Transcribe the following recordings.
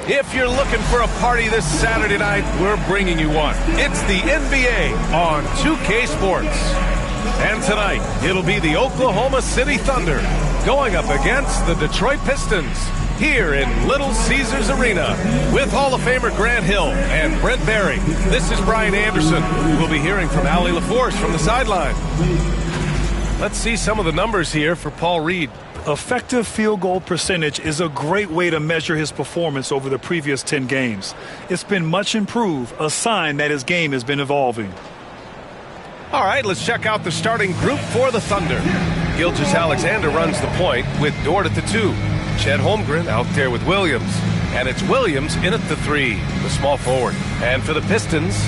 If you're looking for a party this Saturday night, we're bringing you one. It's the NBA on 2K Sports. And tonight, it'll be the Oklahoma City Thunder going up against the Detroit Pistons here in Little Caesars Arena with Hall of Famer Grant Hill and Brent Barry. This is Brian Anderson. We'll be hearing from Allie LaForce from the sideline. Let's see some of the numbers here for Paul Reed. Effective field goal percentage is a great way to measure his performance over the previous 10 games. It's been much improved, a sign that his game has been evolving. All right, let's check out the starting group for the Thunder. Gilgeous-Alexander runs the point with Dort at the 2. Chet Holmgren out there with Williams. And it's Williams in at the 3, the small forward. And for the Pistons,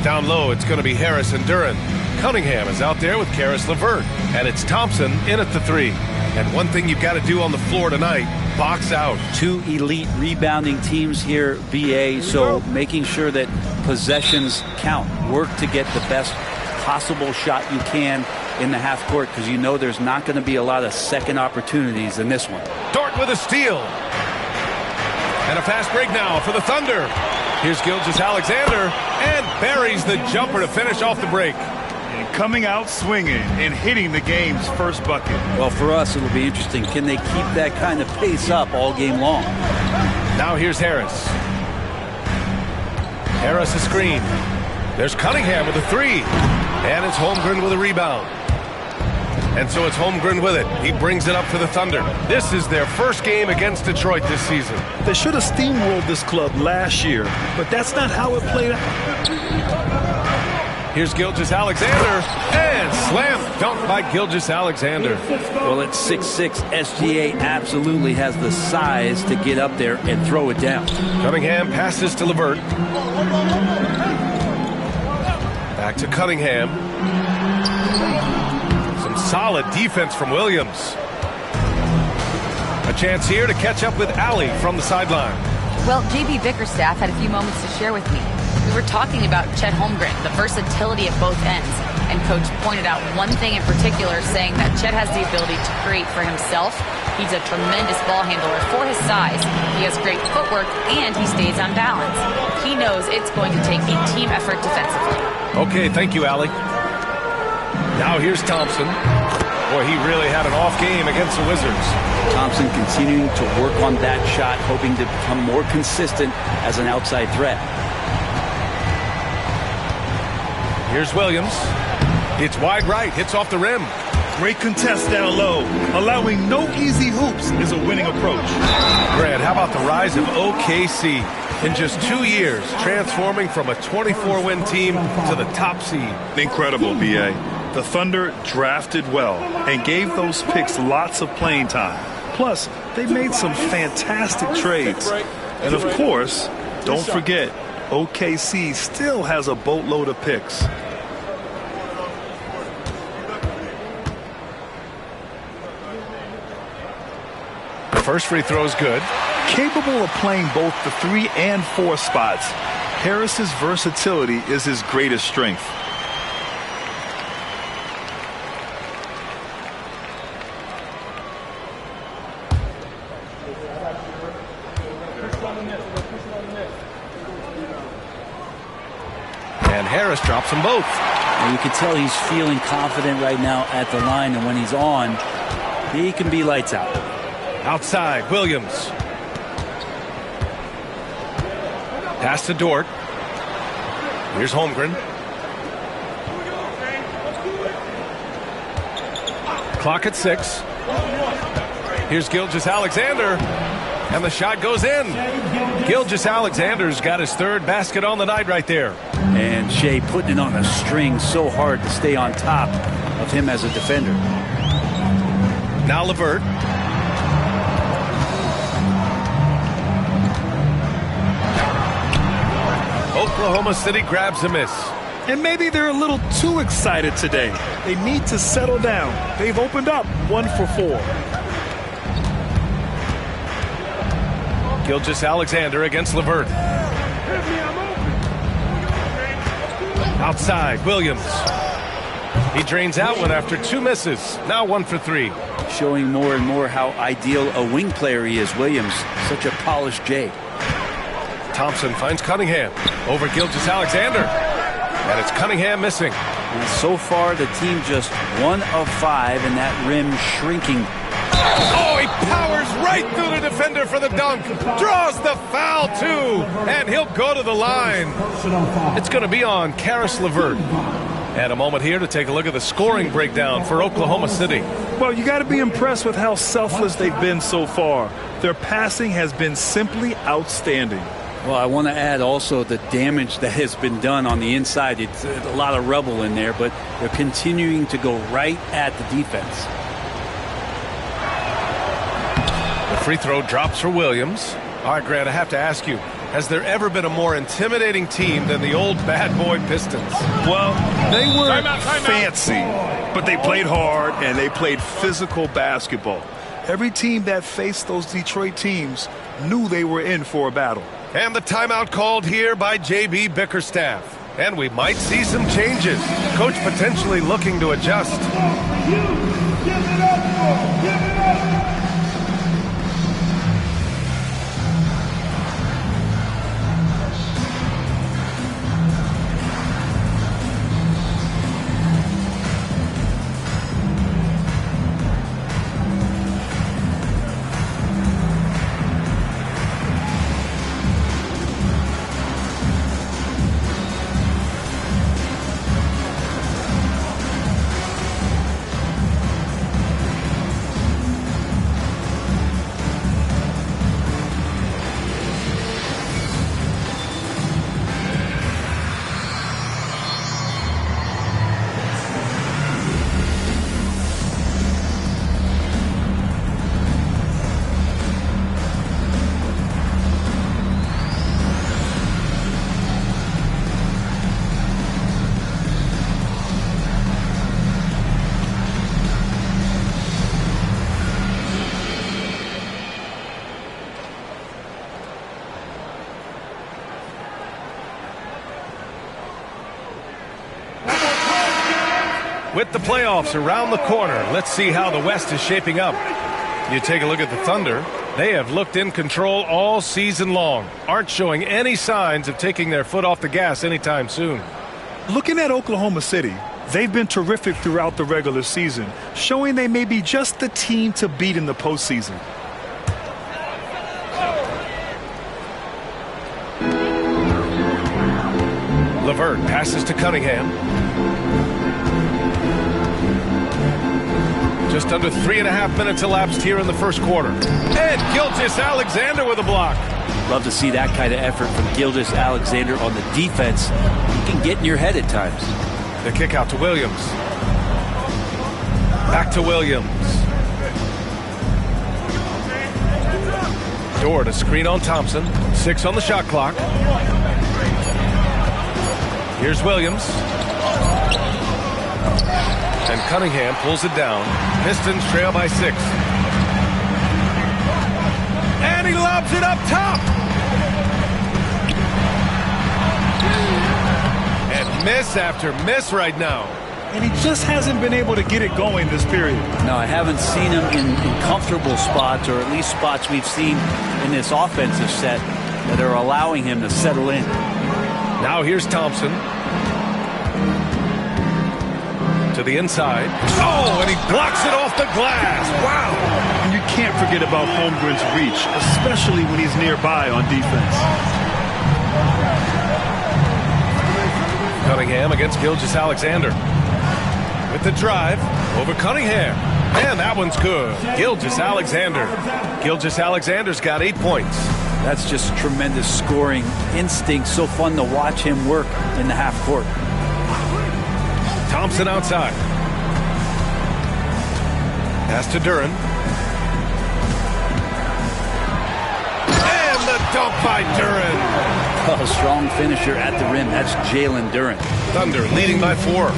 down low, it's going to be Harris and Duren. Cunningham is out there with Karis LeVert. And it's Thompson in at the 3. And one thing you've got to do on the floor tonight, box out. Two elite rebounding teams here, BA, so making sure that possessions count. Work to get the best possible shot you can in the half court, because you know there's not going to be a lot of second opportunities in this one. Dort with a steal. And a fast break now for the Thunder. Here's Gilgeous-Alexander and buries the jumper to finish off the break. And coming out swinging and hitting the game's first bucket. Well, for us, it'll be interesting. Can they keep that kind of pace up all game long? Now here's Harris. Harris a screen. There's Cunningham with a 3. And it's Holmgren with a rebound. And so it's Holmgren with it. He brings it up for the Thunder. This is their first game against Detroit this season. They should have steamrolled this club last year, but that's not how it played out. Here's Gilgeous-Alexander, and slam dunk by Gilgeous-Alexander. Well, at 6'6", SGA absolutely has the size to get up there and throw it down. Cunningham passes to LeVert. Back to Cunningham. Some solid defense from Williams. A chance here to catch up with Allie from the sideline. Well, JB Bickerstaff had a few moments to share with me. We were talking about Chet Holmgren, the versatility at both ends, and Coach pointed out one thing in particular, saying that Chet has the ability to create for himself. He's a tremendous ball handler for his size. He has great footwork, and he stays on balance. He knows it's going to take a team effort defensively. Okay, thank you, Allie. Now here's Thompson. Boy, he really had an off game against the Wizards. Thompson continuing to work on that shot, hoping to become more consistent as an outside threat. Here's Williams. It's wide right, hits off the rim. Great contest down low. Allowing no easy hoops is a winning approach. Grant, how about the rise of OKC? In just 2 years, transforming from a 24-win team to the top seed. Incredible, BA. The Thunder drafted well and gave those picks lots of playing time. Plus, they made some fantastic trades. And of course, don't forget, OKC still has a boatload of picks. The first free throw is good. Capable of playing both the 3 and 4 spots, Harris's versatility is his greatest strength. And Harris drops them both. And you can tell he's feeling confident right now at the line, and when he's on, he can be lights out. Outside, Williams. Pass to Dort. Here's Holmgren. Clock at 6. Here's Gilgeous-Alexander. And the shot goes in. Gilgeous-Alexander's got his third basket on the night right there. And Shea putting it on a string so hard to stay on top of him as a defender. Now LeVert. Oklahoma City grabs a miss. And maybe they're a little too excited today. They need to settle down. They've opened up 1 for 4. Gilgeous-Alexander against LeVert. Outside, Williams. He drains out one after 2 misses. Now 1 for 3. Showing more and more how ideal a wing player he is, Williams. Such a polished J. Thompson finds Cunningham over Gilgeous-Alexander. And it's Cunningham missing. And so far, the team just 1 of 5, and that rim shrinking. Oh, he powers right through the defender for the dunk. Draws the foul, too. And he'll go to the line. It's going to be on Caris LeVert. And a moment here to take a look at the scoring breakdown for Oklahoma City. Well, you got to be impressed with how selfless they've been so far. Their passing has been simply outstanding. Well, I want to add also the damage that has been done on the inside. It's a lot of rubble in there, but they're continuing to go right at the defense. The free throw drops for Williams. All right, Grant, I have to ask you, has there ever been a more intimidating team than the old bad boy Pistons? Well, they weren't fancy, but they played hard and they played physical basketball. Every team that faced those Detroit teams knew they were in for a battle. And the timeout called here by J.B. Bickerstaff. And we might see some changes. Coach potentially looking to adjust. Give it up, give it up. With the playoffs around the corner, let's see how the West is shaping up. You take a look at the Thunder. They have looked in control all season long. Aren't showing any signs of taking their foot off the gas anytime soon. Looking at Oklahoma City, they've been terrific throughout the regular season, showing they may be just the team to beat in the postseason. LeVert passes to Cunningham. Just under 3.5 minutes elapsed here in the first quarter. And Gilgeous-Alexander with a block. Love to see that kind of effort from Gilgeous-Alexander on the defense. He can get in your head at times. The kick out to Williams. Back to Williams. Dort, a screen on Thompson. 6 on the shot clock. Here's Williams. And Cunningham pulls it down. Pistons trail by 6. And he lobs it up top. And miss after miss right now. And he just hasn't been able to get it going this period. No, I haven't seen him in comfortable spots, or at least spots we've seen in this offensive set that are allowing him to settle in. Now here's Thompson. To the inside. Oh, and he blocks it off the glass. Wow. And you can't forget about Holmgren's reach, especially when he's nearby on defense. Cunningham against Gilgeous-Alexander. With the drive over Cunningham. And that one's good. Gilgeous-Alexander. Gilgeous-Alexander's got 8 points. That's just tremendous scoring instinct. So fun to watch him work in the half court. Thompson outside. Pass to Duren. And the dunk by Duren. Oh, strong finisher at the rim. That's Jalen Duren. Thunder leading by 4.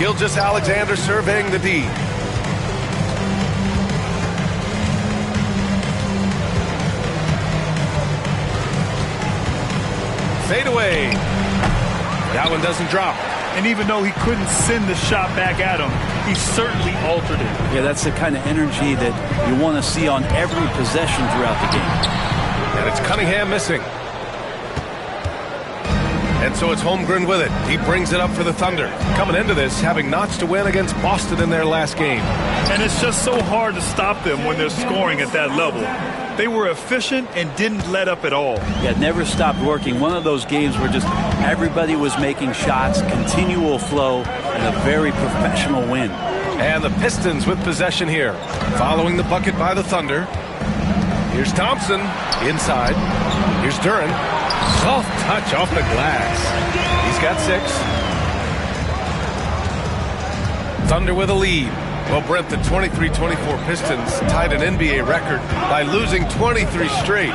Gilgeous-Alexander surveying the D. Fade away. That one doesn't drop. And even though he couldn't send the shot back at him, he certainly altered it. Yeah, that's the kind of energy that you want to see on every possession throughout the game. And it's Cunningham missing. And so it's Holmgren with it. He brings it up for the Thunder. Coming into this, having notched a win against Boston in their last game. And it's just so hard to stop them when they're scoring at that level. They were efficient and didn't let up at all. Yeah, never stopped working. One of those games where just everybody was making shots, continual flow, and a very professional win. And the Pistons with possession here. Following the bucket by the Thunder. Here's Thompson inside. Here's Duren. Soft touch off the glass. He's got 6. Thunder with a lead. Well, Brent, the 23-24 Pistons tied an NBA record by losing 23 straight.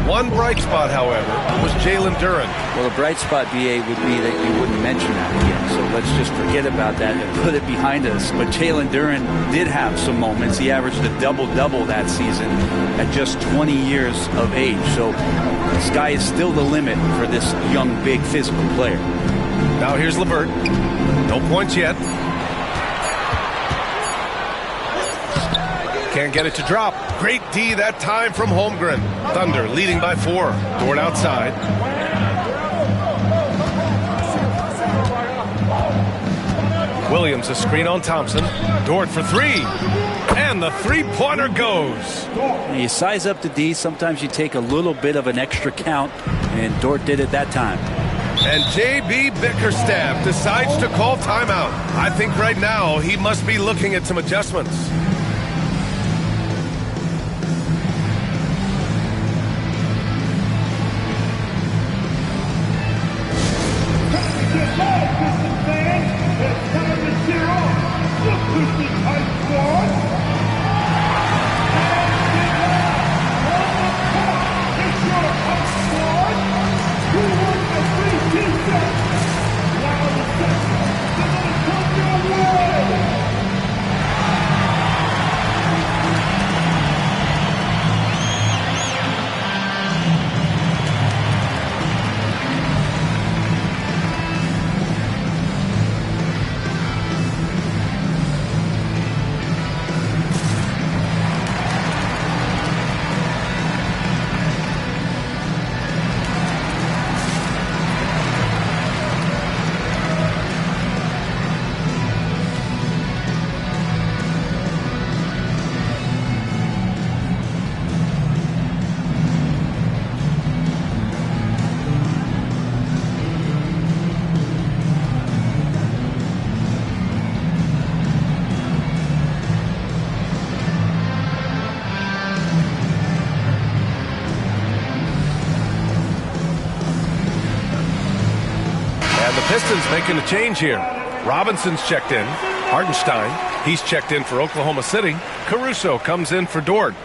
One bright spot, however, was Jalen Duren. Well, the bright spot, BA, would be that you wouldn't mention that again. So let's just forget about that and put it behind us. But Jalen Duren did have some moments. He averaged a double-double that season at just 20 years of age. So the sky is still the limit for this young, big, physical player. Now here's LeVert. No points yet. Can't get it to drop. Great D that time from Holmgren. Thunder leading by 4. Dort outside. Williams a screen on Thompson. Dort for 3. And the three-pointer goes. You size up the D. Sometimes you take a little bit of an extra count. And Dort did it that time. And J.B. Bickerstaff decides to call timeout. I think right now he must be looking at some adjustments. Pistons making a change here. Robinson's checked in. Hartenstein, he's checked in for Oklahoma City. Caruso comes in for Dort.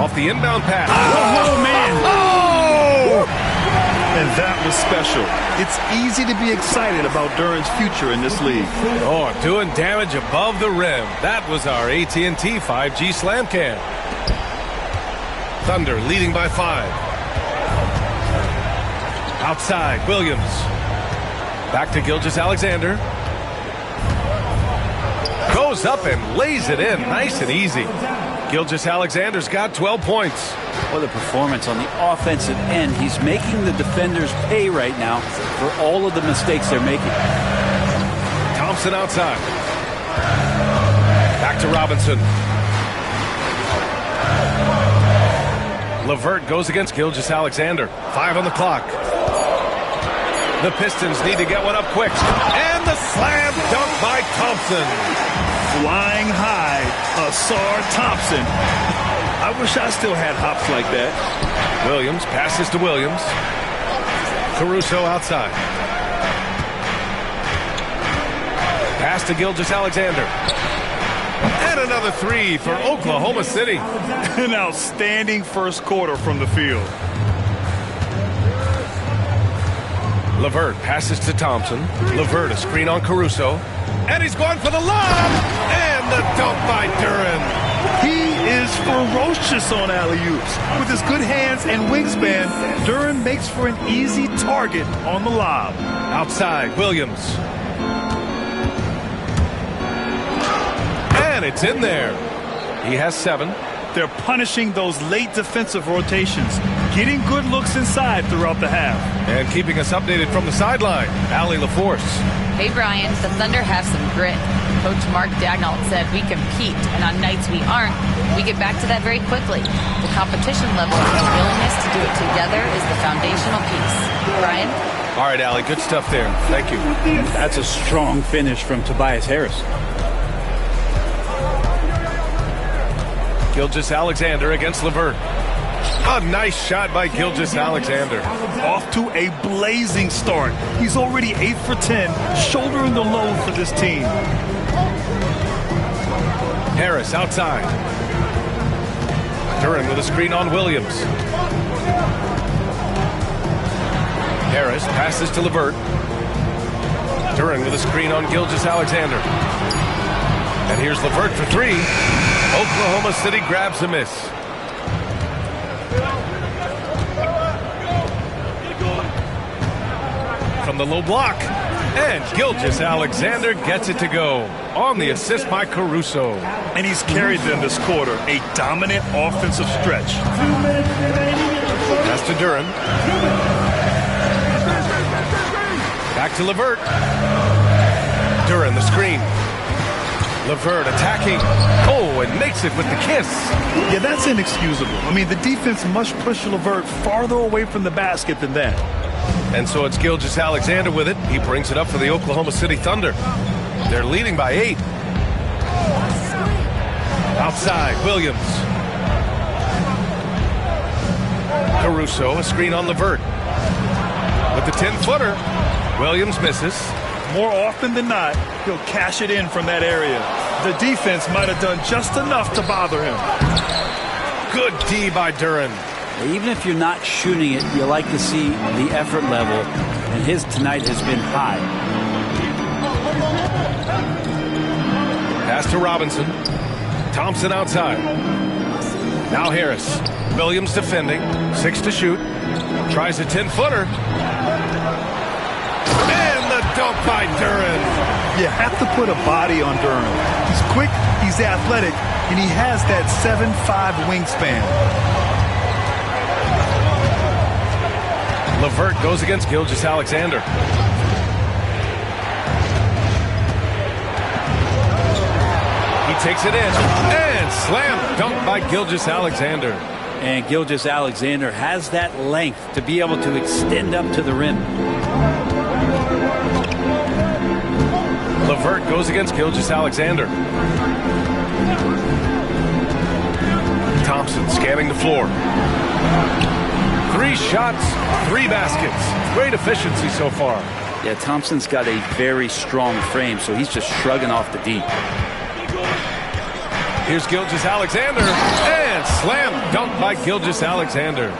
Off the inbound pass. Oh, man. Oh! And that was special. It's easy to be excited about Duren's future in this league. Oh, doing damage above the rim. That was our AT&T 5G slam cam. Thunder leading by 5. Outside, Williams. Back to Gilgeous-Alexander. Goes up and lays it in nice and easy. Gilgeous-Alexander's got 12 points. What a performance on the offensive end. He's making the defenders pay right now for all of the mistakes they're making. Thompson outside. Back to Robinson. LeVert goes against Gilgeous-Alexander. 5 on the clock. The Pistons need to get one up quick. And the slam dunk by Thompson. Flying high, Asar Thompson. I wish I still had hops like that. Williams passes to Williams. Caruso outside. Pass to Gilgeous-Alexander. And another three for Oklahoma City. An outstanding first quarter from the field. LeVert passes to Thompson. LeVert a screen on Caruso. And he's going for the lob. And the dunk by Duren. He is ferocious on alley-oops. With his good hands and wingspan, Duren makes for an easy target on the lob. Outside, Williams. And it's in there. He has 7. They're punishing those late defensive rotations, getting good looks inside throughout the half. And keeping us updated from the sideline, Allie LaForce. Hey, Brian, the Thunder have some grit. Coach Mark Daigneault said we compete, and on nights we aren't, we get back to that very quickly. The competition level and the willingness to do it together is the foundational piece. Brian? All right, Allie, good stuff there. Thank you. That's a strong finish from Tobias Harris. Gilgeous-Alexander against LeVert. A nice shot by Gilgeous-Alexander. Off to a blazing start. He's already 8 for 10, shouldering the load for this team. Harris outside. Duren with a screen on Williams. Harris passes to LeVert. Duren with a screen on Gilgeous-Alexander. And here's LeVert for 3. Oklahoma City grabs a miss. From the low block. And Gilgeous-Alexander gets it to go on the assist by Caruso. And he's carried them this quarter. A dominant offensive stretch. Pass to Duren. Back to LeVert. Duren the screen. LeVert attacking. Oh, and makes it with the kiss. Yeah, that's inexcusable. I mean, the defense must push LeVert farther away from the basket than that. And so it's Gilgeous-Alexander with it. He brings it up for the Oklahoma City Thunder. They're leading by 8. Outside, Williams. Caruso, a screen on LeVert. With the 10-footer, Williams misses. More often than not, he'll cash it in from that area. The defense might have done just enough to bother him. Good D by Duren. Even if you're not shooting it, you like to see the effort level, and his tonight has been high. Pass to Robinson. Thompson outside. Now Harris. Williams defending. 6 to shoot. Tries a 10-footer. And the dunk by Duren. You have to put a body on Duren. He's quick, he's athletic, and he has that 7'5" wingspan. LeVert goes against Gilgeous-Alexander. He takes it in and slam dunk by Gilgeous-Alexander. And Gilgeous-Alexander has that length to be able to extend up to the rim. LeVert goes against Gilgeous-Alexander. Thompson scanning the floor. 3 shots, 3 baskets. Great efficiency so far. Yeah, Thompson's got a very strong frame, so he's just shrugging off the D. Here's Gilgeous-Alexander, and slam dunk by Gilgeous-Alexander.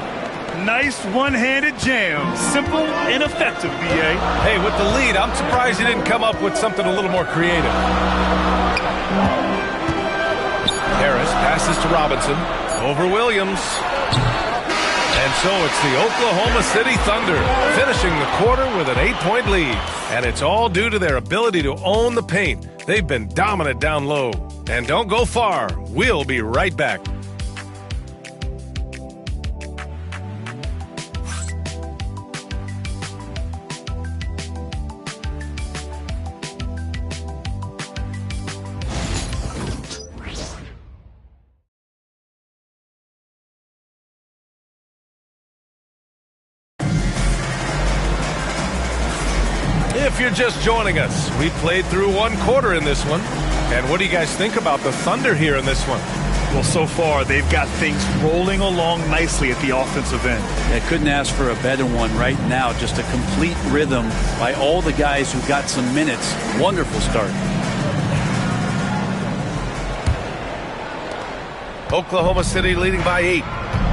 Nice one-handed jam. Simple and effective, B.A. Hey, with the lead, I'm surprised he didn't come up with something a little more creative. Harris passes to Robinson. Over Williams. And so it's the Oklahoma City Thunder finishing the quarter with an 8-point lead. And it's all due to their ability to own the paint. They've been dominant down low. And don't go far. We'll be right back. If you're just joining us, we played through 1 quarter in this one. And what do you guys think about the Thunder here in this one? Well, so far, they've got things rolling along nicely at the offensive end. They couldn't ask for a better one right now. Just a complete rhythm by all the guys who got some minutes. Wonderful start. Oklahoma City leading by 8.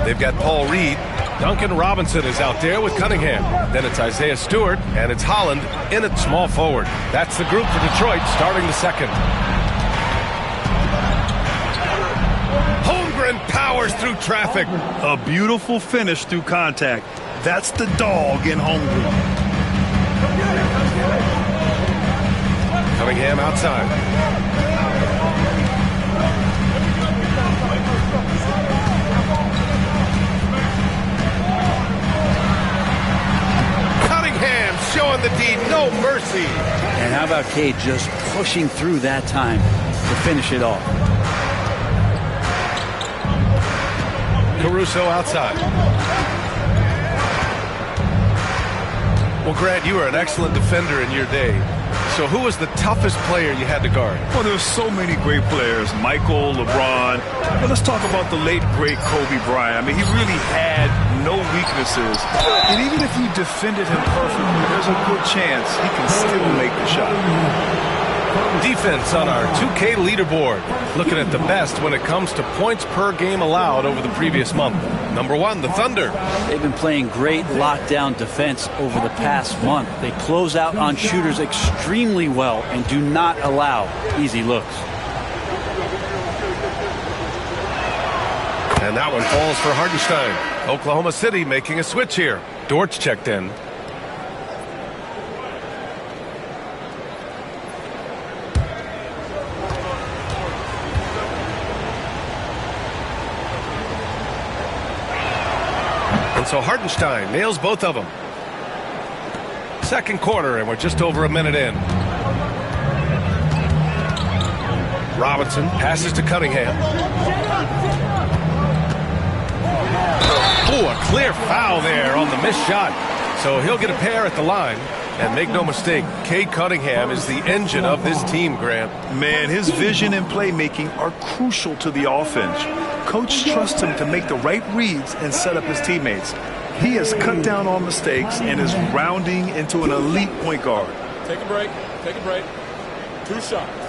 They've got Paul Reed. Duncan Robinson is out there with Cunningham. Then it's Isaiah Stewart, and it's Holland in at small forward. That's the group for Detroit starting the second. Holmgren powers through traffic. A beautiful finish through contact. That's the dog in Holmgren. Cunningham outside. Cunningham showing the D, no mercy. And how about Cade just pushing through that time to finish it off? Caruso outside. Well, Grant, you were an excellent defender in your day. So who was the toughest player you had to guard? Well, there's so many great players. Michael, LeBron. But let's talk about the late, great Kobe Bryant. I mean, he really had no weaknesses. And even if you defended him perfectly, there's a good chance he can still make the shot. Defense on our 2K leaderboard. Looking at the best when it comes to points per game allowed over the previous month. Number 1, the Thunder. They've been playing great lockdown defense over the past month. They close out on shooters extremely well and do not allow easy looks. And that one falls for Hartenstein. Oklahoma City making a switch here. Dortch checked in. So Hartenstein nails both of them. Second quarter, and we're just over a minute in. Robinson passes to Cunningham. Oh, a clear foul there on the missed shot. So he'll get a pair at the line. And make no mistake, Cade Cunningham is the engine of this team, Grant. Man, his vision and playmaking are crucial to the offense. Coach trusts him to make the right reads and set up his teammates. He has cut down on mistakes and is rounding into an elite point guard. Take a break. Take a break. 2 shots.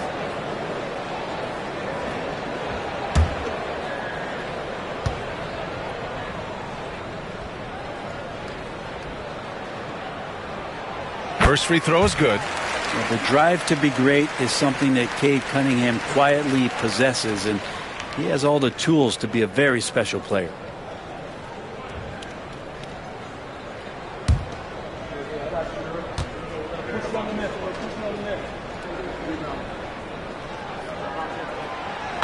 First free throw is good. Well, the drive to be great is something that Cade Cunningham quietly possesses, and he has all the tools to be a very special player.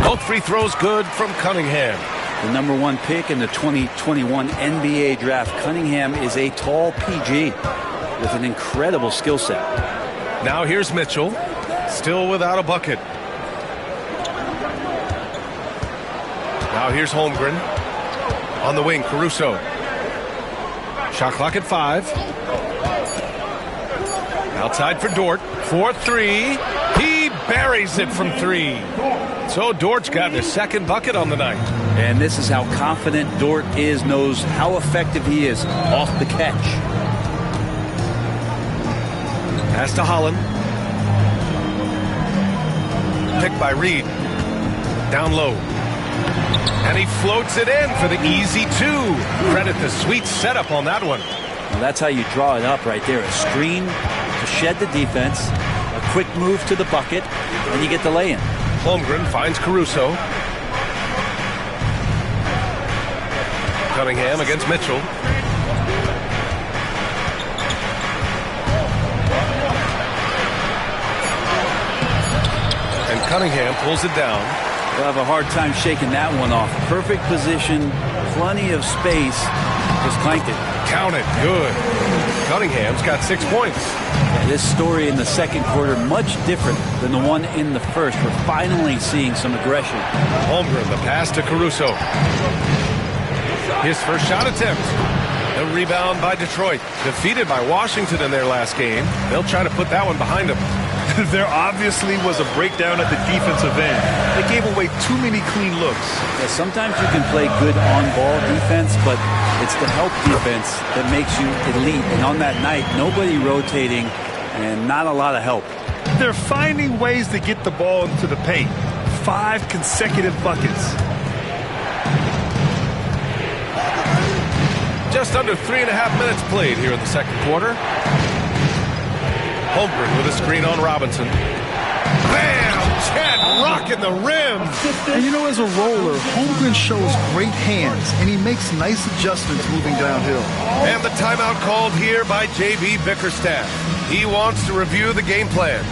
Both free throws good from Cunningham. The number 1 pick in the 2021 NBA draft, Cunningham is a tall PG with an incredible skill set. Now here's Mitchell, still without a bucket. Now here's Holmgren. On the wing, Caruso. Shot clock at 5. Outside for Dort. 4-3. He buries it from 3. So Dort's gotten his second bucket on the night. And this is how confident Dort is, knows how effective he is off the catch. Pass to Holland. Picked by Reed. Down low. And he floats it in for the easy 2. Credit the sweet setup on that one. Well, that's how you draw it up right there. A screen to shed the defense, a quick move to the bucket, and you get the lay-in. Holmgren finds Caruso. Cunningham against Mitchell. And Cunningham pulls it down. They'll have a hard time shaking that one off. Perfect position, plenty of space. Just clanked it. Count it. Good. Cunningham's got 6 points. This story in the second quarter much different than the one in the first. We're finally seeing some aggression. Holmgren, the pass to Caruso. His first shot attempt. The rebound by Detroit. Defeated by Washington in their last game. They'll try to put that one behind them. There obviously was a breakdown at the defensive end. They gave away too many clean looks. Yeah, sometimes you can play good on-ball defense, but it's the help defense that makes you elite. And on that night, nobody rotating and not a lot of help. They're finding ways to get the ball into the paint. 5 consecutive buckets. Just under 3.5 minutes played here in the second quarter. Holmgren with a screen on Robinson. Bam! Chet rocking the rim. And you know, as a roller, Holmgren shows great hands, and he makes nice adjustments moving downhill. And the timeout called here by J.B. Bickerstaff. He wants to review the game plan.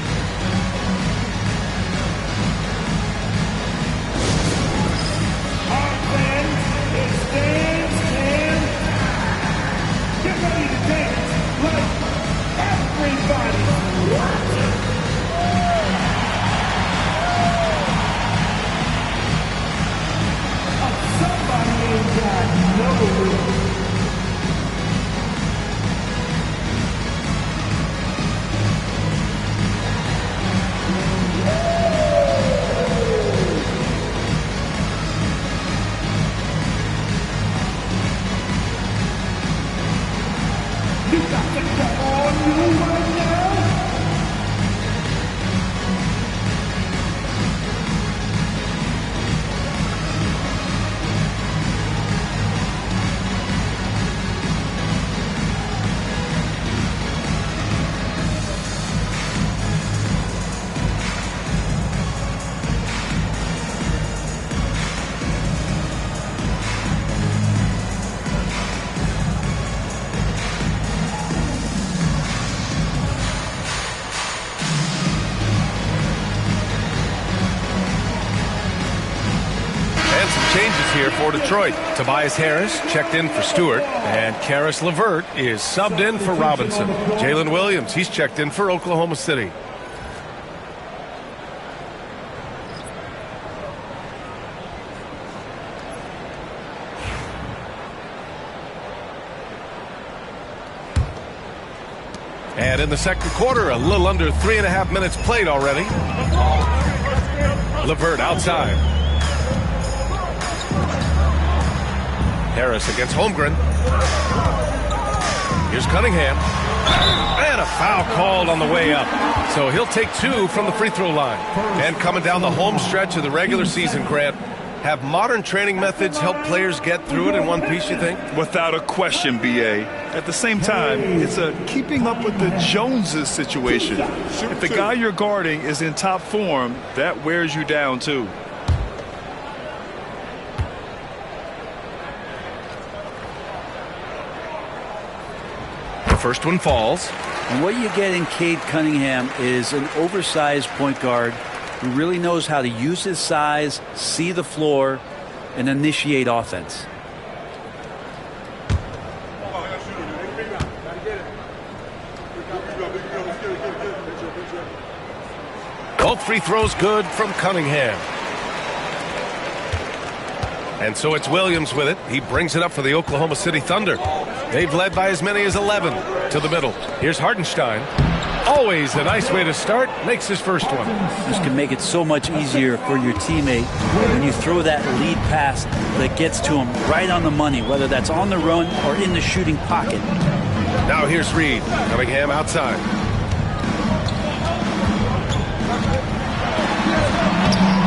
Changes here for Detroit. Tobias Harris checked in for Stewart, and Karis LeVert is subbed in for Robinson. Jalen Williams, he's checked in for Oklahoma City. And in the second quarter, a little under 3.5 minutes played already. LeVert outside. Harris against Holmgren. Here's Cunningham. And a foul called on the way up. So he'll take 2 from the free throw line. And coming down the home stretch of the regular season, Grant, have modern training methods helped players get through it in one piece, you think? Without a question, B.A. At the same time, it's a keeping up with the Joneses situation. If the guy you're guarding is in top form, that wears you down, too. First one falls. And what you get in Cade Cunningham is an oversized point guard who really knows how to use his size, see the floor, and initiate offense. Both free throws good from Cunningham. And so it's Williams with it. He brings it up for the Oklahoma City Thunder. They've led by as many as 11 to the middle. Here's Hartenstein. Always a nice way to start. Makes his first one. This can make it so much easier for your teammate when you throw that lead pass that gets to him right on the money, whether that's on the run or in the shooting pocket. Now here's Reed. Cunningham outside.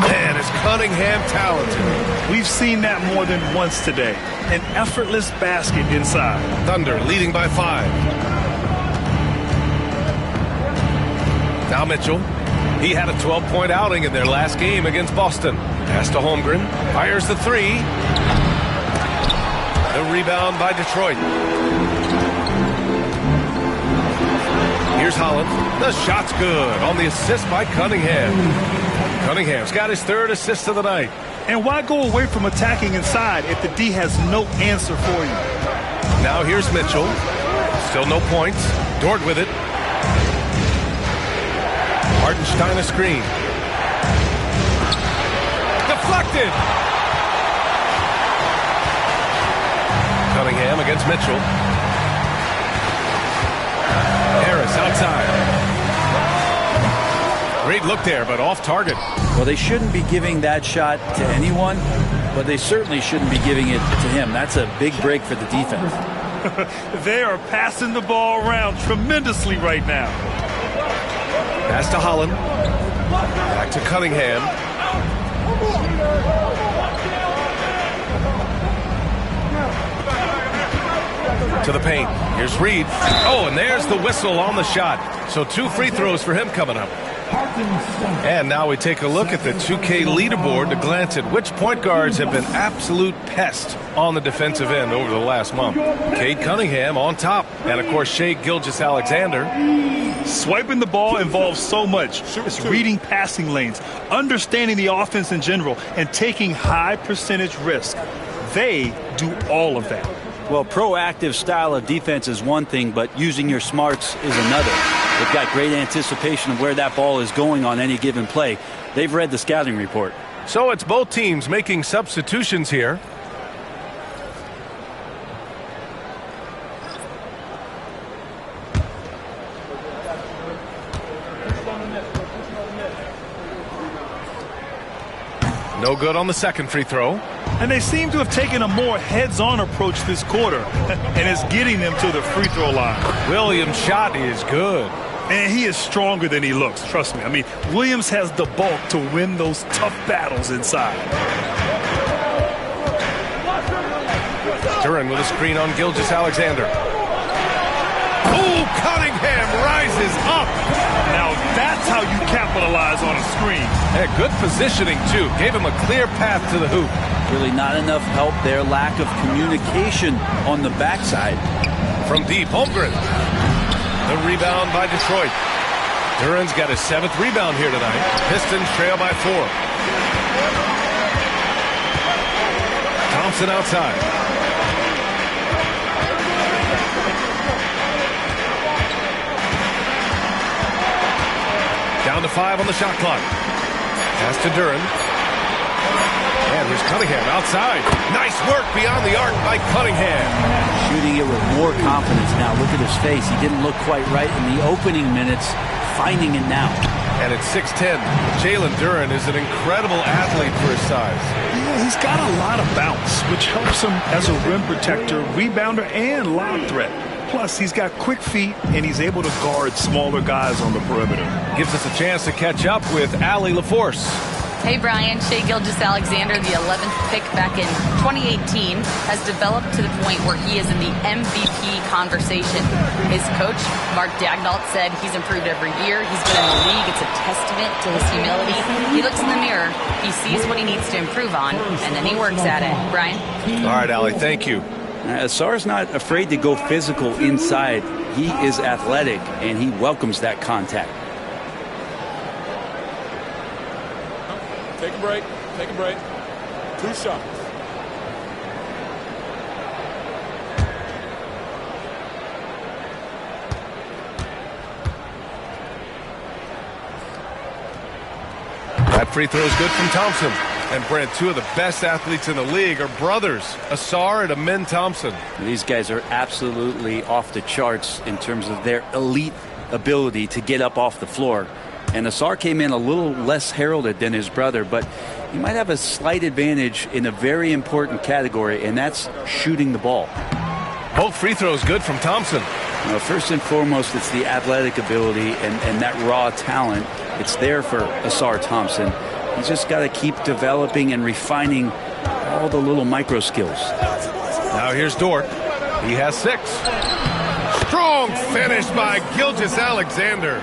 Man, is Cunningham talented. We've seen that more than once today. An effortless basket inside. Thunder leading by 5. Now Mitchell. He had a 12-point outing in their last game against Boston. Pass to Holmgren. Fires the 3. The rebound by Detroit. Here's Holland. The shot's good on the assist by Cunningham. Cunningham's got his 3rd assist of the night. And why go away from attacking inside if the D has no answer for you? Now here's Mitchell. Still no points. Dort with it. Hartenstein a screen. Deflected. Cunningham against Mitchell. Harris outside. Great look there, but off target. Well, they shouldn't be giving that shot to anyone, but they certainly shouldn't be giving it to him. That's a big break for the defense. They are passing the ball around tremendously right now. Pass to Holland. Back to Cunningham. to the paint. Here's Reed. Oh, and there's the whistle on the shot. So 2 free throws for him coming up. And now we take a look at the 2K leaderboard to glance at which point guards have been absolute pests on the defensive end over the last month. Cade Cunningham on top. And, of course, Shai Gilgeous-Alexander. Swiping the ball involves so much. It's reading passing lanes, understanding the offense in general, and taking high percentage risk. They do all of that. Well, proactive style of defense is one thing, but using your smarts is another. They've got great anticipation of where that ball is going on any given play. They've read the scouting report. So it's both teams making substitutions here. No good on the second free throw. And they seem to have taken a more heads-on approach this quarter, and it's getting them to the free throw line. Williams' shot is good. And he is stronger than he looks, trust me. I mean, Williams has the bulk to win those tough battles inside. Duren with a screen on Gilgeous-Alexander. Oh, Cunningham rises up. Now that's how you capitalize on a screen. And good positioning, too. Gave him a clear path to the hoop. Really not enough help there. Lack of communication on the backside. From deep, Holmgren. The rebound by Detroit. Duren's got his 7th rebound here tonight. Pistons trail by 4. Thompson outside. Down to 5 on the shot clock. Pass to Duren. And here's Cunningham outside. Nice work beyond the arc by Cunningham. Shooting it with more confidence now. Look at his face. He didn't look quite right in the opening minutes. Finding it now. And at 6'10", Jalen Duren is an incredible athlete for his size. Yeah, he's got a lot of bounce, which helps him as a rim protector, rebounder, and lob threat. Plus, he's got quick feet, and he's able to guard smaller guys on the perimeter. Gives us a chance to catch up with Allie LaForce. Hey, Brian. Shai Gilgeous-Alexander, the 11th pick back in 2018, has developed to the point where he is in the MVP conversation. His coach, Mark Daignault, said he's improved every year. He's been in the league. It's a testament to his humility. He looks in the mirror, he sees what he needs to improve on, and then he works at it. Brian? All right, Allie, thank you. Sar's not afraid to go physical inside. He is athletic, and he welcomes that contact. Take a break. Take a break. 2 shots. That free throw is good from Thompson. And Brent, 2 of the best athletes in the league are brothers, Ausar and Amin Thompson. These guys are absolutely off the charts in terms of their elite ability to get up off the floor. And Ausar came in a little less heralded than his brother, but he might have a slight advantage in a very important category, and that's shooting the ball. Both free throws good from Thompson. Now, first and foremost, it's the athletic ability and that raw talent. It's there for Ausar Thompson. He's just got to keep developing and refining all the little micro skills. Now here's Dort. He has 6. Strong finish by Gilgeous-Alexander.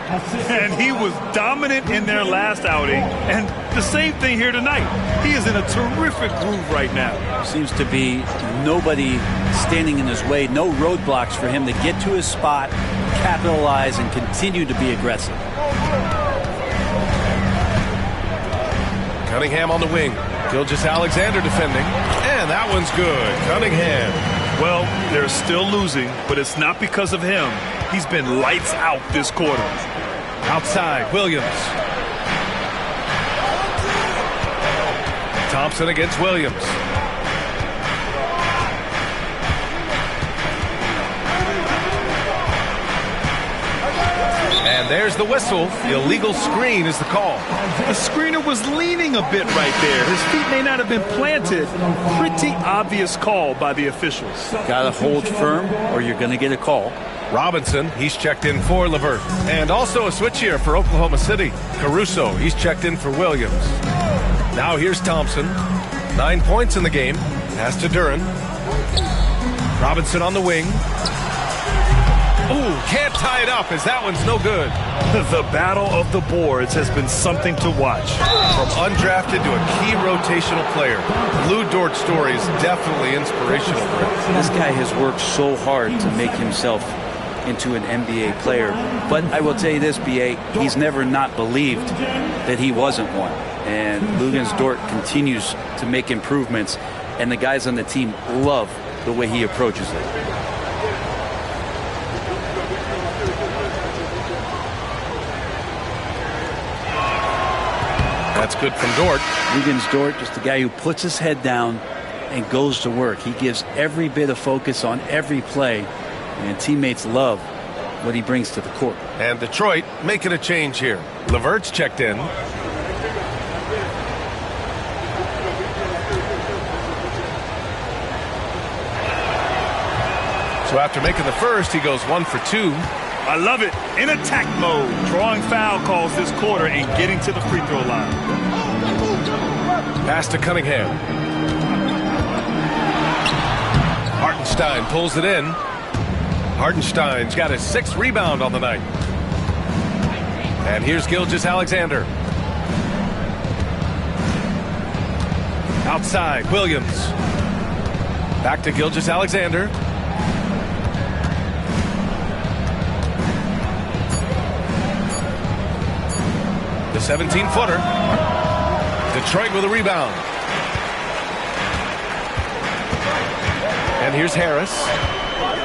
And he was dominant in their last outing. And the same thing here tonight. He is in a terrific groove right now. Seems to be nobody standing in his way. No roadblocks for him to get to his spot, capitalize, and continue to be aggressive. Cunningham on the wing. Gilgeous-Alexander defending. And that one's good. Cunningham. Well, they're still losing, but it's not because of him. He's been lights out this quarter. Outside, Williams. Thompson against Williams. And there's the whistle. Illegal screen is the call. The screener was leaning a bit right there. His feet may not have been planted. Pretty obvious call by the officials. Got to hold firm or you're going to get a call. Robinson, he's checked in for Levert. And also a switch here for Oklahoma City. Caruso, he's checked in for Williams. Now here's Thompson. 9 points in the game. Pass to Duren. Robinson on the wing. Ooh, can't tie it up as that one's no good. The battle of the boards has been something to watch. From undrafted to a key rotational player, Lou Dort's story is definitely inspirational. This guy has worked so hard to make himself into an NBA player. But I will tell you this, B.A., he's never not believed that he wasn't one. And Luguentz Dort continues to make improvements, and the guys on the team love the way he approaches it. That's good from Dort. Luguentz Dort, just a guy who puts his head down and goes to work. He gives every bit of focus on every play, and teammates love what he brings to the court. And Detroit making a change here. LeVert's checked in. So after making the first, he goes 1 for 2. I love it. In attack mode. Drawing foul calls this quarter and getting to the free throw line. Pass to Cunningham. Hartenstein pulls it in. Hartenstein's got his 6th rebound on the night. And here's Gilgeous-Alexander. Outside, Williams. Back to Gilgeous-Alexander. The 17-footer. Detroit with a rebound. And here's Harris.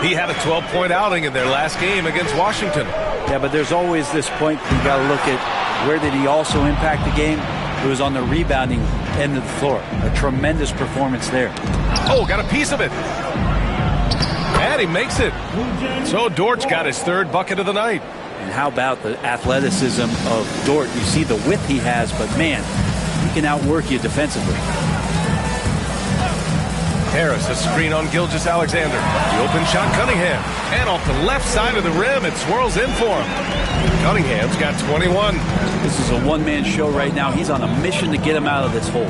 He had a 12-point outing in their last game against Washington. Yeah, but there's always this point you got to look at where did he also impact the game? It was on the rebounding end of the floor. A tremendous performance there. Oh, got a piece of it. And he makes it. So Dort's got his 3rd bucket of the night. And how about the athleticism of Dort? You see the width he has, but man, he can outwork you defensively. Harris, a screen on Gilgeous-Alexander. The open shot, Cunningham. And off the left side of the rim, it swirls in for him. Cunningham's got 21. This is a one-man show right now. He's on a mission to get him out of this hole.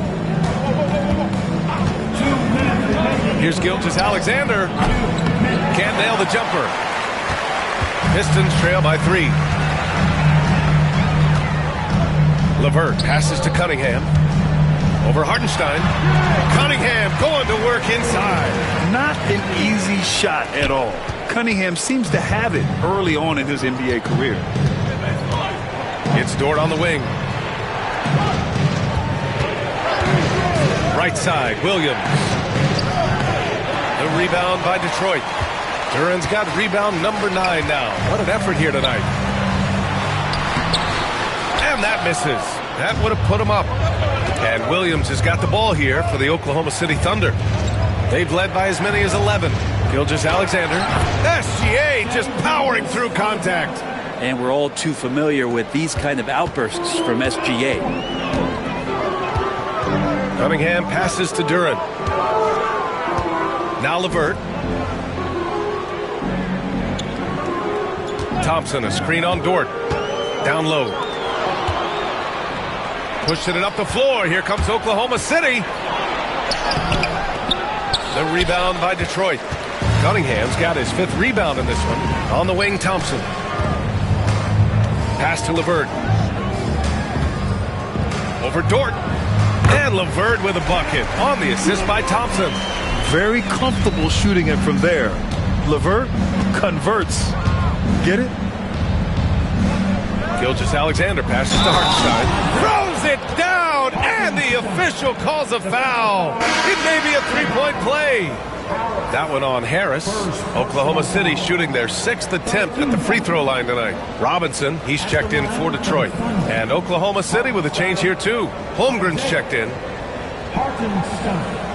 Here's Gilgeous-Alexander. Can't nail the jumper. Pistons trail by 3. LeVert passes to Cunningham. Over Hartenstein. Cunningham going to work inside. Not an easy shot at all. Cunningham seems to have it early on in his NBA career. It's Dort on the wing. Right side, Williams. The rebound by Detroit. Duran's got rebound number 9 now. What an effort here tonight. And that misses. That would have put him up. And Williams has got the ball here for the Oklahoma City Thunder. They've led by as many as 11. Gilgeous-Alexander. SGA just powering through contact. And we're all too familiar with these kind of outbursts from SGA. Cunningham passes to Duran. Now LeVert. Thompson, a screen on Dort. Down low. Pushing it up the floor. Here comes Oklahoma City. The rebound by Detroit. Cunningham's got his 5th rebound in this one. On the wing, Thompson. Pass to LeVert. Over Dort. And LeVert with a bucket on the assist by Thompson. Very comfortable shooting it from there. LeVert converts. Get it? Gilgeous-Alexander passes to Hartenstein. Throws it down, and the official calls a foul. It may be a 3-point play. That one on Harris. Oklahoma City shooting their 6th attempt at the free throw line tonight. Robinson, he's checked in for Detroit. And Oklahoma City with a change here too. Holmgren's checked in. Hartenstein.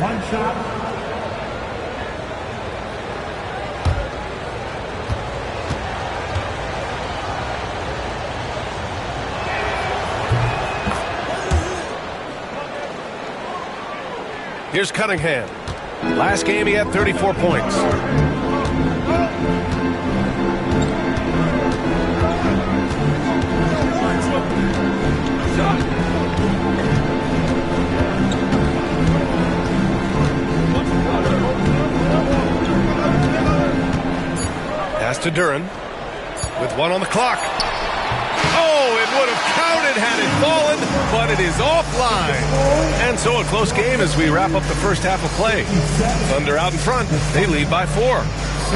1 shot. Here's Cunningham. Last game he had 34 points. Pass to Duran with 1 on the clock. Oh, it would have counted had it fallen, but it is offline. And so a close game as we wrap up the first half of play. Thunder out in front. They lead by 4.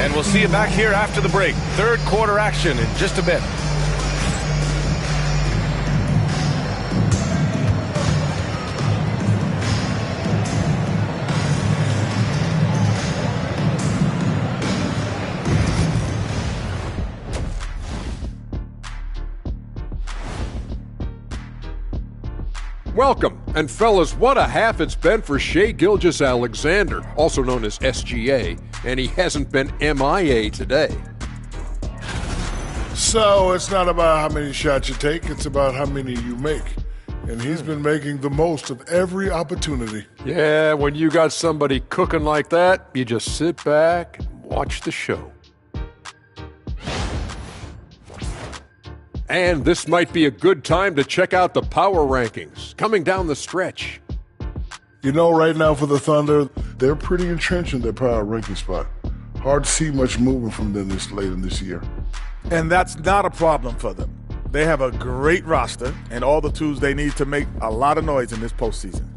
And we'll see you back here after the break. Third quarter action in just a bit. Welcome, and fellas, what a half it's been for Shai Gilgeous-Alexander, also known as SGA, and he hasn't been MIA today. So it's not about how many shots you take, it's about how many you make. And he's been making the most of every opportunity. Yeah, when you got somebody cooking like that, you just sit back and watch the show. And this might be a good time to check out the power rankings coming down the stretch. You know, right now for the Thunder, they're pretty entrenched in their power ranking spot. Hard to see much movement from them this late in this year. And that's not a problem for them. They have a great roster and all the tools they need to make a lot of noise in this postseason.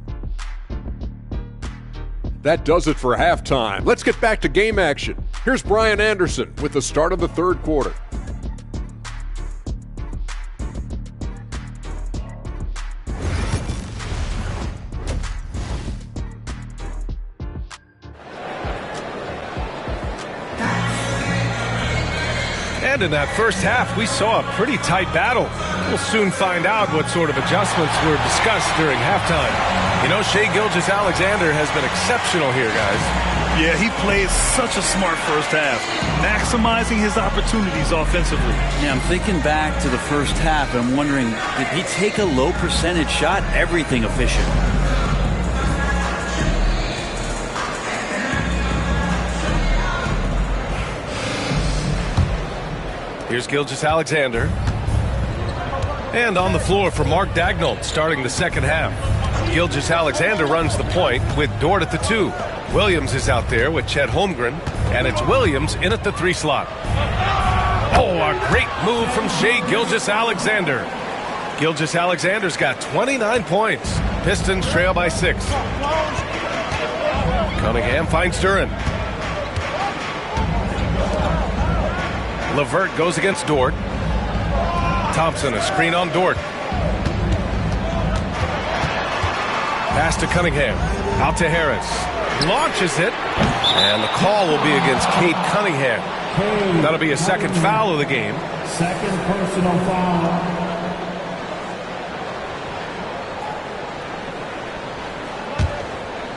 That does it for halftime. Let's get back to game action. Here's Brian Anderson with the start of the third quarter. And in that first half, we saw a pretty tight battle. We'll soon find out what sort of adjustments were discussed during halftime. You know, Shai Gilgeous-Alexander has been exceptional here, guys. Yeah, he played such a smart first half, maximizing his opportunities offensively. Yeah, I'm thinking back to the first half, and I'm wondering, did he take a low percentage shot? Everything efficient. Here's Gilgeous-Alexander. And on the floor for Mark Daigneault starting the second half. Gilgeous-Alexander runs the point with Dort at the 2. Williams is out there with Chet Holmgren. And it's Williams in at the 3 slot. Oh, a great move from Shai Gilgeous-Alexander. Gilgeous-Alexander's got 29 points. Pistons trail by 6. Cunningham finds Duran. LeVert goes against Dort. Thompson, a screen on Dort. Pass to Cunningham. Out to Harris. Launches it. And the call will be against Cade Cunningham. That'll be a second foul of the game. Second personal foul.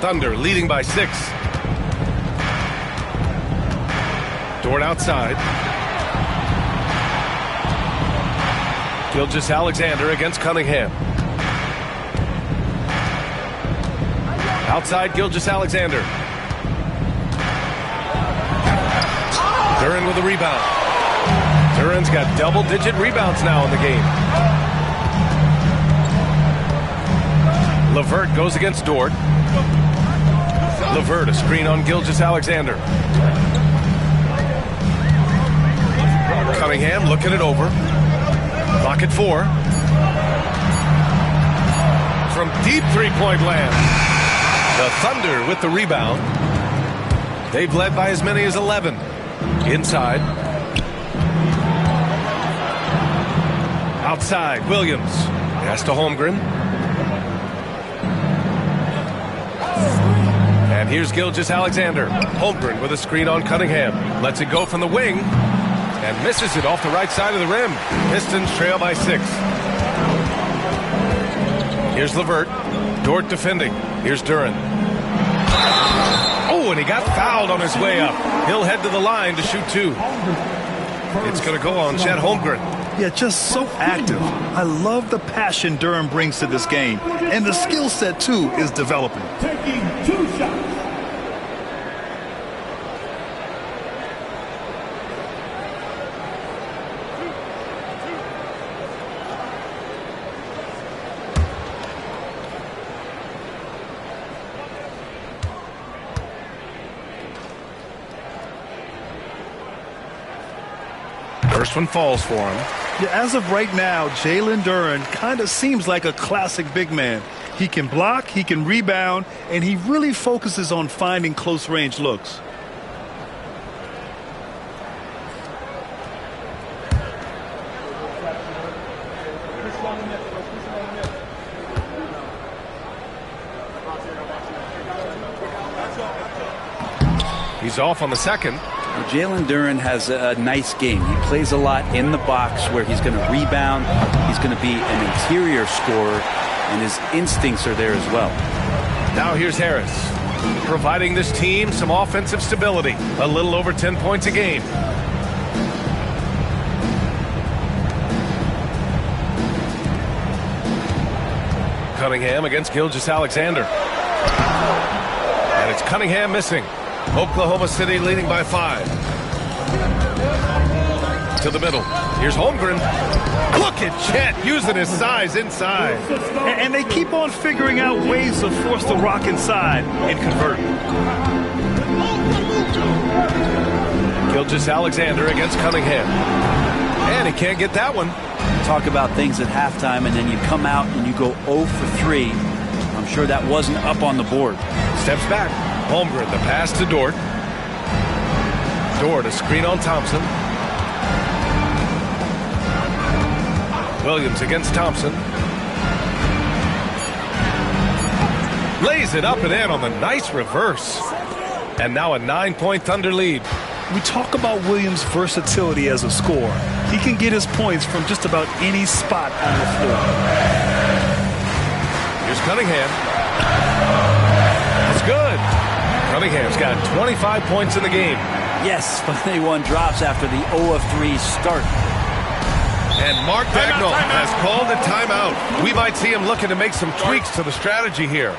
Thunder leading by 6. Dort outside. Gilgeous-Alexander against Cunningham. Outside Gilgeous-Alexander. Duran with a rebound. Duran's got double-digit rebounds now in the game. LeVert goes against Dort. LeVert, a screen on Gilgeous-Alexander. Cunningham looking it over. Clock at 4. From deep three-point land. The Thunder with the rebound. They've led by as many as 11. Inside. Outside, Williams. Pass to Holmgren. And here's Gilgeous-Alexander. Holmgren with a screen on Cunningham. Lets it go from the wing. And misses it off the right side of the rim. Pistons trail by 6. Here's LeVert. Dort defending. Here's Duran. Oh, and he got fouled on his way up. He'll head to the line to shoot 2. It's going to go on Chet Holmgren. Yeah, just so active. I love the passion Duran brings to this game. And the skill set, too, is developing. Taking 2 shots. First one falls for him. Yeah, as of right now, Jalen Duren kind of seems like a classic big man. He can block, he can rebound, and he really focuses on finding close-range looks. He's off on the second. Jalen Duren has a nice game. He plays a lot in the box where he's going to rebound. He's going to be an interior scorer, and his instincts are there as well. Now here's Harris, providing this team some offensive stability. A little over 10 points a game. Cunningham against Gilgeous-Alexander. And it's Cunningham missing. Oklahoma City leading by 5. To the middle. Here's Holmgren. Look at Chet using his size inside. And they keep on figuring out ways to force the rock inside and convert. Gilgeous-Alexander against Cunningham. And he can't get that one. Talk about things at halftime, and then you come out and you go 0 for 3. I'm sure that wasn't up on the board. Steps back. Holmgren, the pass to Dort. Dort, a screen on Thompson. Williams against Thompson. Lays it up and in on the nice reverse. And now a 9-point Thunder lead. We talk about Williams' versatility as a scorer. He can get his points from just about any spot on the floor. Here's Cunningham. It's good. Cunningham's got 25 points in the game. Yes, finally one drops after the 0 of 3 start. And Mark Dagnall has called a timeout. We might see him looking to make some tweaks to the strategy here.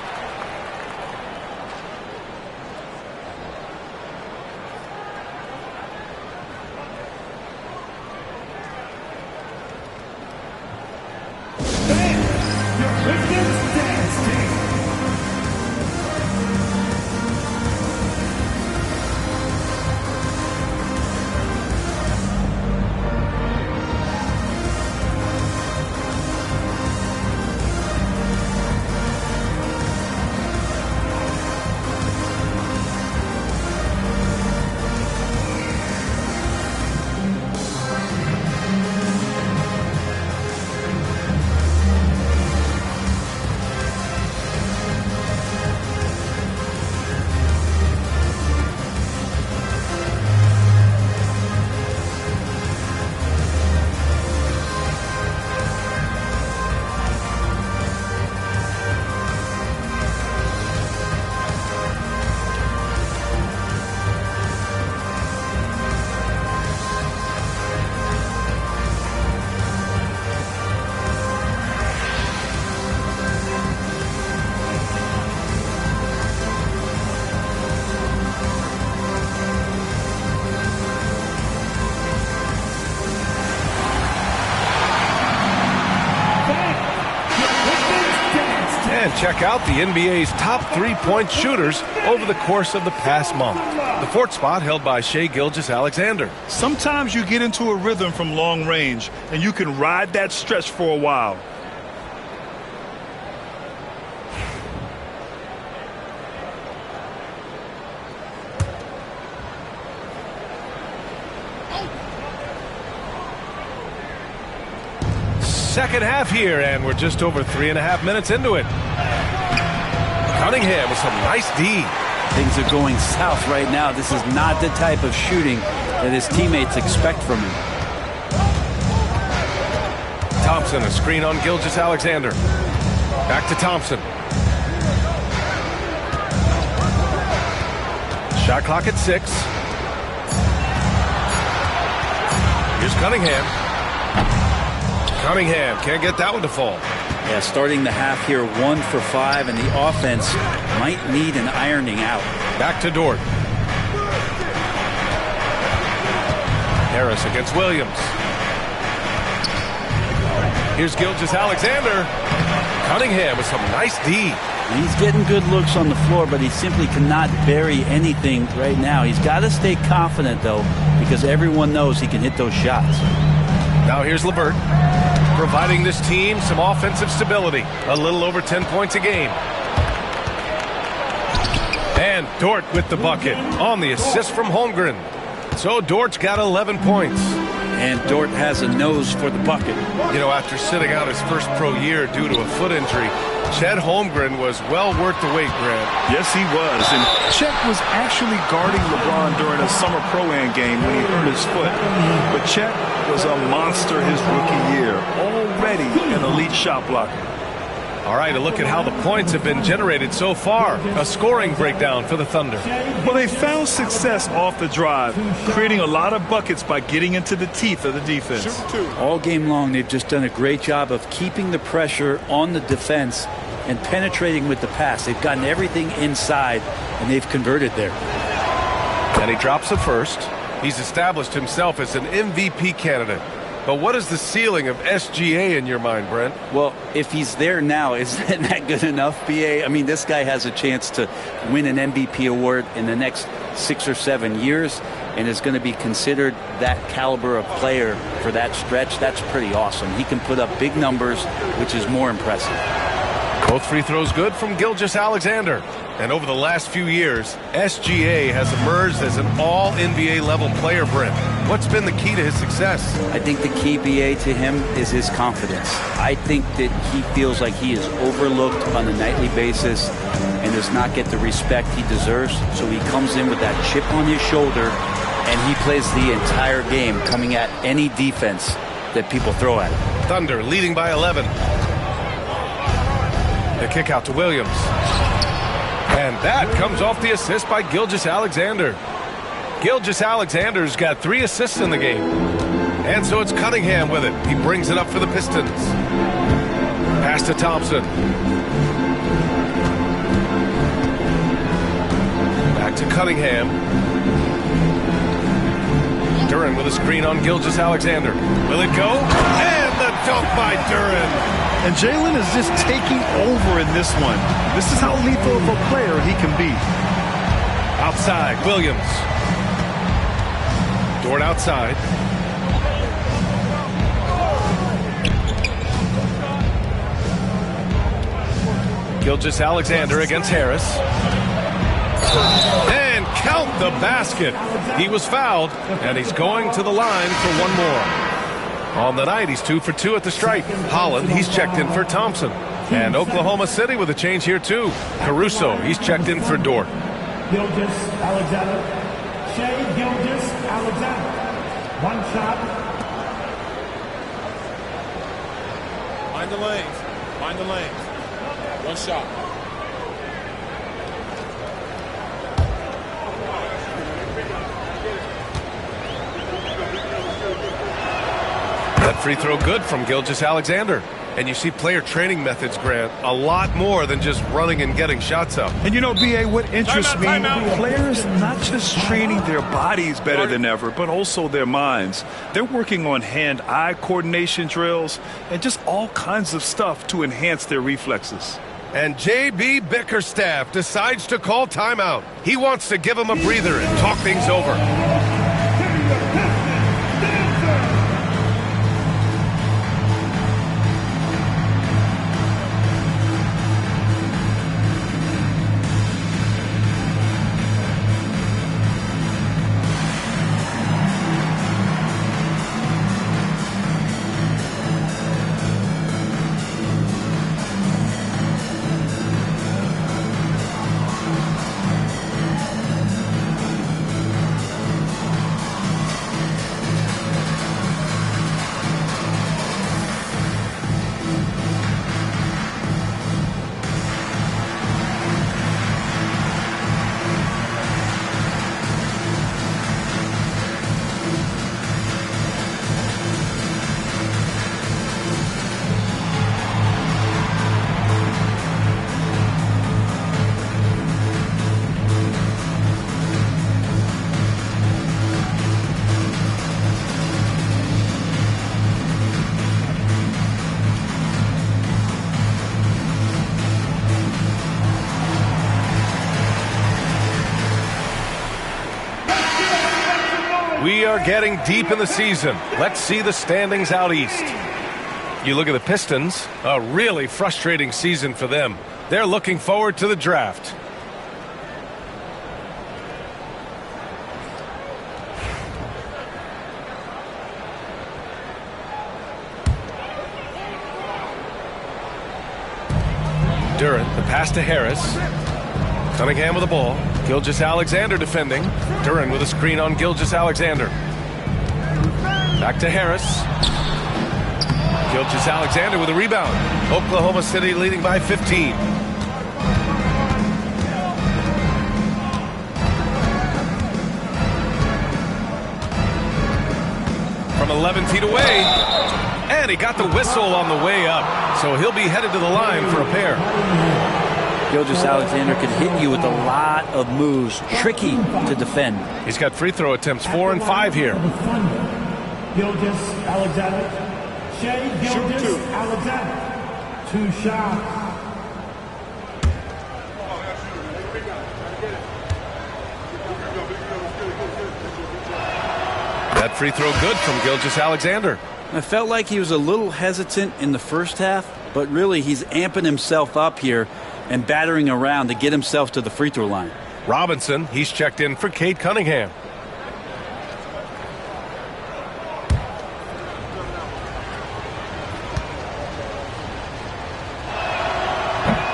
Check out the NBA's top three-point shooters over the course of the past month. The fourth spot held by Shai Gilgeous-Alexander. Sometimes you get into a rhythm from long range, and you can ride that stretch for a while. Second half here, and we're just over 3.5 minutes into it. Cunningham with some nice D. Things are going south right now. This is not the type of shooting that his teammates expect from him. Thompson, a screen on Gilgeous-Alexander. Back to Thompson. Shot clock at 6. Here's Cunningham. Cunningham can't get that one to fall. Yeah, starting the half here 1 for 5, and the offense might need an ironing out. Back to Dort. Harris against Williams. Here's Gilgeous-Alexander. Cunningham with some nice D. He's getting good looks on the floor, but he simply cannot bury anything right now. He's got to stay confident, though, because everyone knows he can hit those shots. Now here's LeVert, providing this team some offensive stability. A little over 10 points a game. And Dort with the bucket on the assist from Holmgren. So Dort's got 11 points. And Dort has a nose for the bucket. You know, after sitting out his first pro year due to a foot injury, Chet Holmgren was well worth the wait, Grant. Yes, he was. And Chet was actually guarding LeBron during a summer Pro-Am game when he hurt his foot. But Chet was a monster his rookie year, already an elite shot blocker. All right, a look at how the points have been generated so far. A scoring breakdown for the Thunder. Well, they found success off the drive, creating a lot of buckets by getting into the teeth of the defense. All game long, they've just done a great job of keeping the pressure on the defense and penetrating with the pass. They've gotten everything inside, and they've converted there. And he drops it first. He's established himself as an MVP candidate. But what is the ceiling of SGA in your mind, Brent? Well, if he's there now, isn't that good enough, BA? I mean, this guy has a chance to win an MVP award in the next 6 or 7 years and is going to be considered that caliber of player for that stretch. That's pretty awesome. He can put up big numbers, which is more impressive. Both free throws good from Gilgeous-Alexander. And over the last few years, SGA has emerged as an all-NBA level player, Brent. What's been the key to his success? I think the key, BA, to him is his confidence. I think that he feels like he is overlooked on a nightly basis and does not get the respect he deserves. So he comes in with that chip on his shoulder, and he plays the entire game, coming at any defense that people throw at him. Thunder leading by 11. The kick out to Williams. And that comes off the assist by Gilgeous-Alexander. Gilgeous-Alexander's got 3 assists in the game. And so it's Cunningham with it. He brings it up for the Pistons. Pass to Thompson. Back to Cunningham. Duren with a screen on Gilgeous-Alexander. Will it go? And the dunk by Duren. And Jalen is just taking over in this one. This is how lethal of a player he can be. Outside, Williams. Dort outside. Gilgeous-Alexander against Harris. And count the basket. He was fouled, and he's going to the line for one more. On the night, he's 2 for 2 at the stripe. Holland, he's checked in for Thompson. And Oklahoma City with a change here, too. Caruso, he's checked in for Dort. Gilgeous-Alexander. Shai Gilgeous-Alexander. One shot. Mind the lanes. Mind the lanes. One shot. That free throw good from Gilgeous-Alexander. And you see player training methods, Grant, a lot more than just running and getting shots up. And you know, BA, what interests me, timeout. players not just training their bodies better than ever, but also their minds. They're working on hand-eye coordination drills and just all kinds of stuff to enhance their reflexes. And J.B. Bickerstaff decides to call timeout. He wants to give him a breather and talk things over. are getting deep in the season. Let's see the standings out east. You look at the Pistons, a really frustrating season for them. They're looking forward to the draft. Duren, the pass to Harris. Cunningham with the ball. Gilgeous-Alexander defending. Duren with a screen on Gilgeous-Alexander. Back to Harris. Gilgeous-Alexander with a rebound. Oklahoma City leading by 15. From 11 feet away. And he got the whistle on the way up. So he'll be headed to the line for a pair. Gilgeous-Alexander can hit you with a lot of moves. Tricky to defend. He's got free throw attempts 4 and 5 here. Gilgeous-Alexander. Shea Gilgeous-Alexander. 2 shots. That free throw good from Gilgeous-Alexander. I felt like he was a little hesitant in the first half, but really he's amping himself up here and battering around to get himself to the free throw line. Robinson, he's checked in for Cade Cunningham.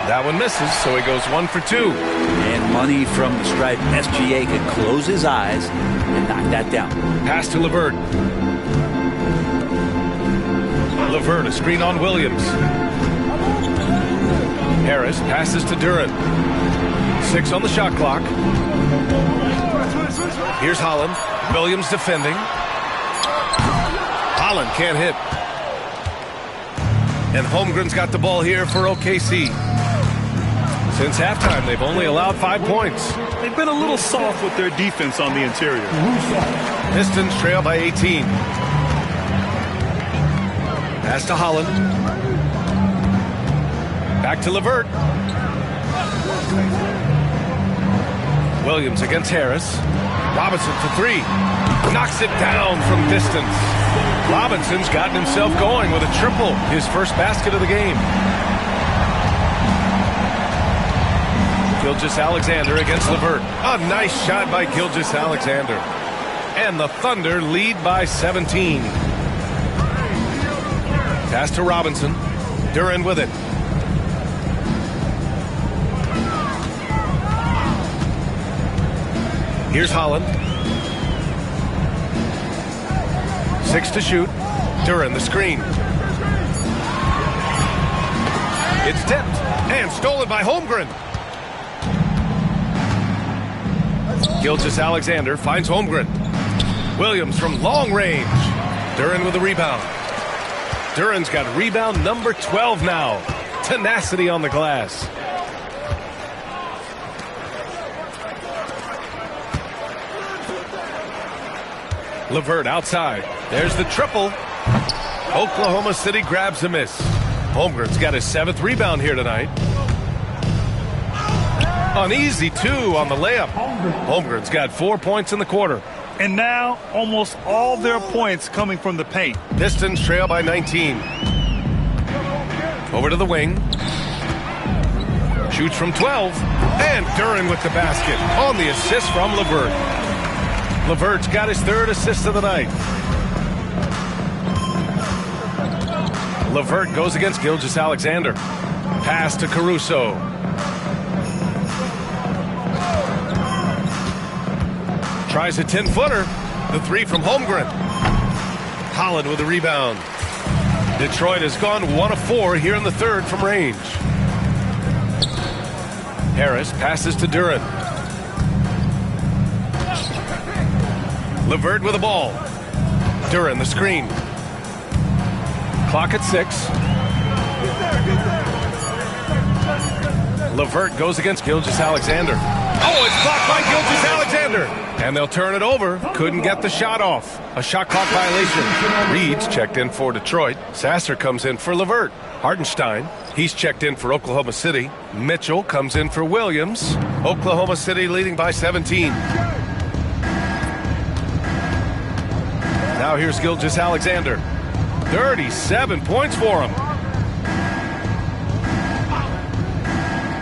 That one misses, so he goes 1 for 2. And money from the stripe. SGA could close his eyes and knock that down. Pass to LeVert. LeVert, a screen on Williams. Harris passes to Duren. 6 on the shot clock. Here's Holland. Williams defending. Holland can't hit. And Holmgren's got the ball here for OKC. Since halftime, they've only allowed 5 points. They've been a little soft with their defense on the interior. Pistons trail by 18. Pass to Holland. Back to LeVert. Williams against Harris. Robinson for 3. Knocks it down from distance. Robinson's gotten himself going with a triple. His first basket of the game. Gilgeous-Alexander against LeVert. A nice shot by Gilgeous-Alexander. And the Thunder lead by 17. Pass to Robinson. Duren with it. Here's Holland. 6 to shoot. Duren the screen. It's tipped and stolen by Holmgren. Gilgeous-Alexander finds Holmgren. Williams from long range. Duren with the rebound. Duren's got rebound number 12 now. Tenacity on the glass. LeVert outside. There's the triple. Oklahoma City grabs a miss. Holmgren's got his 7th rebound here tonight. An easy 2 on the layup. Holmgren's got 4 points in the quarter. And now almost all their points coming from the paint. Pistons trail by 19. Over to the wing. Shoots from 12. And Duren with the basket on the assist from LeVert. LeVert's got his 3rd assist of the night. LeVert goes against Gilgeous-Alexander. Pass to Caruso. Tries a 10-footer. The 3 from Holmgren. Holland with the rebound. Detroit has gone 1 of 4 here in the 3rd from range. Harris passes to Duren. LeVert with the ball. Duren the screen. Clock at 6. LeVert goes against Gilgeous-Alexander. Oh, it's blocked by Gilgeous-Alexander. And they'll turn it over. Couldn't get the shot off. A shot clock violation. Reed's checked in for Detroit. Sasser comes in for LeVert. Hartenstein, he's checked in for Oklahoma City. Mitchell comes in for Williams. Oklahoma City leading by 17. Now here's Gilgeous-Alexander. 37 points for him.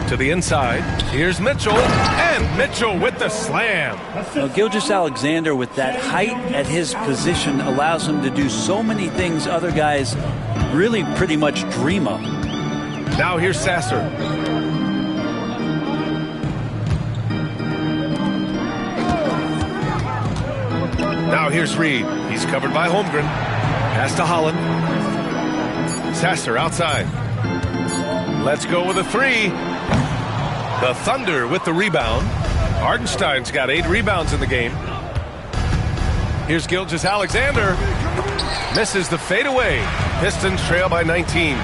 To the inside. Here's Mitchell. And Mitchell with the slam. Now, Gilgeous-Alexander, with that height at his position, allows him to do so many things other guys really pretty much dream of. Now here's Sasser. Now here's Reed. He's covered by Holmgren. Pass to Holland. Sasser outside. Let's go with a three. The Thunder with the rebound. Hartenstein's got 8 rebounds in the game. Here's Gilgeous-Alexander. Misses the fadeaway. Pistons trail by 19.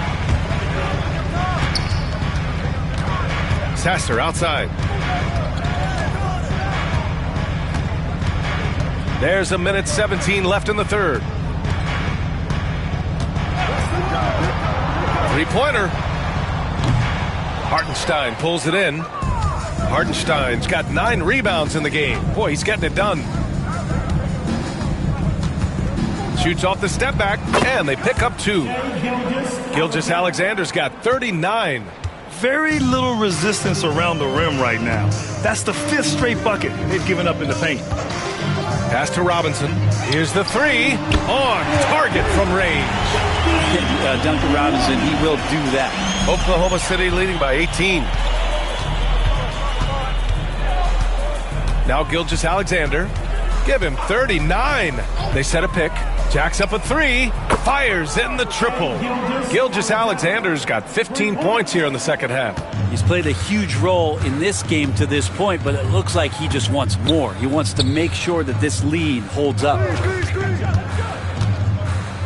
Sasser outside. There's a minute 17 left in the third. Three-pointer. Hartenstein pulls it in. Hartenstein's got 9 rebounds in the game. Boy, he's getting it done. Shoots off the step back, and they pick up 2. Gilgeous-Alexander's got 39. Very little resistance around the rim right now. That's the 5th straight bucket they've given up in the paint. Pass to Robinson. Here's the three. On target from range. Duncan Robinson, he will do that. Oklahoma City leading by 18. Now Gilgeous-Alexander. Give him 39. They set a pick. Jacks up a three. Fires in the triple. Gilgeous-Alexander's got 15 points here in the second half. He's played a huge role in this game to this point, but it looks like he just wants more. He wants to make sure that this lead holds up.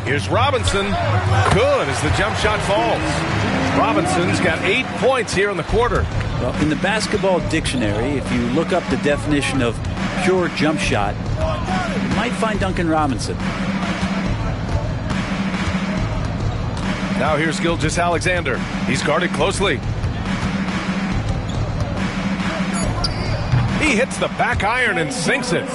Here's Robinson. Good as the jump shot falls. Robinson's got 8 points here in the quarter. Well, in the basketball dictionary, if you look up the definition of pure jump shot, you might find Duncan Robinson. Now here's Gilgeous-Alexander. He's guarded closely. He hits the back iron and sinks it.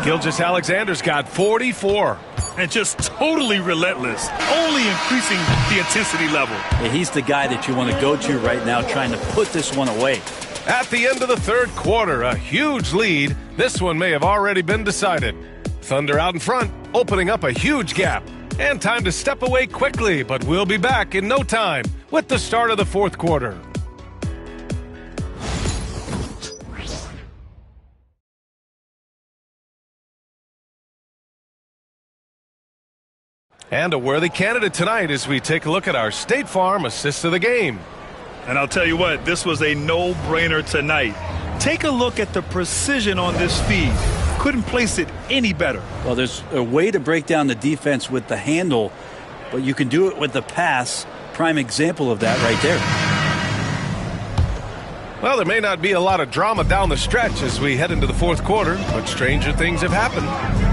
Gilgeous-Alexander's got 44. And just totally relentless, only increasing the intensity level. Yeah, he's the guy that you want to go to right now, trying to put this one away. At the end of the third quarter, a huge lead. This one may have already been decided. Thunder out in front, opening up a huge gap. And time to step away quickly, but we'll be back in no time with the start of the fourth quarter. And a worthy candidate tonight as we take a look at our State Farm assist of the game. And I'll tell you what, this was a no-brainer tonight. Take a look at the precision on this feed. Couldn't place it any better. Well, there's a way to break down the defense with the handle, but you can do it with the pass. Prime example of that right there. Well, there may not be a lot of drama down the stretch as we head into the fourth quarter, but stranger things have happened.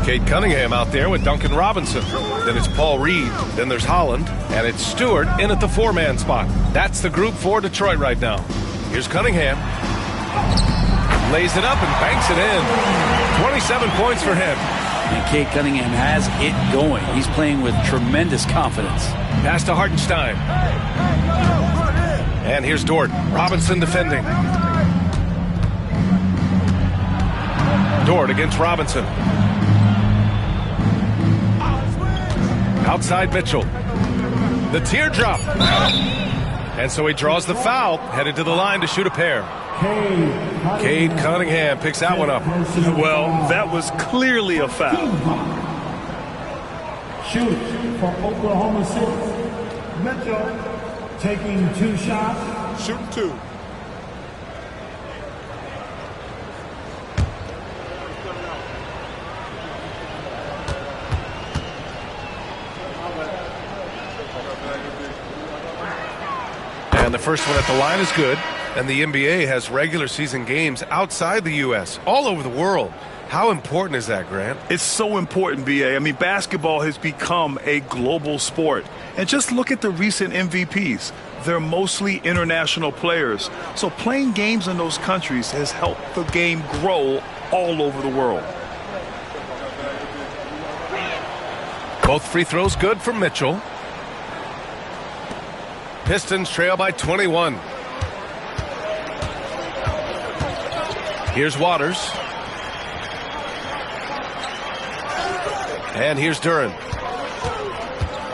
Cade Cunningham out there with Duncan Robinson. Then it's Paul Reed. Then there's Holland. And it's Stewart in at the 4-man spot. That's the group for Detroit right now. Here's Cunningham. Lays it up and banks it in. 27 points for him. And Cade Cunningham has it going. He's playing with tremendous confidence. Pass to Hartenstein. And here's Dort. Robinson defending. Dort against Robinson. Outside Mitchell. The teardrop. And so he draws the foul, headed to the line to shoot a pair. Cade Cunningham picks that one up. Well, that was clearly a foul. Shoot for Oklahoma City. Mitchell taking 2 shots. Shooting 2. And the first one at the line is good. And the NBA has regular season games outside the U.S., all over the world. How important is that, Grant? It's so important, B.A. I mean, basketball has become a global sport. And just look at the recent MVPs. They're mostly international players. So playing games in those countries has helped the game grow all over the world. Both free throws good for Mitchell. Pistons trail by 21. Here's Waters. And here's Duran.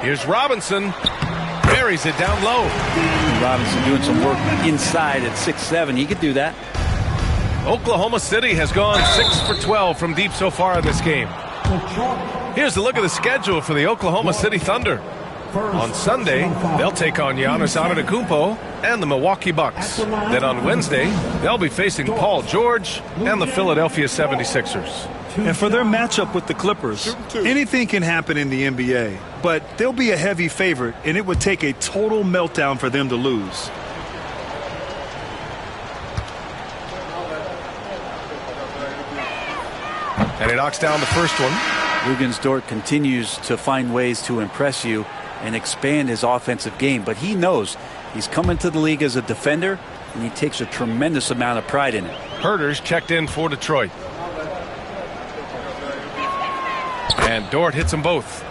Here's Robinson. Buries it down low. Robinson doing some work inside at 6'7". He could do that. Oklahoma City has gone 6 for 12 from deep so far in this game. Here's a look at the schedule for the Oklahoma City Thunder. On Sunday, they'll take on Giannis Antetokounmpo and the Milwaukee Bucks. Then on Wednesday, they'll be facing Paul George and the Philadelphia 76ers. And for their matchup with the Clippers, anything can happen in the NBA, but they'll be a heavy favorite, and it would take a total meltdown for them to lose. And he knocks down the first one. Luguentz-Dort continues to find ways to impress you and expand his offensive game, but he knows he's coming to the league as a defender, and he takes a tremendous amount of pride in it. Herter's checked in for Detroit. And Dort hits them both.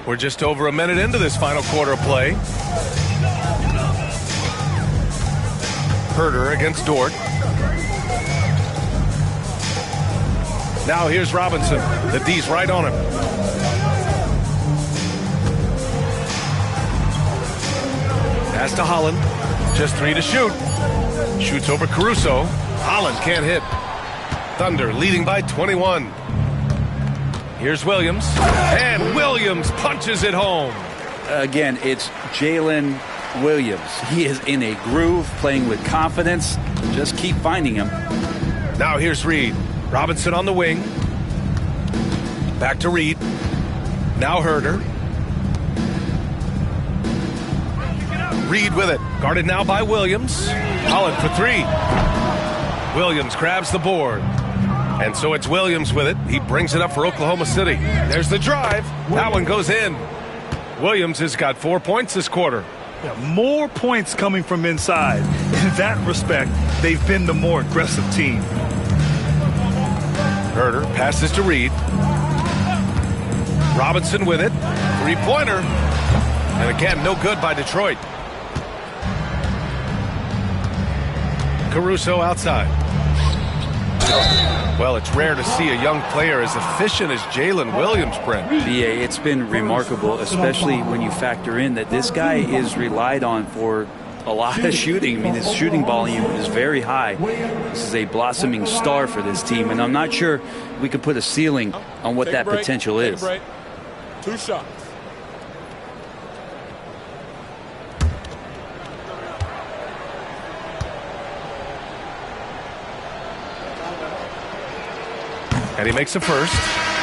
We're just over a minute into this final quarter of play. Herter against Dort. Now here's Robinson. The D's right on him. Pass to Holland. Just 3 to shoot. Shoots over Caruso. Holland can't hit. Thunder leading by 21. Here's Williams. And Williams punches it home. Again, it's Jalen Williams. He is in a groove, playing with confidence. Just keep finding him. Now here's Reed. Robinson on the wing. Back to Reed. Now Herter. Reed with it. Guarded now by Williams. Holland for 3. Williams grabs the board. And so it's Williams with it. He brings it up for Oklahoma City. There's the drive. That one goes in. Williams has got 4 points this quarter. Yeah, more points coming from inside. In that respect, they've been the more aggressive team. Herter passes to Reed. Robinson with it. 3-pointer. And again, no good by Detroit. Caruso outside. Well, it's rare to see a young player as efficient as Jalen Williams, Brent. BA, it's been remarkable, especially when you factor in that this guy is relied on for a lot of shooting. I mean, his shooting volume is very high. This is a blossoming star for this team, and I'm not sure we could put a ceiling on what that potential is. 2 shots. And he makes a first.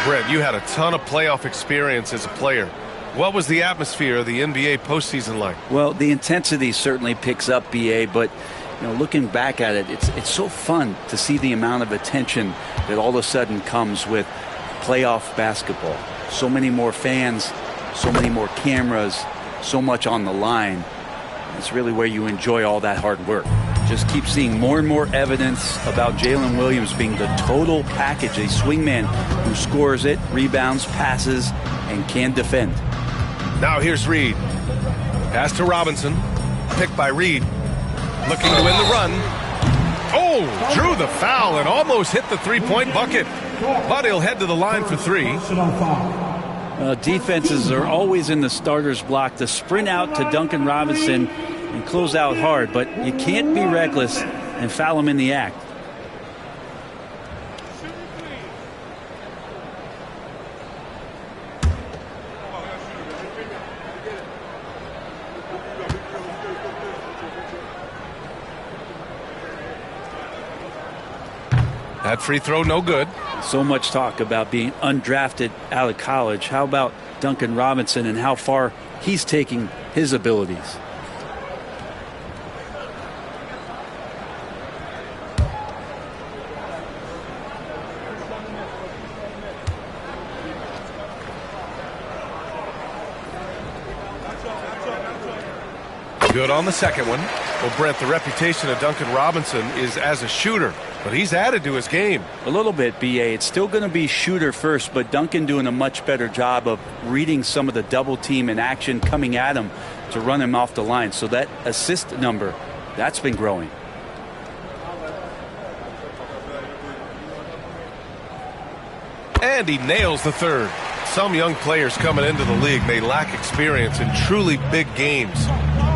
Brent, you had a ton of playoff experience as a player. What was the atmosphere of the NBA postseason like? Well, the intensity certainly picks up, BA, but looking back at it, it's so fun to see the amount of attention that all of a sudden comes with playoff basketball. So many more fans, so many more cameras, so much on the line. It's really where you enjoy all that hard work. Just keep seeing more and more evidence about Jalen Williams being the total package, a swingman who scores it, rebounds, passes, and can defend. Now here's Reed. Pass to Robinson. Picked by Reed. Looking to win the run. Oh, drew the foul and almost hit the 3-point bucket. But he'll head to the line for 3. Defenses are always in the starter's block to sprint out to Duncan Robinson and close out hard, but you can't be reckless and foul him in the act. That free throw no good. So much talk about being undrafted out of college. How about Duncan Robinson and how far he's taking his abilities? Good on the second one. Well, Brent, the reputation of Duncan Robinson is as a shooter, but he's added to his game. A little bit, B.A. It's still going to be shooter first, but Duncan doing a much better job of reading some of the double team in action coming at him to run him off the line. So that assist number, that's been growing. And he nails the third. Some young players coming into the league may lack experience in truly big games.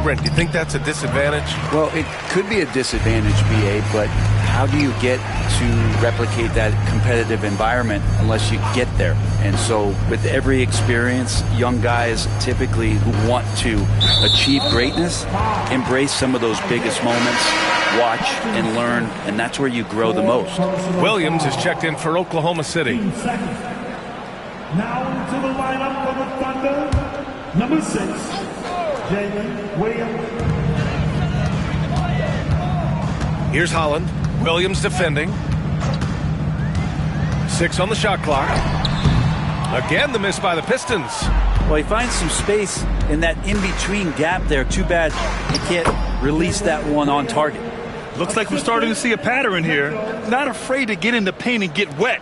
Brent, do you think that's a disadvantage? Well, it could be a disadvantage, B.A., but how do you get to replicate that competitive environment unless you get there? And so with every experience, young guys typically who want to achieve greatness, embrace some of those biggest moments, watch and learn, and that's where you grow the most. Williams is checked in for Oklahoma City. Now into the lineup for the Thunder, number 6, Jalen Williams. Here's Holland. Williams defending. 6 on the shot clock. Again, the miss by the Pistons. Well, he finds some space in that in-between gap there. Too bad he can't release that one on target. Looks like we're starting to see a pattern here. Not afraid to get in the paint and get wet.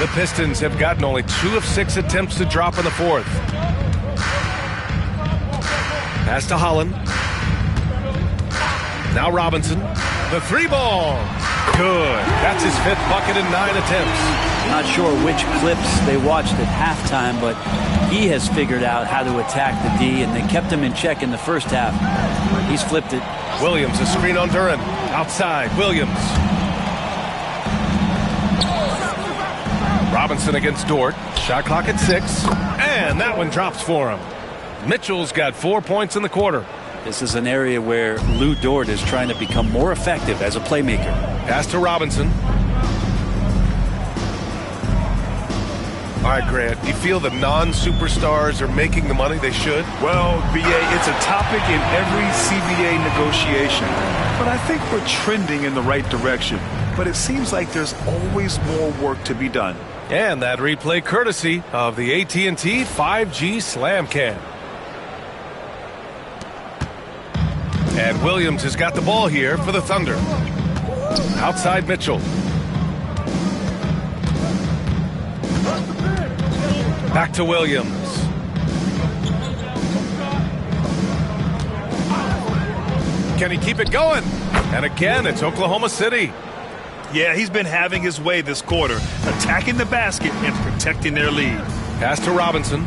The Pistons have gotten only 2 of 6 attempts to drop in the fourth. Pass to Holland. Now Robinson. The 3-ball. Good. That's his 5th bucket in 9 attempts. Not sure which clips they watched at halftime, but he has figured out how to attack the D, and they kept him in check in the first half. He's flipped it. Williams, a screen on Duran. Outside, Williams. Robinson against Dort. Shot clock at 6. And that one drops for him. Mitchell's got 4 points in the quarter. This is an area where Lou Dort is trying to become more effective as a playmaker. Pass to Robinson. All right, Grant, do you feel the non-superstars are making the money they should? Well, B.A., it's a topic in every CBA negotiation. But I think we're trending in the right direction. But it seems like there's always more work to be done. And that replay courtesy of the AT&T 5G Slam Cam. And Williams has got the ball here for the Thunder. Outside Mitchell. Back to Williams. Can he keep it going? And again, it's Oklahoma City. Yeah, he's been having his way this quarter, attacking the basket and protecting their lead. Pass to Robinson.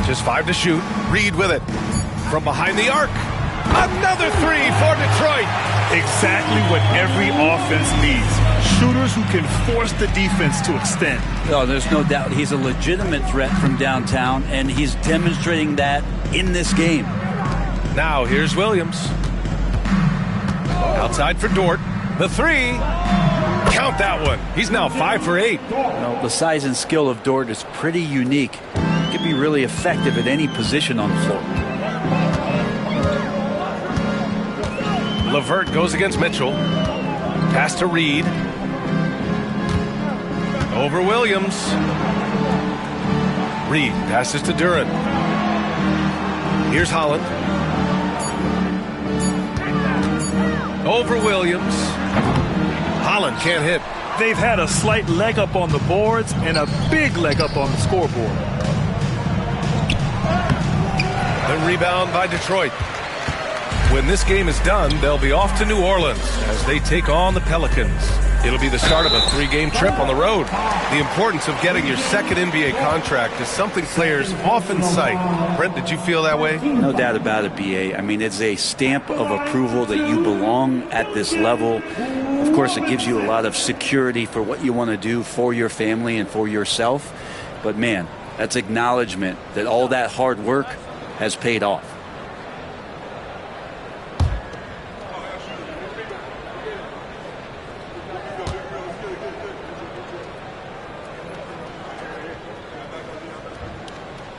Just 5 to shoot. Reed with it. From behind the arc. Another 3 for Detroit. Exactly what every offense needs. Shooters who can force the defense to extend. Oh, there's no doubt he's a legitimate threat from downtown, and he's demonstrating that in this game. Now here's Williams. Outside for Dort. The 3. Count that one. He's now 5 for 8. Well, the size and skill of Dort is pretty unique. He can be really effective at any position on the floor. LeVert goes against Mitchell. Pass to Reed. Over Williams. Reed passes to Duran. Here's Holland. Over Williams. Holland can't hit. They've had a slight leg up on the boards and a big leg up on the scoreboard. The rebound by Detroit. When this game is done, they'll be off to New Orleans as they take on the Pelicans. It'll be the start of a 3-game trip on the road. The importance of getting your second NBA contract is something players often cite. Brent, did you feel that way? No doubt about it, B.A. I mean, it's a stamp of approval that you belong at this level. Of course, it gives you a lot of security for what you want to do for your family and for yourself. But, man, that's acknowledgement that all that hard work has paid off.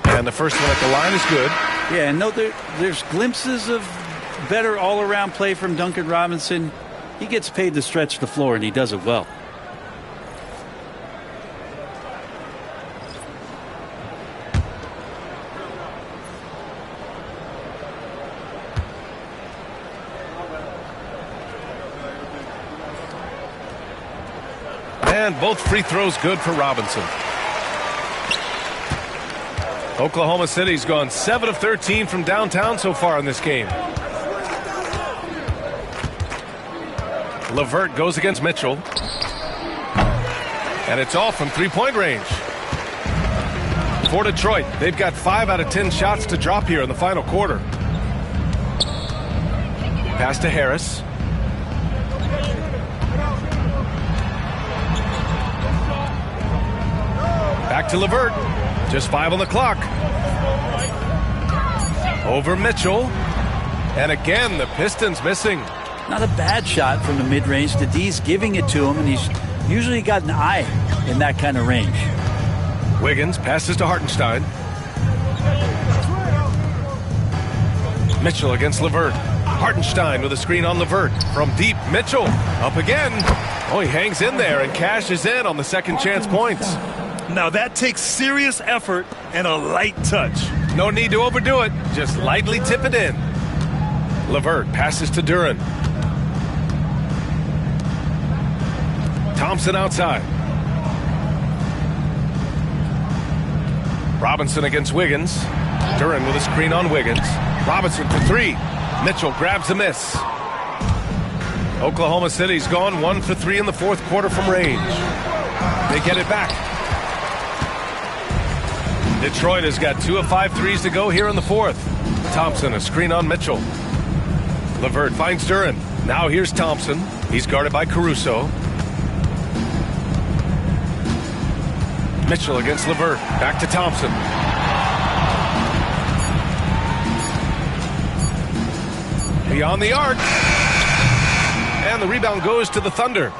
And the first one at the line is good. Yeah, no, there's glimpses of better all-around play from Duncan Robinson. He gets paid to stretch the floor, and he does it well. And both free throws good for Robinson. Oklahoma City's gone 7 of 13 from downtown so far in this game. LeVert goes against Mitchell. And it's all from three-point range. For Detroit, they've got 5 out of 10 shots to drop here in the final quarter. Pass to Harris. Back to LeVert. Just 5 on the clock. Over Mitchell. And again, the Pistons missing. Not a bad shot from the mid-range. The D's giving it to him, and he's usually got an eye in that kind of range. Wiggins passes to Hartenstein. Mitchell against LeVert. Hartenstein with a screen on LeVert. From deep, Mitchell up again. Oh, he hangs in there and cashes in on the second chance points. Now that takes serious effort and a light touch. No need to overdo it. Just lightly tip it in. LeVert passes to Duren. Thompson outside. Robinson against Wiggins. Duren with a screen on Wiggins. Robinson for 3. Mitchell grabs a miss. Oklahoma City's gone 1 for 3 in the fourth quarter from range. They get it back. Detroit has got 2 of 5 threes to go here in the fourth. Thompson, a screen on Mitchell. LeVert finds Duren. Now here's Thompson. He's guarded by Caruso. Mitchell against LeVert. Back to Thompson. Beyond the arc. And the rebound goes to the Thunder.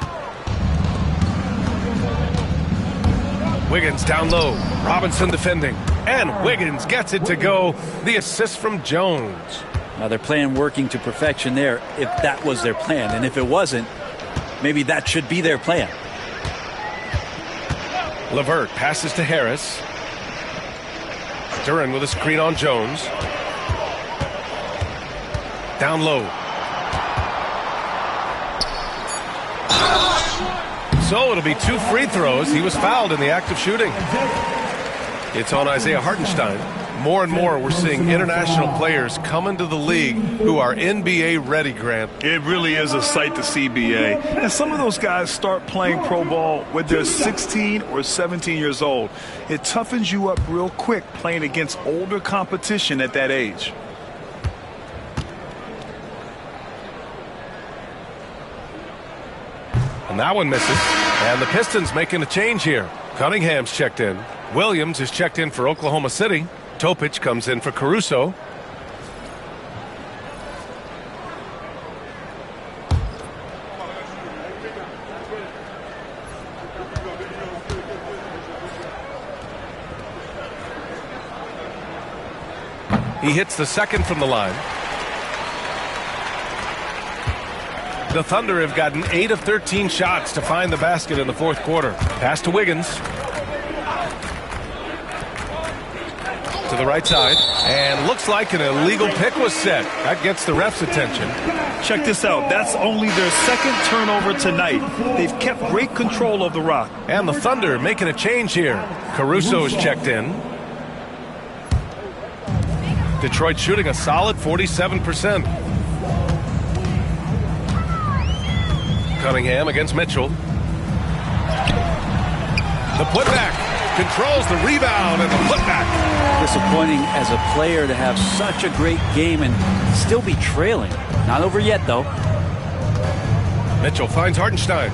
Wiggins down low. Robinson defending. And Wiggins gets it to go. The assist from Jones. Now they're playing working to perfection there if that was their plan. And if it wasn't, maybe that should be their plan. LeVert passes to Harris. Duren with a screen on Jones. Down low. So it'll be 2 free throws. He was fouled in the act of shooting. It's on Isaiah Hartenstein. More and more we're seeing international players come into the league who are NBA ready, Grant. It really is a sight to see, BA. And some of those guys start playing pro ball when they're 16 or 17 years old. It toughens you up real quick playing against older competition at that age. And that one misses. And the Pistons making a change here. Cunningham's checked in. Williams is checked in for Oklahoma City. Topic comes in for Caruso. He hits the second from the line. The Thunder have gotten 8 of 13 shots to find the basket in the fourth quarter. Pass to Wiggins. To the right side. And looks like an illegal pick was set. That gets the ref's attention. Check this out. That's only their second turnover tonight. They've kept great control of the rock. And the Thunder making a change here. Caruso is checked in. Detroit shooting a solid 47%. Cunningham against Mitchell. The putback controls the rebound and the putback. Disappointing as a player to have such a great game and still be trailing. Not over yet, though. Mitchell finds Hartenstein.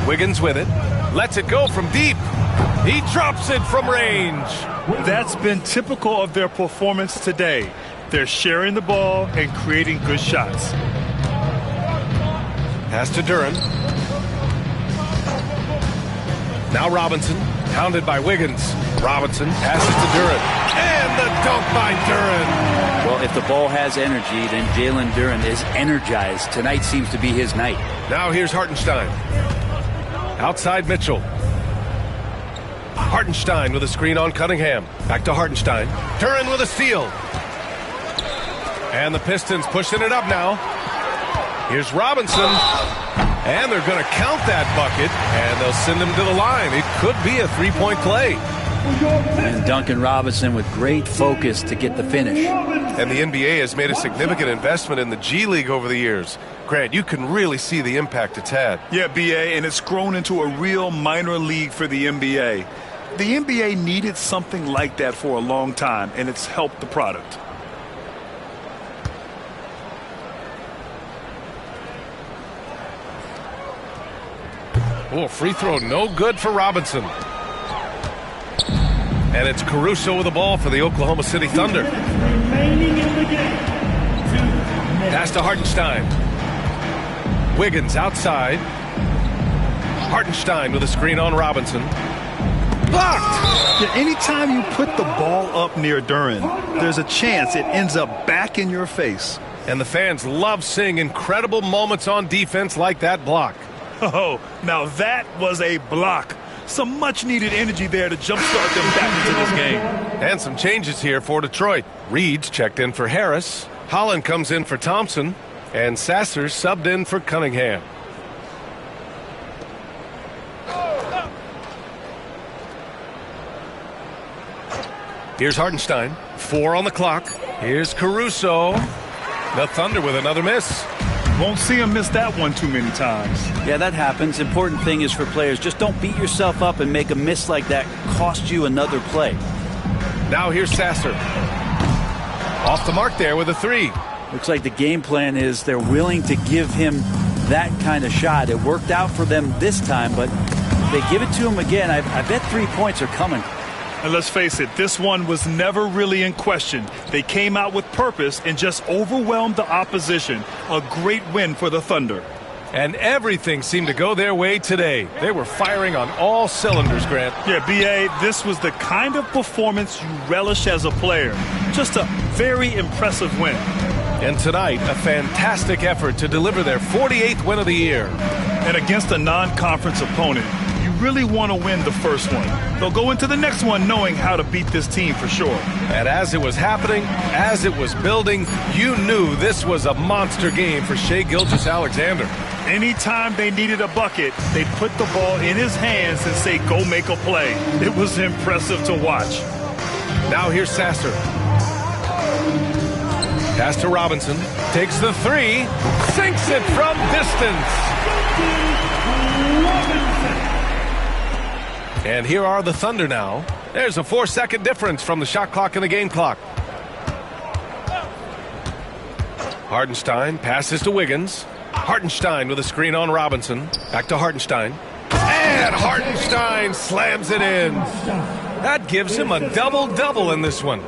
Wiggins with it. Lets it go from deep. He drops it from range. That's been typical of their performance today. They're sharing the ball and creating good shots. Pass to Duren. Now Robinson. Hounded by Wiggins. Robinson passes to Duren. And the dunk by Duren. Well, if the ball has energy, then Jalen Duren is energized. Tonight seems to be his night. Now here's Hartenstein. Outside Mitchell. Hartenstein with a screen on Cunningham. Back to Hartenstein. Duren with a steal. And the Pistons pushing it up now. Here's Robinson. And they're going to count that bucket, and they'll send him to the line. It could be a three-point play. And Duncan Robinson with great focus to get the finish. And the NBA has made a significant investment in the G League over the years. Grant, you can really see the impact it's had. Yeah, B.A., and it's grown into a real minor league for the NBA. The NBA needed something like that for a long time, and it's helped the product. Oh, free throw no good for Robinson. And it's Caruso with the ball for the Oklahoma City Thunder. Pass to Hartenstein. Wiggins outside. Hartenstein with a screen on Robinson. Blocked! Yeah, anytime you put the ball up near Duren, there's a chance it ends up back in your face. And the fans love seeing incredible moments on defense like that block. Oh, now that was a block. Some much-needed energy there to jumpstart them back into this game. And some changes here for Detroit. Reed's checked in for Harris. Holland comes in for Thompson. And Sasser subbed in for Cunningham. Here's Hartenstein. 4 on the clock. Here's Caruso. The Thunder with another miss. Won't see him miss that one too many times. Yeah, that happens. Important thing is for players, just don't beat yourself up and make a miss like that cost you another play. Now here's Sasser. Off the mark there with a 3. Looks like the game plan is they're willing to give him that kind of shot. It worked out for them this time, but if they give it to him again, I bet 3 points are coming. And let's face it, this one was never really in question. They came out with purpose and just overwhelmed the opposition. A great win for the Thunder. And everything seemed to go their way today. They were firing on all cylinders, Grant. Yeah, B.A., this was the kind of performance you relish as a player. Just a very impressive win. And tonight, a fantastic effort to deliver their 48th win of the year. And against a non-conference opponent, you really want to win the first one. They'll go into the next one knowing how to beat this team for sure. And as it was happening, as it was building, you knew this was a monster game for Shai Gilgeous-Alexander. Anytime they needed a bucket, they'd put the ball in his hands and say, go make a play. It was impressive to watch. Now here's Sasser. Pass to Robinson. Takes the 3. Sinks it from distance. And here are the Thunder now. There's a 4-second difference from the shot clock and the game clock. Hartenstein passes to Wiggins. Hartenstein with a screen on Robinson. Back to Hartenstein. And Hartenstein slams it in. That gives him a double-double in this one.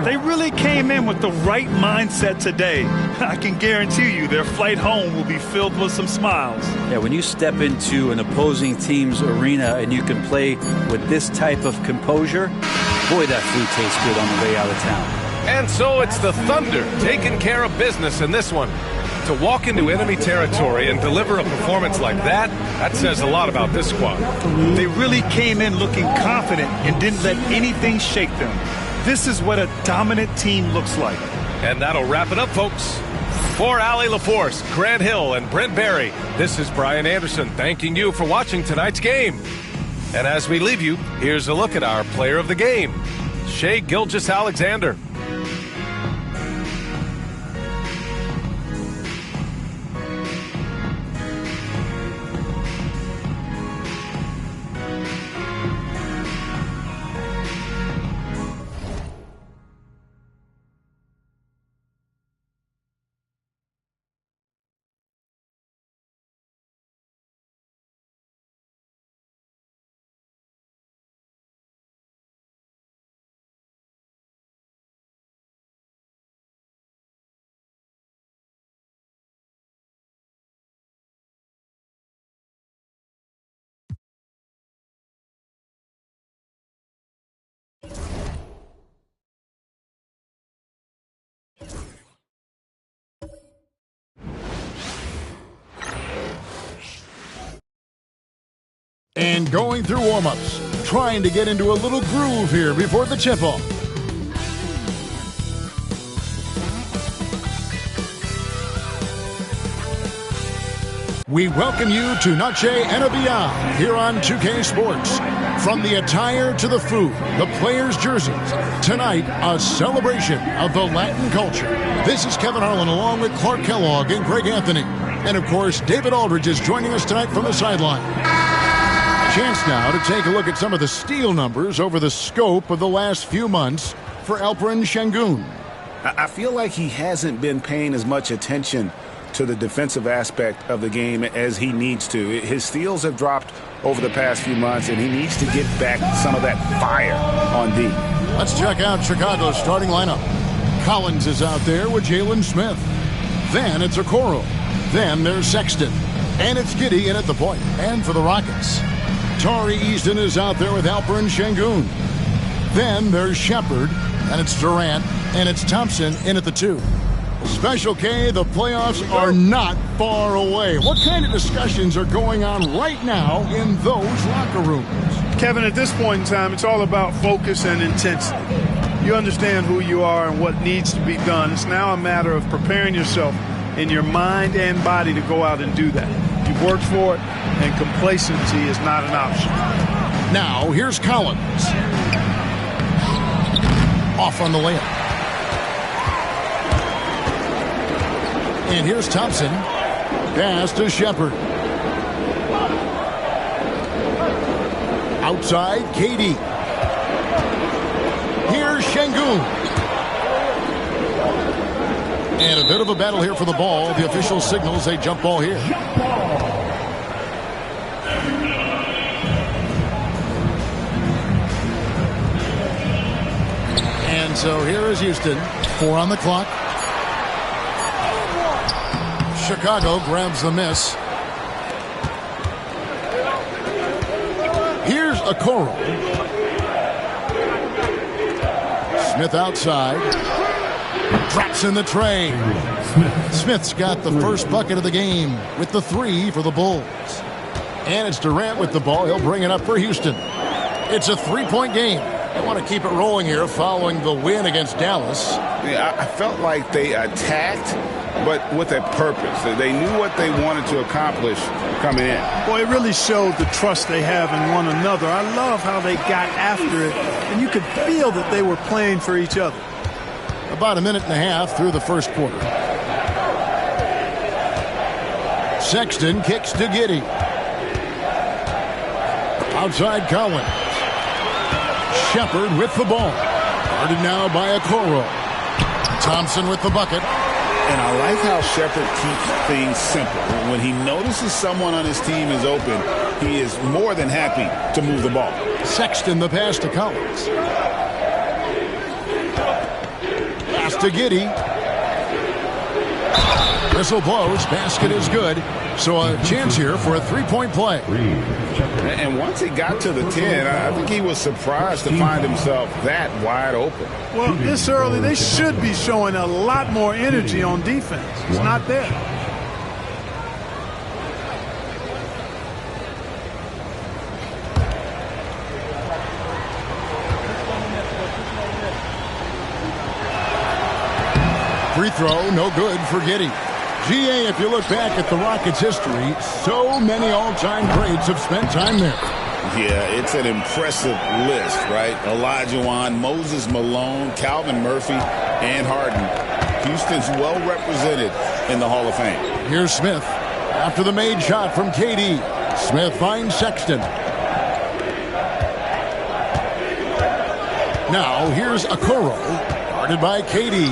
They really came in with the right mindset today. I can guarantee you their flight home will be filled with some smiles. Yeah, when you step into an opposing team's arena and you can play with this type of composure, boy, that food tastes good on the way out of town. And so it's the Thunder taking care of business in this one. To walk into enemy territory and deliver a performance like that, that says a lot about this squad. They really came in looking confident and didn't let anything shake them. This is what a dominant team looks like. And that'll wrap it up, folks. For Allie LaForce, Grant Hill, and Brent Barry, this is Brian Anderson thanking you for watching tonight's game. And as we leave you, here's a look at our player of the game, Shai Gilgeous-Alexander. And going through warm-ups, trying to get into a little groove here before the tip-off. We welcome you to Noche and Beyond here on 2K Sports. From the attire to the food, the players' jerseys, tonight a celebration of the Latin culture. This is Kevin Harlan along with Clark Kellogg and Greg Anthony. And of course, David Aldridge is joining us tonight from the sideline. Chance now to take a look at some of the steal numbers over the scope of the last few months for Alperen Şengün. I feel like he hasn't been paying as much attention to the defensive aspect of the game as he needs to. His steals have dropped over the past few months, and he needs to get back some of that fire on D. Let's check out Chicago's starting lineup. Collins is out there with Jalen Smith. Then it's Okoro. Then there's Sexton. And it's Giddey in at the point. And for the Rockets, Tari Easton is out there with Alperen Şengün. Then there's Shepard. And it's Durant. And it's Thompson in at the 2. Special K, the playoffs are not far away. What kind of discussions are going on right now in those locker rooms? Kevin, at this point in time, it's all about focus and intensity. You understand who you are and what needs to be done. It's now a matter of preparing yourself in your mind and body to go out and do that. You've worked for it, and complacency is not an option. Now, here's Collins. Off on the layup. And here's Thompson. Pass to Shepard. Outside, KD. Here's Şengün. And a bit of a battle here for the ball. The official signals a jump ball here. And so here is Houston. 4 on the clock. Chicago grabs the miss. Here's Okoro. Smith outside. Drops in the tray. Smith's got the first bucket of the game with the 3 for the Bulls. And it's Durant with the ball. He'll bring it up for Houston. It's a 3-point game. They want to keep it rolling here following the win against Dallas. Yeah, I felt like they attacked, but with a purpose. They knew what they wanted to accomplish coming in. Boy, it really showed the trust they have in one another. I love how they got after it, and you could feel that they were playing for each other. About a minute and a half through the first quarter. Sexton kicks to Giddey. Outside Collins. Shepard with the ball. Guarded now by Okoro. Thompson with the bucket. And I like how Shepard keeps things simple. When he notices someone on his team is open, he is more than happy to move the ball. Sexton the pass to Collins. Pass to Giddey. Whistle blows. Basket is good. So a chance here for a 3-point play. And once he got to the 10, I think he was surprised to find himself that wide open. Well, this early, they should be showing a lot more energy on defense. It's not there. Free throw, no good for Giddey. GA, if you look back at the Rockets' history, so many all-time greats have spent time there. Yeah, it's an impressive list, right? Olajuwon, Moses Malone, Calvin Murphy, and Harden. Houston's well represented in the Hall of Fame. Here's Smith after the made shot from KD. Smith finds Sexton. Now here's Okoro, guarded by KD.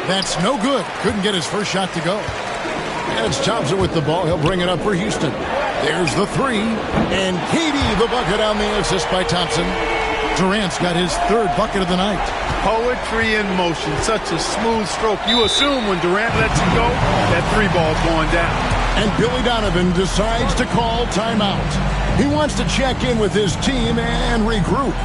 That's no good. Couldn't get his first shot to go. And it's Thompson with the ball. He'll bring it up for Houston. There's the 3. And KD the bucket on the assist by Thompson. Durant's got his 3rd bucket of the night. Poetry in motion. Such a smooth stroke. You assume when Durant lets it go, that 3 ball's going down. And Billy Donovan decides to call timeout. He wants to check in with his team and regroup.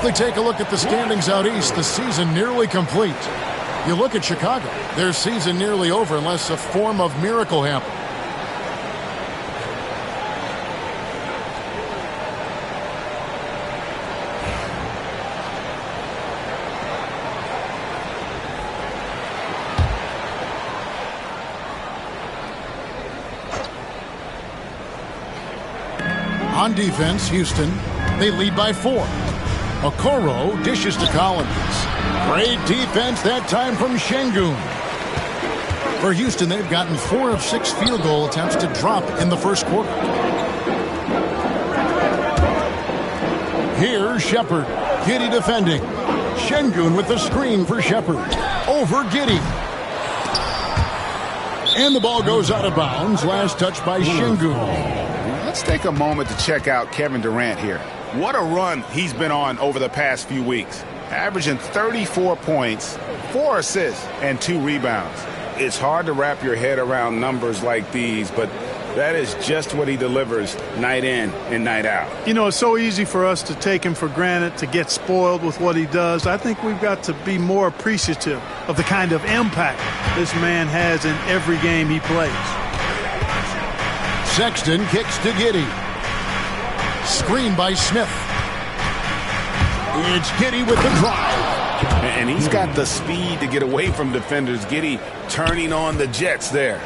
quickly take a look at the standings out east. The season nearly complete. You look at Chicago. Their season nearly over unless a form of miracle happens. On defense, Houston, they lead by 4. Okoro dishes to Collins. Great defense that time from Şengün. For Houston, they've gotten 4 of 6 field goal attempts to drop in the first quarter. Here's Shepard. Giddey defending. Şengün with the screen for Shepard. Over Giddey. And the ball goes out of bounds. Last touch by Şengün. Let's take a moment to check out Kevin Durant here. What a run he's been on over the past few weeks. Averaging 34 points, 4 assists, and 2 rebounds. It's hard to wrap your head around numbers like these, but that is just what he delivers night in and night out. You know, it's so easy for us to take him for granted, to get spoiled with what he does. I think we've got to be more appreciative of the kind of impact this man has in every game he plays. Sexton kicks to Giddey. Screen by Smith. It's Giddey with the drive. And he's got the speed to get away from defenders. Giddey turning on the Jets there.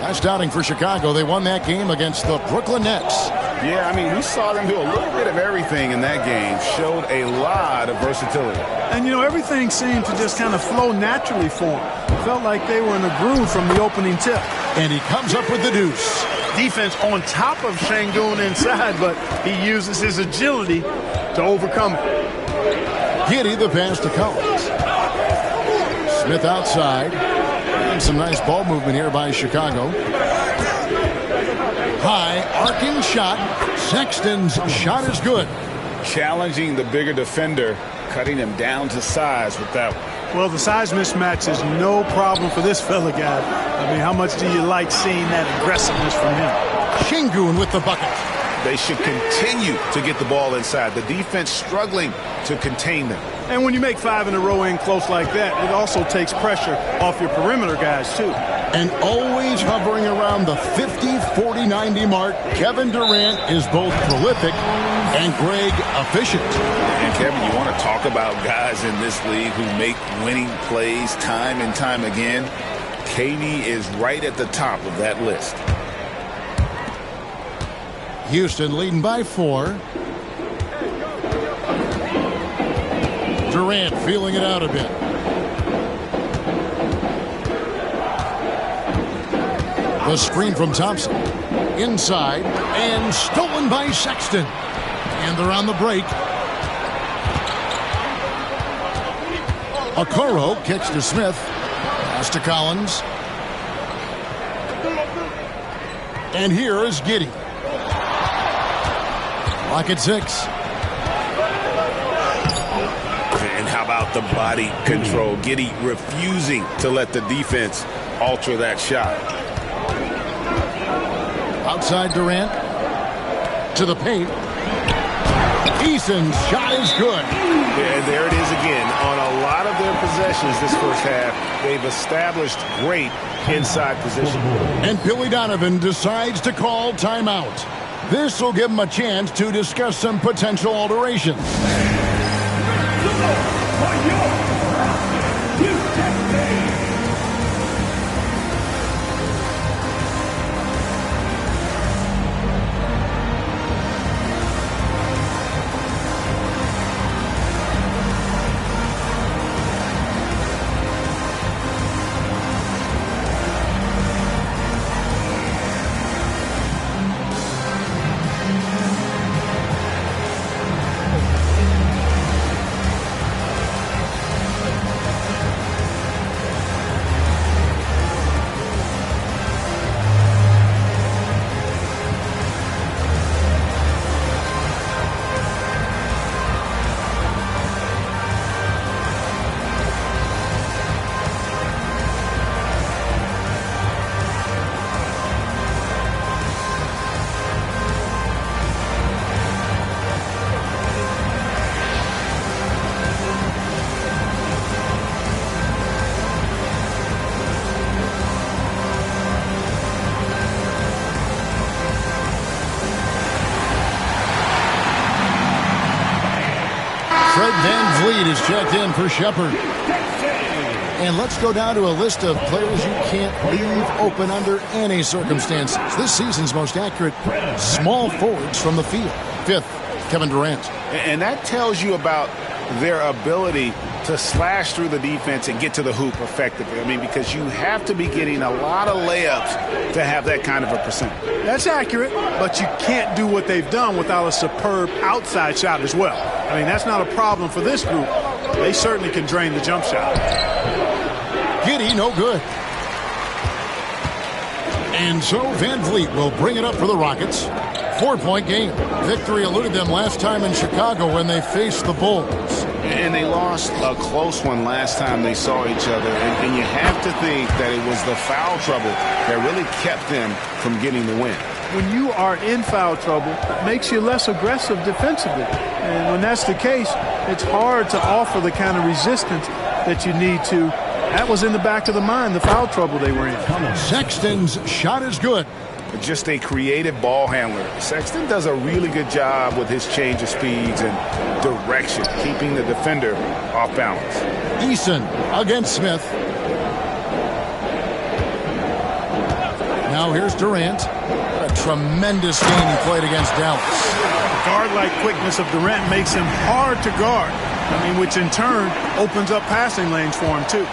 Last outing for Chicago, they won that game against the Brooklyn Nets. Yeah, I mean, we saw them do a little bit of everything in that game. Showed a lot of versatility. And, you know, everything seemed to just kind of flow naturally for them. It felt like they were in a groove from the opening tip. And he comes up with the deuce. Defense on top of Şengün inside, but he uses his agility to overcome it. Giddey the pass to Collins. Smith outside. And some nice ball movement here by Chicago. High arcing shot. Sexton's shot is good. Challenging the bigger defender, cutting him down to size with that one. Well, the size mismatch is no problem for this fella, guy. I mean, how much do you like seeing that aggressiveness from him? Şengün with the bucket. They should continue to get the ball inside. The defense struggling to contain them. And when you make 5 in a row in close like that, it also takes pressure off your perimeter guys, too. And always hovering around the 50, 40, 90 mark, Kevin Durant is both prolific and Greg efficient. And Kevin, you want to talk about guys in this league who make winning plays time and time again? KD is right at the top of that list. Houston leading by 4. Durant feeling it out a bit. The screen from Thompson. Inside and stolen by Sexton. And they're on the break. Okoro kicks to Smith. Pass to Collins. And here is Giddey. Lock at 6. And how about the body control? Giddey refusing to let the defense alter that shot. Outside Durant. To the paint. Eason's shot is good. And there it is again. On a lot of their possessions this first half, they've established great inside position. And Billy Donovan decides to call timeout. This will give him a chance to discuss some potential alterations. Fred VanVleet is checked in for Shepard. And let's go down to a list of players you can't leave open under any circumstances. This season's most accurate small forwards from the field. 5th, Kevin Durant. And that tells you about their ability to slash through the defense and get to the hoop effectively. I mean, because you have to be getting a lot of layups to have that kind of a percentage. That's accurate, but you can't do what they've done without a superb outside shot as well. I mean, that's not a problem for this group. They certainly can drain the jump shot. Giddey, no good. And so VanVleet will bring it up for the Rockets. 4-point game. Victory eluded them last time in Chicago when they faced the Bulls. And they lost a close one last time they saw each other. And you have to think that it was the foul trouble that really kept them from getting the win. When you are in foul trouble, it makes you less aggressive defensively. And when that's the case, it's hard to offer the kind of resistance that you need to. That was in the back of the mind, the foul trouble they were in. Sexton's shot is good. Just a creative ball handler. Sexton does a really good job with his change of speeds and direction, keeping the defender off balance. Eason against Smith. Now here's Durant. What a tremendous game he played against Dallas. Guard-like quickness of Durant makes him hard to guard. I mean, which in turn opens up passing lanes for him too.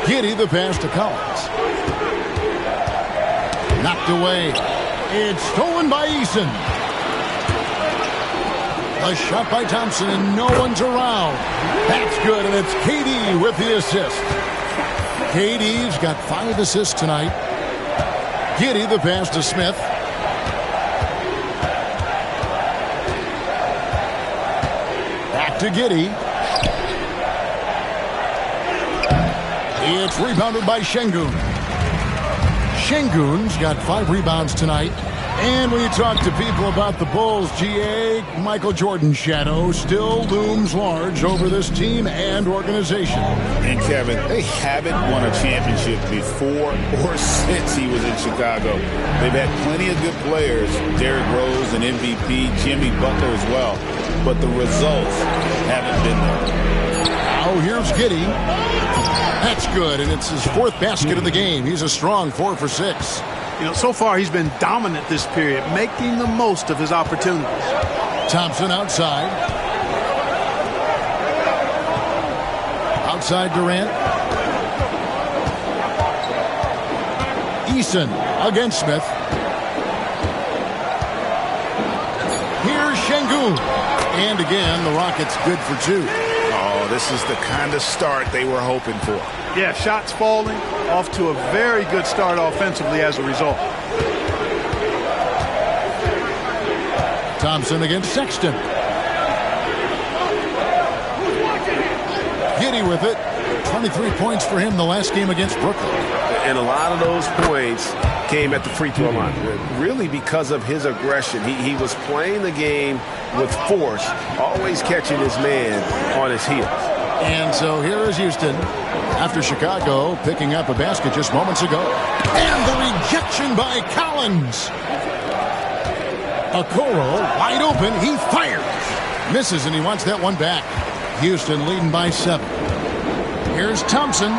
Giddey, the pass to Collins. Knocked away. It's stolen by Eason. A shot by Thompson, and no one's around. That's good, and it's KD with the assist. KD's got 5 assists tonight. Giddey, the pass to Smith. Back to Giddey. It's rebounded by Şengün. Şengün's got 5 rebounds tonight. And when you talk to people about the Bulls, GA, Michael Jordan's shadow still looms large over this team and organization. And Kevin, they haven't won a championship before or since he was in Chicago. They've had plenty of good players, Derrick Rose, an MVP, Jimmy Butler as well. But the results haven't been there. Now here's Giddey. That's good, and it's his 4th basket of the game. He's a strong 4 for 6. You know, so far he's been dominant this period, making the most of his opportunities. Thompson outside. Outside Durant. Eason against Smith. Here's Şengün. And again, the Rockets good for 2. Oh, this is the kind of start they were hoping for. Yeah, shots falling, off to a very good start offensively as a result. Thompson against Sexton. Giddey with it. 23 points for him the last game against Brooklyn. And a lot of those points came at the free throw line. Really because of his aggression. He was playing the game with force, always catching his man on his heels. And so here is Houston after Chicago picking up a basket just moments ago. And the rejection by Collins. Okoro wide open. He fires. Misses, and he wants that one back. Houston leading by 7. Here's Thompson.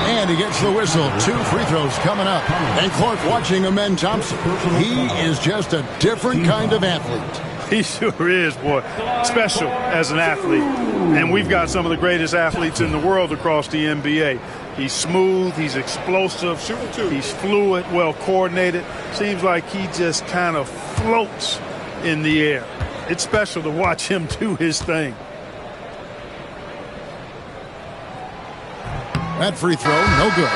And he gets the whistle. 2 free throws coming up. And Clark watching Amen Thompson. He is just a different kind of athlete. He sure is, boy. Special as an athlete. And we've got some of the greatest athletes in the world across the NBA. He's smooth, he's explosive, he's fluid, well coordinated. Seems like he just kind of floats in the air. It's special to watch him do his thing. That free throw, no good.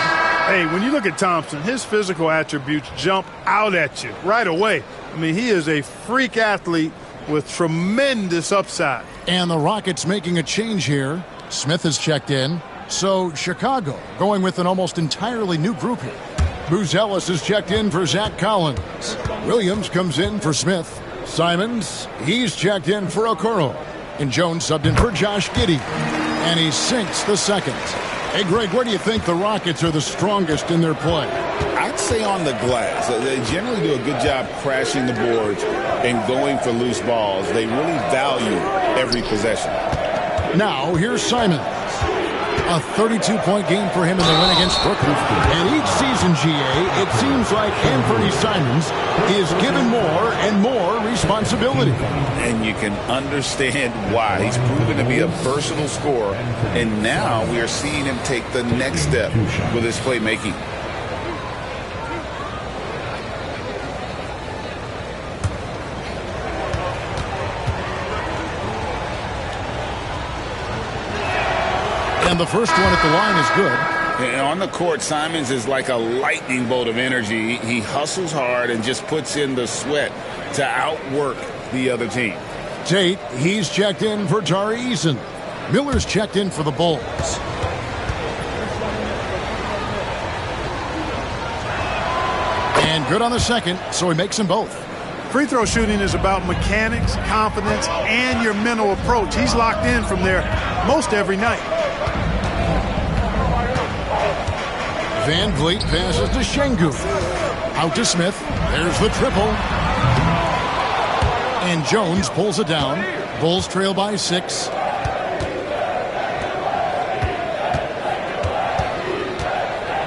Hey, when you look at Thompson, his physical attributes jump out at you right away. I mean, he is a freak athlete with tremendous upside. And the Rockets making a change here. Smith has checked in. So Chicago going with an almost entirely new group here. Buzelis is checked in for Zach Collins. Williams comes in for Smith. Simons, he's checked in for Okoro. And Jones subbed in for Josh Giddey. And he sinks the second. Hey, Greg, where do you think the Rockets are the strongest in their play? I'd say on the glass. They generally do a good job crashing the boards and going for loose balls. They really value every possession. Now, here's Simons. A 32-point game for him in the win against Brooklyn. And each season, GA, it seems like Anthony Simons is given more and more responsibility. And you can understand why. He's proven to be a versatile scorer. And now we are seeing him take the next step with his playmaking. And the first one at the line is good. And on the court, Simons is like a lightning bolt of energy. He hustles hard and just puts in the sweat to outwork the other team. Tate, he's checked in for Tari Eason. Miller's checked in for the Bulls. And good on the second, so he makes them both. Free throw shooting is about mechanics, confidence, and your mental approach. He's locked in from there most every night. Van Vliet passes to Şengün. Out to Smith. There's the triple. And Jones pulls it down. Bulls trail by 6.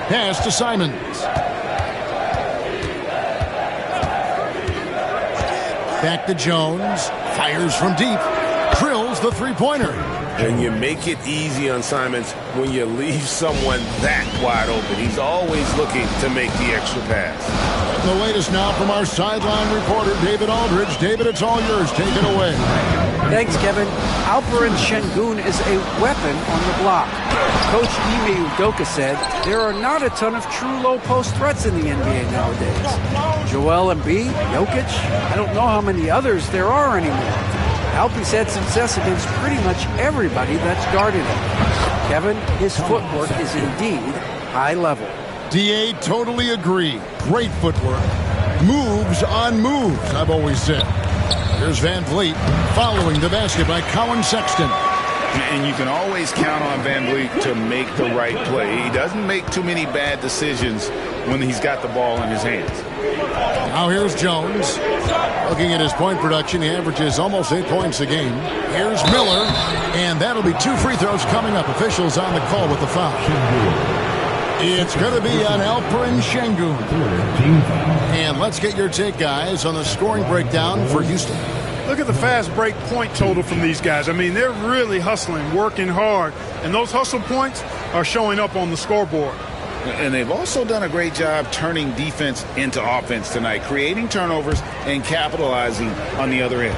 Pass to Simons. Back to Jones. Fires from deep. Drills the three-pointer. And you make it easy on Simons when you leave someone that wide open. He's always looking to make the extra pass. The latest now from our sideline reporter, David Aldridge. David, it's all yours. Take it away. Thanks, Kevin. Alperen Şengün is a weapon on the block. Coach Ime Udoka said there are not a ton of true low-post threats in the NBA nowadays. Joel Embiid, Jokic, I don't know how many others there are anymore. Alpie's had success against pretty much everybody that's guarded him. Kevin, his footwork is indeed high level. DA, totally agree. Great footwork. Moves on moves, I've always said. Here's Van Vliet following the basket by Colin Sexton. And you can always count on Van Vliet to make the right play. He doesn't make too many bad decisions when he's got the ball in his hands. Now here's Jones. Looking at his point production, he averages almost 8 points a game. Here's Miller, and that'll be 2 free throws coming up. Officials on the call with the foul. It's going to be on Alperen Şengün. And let's get your take, guys, on the scoring breakdown for Houston. Look at the fast break point total from these guys. I mean, they're really hustling, working hard, and those hustle points are showing up on the scoreboard. And they've also done a great job turning defense into offense tonight, creating turnovers and capitalizing on the other end.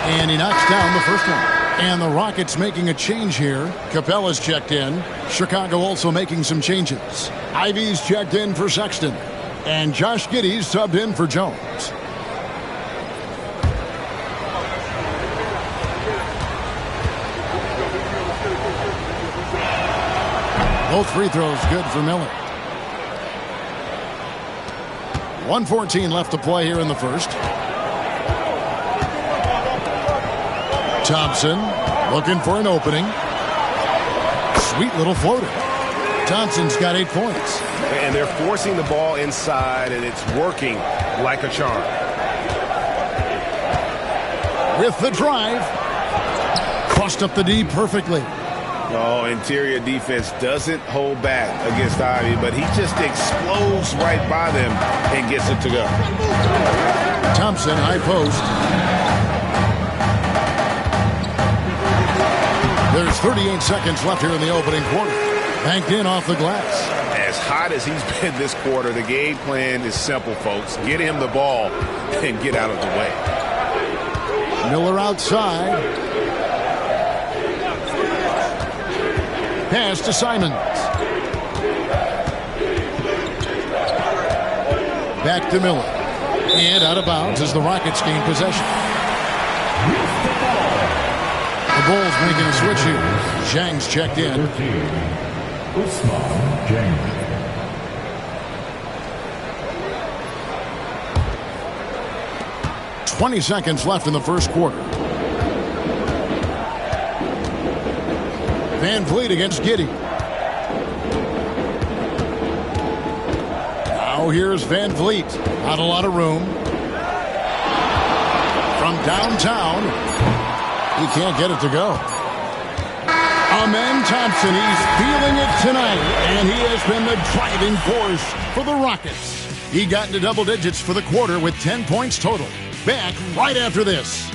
And he knocks down the first one. And the Rockets making a change here. Capella's checked in. Chicago also making some changes. Ivy's checked in for Sexton. And Josh Giddey's subbed in for Jones. Both free throws good for Miller. 1:14 left to play here in the first. Thompson looking for an opening. Sweet little floater. Thompson's got 8 points. And they're forcing the ball inside, and it's working like a charm. With the drive. Crossed up the D perfectly. Oh, interior defense doesn't hold back against Ivy, but he just explodes right by them and gets it to go. Thompson, high post. There's 38 seconds left here in the opening quarter. Banked in off the glass. As hot as he's been this quarter, the game plan is simple, folks. Get him the ball and get out of the way. Miller outside. Pass to Simons. Back to Miller. And out of bounds as the Rockets gain possession. The Bulls making a switch here. Zhang's checked in. 20 seconds left in the first quarter. Van Vliet against Giddey. Now here's Van Vliet. Not a lot of room. From downtown, he can't get it to go. Amen Thompson, he's feeling it tonight, and he has been the driving force for the Rockets. He got into double digits for the quarter with 10 points total. Back right after this.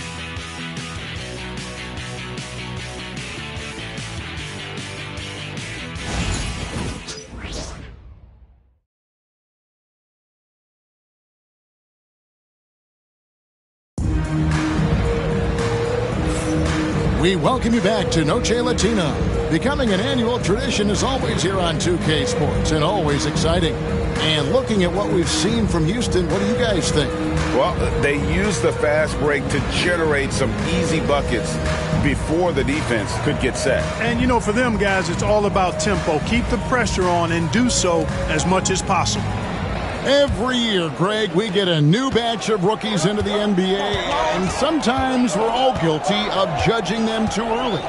We welcome you back to Noche Latina. Becoming an annual tradition is always here on 2K Sports and always exciting. And looking at what we've seen from Houston, what do you guys think? Well, they used the fast break to generate some easy buckets before the defense could get set. And, you know, for them guys, it's all about tempo. Keep the pressure on and do so as much as possible. Every year, Greg, we get a new batch of rookies into the NBA, and sometimes we're all guilty of judging them too early.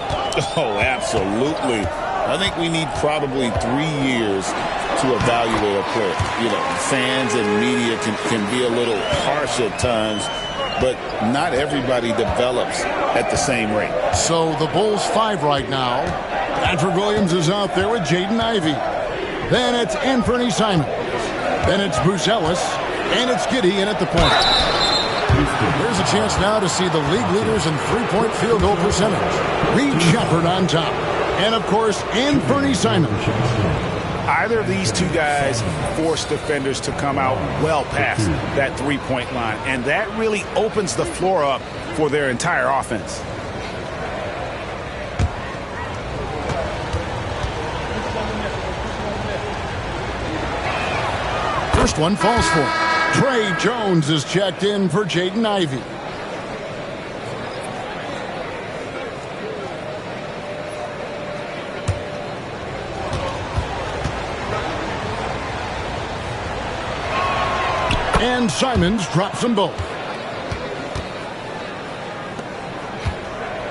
Oh, absolutely. I think we need probably 3 years to evaluate a player. You know, fans and media can be a little harsh at times, but not everybody develops at the same rate. So the Bulls 5 right now. Patrick Williams is out there with Jaden Ivey. Then it's Anthony Simons. Then it's Bruce Ellis, and it's Giddey in at the point. There's a chance now to see the league leaders in three-point field goal percentage. Reed Sheppard on top. And, of course, Anthony Simons. Either of these two guys force defenders to come out well past that three-point line, and that really opens the floor up for their entire offense. First one falls for. Trey Jones is checked in for Jaden Ivey. And Simons drops them both.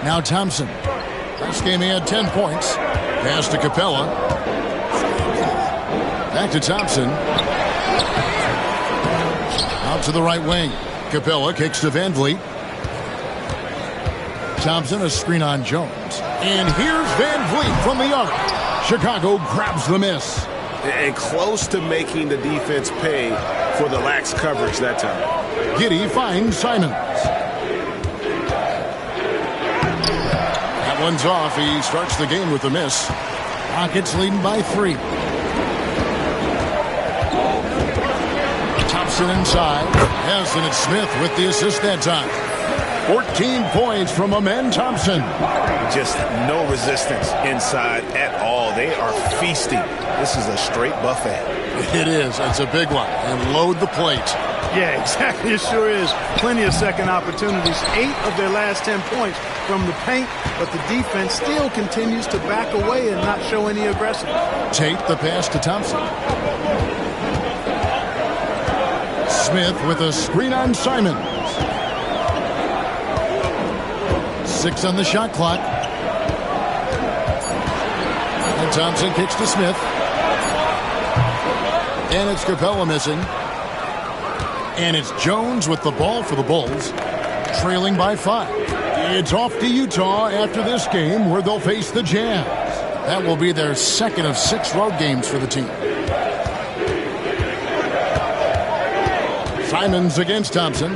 Now Thompson. This game he had 10 points. Pass to Capella. Back to Thompson. Out to the right wing. Capella kicks to Van Vliet. Thompson, a screen on Jones. And here's Van Vliet from the arc. Chicago grabs the miss. And close to making the defense pay for the lax coverage that time. Giddey finds Simons. That one's off. He starts the game with a miss. Rockets leading by 3. Thompson inside. Yes, and it's Smith with the assist that time. 14 points from Amen Thompson. Just no resistance inside at all. They are feasting. This is a straight buffet. It is. It's a big one. And load the plate. Yeah, exactly. It sure is. Plenty of second opportunities. 8 of their last 10 points from the paint, but the defense still continues to back away and not show any aggression. Tate the pass to Thompson. Smith with a screen on Simons. 6 on the shot clock. And Thompson kicks to Smith. And it's Capella missing. And it's Jones with the ball for the Bulls, trailing by 5. It's off to Utah after this game where they'll face the Jazz. That will be their second of 6 road games for the team. Simons against Thompson.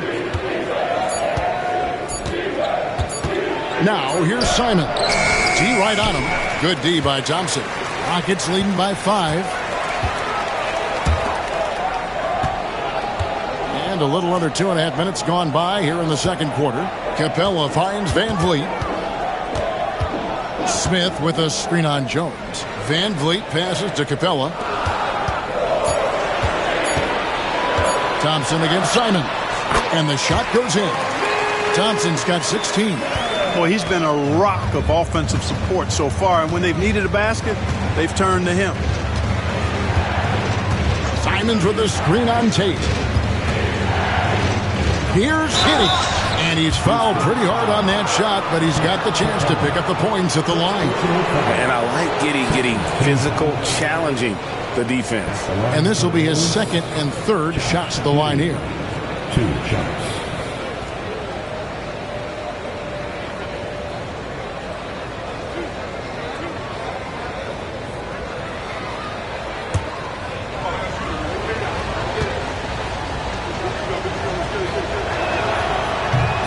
Now here's Simons. D right on him. Good D by Thompson. Rockets leading by 5. And a little under 2.5 minutes gone by here in the second quarter. Capella finds Van Vliet. Smith with a screen on Jones. Van Vliet passes to Capella. Thompson against Simons. And the shot goes in. Thompson's got 16. Boy, he's been a rock of offensive support so far, and when they've needed a basket, they've turned to him. Simons with a screen on Tate. Here's Giddey. And he's fouled pretty hard on that shot, but he's got the chance to pick up the points at the line. And I like getting physical, challenging the defense. And this will be his second and third shots at the line here. 2 shots.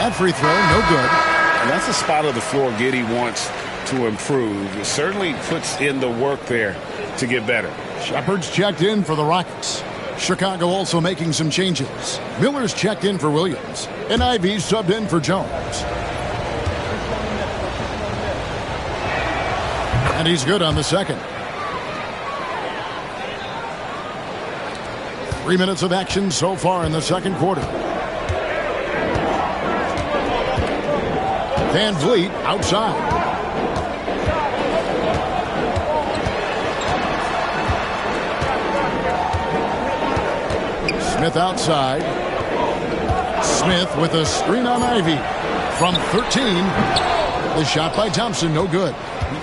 That free throw, no good. And that's a spot of the floor Giddey wants to improve. It certainly puts in the work there to get better. Shepard's checked in for the Rockets. Chicago also making some changes. Miller's checked in for Williams. And Ivey's subbed in for Jones. And he's good on the second. 3 minutes of action so far in the second quarter. Van Vliet outside. Smith outside. Smith with a screen on Ivey. From 13. The shot by Thompson, no good.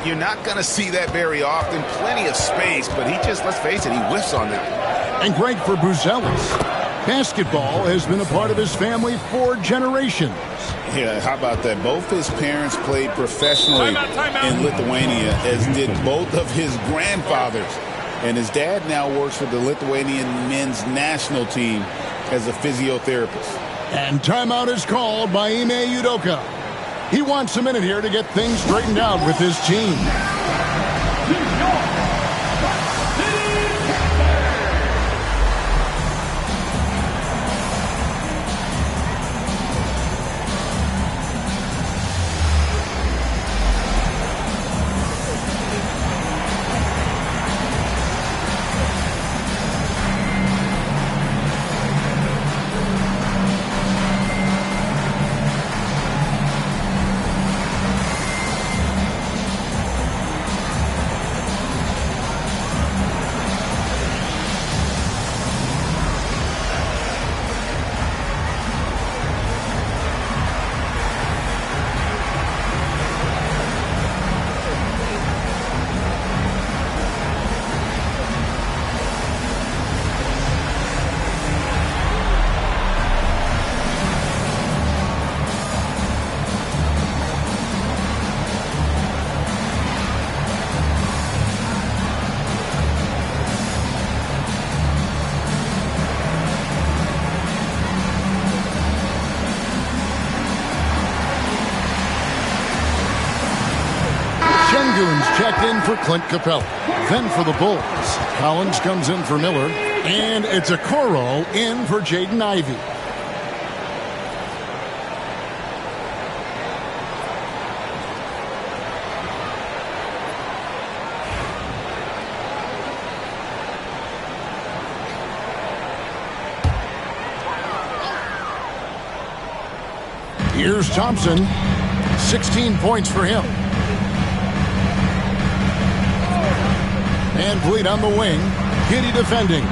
You're not going to see that very often. Plenty of space, but he just, let's face it, he whiffs on that. And great for Buzelis. Basketball has been a part of his family for generations. Yeah, how about that? Both his parents played professionally in Lithuania, as did both of his grandfathers. And his dad now works with the Lithuanian men's national team as a physiotherapist. And timeout is called by Ime Udoka. He wants a minute here to get things straightened out with his team. Checked in for Clint Capella. Then for the Bulls, Collins comes in for Miller. And it's a Okoro in for Jaden Ivey. Here's Thompson. 16 points for him. Van Vliet on the wing. Giddey defending.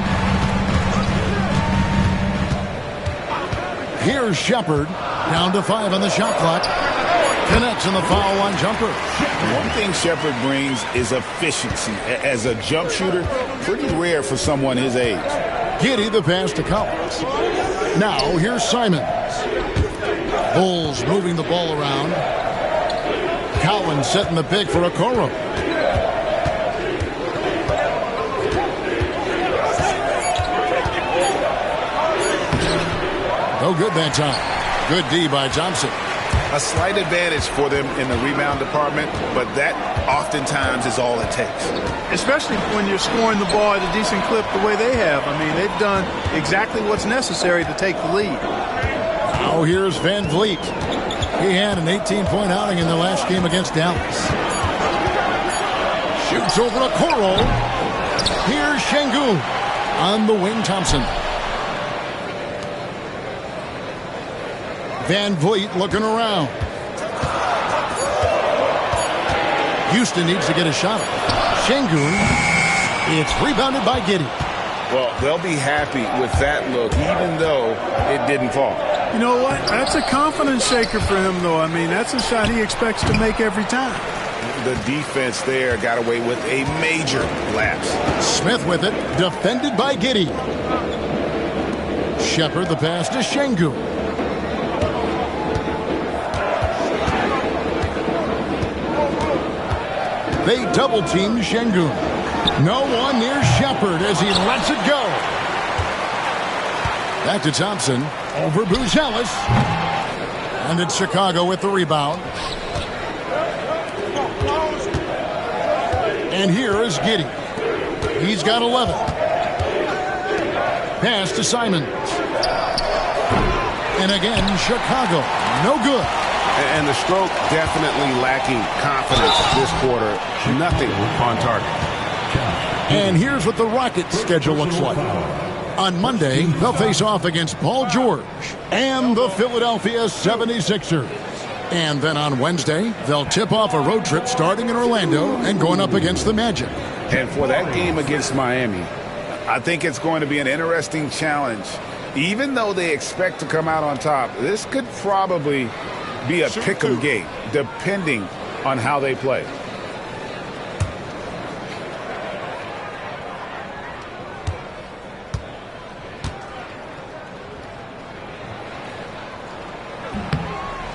Here's Shepard. Down to 5 on the shot clock. Connects on the foul line jumper. One thing Shepard brings is efficiency. As a jump shooter, pretty rare for someone his age. Giddey the pass to Collins. Now here's Simons. Bulls moving the ball around. Collins setting the pick for Okoro. No good that time. Good D by Thompson. A slight advantage for them in the rebound department, but that oftentimes is all it takes. Especially when you're scoring the ball at a decent clip the way they have. I mean, they've done exactly what's necessary to take the lead. Now here's Van Vliet. He had an 18-point outing in the last game against Dallas. Shoots over to Okoro. Here's Şengün. On the wing, Thompson. Van Vliet looking around. Houston needs to get a shot. Şengün. It's rebounded by Giddey. Well, they'll be happy with that look, even though it didn't fall. You know what? That's a confidence shaker for him, though. I mean, that's a shot he expects to make every time. The defense there got away with a major lapse. Smith with it, defended by Giddey. Shepard the pass to Şengün. They double-team Şengün. No one near Shepard as he lets it go. Back to Thompson. Over Buzelis. And it's Chicago with the rebound. And here is Giddey. He's got 11. Pass to Simons. And again, Chicago. No good. And the stroke definitely lacking confidence this quarter. Nothing on target. And here's what the Rockets' schedule looks like. On Monday, they'll face off against Paul George and the Philadelphia 76ers. And then on Wednesday, they'll tip off a road trip starting in Orlando and going up against the Magic. And for that game against Miami, I think it's going to be an interesting challenge. Even though they expect to come out on top, this could probably be a pick-em game, depending on how they play.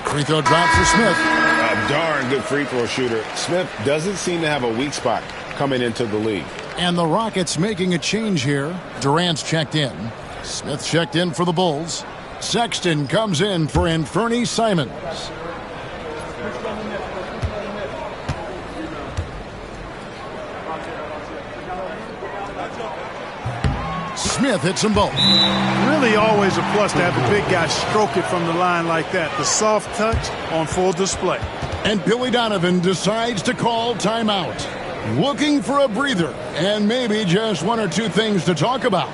Free throw drop for Smith. A darn good free throw shooter. Smith doesn't seem to have a weak spot coming into the league. And the Rockets making a change here. Durant's checked in. Smith checked in for the Bulls. Sexton comes in for Anfernee Simons. Smith hits them both. Really always a plus to have the big guy stroke it from the line like that. The soft touch on full display. And Billy Donovan decides to call timeout. Looking for a breather and maybe just one or two things to talk about.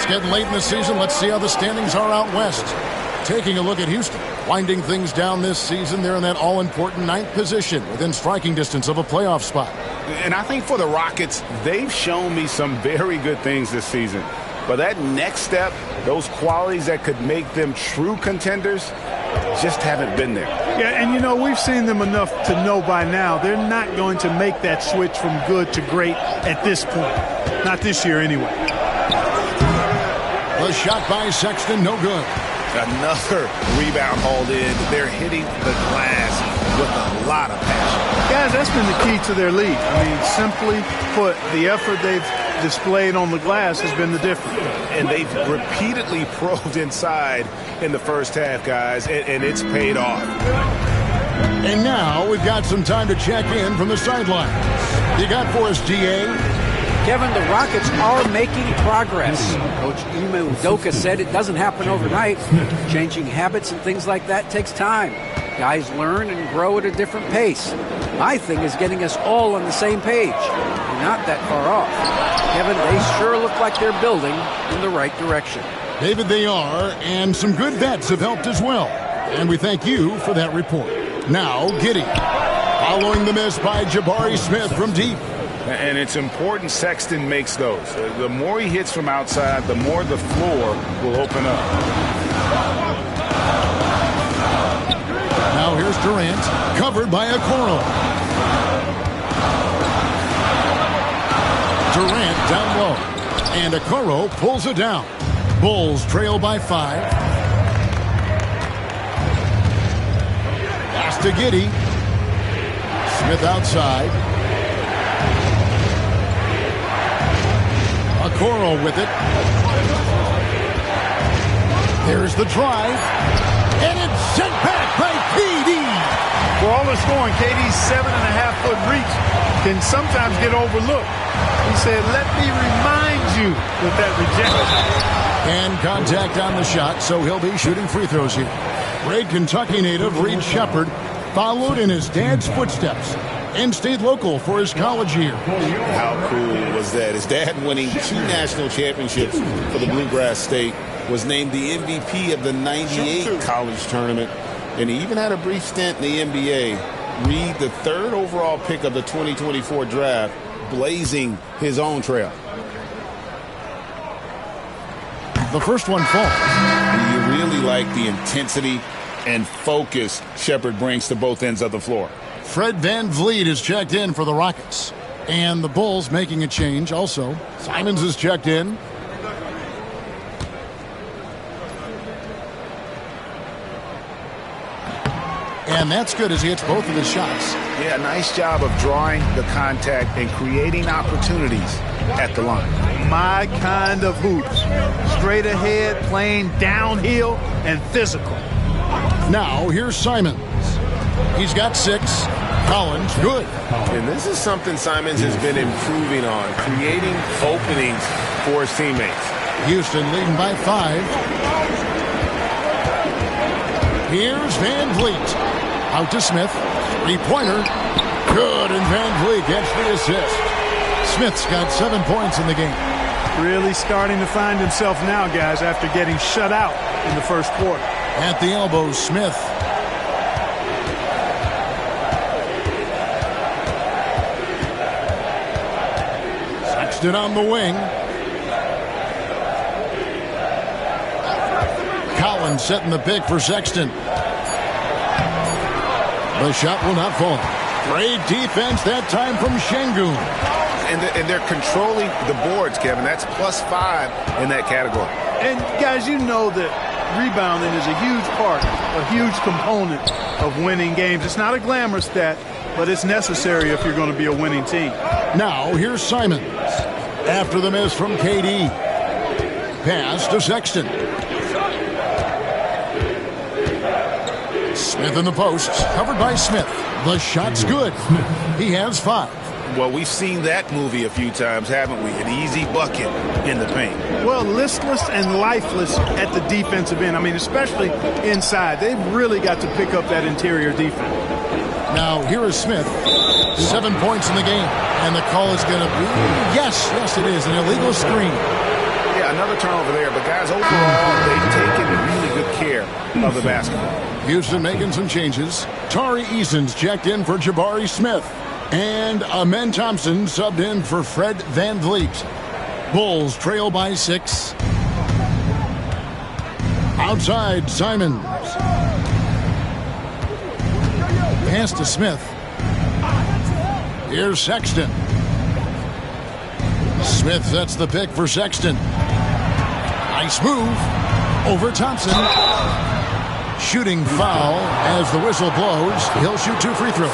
Getting late in the season, let's see how the standings are out west. Taking a look at Houston, winding things down this season. They're in that all-important 9th position within striking distance of a playoff spot. And I think for the Rockets, they've shown me some very good things this season. But that next step, those qualities that could make them true contenders, just haven't been there. Yeah, and you know, we've seen them enough to know by now they're not going to make that switch from good to great at this point. Not this year anyway. The shot by Sexton, no good. Another rebound hauled in. They're hitting the glass with a lot of passion. Guys, that's been the key to their lead. I mean, simply put, the effort they've displayed on the glass has been the difference. And they've repeatedly probed inside in the first half, guys, and it's paid off. And now we've got some time to check in from the sidelines. You got for us, GA? Kevin, the Rockets are making progress. Coach Ime Udoka said it doesn't happen overnight. Changing habits and things like that takes time. Guys learn and grow at a different pace. My thing is getting us all on the same page. We're not that far off. Kevin, they sure look like they're building in the right direction. David, they are, and some good bets have helped as well. And we thank you for that report. Now, Giddey. Following the miss by Jabari Smith from deep. And it's important Sexton makes those. The more he hits from outside, the more the floor will open up. Now here's Durant, covered by Okoro. Durant down low, and Okoro pulls it down. Bulls trail by 5. Pass to Giddey. Smith outside. Okoro with it. There's the drive. And it's sent back by KD. For all the scoring, KD's 7.5-foot reach can sometimes get overlooked. He said, let me remind you with that rejection. And contact on the shot, so he'll be shooting free throws here. Great Kentucky native Reed Sheppard followed in his dad's footsteps and stayed local for his college year. How cool was that? His dad winning 2 national championships for the Bluegrass State, was named the MVP of the '98 college tournament, and he even had a brief stint in the NBA. Reed, the 3rd overall pick of the 2024 draft, blazing his own trail. The first one falls. You really like the intensity and focus Sheppard brings to both ends of the floor. Fred VanVleet is checked in for the Rockets. And the Bulls making a change also. Simons is checked in. And that's good as he hits both of his shots. Yeah, nice job of drawing the contact and creating opportunities at the line. My kind of hoops. Straight ahead, playing downhill, and physical. Now, here's Simons. He's got 6. Collins, good. And this is something Simons has been improving on, creating openings for his teammates. Houston leading by 5. Here's VanVleet. Out to Smith. 3-pointer. Good, and VanVleet gets the assist. Smith's got 7 points in the game. Really starting to find himself now, guys, after getting shut out in the first quarter. At the elbow, Smith. Sexton on the wing. Collins setting the pick for Sexton. The shot will not fall. Great defense that time from Şengün. And they're controlling the boards, Kevin. That's +5 in that category. And, guys, you know that rebounding is a huge part, a huge component of winning games. It's not a glamour stat, but it's necessary if you're going to be a winning team. Now, here's Simons. After the miss from KD. Pass to Sexton. Smith in the post, covered by Smith. The shot's good. He has 5. Well, we've seen that movie a few times, haven't we? An easy bucket in the paint. Well, listless and lifeless at the defensive end. I mean, especially inside. They've really got to pick up that interior defense. Now, here is Smith. 7 points in the game. And the call is going to be, yes, it is, an illegal screen. Yeah, another turnover there. But, guys, overall, they've taken really good care of the basketball. Houston making some changes. Tari Eason's checked in for Jabari Smith. And Amen Thompson subbed in for Fred VanVleet. Bulls trail by 6. Outside, Simons. Pass to Smith. Here's Sexton. Smith sets the pick for Sexton. Nice move. Over Thompson. Shooting foul as the whistle blows. He'll shoot 2 free throws.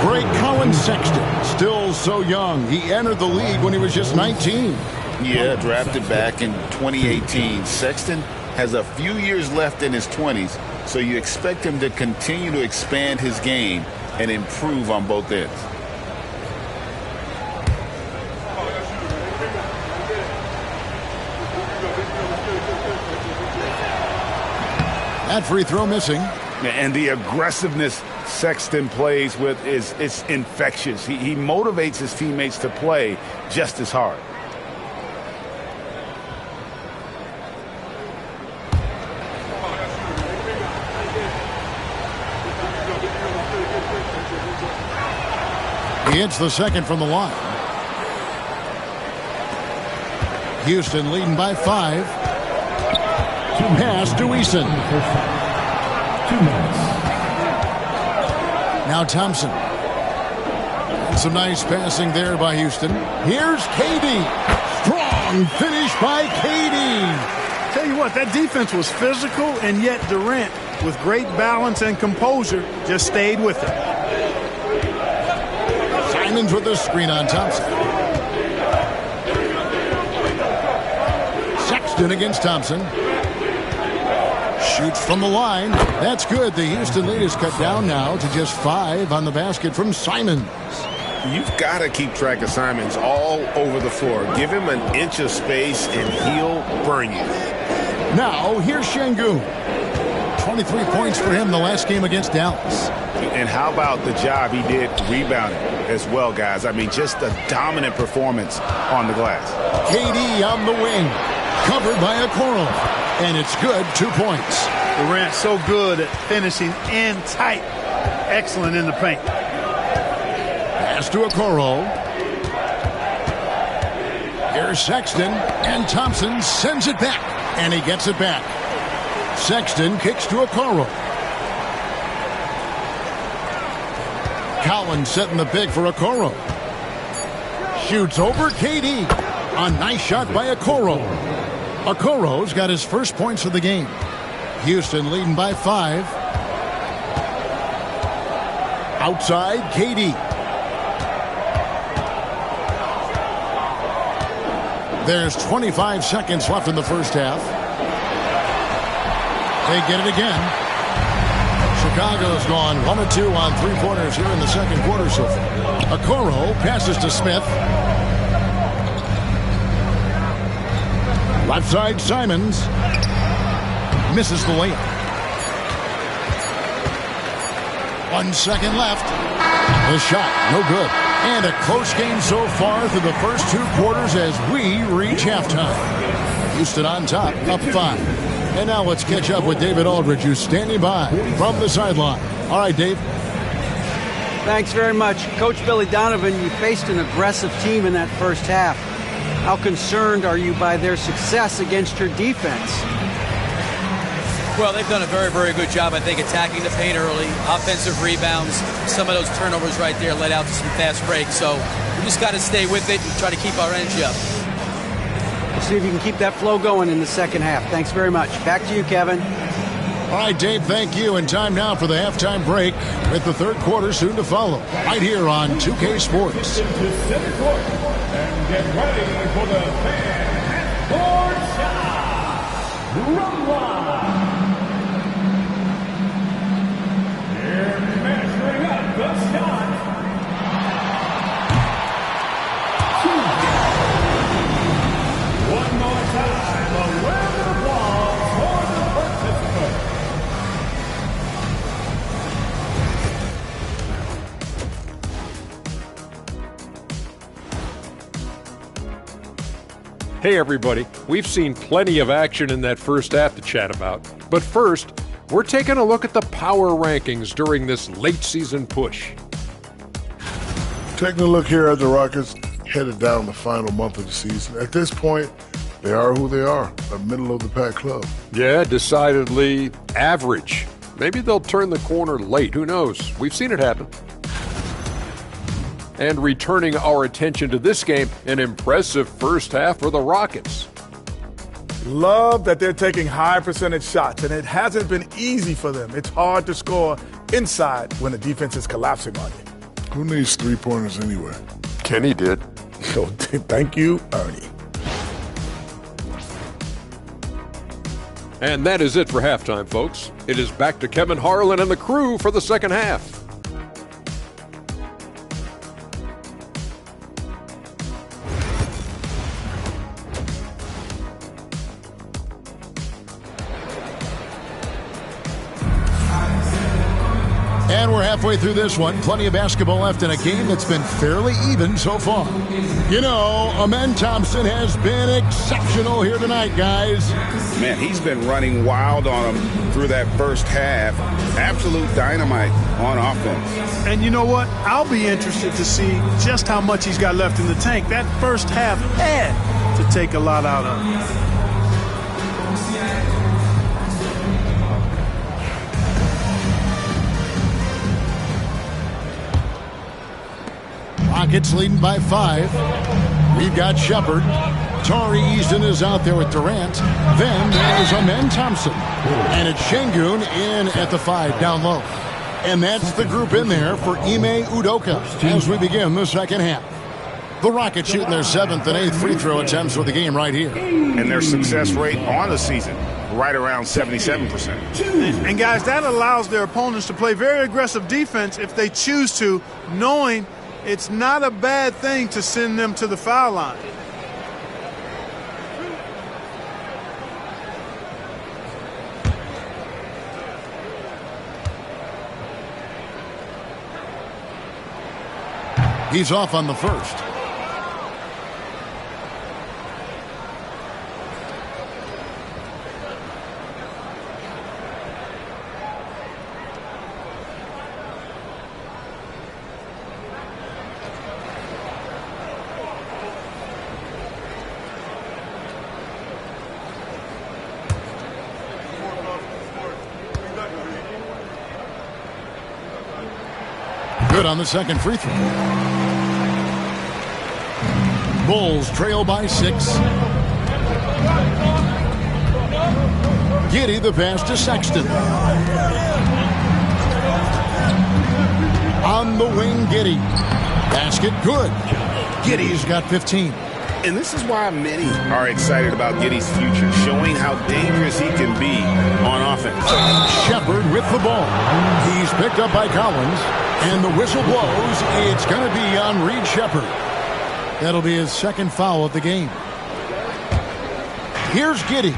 Great Colin Sexton, still so young. He entered the league when he was just 19. Yeah, drafted back in 2018. Sexton has a few years left in his 20s, so you expect him to continue to expand his game and improve on both ends. That free throw missing. And the aggressiveness Sexton plays with is infectious. He motivates his teammates to play just as hard. He hits the second from the line. Houston leading by 5. Pass to Eason. 2 minutes. Now Thompson. And some nice passing there by Houston. Here's KD. Strong finish by KD. Tell you what, that defense was physical, and yet Durant, with great balance and composure, just stayed with it. Simons with the screen on Thompson. Sexton against Thompson. Shoots from the line. That's good. The Houston lead is cut down now to just 5 on the basket from Simons. You've got to keep track of Simons all over the floor. Give him an inch of space and he'll burn you. Now, here's Şengün. 23 points for him the last game against Dallas. And how about the job he did rebounding as well, guys? I mean, just a dominant performance on the glass. KD on the wing. Covered by Okoro. And it's good. 2 points. Durant so good at finishing in tight. Excellent in the paint. Pass to Okoro. Here's Sexton. And Thompson sends it back. And he gets it back. Sexton kicks to Okoro. Collins setting the pick for Okoro. Shoots over KD. A nice shot by Okoro. Okoro's got his first points of the game. Houston leading by 5. Outside, KD. There's 25 seconds left in the first half. They get it again. Chicago's gone 1 of 2 on 3-pointers here in the second quarter so far. Okoro passes to Smith. Left side, Simons. Misses the layup. 1 second left. The shot, no good. And a close game so far through the first 2 quarters as we reach halftime. Houston on top, up 5. And now let's catch up with David Aldridge, who's standing by from the sideline. All right, Dave. Thanks very much. Coach Billy Donovan, you faced an aggressive team in that first half. How concerned are you by their success against your defense? Well, they've done a very, very good job, I think, attacking the paint early, offensive rebounds. Some of those turnovers right there led out to some fast breaks. So we just got to stay with it and try to keep our energy up. We'll see if you can keep that flow going in the second half. Thanks very much. Back to you, Kevin. All right, Dave, thank you. And time now for the halftime break with the third quarter soon to follow. Right here on 2K Sports. Into center court and get ready for the fan half-court shot. Run line. They're measuring up the shot. One more time, a round of applause for the participants. Hey everybody, we've seen plenty of action in that first half to chat about. But first, we're taking a look at the power rankings during this late season push. Taking a look here at the Rockets headed down the final month of the season. At this point, they are who they are, a middle-of-the-pack club. Yeah, decidedly average. Maybe they'll turn the corner late, who knows? We've seen it happen. And returning our attention to this game, an impressive first half for the Rockets. Love that they're taking high percentage shots, and it hasn't been easy for them. It's hard to score inside when the defense is collapsing on you. Who needs three-pointers anyway? Kenny did. So thank you, Ernie. And that is it for halftime, folks. It is back to Kevin Harlan and the crew for the second half. And we're halfway through this one. Plenty of basketball left in a game that's been fairly even so far. You know, Amen Thompson has been exceptional here tonight, guys. Man, he's been running wild on him through that first half. Absolute dynamite on offense. And you know what? I'll be interested to see just how much he's got left in the tank. That first half had to take a lot out of him. Rockets leading by 5. We've got Shepard. Tari Eason is out there with Durant. Then there's Amen Thompson. And it's Şengün in at the 5 down low. And that's the group in there for Ime Udoka as we begin the second half. The Rockets shooting their 7th and 8th free throw attempts for the game right here. And their success rate on the season, right around 77%. And guys, that allows their opponents to play very aggressive defense if they choose to, knowing it's not a bad thing to send them to the foul line. He's off on the first. Good on the second free throw. Bulls trail by 6. Giddey the pass to Sexton. On the wing, Giddey. Basket good. Giddey's got 15. And this is why many are excited about Giddey's future, showing how dangerous he can be on offense. Shepard with the ball. He's picked up by Collins. And the whistle blows. It's going to be on Reed Shepard. That'll be his second foul of the game. Here's Giddey.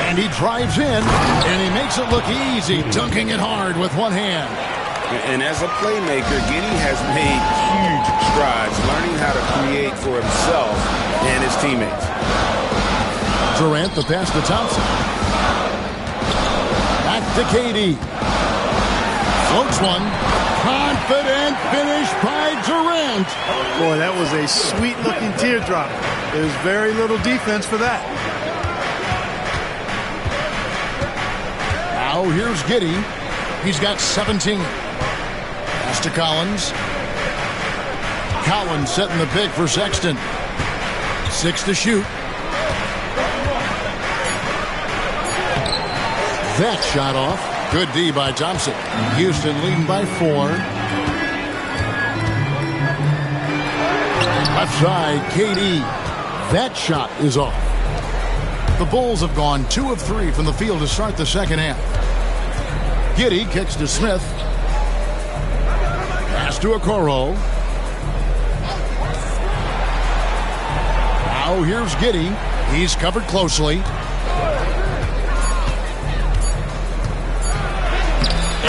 And he drives in, and he makes it look easy, dunking it hard with one hand. And as a playmaker, Giddey has made huge strides, learning how to create for himself and his teammates. Durant the pass to Thompson. Back to KD. Floats one. Confident finish by Durant. Boy, that was a sweet-looking teardrop. There's very little defense for that. Now here's Giddey. He's got 17. Pass to Collins. Collins setting the pick for Sexton. 6 to shoot. That shot off. Good D by Thompson. Houston leading by 4. Left side, KD. That shot is off. The Bulls have gone 2 of 3 from the field to start the second half. Giddey kicks to Smith. Pass to Okoro. Now here's Giddey. He's covered closely.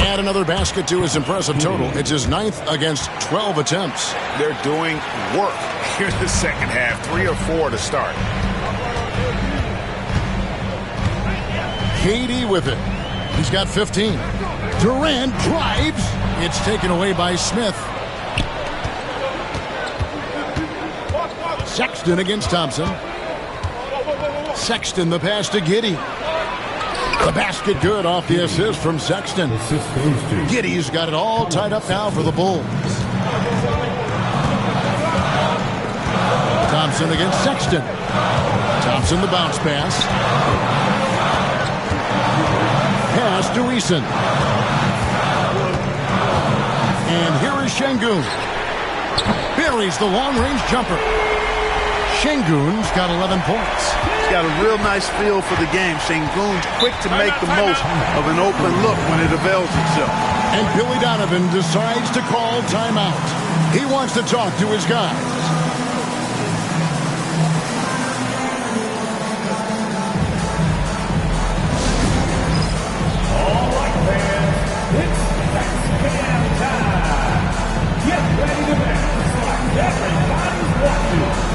Add another basket to his impressive total. It's his 9th against 12 attempts. They're doing work here in the second half. 3 or 4 to start. KD with it. He's got 15. Durant drives. It's taken away by Smith. Sexton against Thompson. Sexton the pass to Giddey. The basket good off the assist from Sexton. Giddey's got it all tied up now for the Bulls. Thompson against Sexton. Thompson the bounce pass. Pass to Eason. And here is Şengün. Buries the long-range jumper. Şengün's got 11 points. He's got a real nice feel for the game. Şengün's quick to make the most of an open look when it avails itself. And Billy Donovan decides to call timeout. He wants to talk to his guys. All right, fans, it's Mexican time. Get ready to dance like everybody's watching.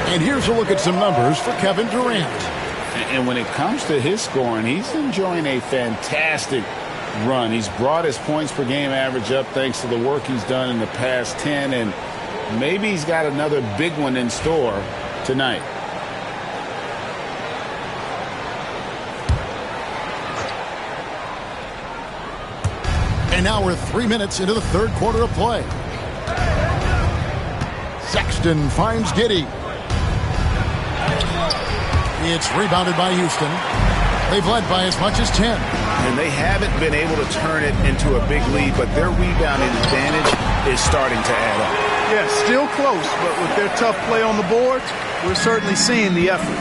And here's a look at some numbers for Kevin Durant. And when it comes to his scoring, he's enjoying a fantastic run. He's brought his points per game average up thanks to the work he's done in the past 10, and maybe he's got another big one in store tonight. And now we're 3 minutes into the third quarter of play. Sexton finds Giddey. It's rebounded by Houston. They've led by as much as 10. And they haven't been able to turn it into a big lead, but their rebounding advantage is starting to add up. Yeah, still close, but with their tough play on the boards, we're certainly seeing the effort.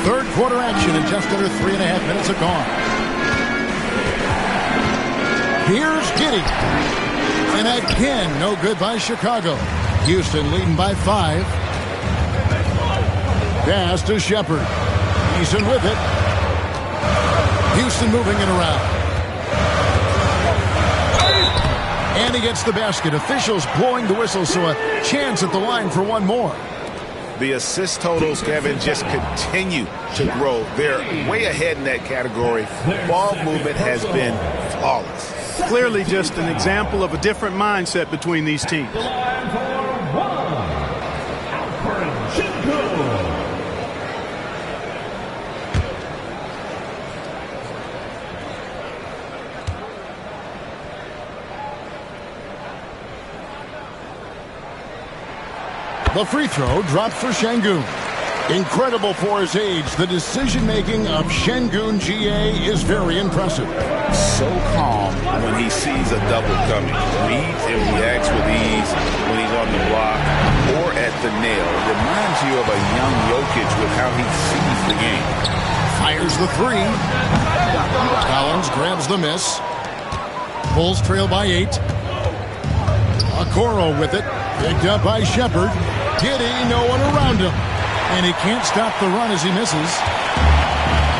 Third quarter action in just under 3.5 minutes are gone. Here's Giddey. And again, no good by Chicago. Houston leading by 5. Pass to Shepard. Eason with it. Houston moving it around. And he gets the basket. Officials blowing the whistle, so a chance at the line for one more. The assist totals, Kevin, just continue to grow. They're way ahead in that category. Ball movement has been flawless. Clearly just an example of a different mindset between these teams. The free throw dropped for Şengün. Incredible for his age, the decision-making of Şengün GA is very impressive. So calm when he sees a double coming. Reads and reacts with ease when he's on the block or at the nail. Reminds you of a young Jokic with how he sees the game. Fires the three. Collins grabs the miss. Bulls trail by 8. Okoro with it. Picked up by Shepard. Giddey, no one around him. And he can't stop the run as he misses.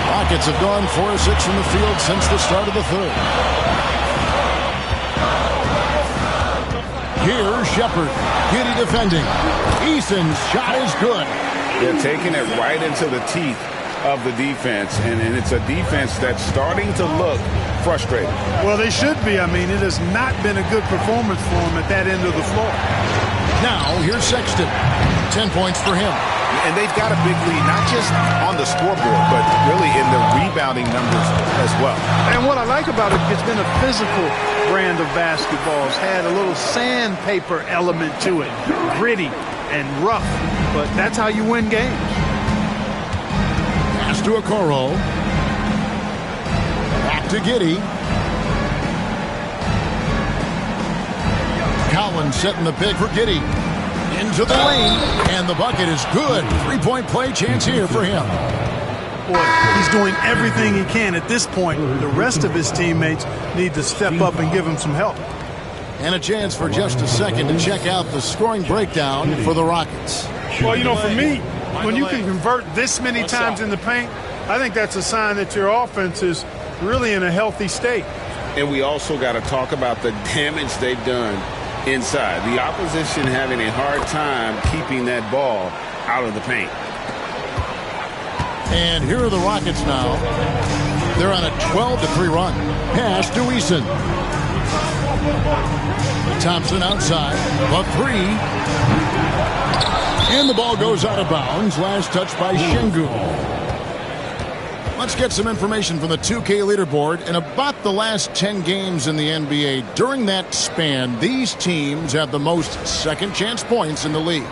Rockets have gone 4 of 6 from the field since the start of the third. Here's Shepard. Giddey defending. Eason's shot is good. They're taking it right into the teeth of the defense, and it's a defense that's starting to look frustrated. Well, they should be. I mean, it has not been a good performance for them at that end of the floor. Now, here's Sexton. 10 points for him. And they've got a big lead, not just on the scoreboard, but really in the rebounding numbers as well. And what I like about it, it's been a physical brand of basketball. It's had a little sandpaper element to it. Gritty and rough, but that's how you win games. Pass to Okoro. Back to Giddey. Collins setting the pick for Giddey. Into the lane, and the bucket is good. 3-point play chance here for him. Boy, he's doing everything he can at this point. The rest of his teammates need to step up and give him some help. And a chance for just a second to check out the scoring breakdown for the Rockets. Well, you know, for me, when you can convert this many times in the paint, I think that's a sign that your offense is really in a healthy state. And we also got to talk about the damage they've done inside. The opposition having a hard time keeping that ball out of the paint. And here are the Rockets now. They're on a 12-3 run. Pass to Eason. Thompson outside. A three. And the ball goes out of bounds. Last touch by Şengün. Let's get some information from the 2K leaderboard. In about the last 10 games in the NBA, during that span, these teams have the most second chance points in the league.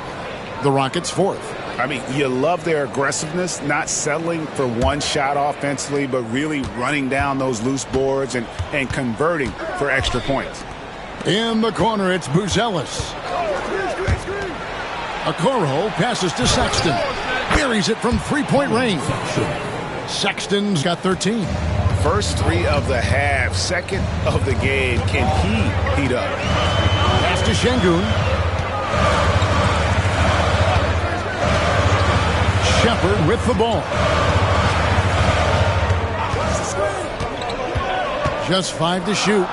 The Rockets fourth. I mean, you love their aggressiveness, not settling for one shot offensively, but really running down those loose boards and converting for extra points. In the corner, it's Buzelis. Okoro passes to Sexton. Buries it from three-point range. Sexton's got 13. First three of the half, second of the game. Can he heat up? Pass to Şengün. Shepard with the ball. Just 5 to shoot.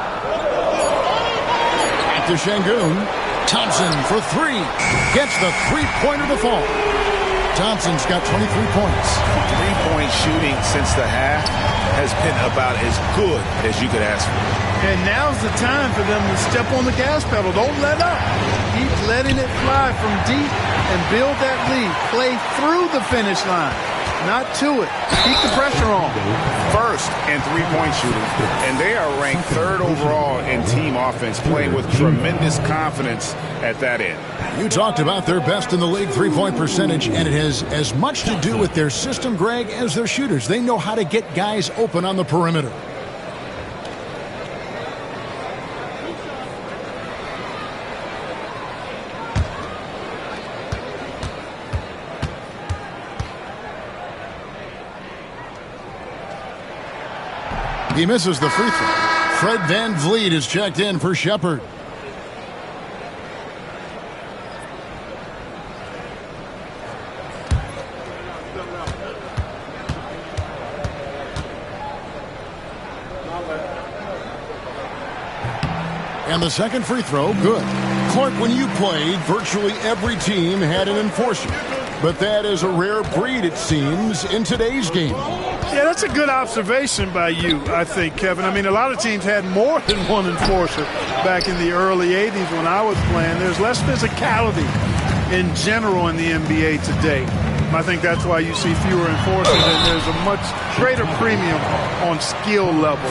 Back to Şengün. Thompson for three. Gets the three-pointer to fall. Thompson's got 23 points. Three-point shooting since the half has been about as good as you could ask for. And now's the time for them to step on the gas pedal. Don't let up. Keep letting it fly from deep and build that lead. Play through the finish line, not to it. Keep the pressure on. First in three-point shooting, and they are ranked third overall in team offense, playing with tremendous confidence at that end. You talked about their best in the league three-point percentage, and it has as much to do with their system, Greg, as their shooters. They know how to get guys open on the perimeter. He misses the free throw. Fred VanVleet is checked in for Shepard. And the second free throw, good. Clark, when you played, virtually every team had an enforcer. But that is a rare breed, it seems, in today's game. Yeah, that's a good observation by you, I think, Kevin. I mean, a lot of teams had more than one enforcer back in the early 80s when I was playing. There's less physicality in general in the NBA today. I think that's why you see fewer enforcers, and there's a much greater premium on skill level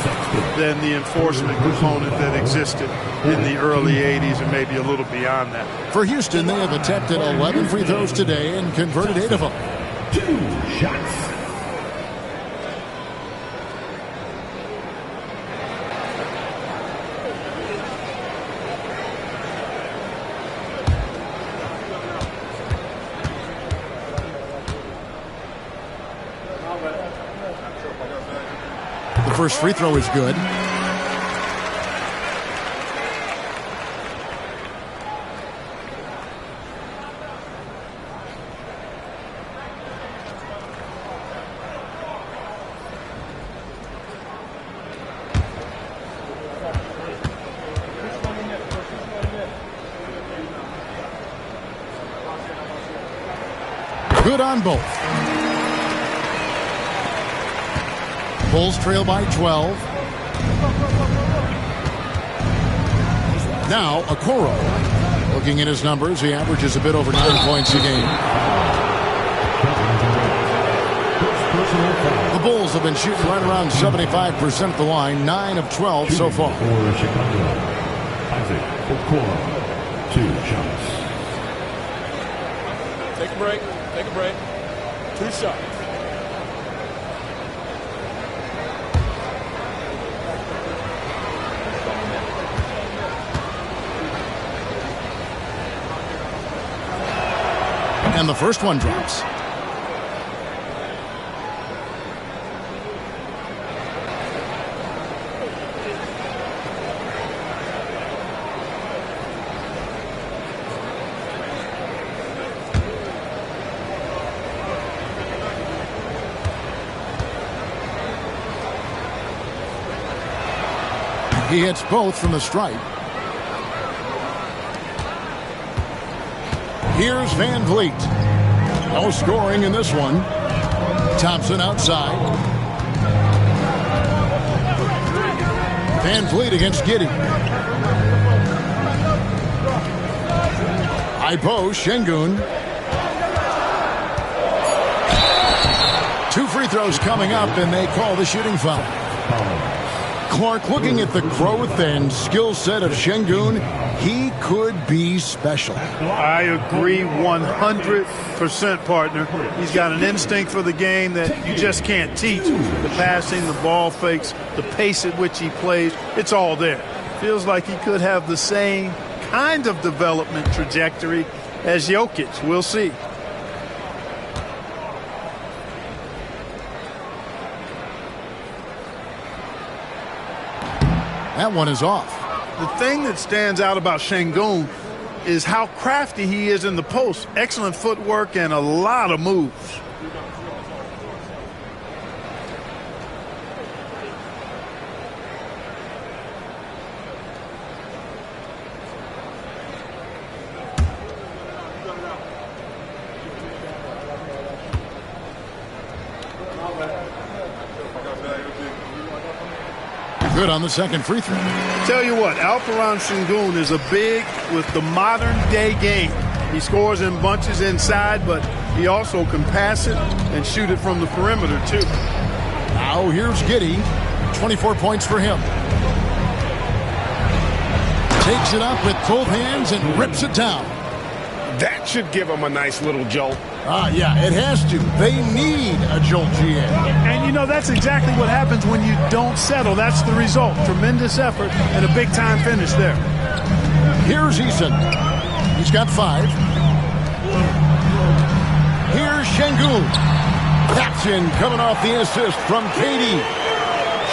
than the enforcement component that existed in the early 80s and maybe a little beyond that. For Houston, they have attempted 11 free throws today and converted 8 of them. 2 shots. The first free throw is good. Good on both. Bulls trail by 12. Now, Okoro. Looking at his numbers, he averages a bit over 9 points a game. The Bulls have been shooting right around 75% at the line, 9 of 12 so far. Okoro, 2 shots. Take a break. Take a break. 2 shots. And the first one drops. He hits both from the stripe. Here's Van Vliet. No scoring in this one. Thompson outside. Van Vliet against Giddey. High post, Şengün. 2 free throws coming up, and they call the shooting foul. Clark, looking at the growth and skill set of Şengün, he could be special. I agree 100%, partner. He's got an instinct for the game that you just can't teach. The passing, the ball fakes, the pace at which he plays, it's all there. Feels like he could have the same kind of development trajectory as Jokic. We'll see. That one is off. The thing that stands out about Şengün is how crafty he is in the post. Excellent footwork and a lot of moves. Good on the second free throw. Tell you what, Alperen Şengün is a big with the modern day game. He scores in bunches inside, but he also can pass it and shoot it from the perimeter too. Now here's Giddey. 24 points for him. Takes it up with both hands and rips it down. That should give him a nice little jolt. Yeah, it has to. They need a jolt, GA. And, you know, that's exactly what happens when you don't settle. That's the result. Tremendous effort and a big-time finish there. Here's Eason. He's got 5. Here's Şengün. That's in, coming off the assist from KD.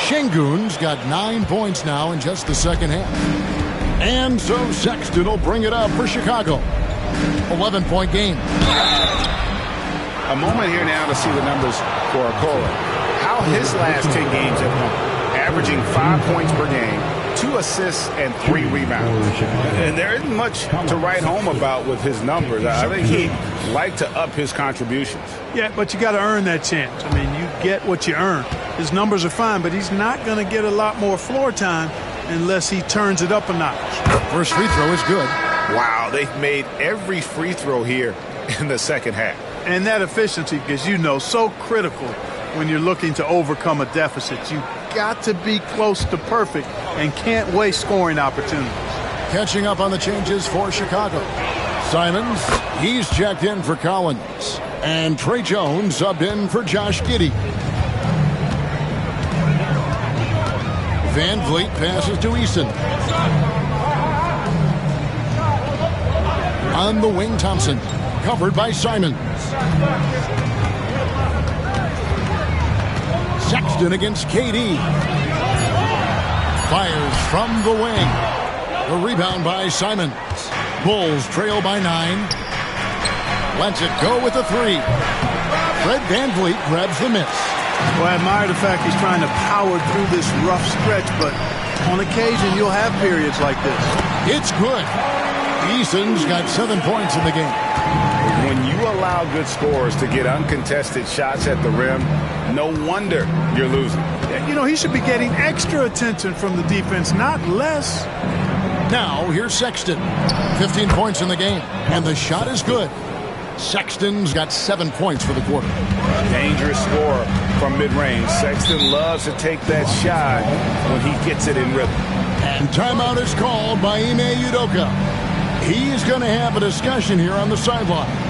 Şengün's got 9 points now in just the second half. And so Sexton will bring it up for Chicago. 11-point game. A moment here now to see the numbers for Okoro. How his last 10 games have gone. Averaging 5 points per game, 2 assists, and 3 rebounds. And there isn't much to write home about with his numbers. I think he'd like to up his contributions. Yeah, but you got to earn that chance. I mean, you get what you earn. His numbers are fine, but he's not going to get a lot more floor time unless he turns it up a notch. First free throw is good. Wow, they've made every free throw here in the second half. And that efficiency, because you know, so critical when you're looking to overcome a deficit. You got to be close to perfect and can't waste scoring opportunities. Catching up on the changes for Chicago. Simons, he's checked in for Collins. And Trey Jones subbed in for Josh Giddey. Van Vliet passes to Eason. On the wing, Thompson. Covered by Simons. Sexton against KD. Fires from the wing. The rebound by Simons. Bulls trail by 9. Lets it go with a 3. Fred Van Vliet grabs the miss. Well, I admire the fact he's trying to power through this rough stretch, but on occasion you'll have periods like this. It's good. Eason's got 7 points in the game. When you allow good scorers to get uncontested shots at the rim, no wonder you're losing. You know, he should be getting extra attention from the defense, not less. Now, here's Sexton. 15 points in the game, and the shot is good. Sexton's got 7 points for the quarter. Dangerous scorer from mid-range. Sexton loves to take that shot when he gets it in rhythm. And timeout is called by Ime Udoka. He's going to have a discussion here on the sideline.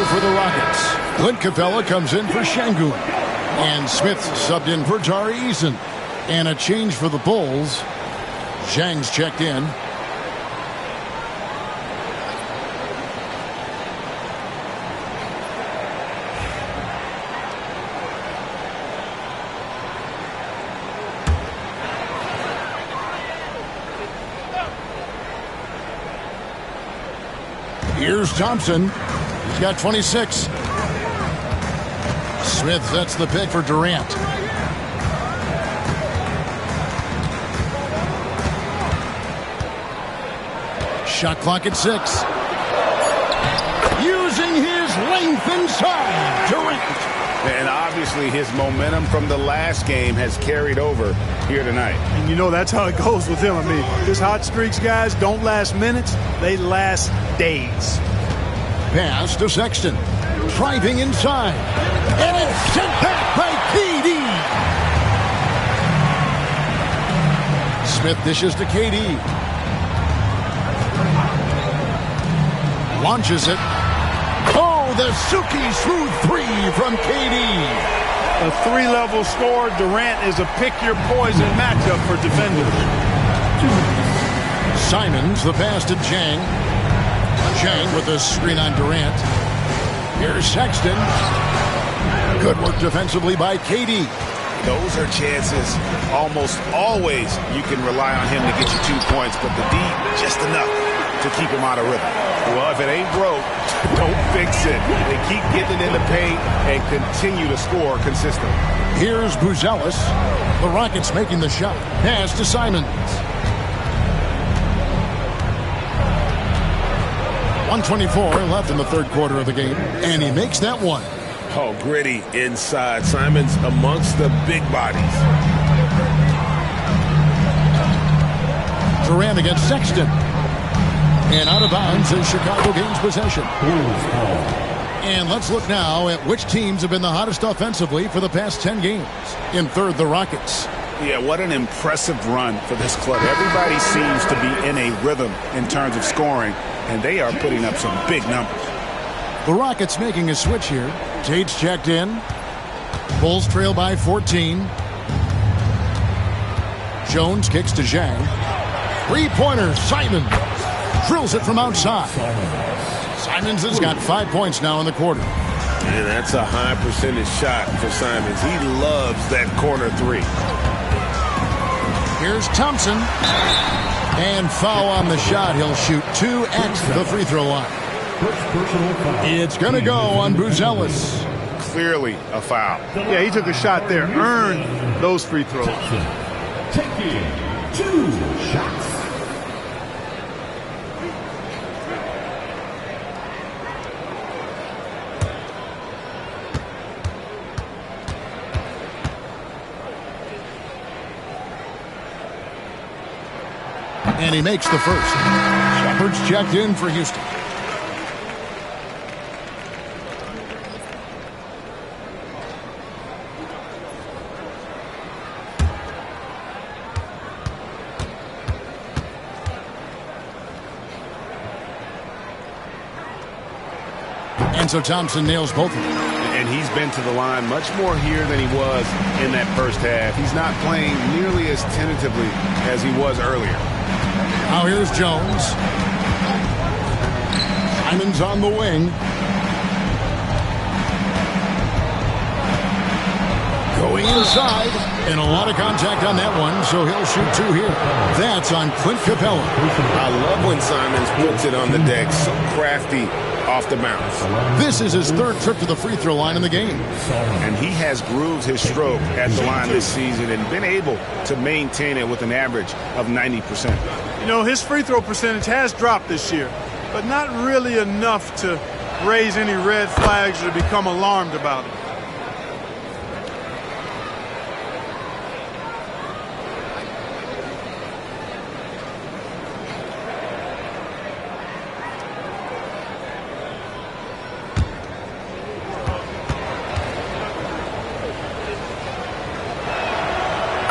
for the Rockets. Clint Capella comes in for Şengün. And Smith subbed in for Tari Eason. And a change for the Bulls. Zhang's checked in. Here's Thompson. He's got 26. Smith sets the pick for Durant. Shot clock at 6. Using his length inside, Durant. And obviously his momentum from the last game has carried over here tonight. And you know that's how it goes with him. I mean, his hot streaks, guys, don't last minutes. They last days. Pass to Sexton. Driving inside. And it's sent back by KD. Smith dishes to KD. Launches it. Oh, the silky smooth three from KD. A three-level score. Durant is a pick-your-poison matchup for defenders. Simons, the pass to Zhang. Zhang with a screen on Durant. Here's Sexton. Good work defensively by KD. Those are chances almost always you can rely on him to get you 2 points, but the D, just enough to keep him out of rhythm. Well, if it ain't broke, don't fix it. They keep getting in the paint and continue to score consistently. Here's Buzelis. The Rockets making the shot. Pass to Simons. 1:24 left in the third quarter of the game, and he makes that one. Oh, gritty inside. Simons amongst the big bodies. Durant against Sexton. And out of bounds as Chicago gains possession. And let's look now at which teams have been the hottest offensively for the past 10 games. In third, the Rockets. Yeah, what an impressive run for this club. Everybody seems to be in a rhythm in terms of scoring, and they are putting up some big numbers. The Rockets making a switch here. Tate's checked in. Bulls trail by 14. Jones kicks to Zhang. Three-pointer, Simons. Drills it from outside. Simons has got 5 points now in the quarter. And that's a high percentage shot for Simons. He loves that corner three. Here's Thompson. And foul on the shot. He'll shoot 2 at the free throw line. It's going to go on Buzelis. Clearly a foul. Yeah, he took a shot there. Earned those free throws. Taking 2 shots. And he makes the first. Shepard's checked in for Houston. And so Thompson nails both of them. And he's been to the line much more here than he was in that first half. He's not playing nearly as tentatively as he was earlier. Now here's Jones. Simons on the wing. Going inside. And a lot of contact on that one, so he'll shoot 2 here. That's on Clint Capella. I love when Simons puts it on the deck. So crafty off the bounce. This is his 3rd trip to the free throw line in the game. And he has grooved his stroke at the line this season and been able to maintain it with an average of 90%. You know, his free throw percentage has dropped this year, but not really enough to raise any red flags or become alarmed about it.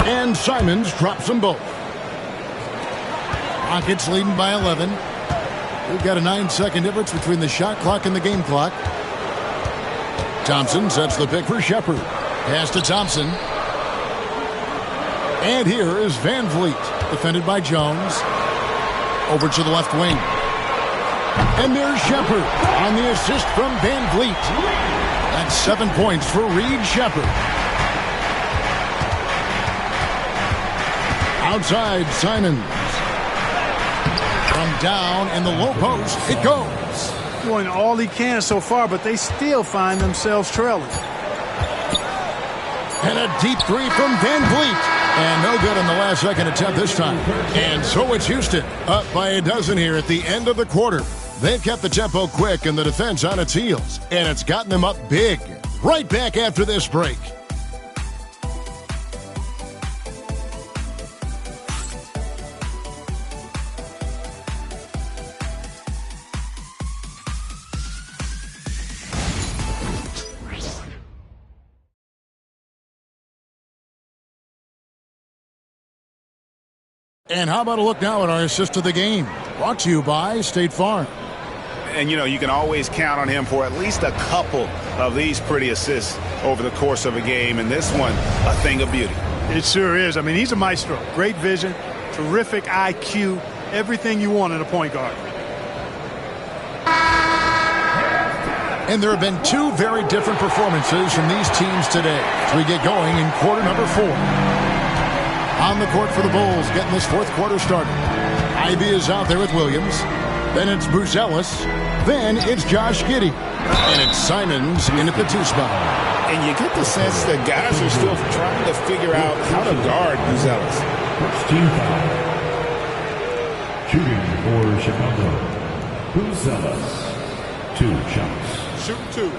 And Simons drops them both. Rockets leading by 11. We've got a 9-second difference between the shot clock and the game clock. Thompson sets the pick for Shepard. Pass to Thompson. And here is Van Vliet, defended by Jones. Over to the left wing. And there's Shepard on the assist from Van Vliet. That's 7 points for Reed Shepard. Outside, Simons. From down in the low post, it goes. Doing all he can so far, but they still find themselves trailing. And a deep three from Van Vliet. And no good on the last second attempt this time. And so it's Houston, up by a dozen here at the end of the quarter. They've kept the tempo quick and the defense on its heels. And it's gotten them up big. Right back after this break. And how about a look now at our assist of the game? Brought to you by State Farm. And, you can always count on him for at least a couple of these pretty assists over the course of a game. And this one, a thing of beauty. It sure is. I mean, he's a maestro. Great vision, terrific IQ, everything you want in a point guard. And there have been two very different performances from these teams today as we get going in quarter number 4. On the court for the Bulls, getting this fourth quarter started. Ivy is out there with Williams. Then it's Buzelis. Then it's Josh Giddey. And it's Simons in at the 2 spot. And you get the sense that guys are still trying to figure out how to guard Buzelis. First team foul. Shooting for Chicago. Buzelis. 2 shots. Shoot 2.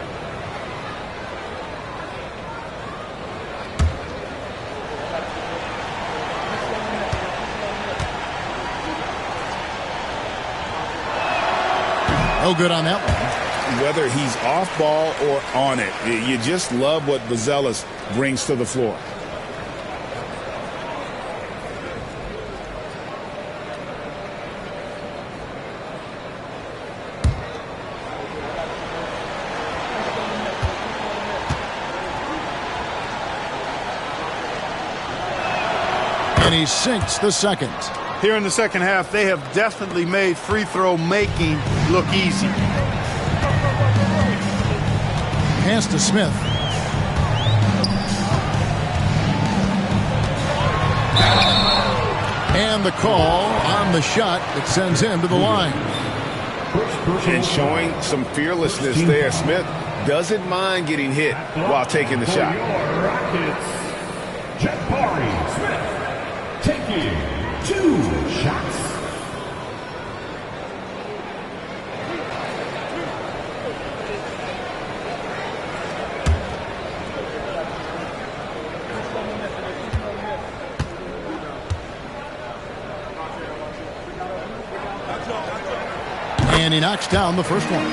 No good on that one. Whether he's off ball or on it, you just love what Buzelis brings to the floor. And he sinks the second. Here in the second half, they have definitely made free throw making look easy. Pass to Smith. And the call on the shot that sends him to the line. And showing some fearlessness there. Smith doesn't mind getting hit while taking the shot. Jabari Smith taking 2 shots. And he knocks down the first one.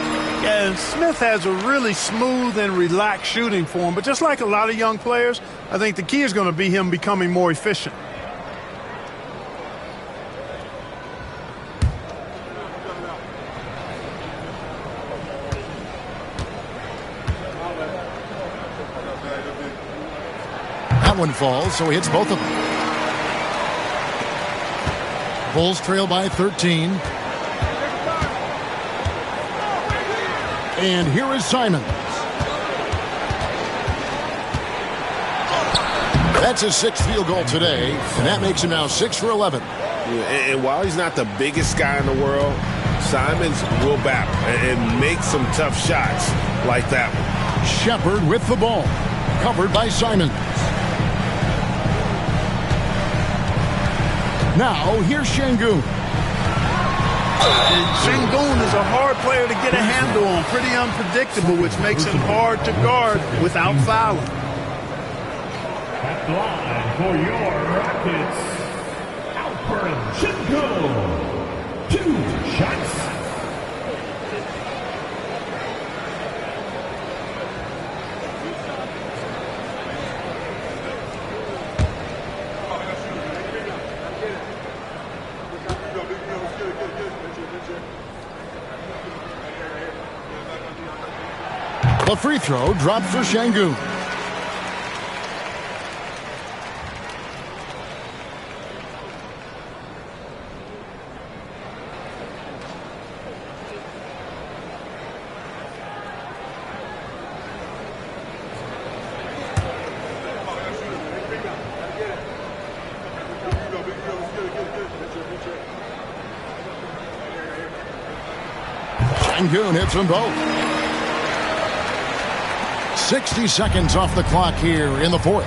Yeah, and Smith has a really smooth and relaxed shooting form, but just like a lot of young players, I think the key is going to be him becoming more efficient. That one falls, so he hits both of them. Bulls trail by 13. And here is Simons. That's his 6th field goal today, and that makes him now 6 for 11. And while he's not the biggest guy in the world, Simons will battle and make some tough shots like that one. Shepard with the ball, covered by Simons. Now, here's Şengün. Şengün is a hard player to get a handle on, pretty unpredictable, which makes him hard to guard without fouling. At the line for your Rockets, Şengün, 2 shots. The free throw dropped for Şengün. Şengün hits them both. 60 seconds off the clock here in the fourth.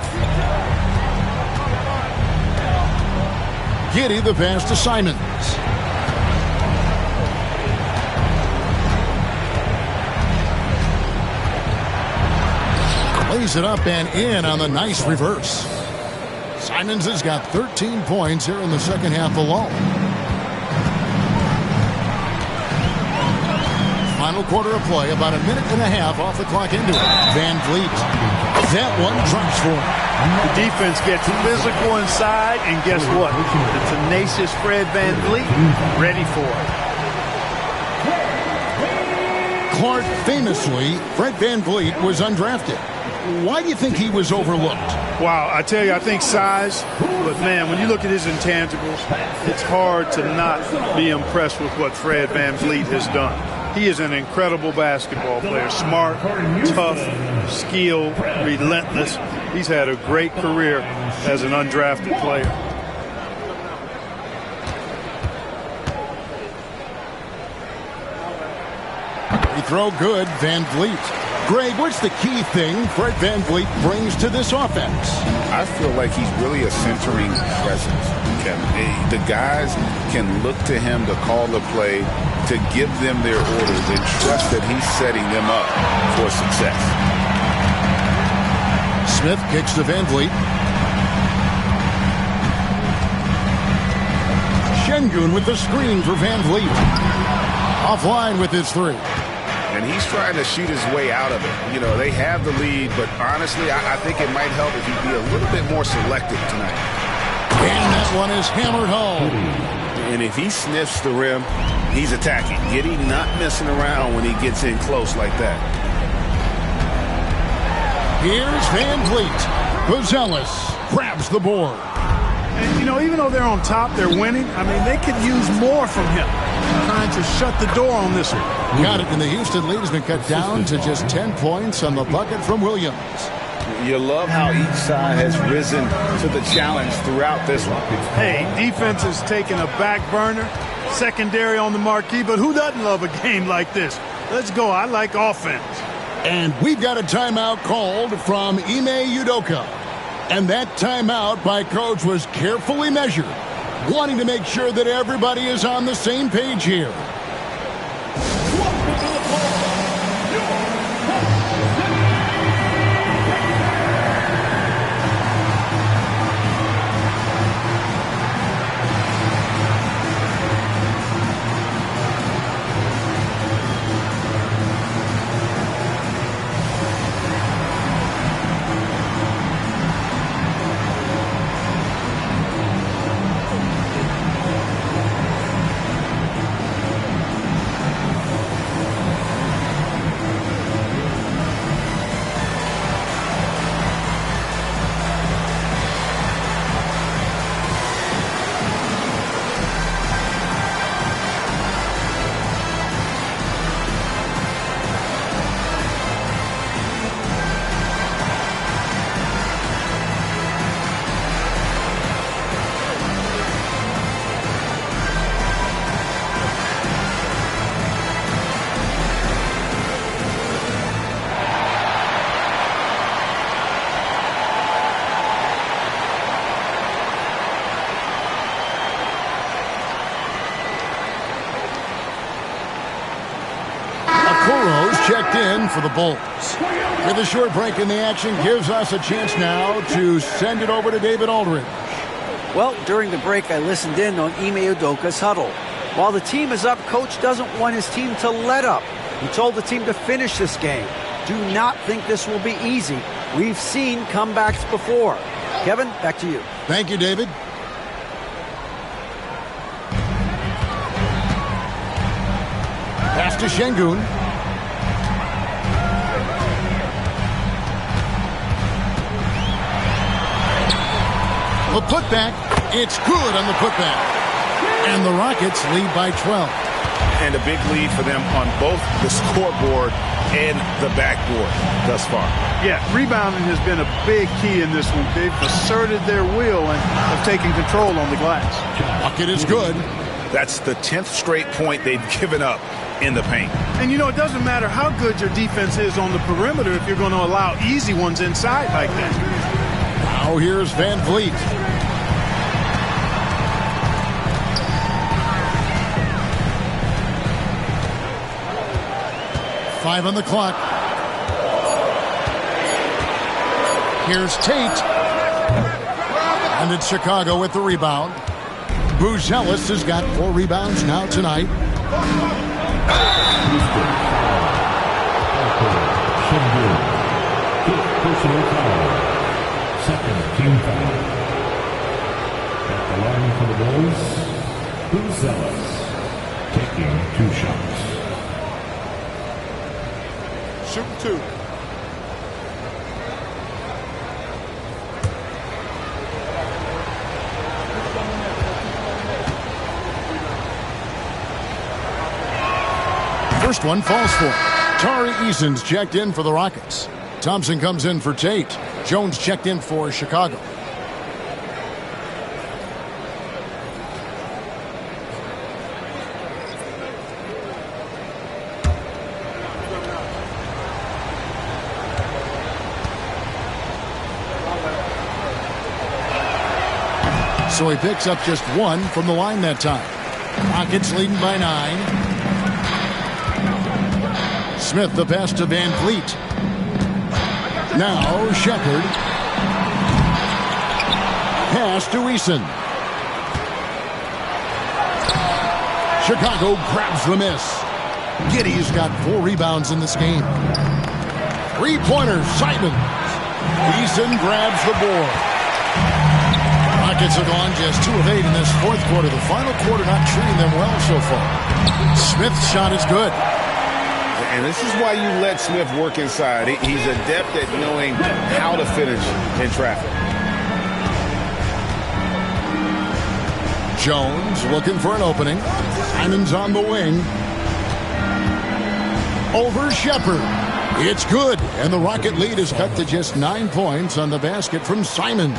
Giddey the pass to Simons. Lays it up and in on the nice reverse. Simons has got 13 points here in the second half alone. Final quarter of play, about a minute and a half off the clock into it. Van Vliet. That one drops for him. The defense gets physical inside, and guess what? The tenacious Fred Van Vliet ready for it. Clark, famously, Fred Van Vliet was undrafted. Why do you think he was overlooked? Wow, I tell you, I think size, but man, when you look at his intangibles, it's hard to not be impressed with what Fred Van Vliet has done. He is an incredible basketball player. Smart, tough, skilled, relentless. He's had a great career as an undrafted player. Free throw good, Van Vliet. Greg, what's the key thing Fred Van Vliet brings to this offense? I feel like he's really a centering presence, Kevin. The guys can look to him to call the play, to give them their orders, and trust that he's setting them up for success. Smith kicks to Van Vliet. Şengün with the screen for Van Vliet. Offline with his three. And he's trying to shoot his way out of it. You know, they have the lead, but honestly, I think it might help if he'd be a little bit more selective tonight. And that one is hammered home. And if he sniffs the rim, he's attacking. Giddey not messing around when he gets in close like that. Here's Van Vliet. Buzelis grabs the board. And, you know, even though they're on top, they're winning. I mean, they could use more from him. Trying to shut the door on this one. Got it, and the Houston lead has been cut down to just 10 points on the bucket from Williams. You love how each side has risen to the challenge throughout this one. Hey, defense is taking a back burner, secondary on the marquee, but who doesn't love a game like this? Let's go. I like offense. And we've got a timeout called from Ime Udoka. And that timeout by Coach was carefully measured, wanting to make sure that everybody is on the same page here. Checked in for the Bulls. With a short break in the action gives us a chance now to send it over to David Aldridge. Well, during the break, I listened in on Ime Udoka's huddle. While the team is up, Coach doesn't want his team to let up. He told the team to finish this game. Do not think this will be easy. We've seen comebacks before. Kevin, back to you. Thank you, David. Pass to Şengün. The putback, it's good on the putback. And the Rockets lead by 12. And a big lead for them on both the scoreboard and the backboard thus far. Yeah, rebounding has been a big key in this one. They've asserted their will and have taken control on the glass. Bucket is good. That's the 10th straight point they've given up in the paint. And, you know, it doesn't matter how good your defense is on the perimeter if you're going to allow easy ones inside like that. Now here's Van Vliet. Five on the clock. Here's Tate. And it's Chicago with the rebound. Buzelis has got 4 rebounds now tonight. Personal foul. Second team foul. At the line for the Bulls, Buzelis taking 2 shots. Shoot 2. First one falls for. Tari Eason's checked in for the Rockets. Thompson comes in for Tate. Jones checked in for Chicago. So he picks up just 1 from the line that time. Rockets leading by 9. Smith the pass to Van Vliet. Now Shepard. Pass to Eason. Chicago grabs the miss. Giddey's got 4 rebounds in this game. 3-pointer, Simon. Eason grabs the board. Rockets have gone just 2 of 8 in this 4th quarter. The final quarter not treating them well so far. Smith's shot is good. And this is why you let Smith work inside. He's adept at knowing how to finish in traffic. Jones looking for an opening. Simon's on the wing. Over Shepard. It's good. And the Rocket lead is cut to just 9 points on the basket from Simon.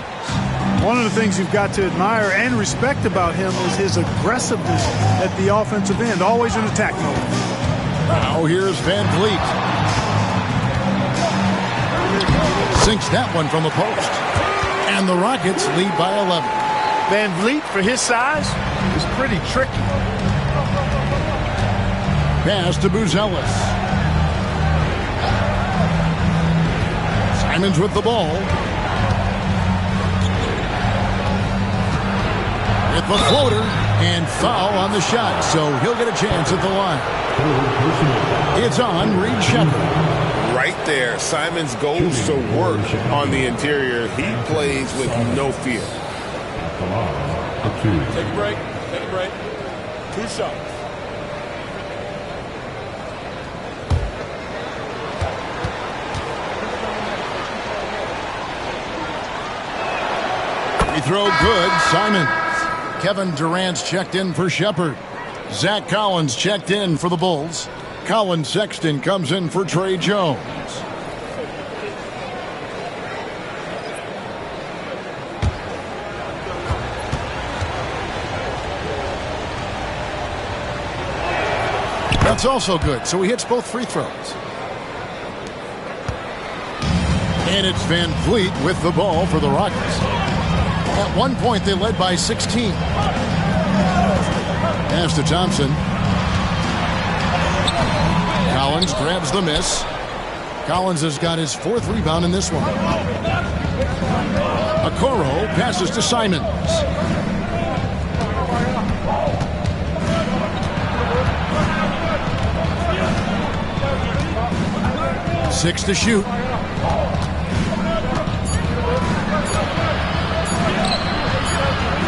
One of the things you've got to admire and respect about him is his aggressiveness at the offensive end. Always in attack mode. Now here's Van Vliet. Sinks that one from the post. And the Rockets lead by 11. Van Vliet, for his size, is pretty tricky. Pass to Buzelis. Simons with the ball. With the floater. And foul on the shot, so he'll get a chance at the line. It's on Reed Shepard. Right there, Simons goes to work on the interior. He plays with no fear. Take a break. Take a break. 2 shots. Free throw good, Simon. Kevin Durant's checked in for Shepard. Zach Collins checked in for the Bulls. Colin Sexton comes in for Trey Jones. That's also good, so he hits both free throws. And it's Van Vliet with the ball for the Rockets. At one point, they led by 16. Pass to Thompson. Collins grabs the miss. Collins has got his 4th rebound in this one. Okoro passes to Simons. Six to shoot.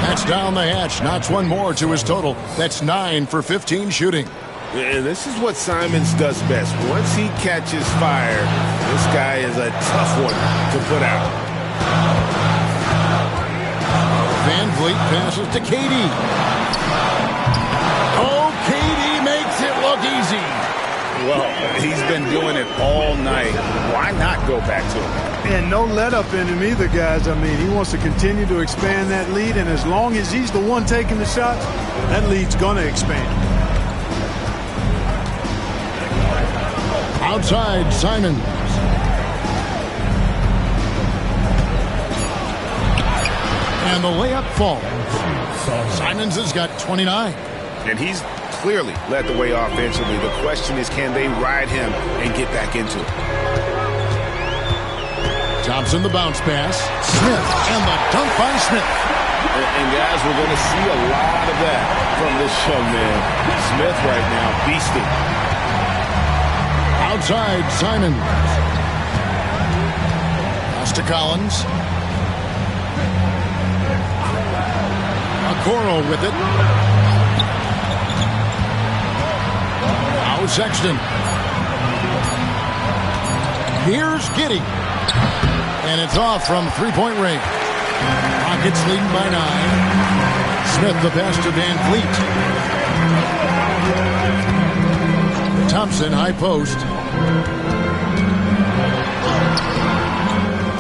That's down the hatch. Knocks one more to his total. That's 9 for 15 shooting. And this is what Simons does best. Once he catches fire, this guy is a tough one to put out. Fleet passes to KD. Oh, KD makes it look easy. Well, he's been doing it all night. Why not go back to him? And no let up in him either, guys. I mean, he wants to continue to expand that lead, and as long as he's the one taking the shots, that lead's going to expand. Outside, Simons. And the layup falls. Simons has got 29. And he's clearly led the way offensively. The question is, can they ride him and get back into it? Thompson, the bounce pass. Smith, and the dunk by Smith. And guys, we're going to see a lot of that from this young man. Smith right now, beasting. Outside, Simons. Pass to Collins. Okoro with it. Now Sexton. Here's Giddey. And it's off from three-point range. Rockets leading by 9. Smith the pass to Van Fleet. Thompson, high post.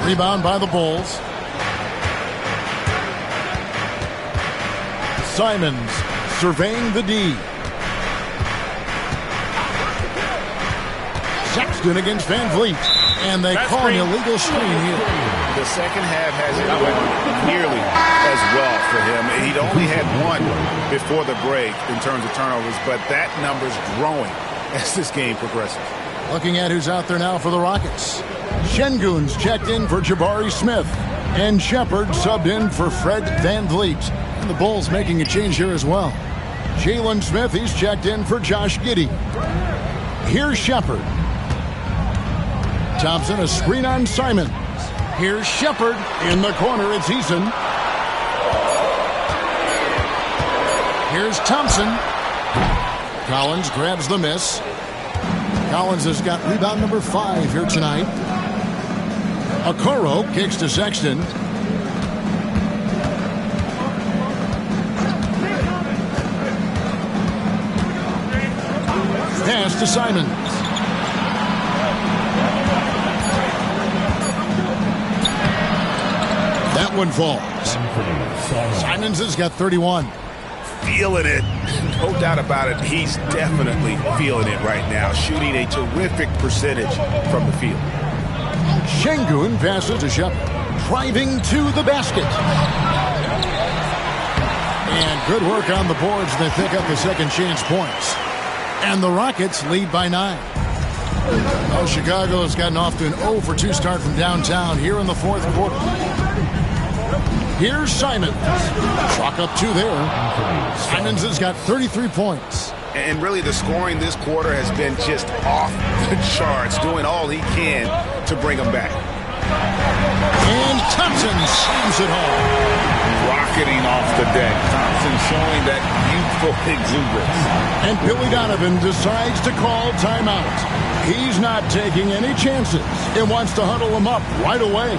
Rebound by the Bulls. Simons surveying the D. Sexton against Van Vliet. And they call an illegal screen here. The second half hasn't went nearly as well for him. He'd only had one before the break in terms of turnovers, but that number's growing as this game progresses. Looking at who's out there now for the Rockets. Şengün's checked in for Jabari Smith. And Shepard subbed in for Fred Van Vliet. And the Bulls making a change here as well. Jalen Smith, he's checked in for Josh Giddey. Here's Shepard. Thompson, a screen on Simons. Here's Shepard. In the corner, it's Eason. Here's Thompson. Collins grabs the miss. Collins has got rebound number 5 here tonight. Okoro kicks to Sexton. Pass to Simons. That one falls. Simons has got 31. Feeling it. No doubt about it. He's definitely feeling it right now. Shooting a terrific percentage from the field. Şengün passes to Shepard. Driving to the basket. And good work on the boards. They pick up the second chance points. And the Rockets lead by 9. Oh, Chicago has gotten off to an 0-for-2 start from downtown here in the fourth quarter. Here's Simons. Chalk up 2 there. Simons has got 33 points. And really the scoring this quarter has been just off the charts, doing all he can to bring them back. And Thompson slams it home. Rocketing off the deck. Thompson showing that youthful exuberance. And Billy Donovan decides to call timeout. He's not taking any chances and wants to huddle him up right away.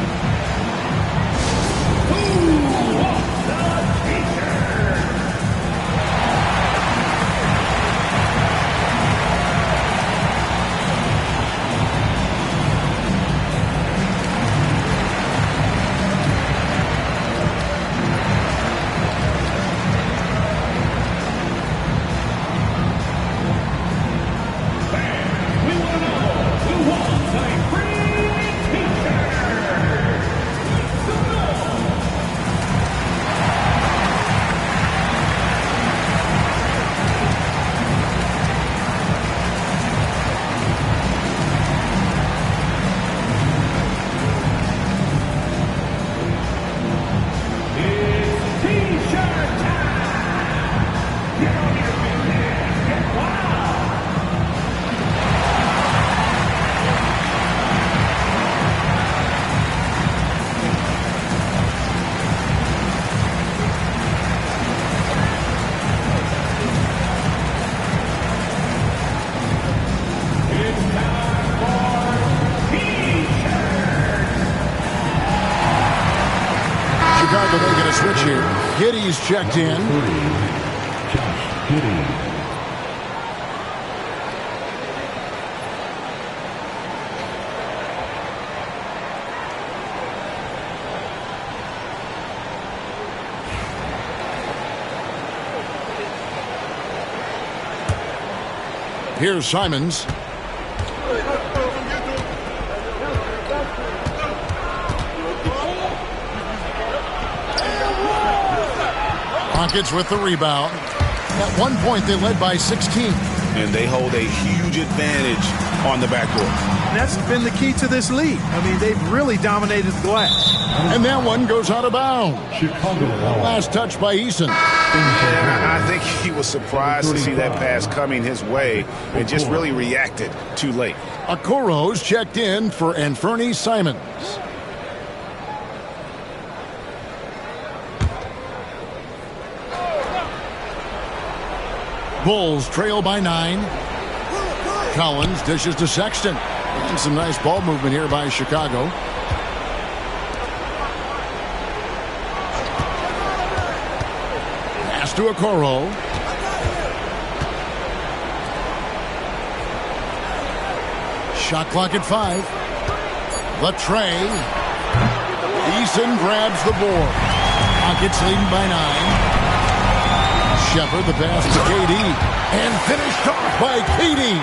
Giddey's checked in. Here's Simons. Rockets with the rebound. At one point, they led by 16. And they hold a huge advantage on the backcourt. And that's been the key to this league. I mean, they've really dominated the glass. And that one goes out of bounds. Last touch by Eason. I think he was surprised to see that pass coming his way and just really reacted too late. Okoro's checked in for Anfernee Simons. Bulls trail by 9. Collins dishes to Sexton. And some nice ball movement here by Chicago. Pass to Okoro. Shot clock at 5. The tray. Eason grabs the board. Rockets leading by 9. Shepard, the pass to KD, and finished off by KD.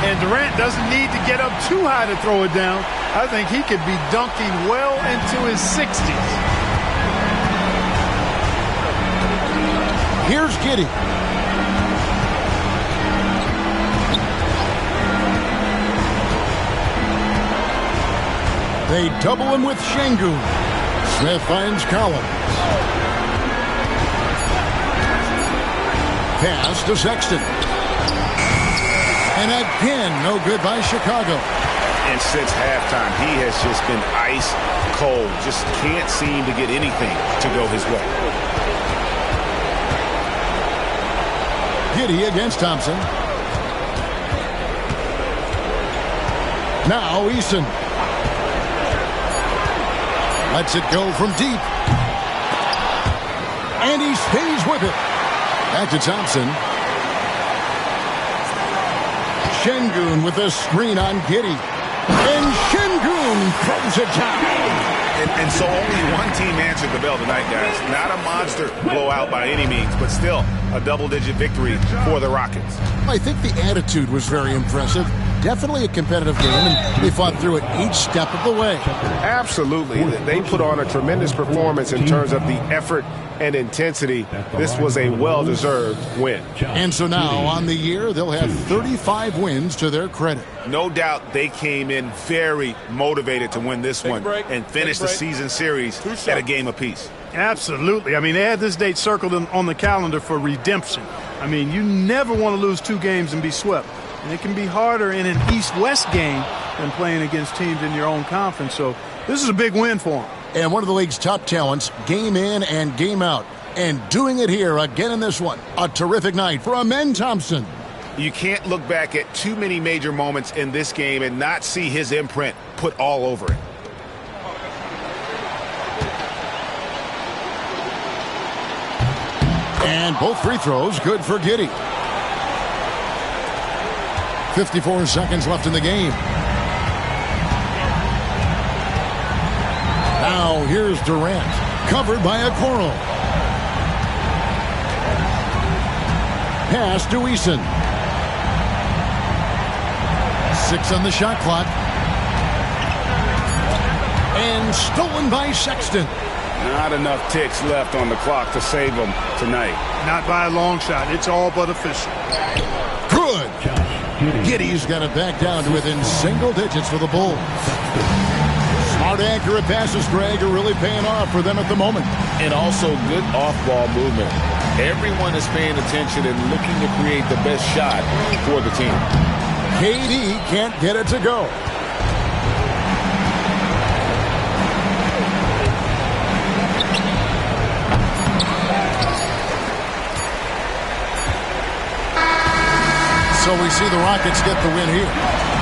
And Durant doesn't need to get up too high to throw it down. I think he could be dunking well into his 60s. Here's Giddey. They double him with Şengün. Smith finds Collins. Pass to Sexton. And again, no good by Chicago. And since halftime, he has just been ice cold. Just can't seem to get anything to go his way. Giddey against Thompson. Now Eason. Lets it go from deep. And he stays with it. Back to Thompson. Şengün with a screen on Giddey. And Şengün throws it down. And so only one team answered the bell tonight, guys. Not a monster blowout by any means, but still a double-digit victory for the Rockets. I think the attitude was very impressive. Definitely a competitive game, and they fought through it each step of the way. Absolutely. They put on a tremendous performance in terms of the effort and intensity. This was a well-deserved win. And so now, on the year, they'll have 35 wins to their credit. No doubt they came in very motivated to win this one and finish the season series at a game apiece. Absolutely. I mean, they had this date circled on the calendar for redemption. I mean, you never want to lose 2 games and be swept. And it can be harder in an East-West game than playing against teams in your own conference. So this is a big win for them. And one of the league's top talents, game in and game out. And doing it here again in this one. A terrific night for Amen Thompson. You can't look back at too many major moments in this game and not see his imprint put all over it. And both free throws good for Giddey. 54 seconds left in the game. Now here's Durant, covered by Okoro. Pass to Eason. 6 on the shot clock. And stolen by Sexton. Not enough ticks left on the clock to save them tonight. Not by a long shot. It's all but official. Good. Giddey's got it back down to within single digits for the Bulls. Smart, accurate passes, Greg, are really paying off for them at the moment. And also good off-ball movement. Everyone is paying attention and looking to create the best shot for the team. KD can't get it to go. So we see the Rockets get the win here.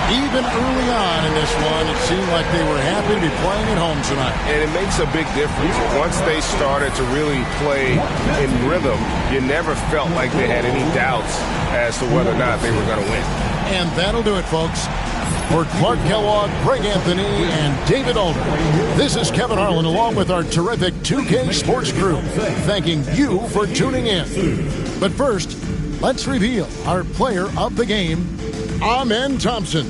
Even early on in this one, it seemed like they were happy to be playing at home tonight. And it makes a big difference. Once they started to really play in rhythm, you never felt like they had any doubts as to whether or not they were going to win. And that'll do it, folks. For Clark Kellogg, Greg Anthony, and David Aldridge, this is Kevin Harlan along with our terrific 2K Sports crew, thanking you for tuning in. But first, let's reveal our player of the game, Amen Thompson.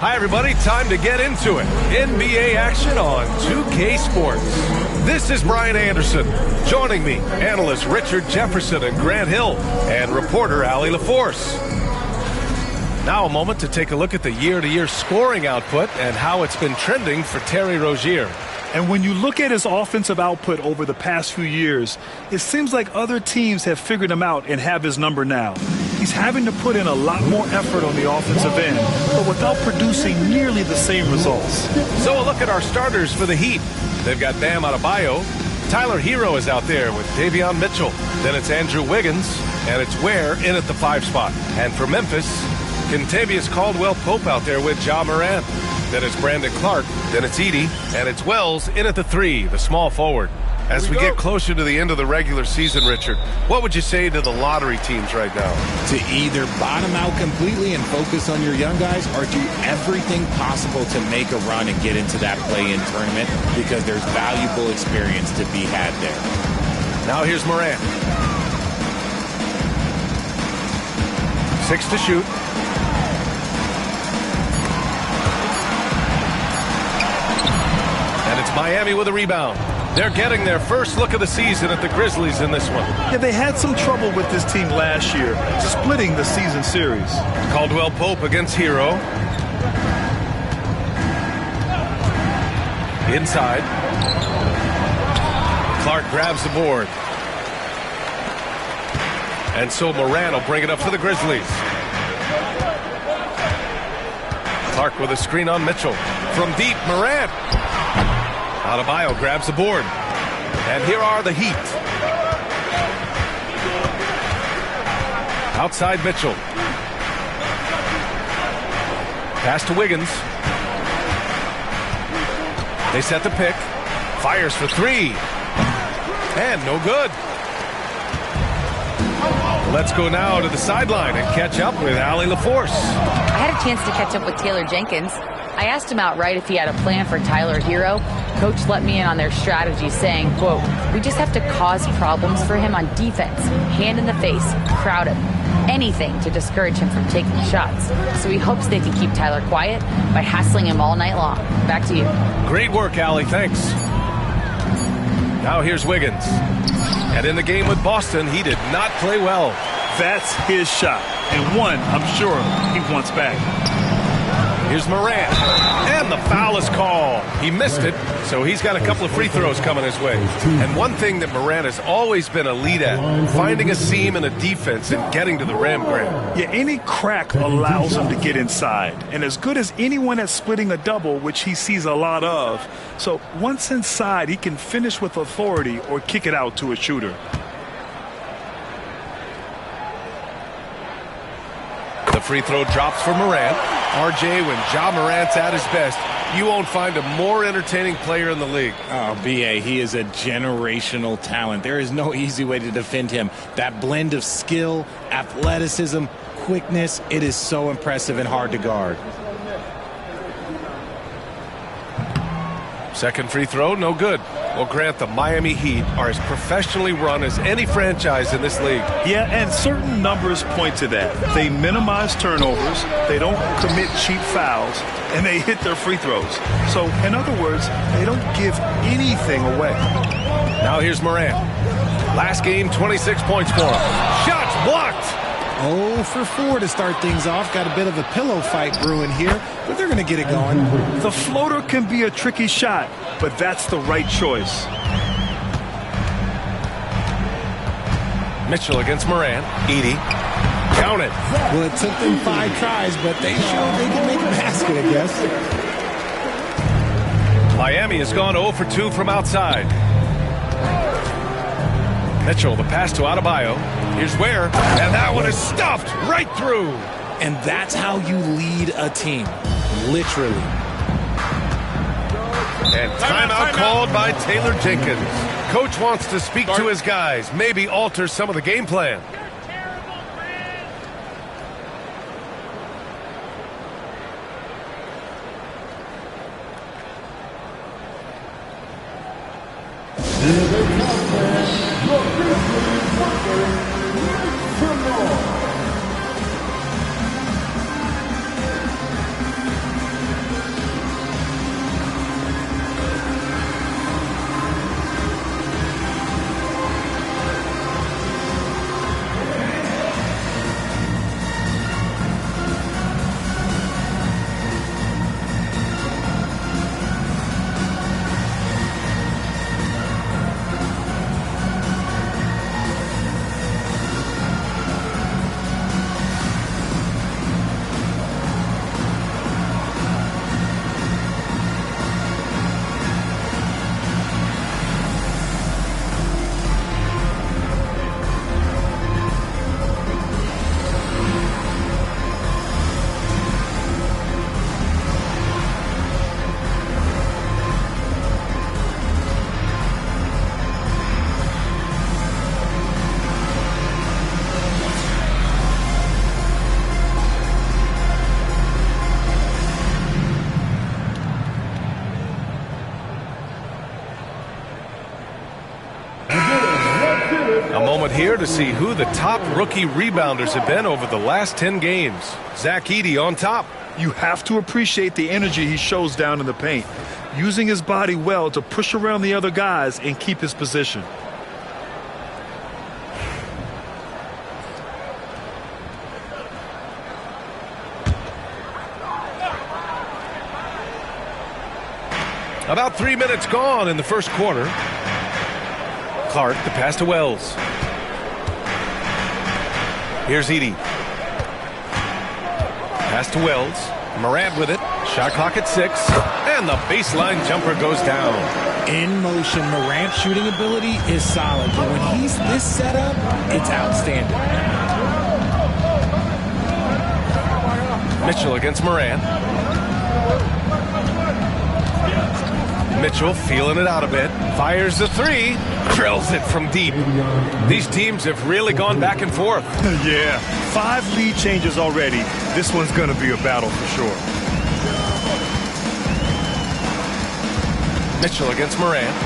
Hi, everybody. Time to get into it. NBA action on 2K Sports. This is Brian Anderson. Joining me, analysts Richard Jefferson and Grant Hill, and reporter Allie LaForce. Now a moment to take a look at the year-to-year scoring output and how it's been trending for Terry Rozier. And when you look at his offensive output over the past few years, it seems like other teams have figured him out and have his number now. He's having to put in a lot more effort on the offensive end, but without producing nearly the same results. So a look at our starters for the Heat. They've got Bam Adebayo. Tyler Hero is out there with Davion Mitchell. Then it's Andrew Wiggins, and it's Ware in at the 5 spot. And for Memphis, Kentavious Caldwell-Pope out there with Ja Morant. Then it's Brandon Clark. Then it's Edey. And it's Wells in at the 3, the small forward. As we get closer to the end of the regular season, Richard, what would you say to the lottery teams right now? To either bottom out completely and focus on your young guys, or do everything possible to make a run and get into that play-in tournament, because there's valuable experience to be had there. Now here's Morant. 6 to shoot. And it's Miami with a rebound. They're getting their first look of the season at the Grizzlies in this one. Yeah, they had some trouble with this team last year, splitting the season series. Caldwell-Pope against Hero. Inside. Clark grabs the board. And so Morant will bring it up for the Grizzlies. Clark with a screen on Mitchell. From deep, Morant. Adebayo grabs the board. And here are the Heat. Outside Mitchell. Pass to Wiggins. They set the pick. Fires for 3. And no good. Let's go now to the sideline and catch up with Allie LaForce. I had a chance to catch up with Taylor Jenkins. I asked him outright if he had a plan for Tyler Hero. Coach let me in on their strategy, saying, quote, "We just have to cause problems for him on defense, hand in the face, crowd him, anything to discourage him from taking shots. So he hopes they can keep Tyler quiet by hassling him all night long." Back to you. Great work, Allie. Thanks. Now here's Wiggins. And in the game with Boston, he did not play well. That's his shot, and one I'm sure he wants back. Here's Morant. And the foul is called. He missed it, so he's got a couple of free throws coming his way. And one thing that Morant has always been elite at, finding a seam in a defense and getting to the rim, Grant. Yeah, any crack allows him to get inside. And as good as anyone at splitting a double, which he sees a lot of. So once inside, he can finish with authority or kick it out to a shooter. The free throw drops for Morant. RJ, when Ja Morant's at his best, you won't find a more entertaining player in the league. Oh, B.A., he is a generational talent. There is no easy way to defend him. That blend of skill, athleticism, quickness, it is so impressive and hard to guard. Second free throw, no good. Well, Grant, the Miami Heat are as professionally run as any franchise in this league. Yeah, and certain numbers point to that. They minimize turnovers, they don't commit cheap fouls, and they hit their free throws. So, in other words, they don't give anything away. Now here's Morant. Last game, 26 points for him. Shots blocked! 0 for 4 to start things off. Got a bit of a pillow fight brewing here, but they're going to get it going. The floater can be a tricky shot, but that's the right choice. Mitchell against Morant. Edey. Count it. Well, it took them 5 tries, but they showed they can make a basket, I guess. Miami has gone 0 for 2 from outside. Mitchell, the pass to Adebayo. Here's where, and that one is stuffed right through. And that's how you lead a team, literally. And timeout called by Taylor Jenkins. Coach wants to speak to his guys, maybe alter some of the game plan. A moment here to see who the top rookie rebounders have been over the last 10 games. Zach Edey on top. You have to appreciate the energy he shows down in the paint, using his body well to push around the other guys and keep his position. About 3 minutes gone in the first quarter. Clark, the pass to Wells. Here's Edey. Pass to Wells. Morant with it. Shot clock at 6. And the baseline jumper goes down. In motion, Morant's shooting ability is solid, but when he's this set up, it's outstanding. Mitchell against Morant. Mitchell feeling it out a bit. Fires the 3. Drills it from deep. These teams have really gone back and forth. Yeah, 5 lead changes already. This one's going to be a battle for sure. Mitchell against Morant.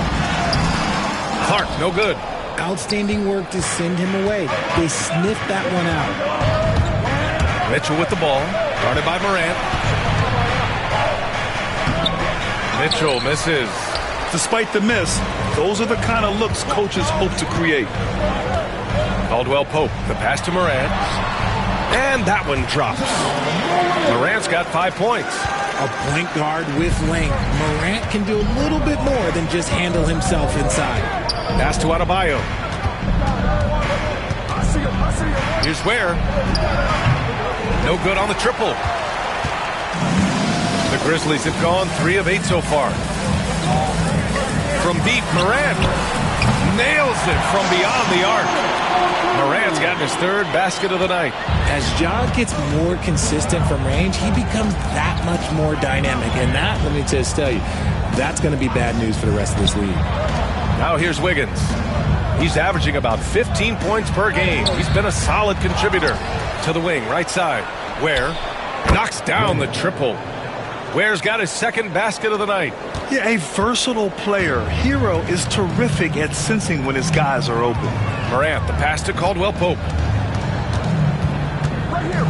Clark, no good. Outstanding work to send him away. They sniffed that one out. Mitchell with the ball. Guarded by Morant. Mitchell misses. Despite the miss, those are the kind of looks coaches hope to create. Caldwell Pope, the pass to Morant. And that one drops. Morant's got 5 points. a point guard with length. Morant can do a little bit more than just handle himself inside. Pass to Adebayo. Here's Ware. No good on the triple. The Grizzlies have gone 3 of 8 so far. From deep, Morant nails it from beyond the arc. Morant's gotten his 3rd basket of the night. As Ja gets more consistent from range, he becomes that much more dynamic. And that, let me just tell you, that's going to be bad news for the rest of this league. Now here's Wiggins. He's averaging about 15 points per game. He's been a solid contributor. To the wing, right side. Ware knocks down the triple. Ware's got his 2nd basket of the night. Yeah, a versatile player. Hero is terrific at sensing when his guys are open. Morant, the pass to Caldwell Pope. Right here.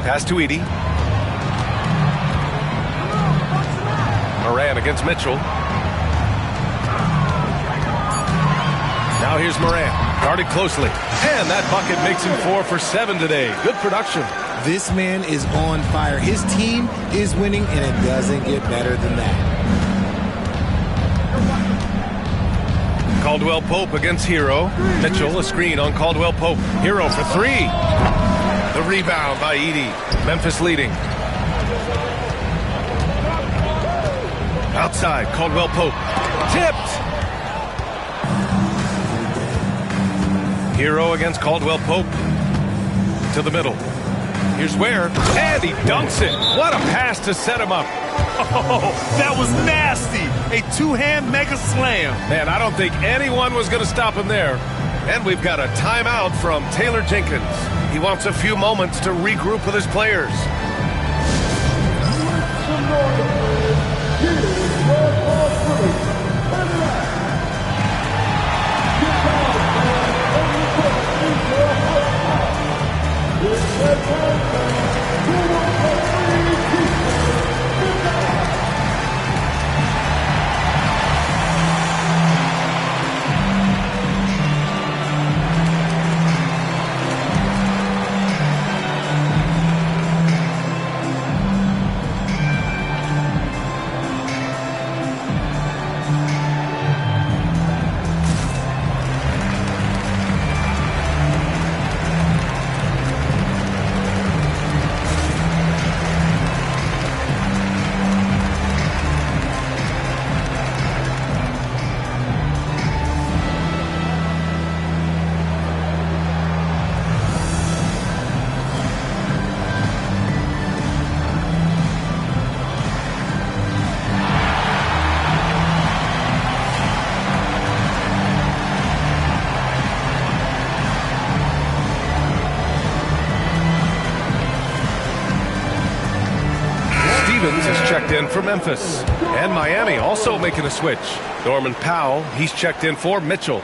Pass to Edey. Morant against Mitchell. Now here's Morant, guarded closely. And that bucket makes him 4 for 7 today. Good production. This man is on fire. His team is winning, and it doesn't get better than that. Caldwell Pope against Hero. Mitchell, a screen on Caldwell Pope. Hero for 3. The rebound by Edey. Memphis leading. Outside, Caldwell Pope. Tipped. Hero against Caldwell Pope. To the middle. Here's Ware. And he dunks it. What a pass to set him up. Oh, that was nasty. A 2-hand mega slam. Man, I don't think anyone was going to stop him there. And we've got a timeout from Taylor Jenkins. He wants a few moments to regroup with his players. Has checked in for Memphis. And Miami also making a switch. Norman Powell, he's checked in for Mitchell.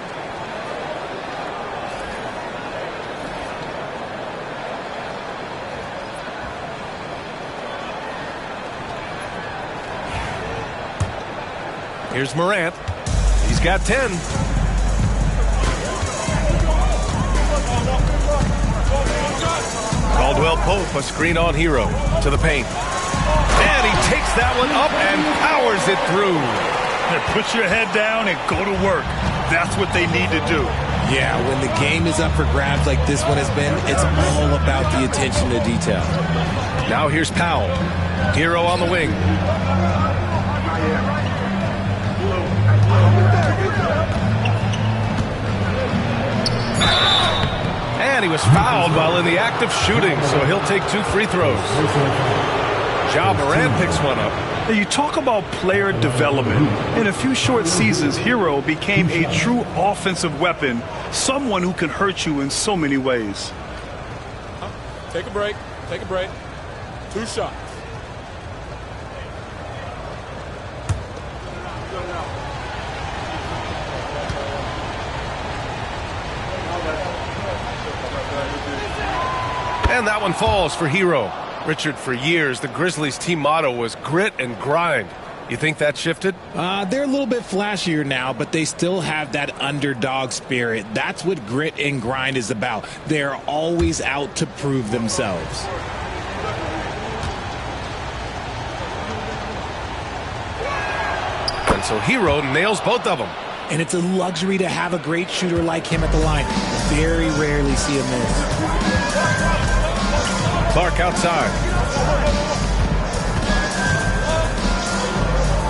Here's Morant. He's got 10. Caldwell Pope, a screen on Hero to the paint. And he takes that one up and powers it through. Put your head down and go to work. That's what they need to do. Yeah, when the game is up for grabs like this one has been, it's all about the attention to detail. Now here's Powell. Hero on the wing. And he was fouled while in the act of shooting, so he'll take 2 free throws. Ja Morant picks one up. You talk about player development. In a few short seasons, Hero became a true offensive weapon, someone who can hurt you in so many ways. Take a break. 2 shots. And that one falls for Hero. Richard, for years, the Grizzlies' team motto was grit and grind. You think that shifted? They're a little bit flashier now, but they still have that underdog spirit. That's what grit and grind is about. They're always out to prove themselves. so Hero nails both of them. And it's a luxury to have a great shooter like him at the line. Very rarely see a miss. Clark outside.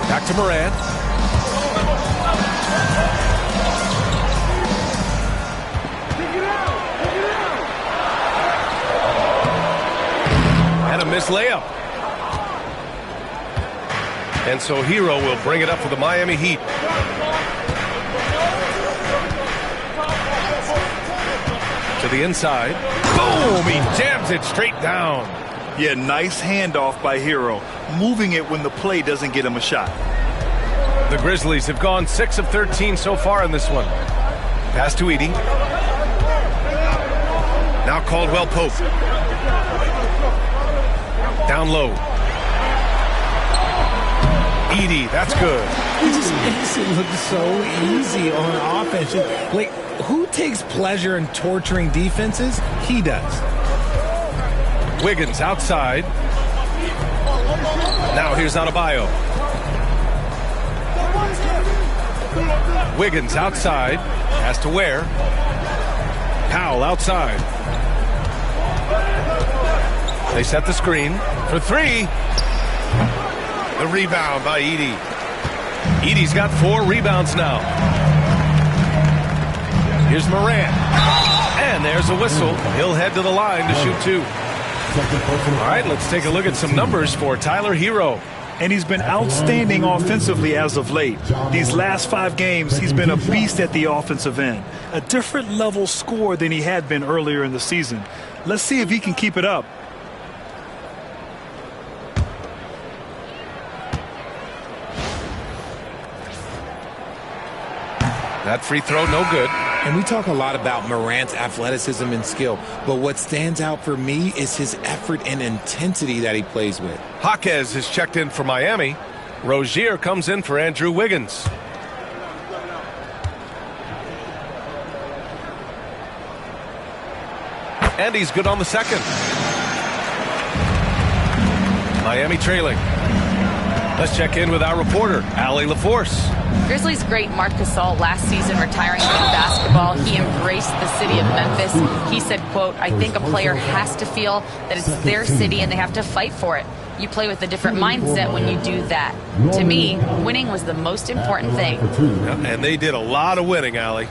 Back to Morant. And a missed layup. And so Hero will bring it up for the Miami Heat. To the inside. Boom! He jams it straight down. Yeah, nice handoff by Hero. Moving it when the play doesn't get him a shot. The Grizzlies have gone 6 of 13 so far in this one. Pass to Edey. Now Caldwell Pope. Down low. Edey, that's good. It just makes it look so easy on offense. Like, who takes pleasure in torturing defenses? He does. Wiggins outside. Now here's Adebayo. Wiggins outside. Has to Ware. Powell outside. They set the screen for three. The rebound by Edey. Edey's got 4 rebounds now. Here's Morant. And there's a whistle. He'll head to the line to shoot 2. All right, let's take a look at some numbers for Tyler Hero. And he's been outstanding offensively as of late. These last 5 games, he's been a beast at the offensive end. A different level scorer than he had been earlier in the season. Let's see if he can keep it up. That free throw, no good. And we talk a lot about Morant's athleticism and skill, but what stands out for me is his effort and intensity that he plays with. Jaquez is checked in for Miami. Rozier comes in for Andrew Wiggins. And he's good on the second. Miami trailing. Let's check in with our reporter, Allie LaForce. Grizzlies great Marc Gasol last season retiring from basketball. He embraced the city of Memphis. He said, quote, "I think a player has to feel that it's their city and they have to fight for it. You play with a different mindset when you do that. To me, winning was the most important thing." Yeah, and they did a lot of winning, Allie.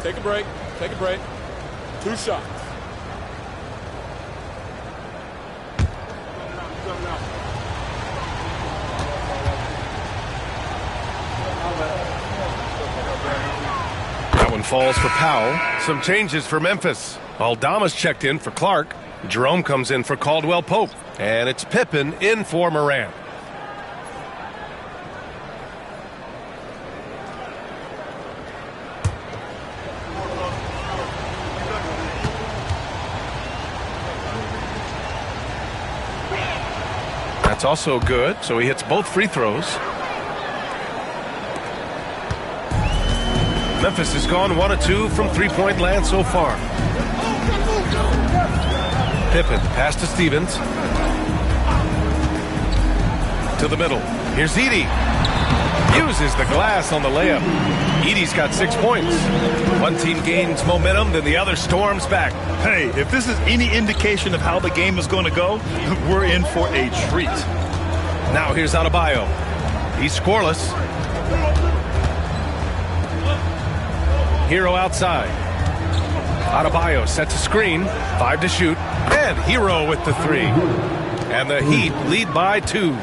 Take a break. Take a break. 2 shots. That one falls for Powell. Some changes for Memphis. Aldama's checked in for Clark. Jerome comes in for Caldwell Pope. And it's Pippen in for Morant. That's also good, so he hits both free throws. Memphis has gone 1 of 2 from three-point land so far. Pippen, pass to Stevens. To the middle. Here's Edey. Uses the glass on the layup. Edey's got 6 points. One team gains momentum, then the other storms back. Hey, if this is any indication of how the game is going to go, we're in for a treat. Now here's Adebayo. He's scoreless. Hero outside. Adebayo sets a screen. 5 to shoot. And Hero with the 3. And the Heat lead by 2.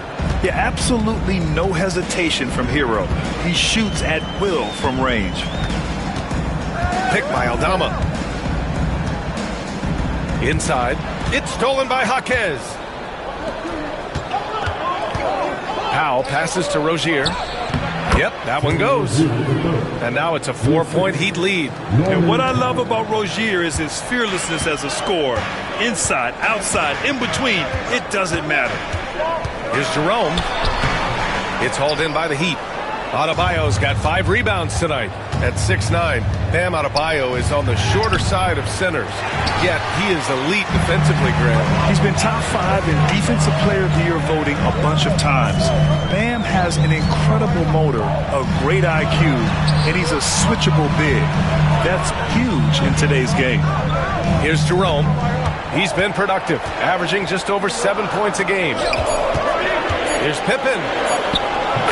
Yeah, absolutely no hesitation from Hero. He shoots at will from range. Picked by Aldama. Inside. It's stolen by Jaquez. Powell passes to Rozier. Yep, that one goes. And now it's a 4-point Heat lead. And what I love about Rozier is his fearlessness as a scorer. Inside, outside, in between, it doesn't matter. Here's Jerome. It's hauled in by the Heat. Adebayo's got 5 rebounds tonight at 6'9". Bam Adebayo is on the shorter side of centers, yet he is elite defensively, Graham. He's been top 5 in Defensive Player of the Year voting a bunch of times. Bam has an incredible motor, a great IQ, and he's a switchable big. That's huge in today's game. Here's Jerome. He's been productive, averaging just over 7 points a game. Here's Pippen.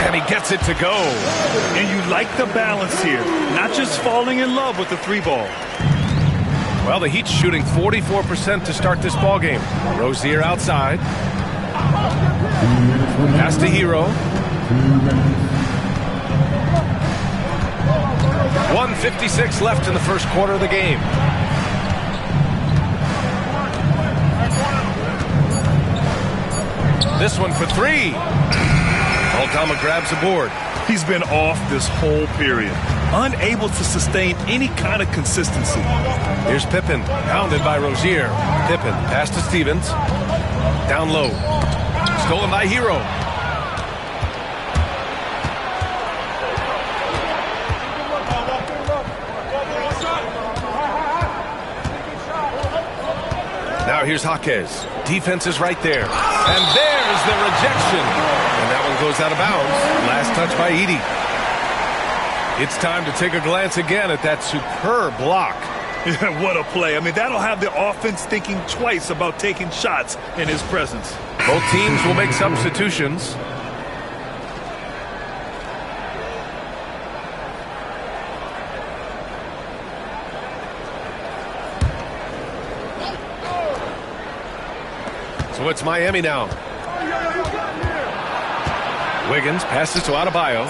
And he gets it to go. And you like the balance here, not just falling in love with the 3-ball. Well, the Heat's shooting 44% to start this ball game. Rozier outside. Pass to Hero. 1:56 left in the first quarter of the game. This one for 3. Aldama grabs a board. He's been off this whole period, unable to sustain any kind of consistency. Here's Pippen, pounded by Rozier. Pippen, pass to Stevens. Down low. Stolen by Hero. Now here's Jaquez. Defense is right there. And there's the rejection. And that one goes out of bounds. Last touch by Edey. It's time to take a glance again at that superb block. What a play. I mean, that'll have the offense thinking twice about taking shots in his presence. Both teams will make substitutions. So it's Miami now. Wiggins passes to Adebayo.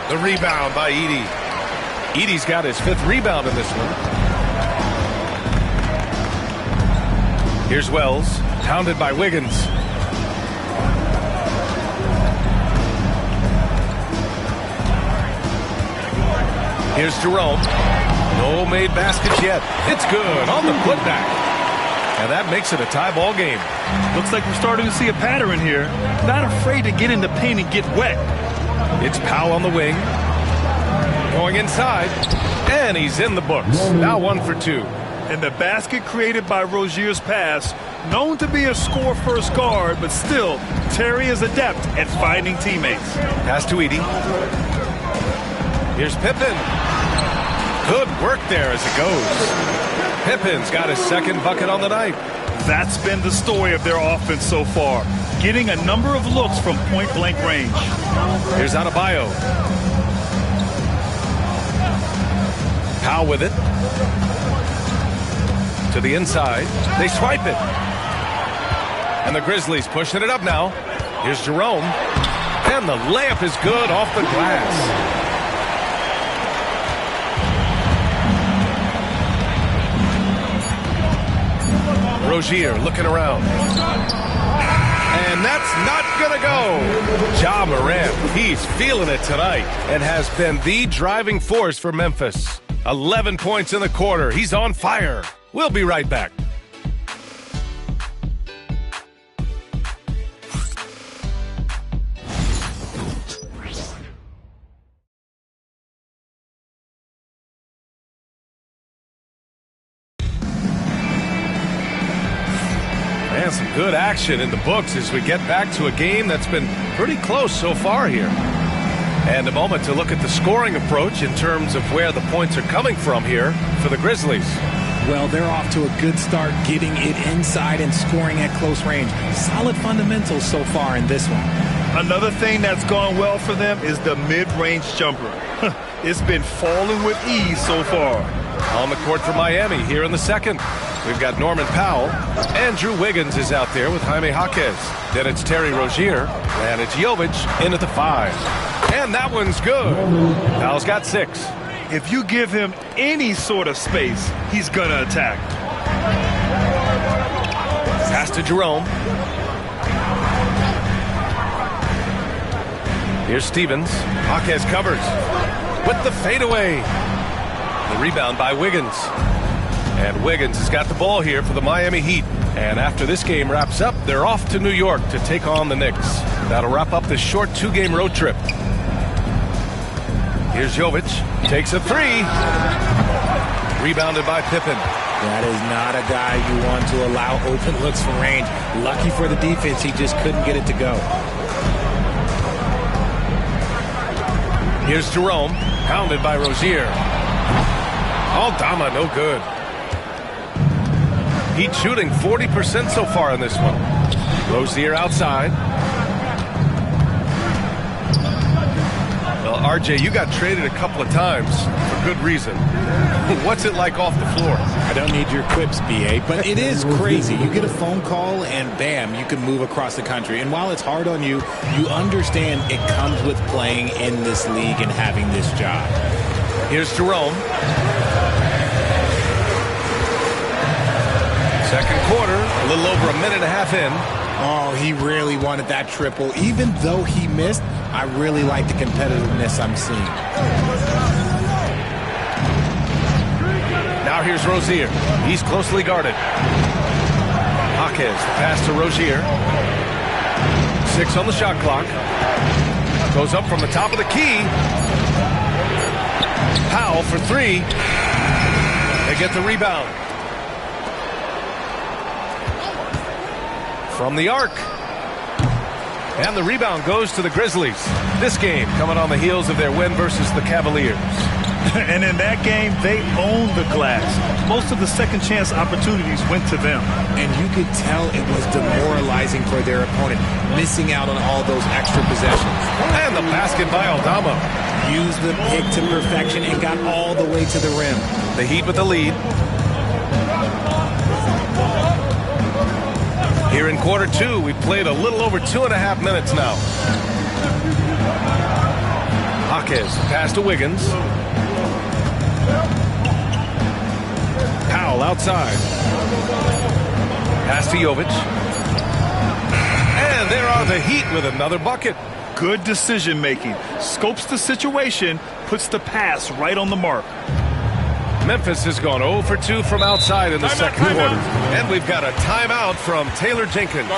The rebound by Edey. Edey's got his 5th rebound in this one. Here's Wells, pounded by Wiggins. Here's Jerome. No made baskets yet. It's good on the putback. And that makes it a tie ball game. Looks like we're starting to see a pattern here. Not afraid to get in the paint and get wet. It's Powell on the wing. Going inside. And he's in the books. Now 1 for 2. And the basket created by Rozier's pass, known to be a score-first guard, but still, Terry is adept at finding teammates. Pass to Edey. Here's Pippen. Good work there as it goes. Pippen's got his 2nd bucket on the night. That's been the story of their offense so far, getting a number of looks from point-blank range. Here's Adebayo. Powell with it. To the inside. They swipe it. And the Grizzlies pushing it up now. Here's Jerome. And the layup is good off the glass. Rozier looking around. And that's not going to go. Ja Morant, he's feeling it tonight and has been the driving force for Memphis. 11 points in the quarter. He's on fire. We'll be right back. And some good action in the books as we get back to a game that's been pretty close so far here. And a moment to look at the scoring approach in terms of where the points are coming from here for the Grizzlies. Well, they're off to a good start getting it inside and scoring at close range. Solid fundamentals so far in this one. Another thing that's gone well for them is the mid-range jumper. It's been falling with ease so far. On the court for Miami here in the second. We've got Norman Powell. Andrew Wiggins is out there with Jaime Jaquez. Then it's Terry Rozier. And it's Jovic in at the 5. And that one's good. Powell's got 6. If you give him any sort of space, he's going to attack. Pass to Jerome. Here's Stevens. Jaquez covers with the fadeaway. The rebound by Wiggins. And Wiggins has got the ball here for the Miami Heat. And after this game wraps up, they're off to New York to take on the Knicks. That'll wrap up this short 2-game road trip. Here's Jovic. Takes a three. Rebounded by Pippen. That is not a guy you want to allow open looks from range. Lucky for the defense, he just couldn't get it to go. Here's Jerome. Pounded by Rozier. Aldama, no good. Heat shooting 40% so far in this one. Rozier outside. Well, RJ, you got traded a couple of times for good reason. What's it like off the floor? I don't need your quips, BA, but it is crazy. You get a phone call and bam, you can move across the country. And while it's hard on you, you understand it comes with playing in this league and having this job. Here's Jerome. Second quarter, a little over a minute and a half in. Oh, he really wanted that triple. Even though he missed, I really like the competitiveness I'm seeing. Now here's Rozier. He's closely guarded. Jaquez, the pass to Rozier. 6 on the shot clock. Goes up from the top of the key. Powell for 3. They get the rebound. From the arc. And the rebound goes to the Grizzlies. This game coming on the heels of their win versus the Cavaliers. And in that game, they owned the glass. Most of the second chance opportunities went to them. And you could tell it was demoralizing for their opponent, missing out on all those extra possessions. And the basket by Aldama. Used the pick to perfection and got all the way to the rim. The Heat with the lead. Here in quarter 2, we played a little over 2.5 minutes now. Jaquez, pass to Wiggins. Powell outside. Pass to Jovic. And there are the Heat with another bucket. Good decision making. Scopes the situation, puts the pass right on the mark. Memphis has gone 0 for 2 from outside in the second quarter. And we've got a timeout from Taylor Jenkins.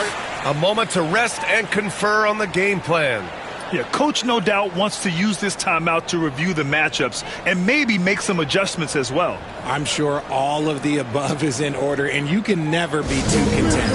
A moment to rest and confer on the game plan. Yeah, coach no doubt wants to use this timeout to review the matchups and maybe make some adjustments as well. I'm sure all of the above is in order, and you can never be too content.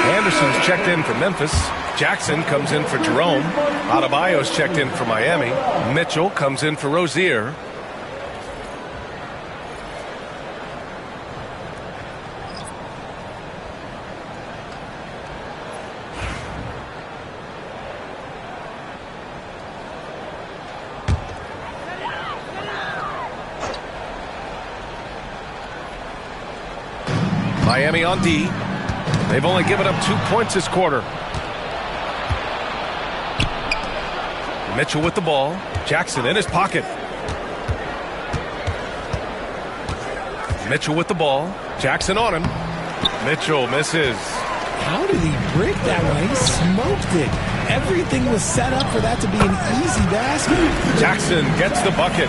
Anderson's checked in for Memphis. Jackson comes in for Jerome. Adebayo's checked in for Miami. Mitchell comes in for Rozier. Miami on D. They've only given up 2 points this quarter. Mitchell with the ball. Jackson in his pocket. Mitchell with the ball. Jackson on him. Mitchell misses. How did he break that one? He smoked it. Everything was set up for that to be an easy basket. Jackson gets the bucket.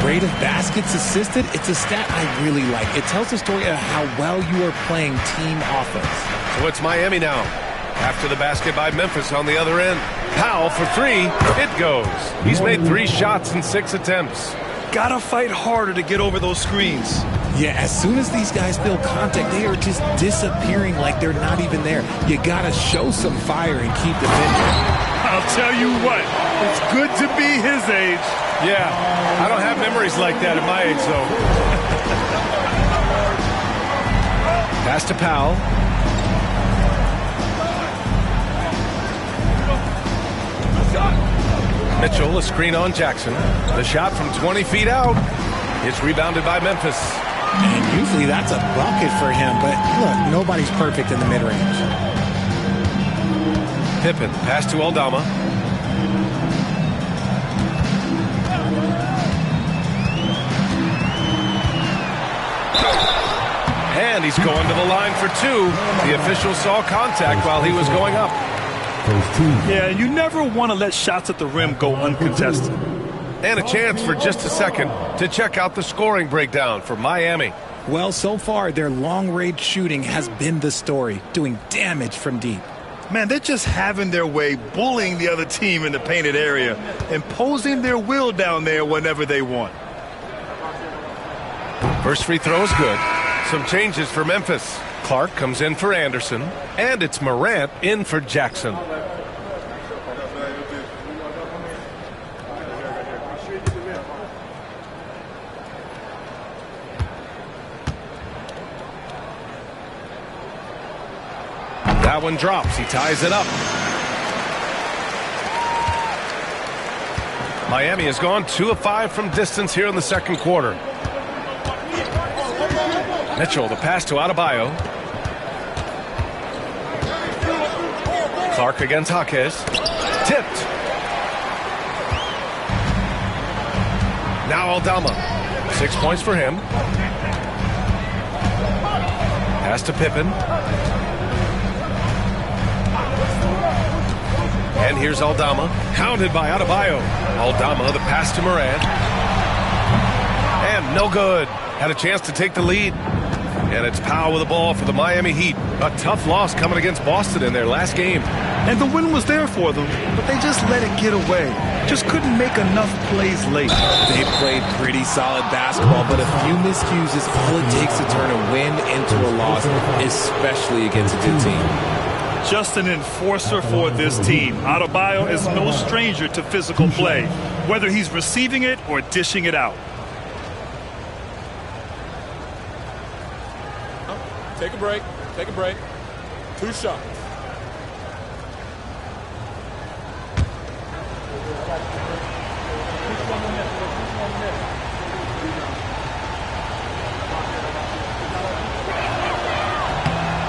Rate of baskets assisted, it's a stat I really like. It tells the story of how well you are playing team offense. So it's Miami now. After the basket by Memphis on the other end. Powell for 3. It goes. He's made 3 shots in 6 attempts. gotta fight harder to get over those screens. Yeah, as soon as these guys feel contact, they are just disappearing like they're not even there. You gotta show some fire and keep defending. I'll tell you what, it's good to be his age. Yeah, I don't have memories like that at my age, though. Pass to Powell. Mitchell, a screen on Jackson. The shot from 20 feet out. It's rebounded by Memphis. And usually that's a bucket for him, but look, nobody's perfect in the mid-range. Pippen, pass to Aldama. And he's going to the line for two. The official saw contact while he was going up. Yeah, you never want to let shots at the rim go uncontested. And a chance for just a second to check out the scoring breakdown for Miami. Well, so far, their long-range shooting has been the story, doing damage from deep. Man, they're just having their way, bullying the other team in the painted area, imposing their will down there whenever they want. First free throw is good. Some changes for Memphis. Clark comes in for Anderson, and it's Morant in for Jackson. That one drops. He ties it up. Miami has gone 2 of 5 from distance here in the second quarter. Mitchell, the pass to Adebayo. Clark against Jaquez. Tipped. Now Aldama. 6 points for him. Pass to Pippen. And here's Aldama, hounded by Adebayo. Aldama, the pass to Morant. And no good. Had a chance to take the lead. And it's Powell with the ball for the Miami Heat. A tough loss coming against Boston in their last game. And the win was there for them, but they just let it get away. Just couldn't make enough plays late. They played pretty solid basketball, but a few miscues is all it takes to turn a win into a loss, especially against a good team. Just an enforcer for this team. Adebayo is no stranger to physical play, whether he's receiving it or dishing it out. Take a break. Take a break. 2 shots.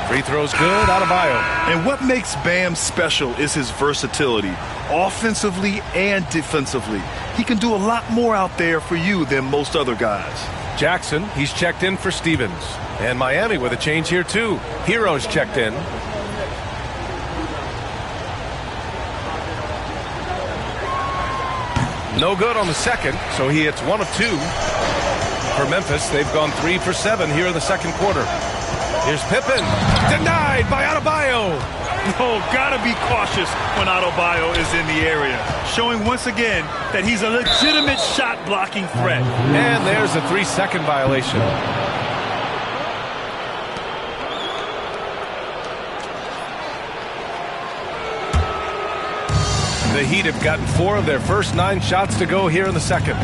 Free throws good, Adebayo. And what makes Bam special is his versatility, offensively and defensively. He can do a lot more out there for you than most other guys. Jackson, he's checked in for Stevens. And Miami with a change here too. Hero's checked in. No good on the second, so he hits 1 of 2. For Memphis, they've gone 3 for 7 here in the second quarter. Here's Pippen. Denied by Adebayo. Oh, gotta be cautious when Adebayo is in the area. Showing once again that he's a legitimate shot-blocking threat. And there's a 3-second violation. The Heat have gotten 4 of their first 9 shots to go here in the second.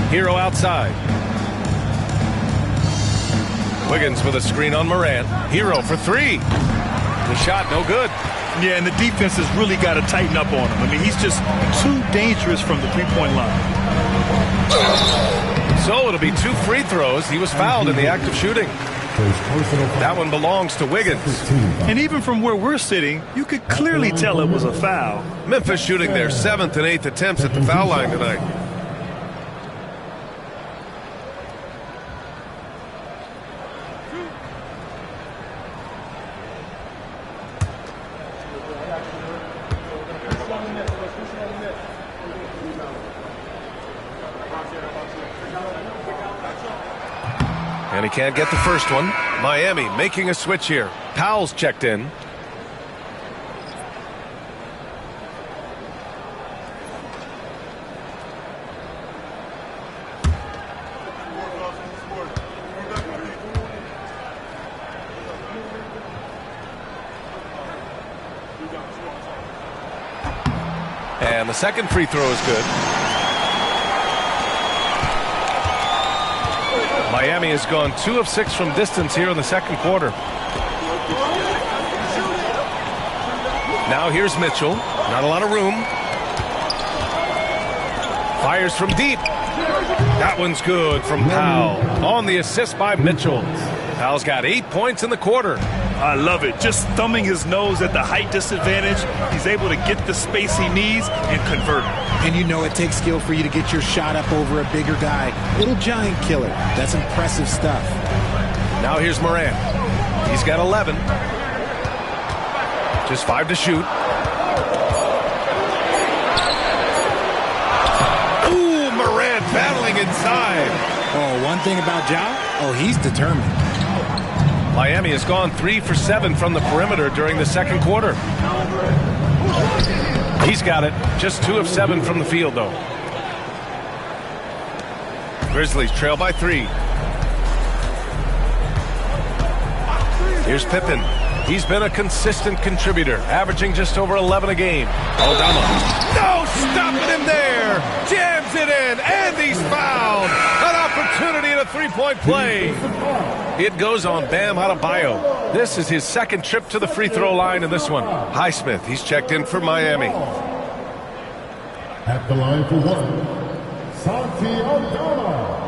Hero outside. Wiggins with a screen on Morant. Hero for 3. The shot no good. Yeah, and the defense has really got to tighten up on him. I mean, he's just too dangerous from the three-point line. So it'll be 2 free throws. He was fouled in the act of shooting. That one belongs to Wiggins. And even from where we're sitting, you could clearly tell it was a foul. Memphis shooting their 7th and 8th attempts at the foul line tonight. And he can't get the first one. Miami making a switch here. Powell's checked in. And the second free throw is good. Miami has gone 2 of 6 from distance here in the second quarter. Now here's Mitchell. Not a lot of room. Fires from deep. That one's good from Powell. On the assist by Mitchell. Powell's got 8 points in the quarter. I love it. Just thumbing his nose at the height disadvantage. He's able to get the space he needs and convert. And you know it takes skill for you to get your shot up over a bigger guy. Little giant killer. That's impressive stuff. Now here's Morant. He's got 11. Just 5 to shoot. Ooh, Morant battling inside. Oh, one thing about Ja, he's determined. Miami has gone 3 for 7 from the perimeter during the second quarter. He's got it. Just 2 of 7 from the field, though. Grizzlies trail by 3. Here's Pippen. He's been a consistent contributor, averaging just over 11 a game. Aldama. No, stopping him there. Jams it in, and he's fouled. An opportunity in a three-point play. It goes on Bam Adebayo. This is his second trip to the free throw line in this one. Highsmith, he's checked in for Miami. At the line for one, Santi Aldama.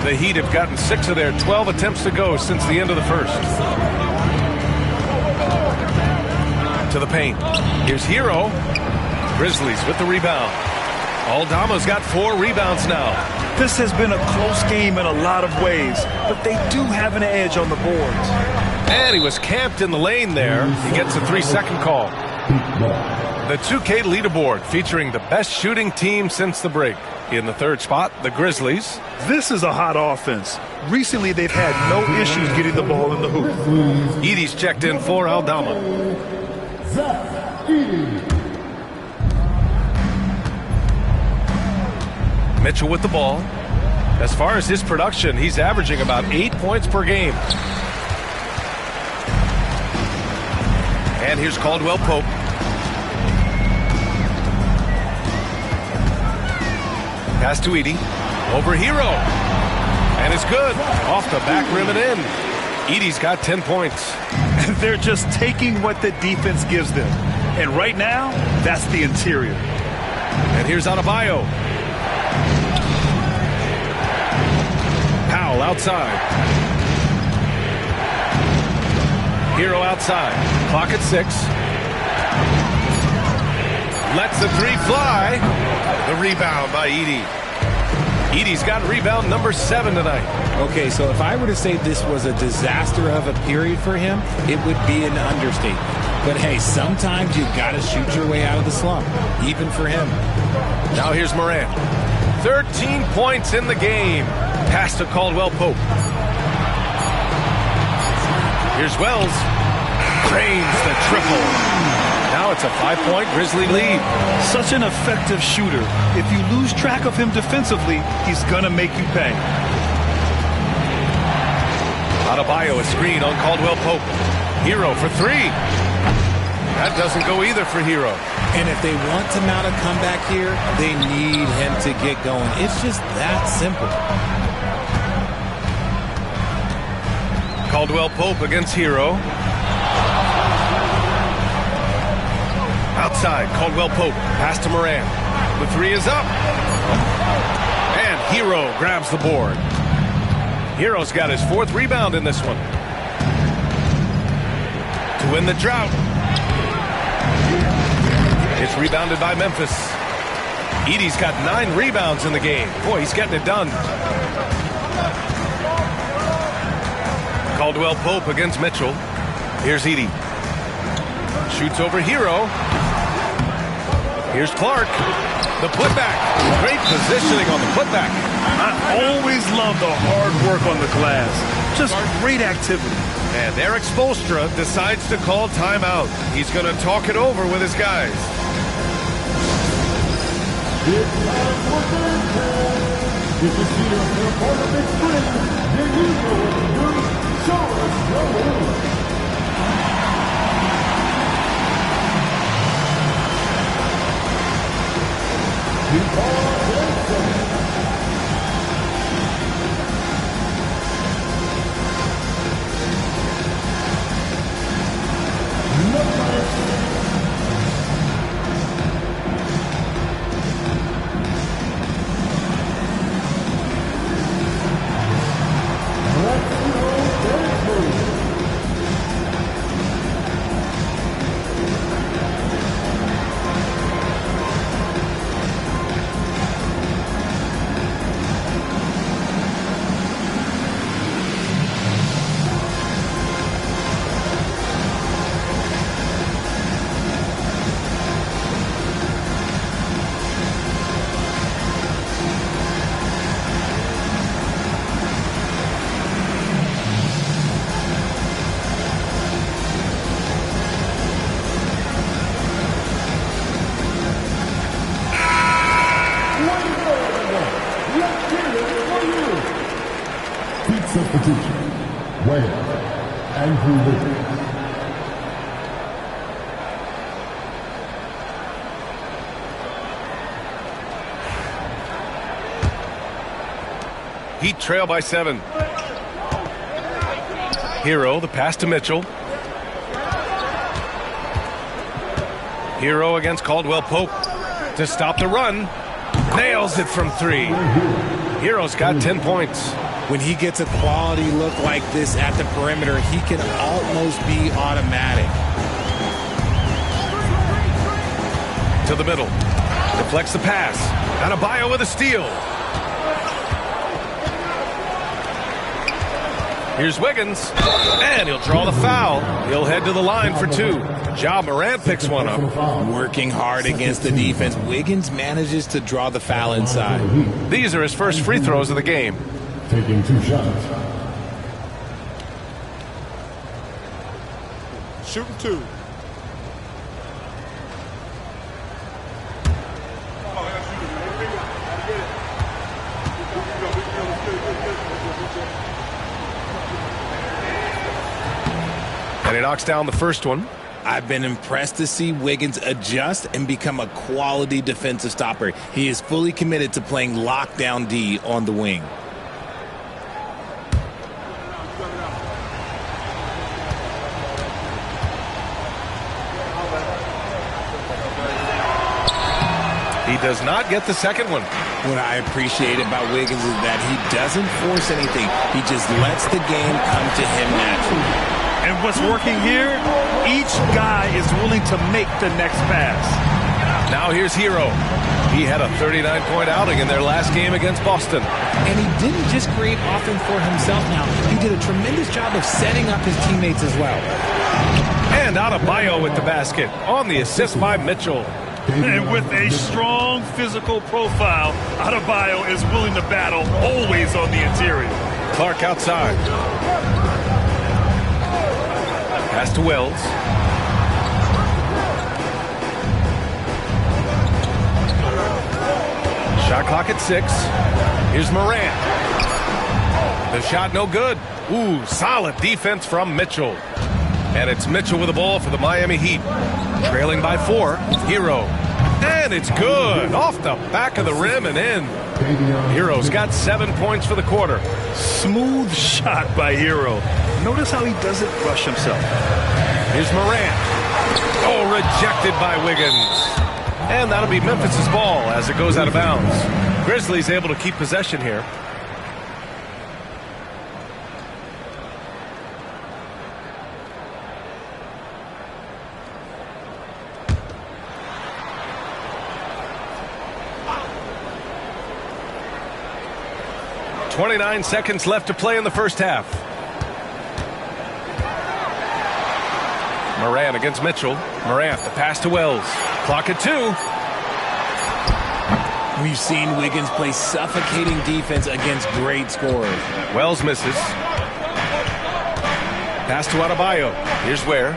The Heat have gotten 6 of their 12 attempts to go since the end of the first. To the paint. Here's Hero. Grizzlies with the rebound. Aldama's got 4 rebounds now. This has been a close game in a lot of ways, but they do have an edge on the boards. And he was camped in the lane there. He gets a 3-second call. The 2K leaderboard featuring the best shooting team since the break. In the third spot, the Grizzlies. This is a hot offense. Recently, they've had no issues getting the ball in the hoop. Edey's checked in for Aldama. Mitchell with the ball. As far as his production, he's averaging about 8 points per game. And here's Caldwell Pope. Pass to Edey. Over Hero. And it's good. Off the back rim and in. Edey's got 10 points. They're just taking what the defense gives them. And right now, that's the interior. And here's Adebayo. Powell outside. Hero outside. Clock at 6. Lets the 3 fly. The rebound by Edey. Edey's got rebound number 7 tonight. Okay, so if I were to say this was a disaster of a period for him, it would be an understatement. But hey, sometimes you've got to shoot your way out of the slump, even for him. Now here's Morant. 13 points in the game. Pass to Caldwell Pope. Here's Wells. Drains the triple. Now it's a 5-point Grizzly lead. Such an effective shooter. If you lose track of him defensively, he's going to make you pay. Adebayo a screen on Caldwell Pope. Hero for 3. That doesn't go either for Hero. And if they want to mount a comeback here, they need him to get going. It's just that simple. Caldwell Pope against Hero. Outside, Caldwell Pope. Pass to Morant. The 3 is up. And Hero grabs the board. Hero's got his 4th rebound in this one. To win the drought. It's rebounded by Memphis. Edey's got 9 rebounds in the game. Boy, he's getting it done. Caldwell Pope against Mitchell. Here's Edey. Shoots over Hero. Here's Clark. The putback. Great positioning on the putback. I always love the hard work on the glass. Just great activity. And Eric Spoelstra decides to call timeout. He's going to talk it over with his guys. It's time for third down. This is Peter for part of Big Spring. Your usual show us your substitution. Wales, Andrew Lee. Heat trail by 7. Hero, the pass to Mitchell. Hero against Caldwell Pope to stop the run. Nails it from 3. Hero's got 10 points. When he gets a quality look like this at the perimeter, he can almost be automatic. To the middle. Deflects the pass. Adebayo with a steal. Here's Wiggins. And he'll draw the foul. He'll head to the line for 2. Ja Morant picks one up. Working hard against the defense. Wiggins manages to draw the foul inside. These are his first free throws of the game. Taking 2 shots. Shooting 2. And he knocks down the first one. I've been impressed to see Wiggins adjust and become a quality defensive stopper. He is fully committed to playing lockdown D on the wing. He does not get the second one. What I appreciate about Wiggins is that he doesn't force anything. He just lets the game come to him naturally. And what's working here, each guy is willing to make the next pass. Now here's Hero. He had a 39-point outing in their last game against Boston. And he didn't just create offense for himself now. He did a tremendous job of setting up his teammates as well. And Adebayo with the basket on the assist by Mitchell. And with a strong physical profile, Adebayo is willing to battle always on the interior. Clark outside. Pass to Wells. Shot clock at 6. Here's Morant. The shot no good. Ooh, solid defense from Mitchell. And it's Mitchell with the ball for the Miami Heat. Trailing by 4. Hero. And it's good. Off the back of the rim and in. Hero's got 7 points for the quarter. Smooth shot by Hero. Notice how he doesn't rush himself. Here's Morant. Oh, rejected by Wiggins. And that'll be Memphis's ball as it goes out of bounds. Grizzlies able to keep possession here. .29 seconds left to play in the first half. Morant against Mitchell. Morant, the pass to Wells. Clock at 2. We've seen Wiggins play suffocating defense against great scorers. Wells misses. Pass to Adebayo. Here's Ware.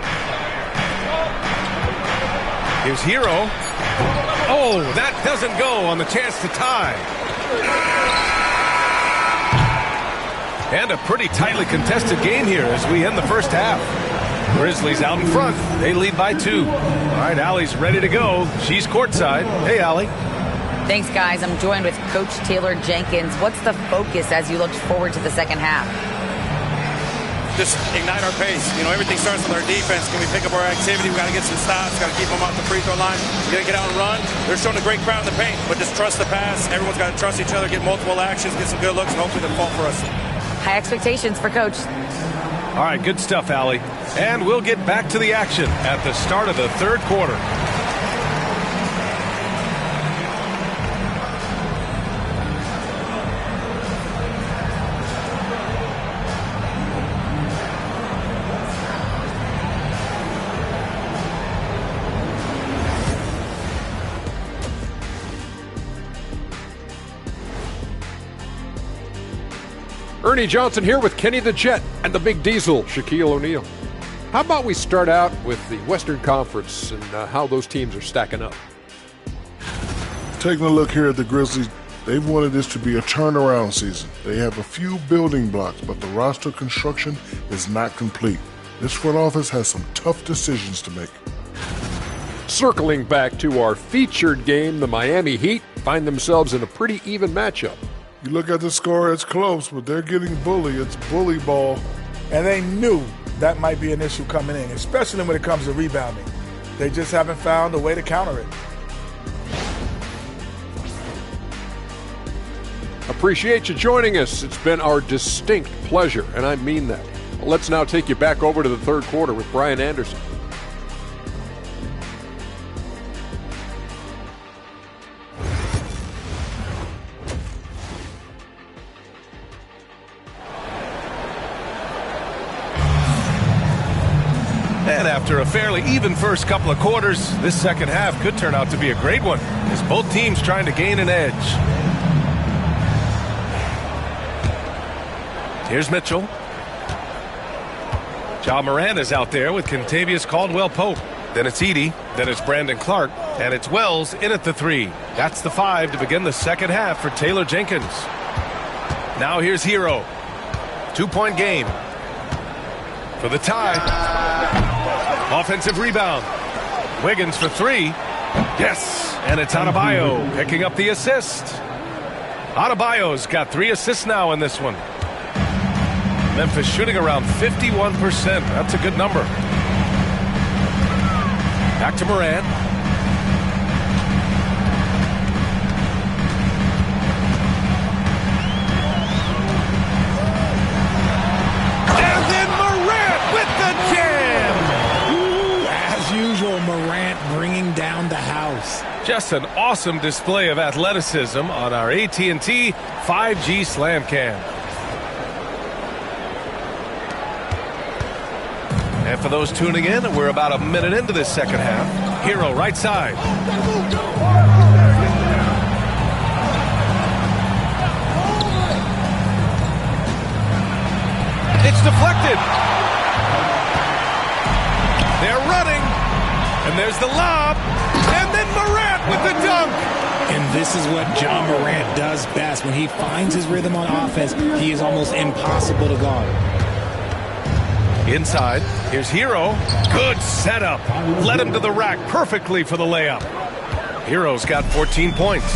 Here's Hero. Oh, that doesn't go on the chance to tie. And a pretty tightly contested game here as we end the first half. Grizzlies out in front. They lead by 2. All right, Allie's ready to go. She's courtside. Hey, Allie. Thanks, guys. I'm joined with Coach Taylor Jenkins. What's the focus as you look forward to the second half? Just ignite our pace. Everything starts with our defense. Can we pick up our activity? We got to get some stops. Got to keep them off the free throw line. We got to get out and run. They're showing a great crowd in the paint, but just trust the pass. Everyone's got to trust each other, get multiple actions, get some good looks, and hopefully they'll fall for us. High expectations for Coach. All right, good stuff, Allie. And we'll get back to the action at the start of the third quarter. Ernie Johnson here with Kenny the Jet and the Big Diesel, Shaquille O'Neal. How about we start out with the Western Conference and how those teams are stacking up? Taking a look here at the Grizzlies, they've wanted this to be a turnaround season. They have a few building blocks, but the roster construction is not complete. This front office has some tough decisions to make. Circling back to our featured game, the Miami Heat find themselves in a pretty even matchup. You look at the score, it's close, but they're getting bullied. It's bully ball. And they knew that might be an issue coming in, especially when it comes to rebounding. They just haven't found a way to counter it. Appreciate you joining us. It's been our distinct pleasure, and I mean that. Well, let's now take you back over to the third quarter with Brian Anderson. And after a fairly even first couple of quarters, this second half could turn out to be a great one as both teams trying to gain an edge. Here's Mitchell. Ja Morant is out there with Kentavious Caldwell-Pope. Then it's Edey. Then it's Brandon Clark. And it's Wells in at the 3. That's the 5 to begin the second half for Taylor Jenkins. Now here's Hero. 2-point game for the tie. Offensive rebound. Wiggins for 3. Yes, and it's Adebayo picking up the assist. Adebayo's got 3 assists now in this one. Memphis shooting around 51%. That's a good number. Back to Morant. And then Morant with the jam. As usual, Morant bringing down the house. Just an awesome display of athleticism on our AT&T 5G Slam Cam. And for those tuning in, we're about a minute into this second half. Hero right side. It's deflected. They're running. And there's the lob. And then Morant with the dunk. And this is what Ja Morant does best. When he finds his rhythm on offense, he is almost impossible to guard. Inside, here's Hero. Good setup. Led him to the rack perfectly for the layup. Hero's got 14 points.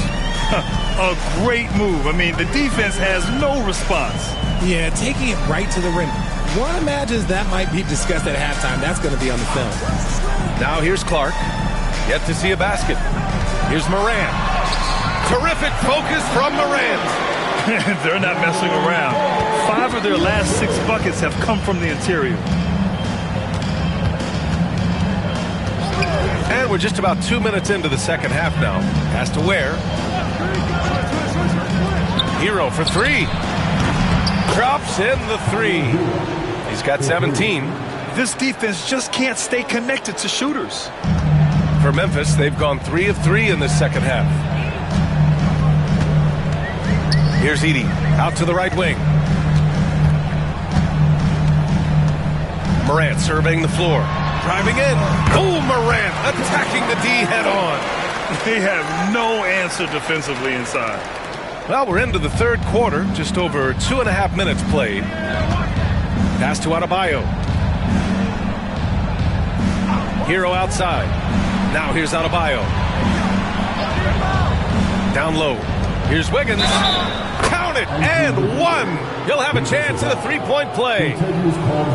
A great move. I mean, the defense has no response. Yeah, taking it right to the rim. One imagines that might be discussed at halftime. That's going to be on the film. Now here's Clark. Yet to see a basket. Here's Morant. Terrific focus from Morant. They're not messing around. 5 of their last 6 buckets have come from the interior. And we're just about 2 minutes into the second half now. Has to Ware. Hero for 3. Drops in the 3. He's got 17. This defense just can't stay connected to shooters. For Memphis, they've gone 3 of 3 in this second half. Here's Edey out to the right wing. Morant surveying the floor. Driving in. Oh, Morant attacking the D head-on. They have no answer defensively inside. Well, we're into the third quarter. Just over 2.5 minutes played. Pass to Adebayo. Hero outside. Now here's Adebayo. Down low. Here's Wiggins. Count it, and one. He'll have a chance at a three-point play.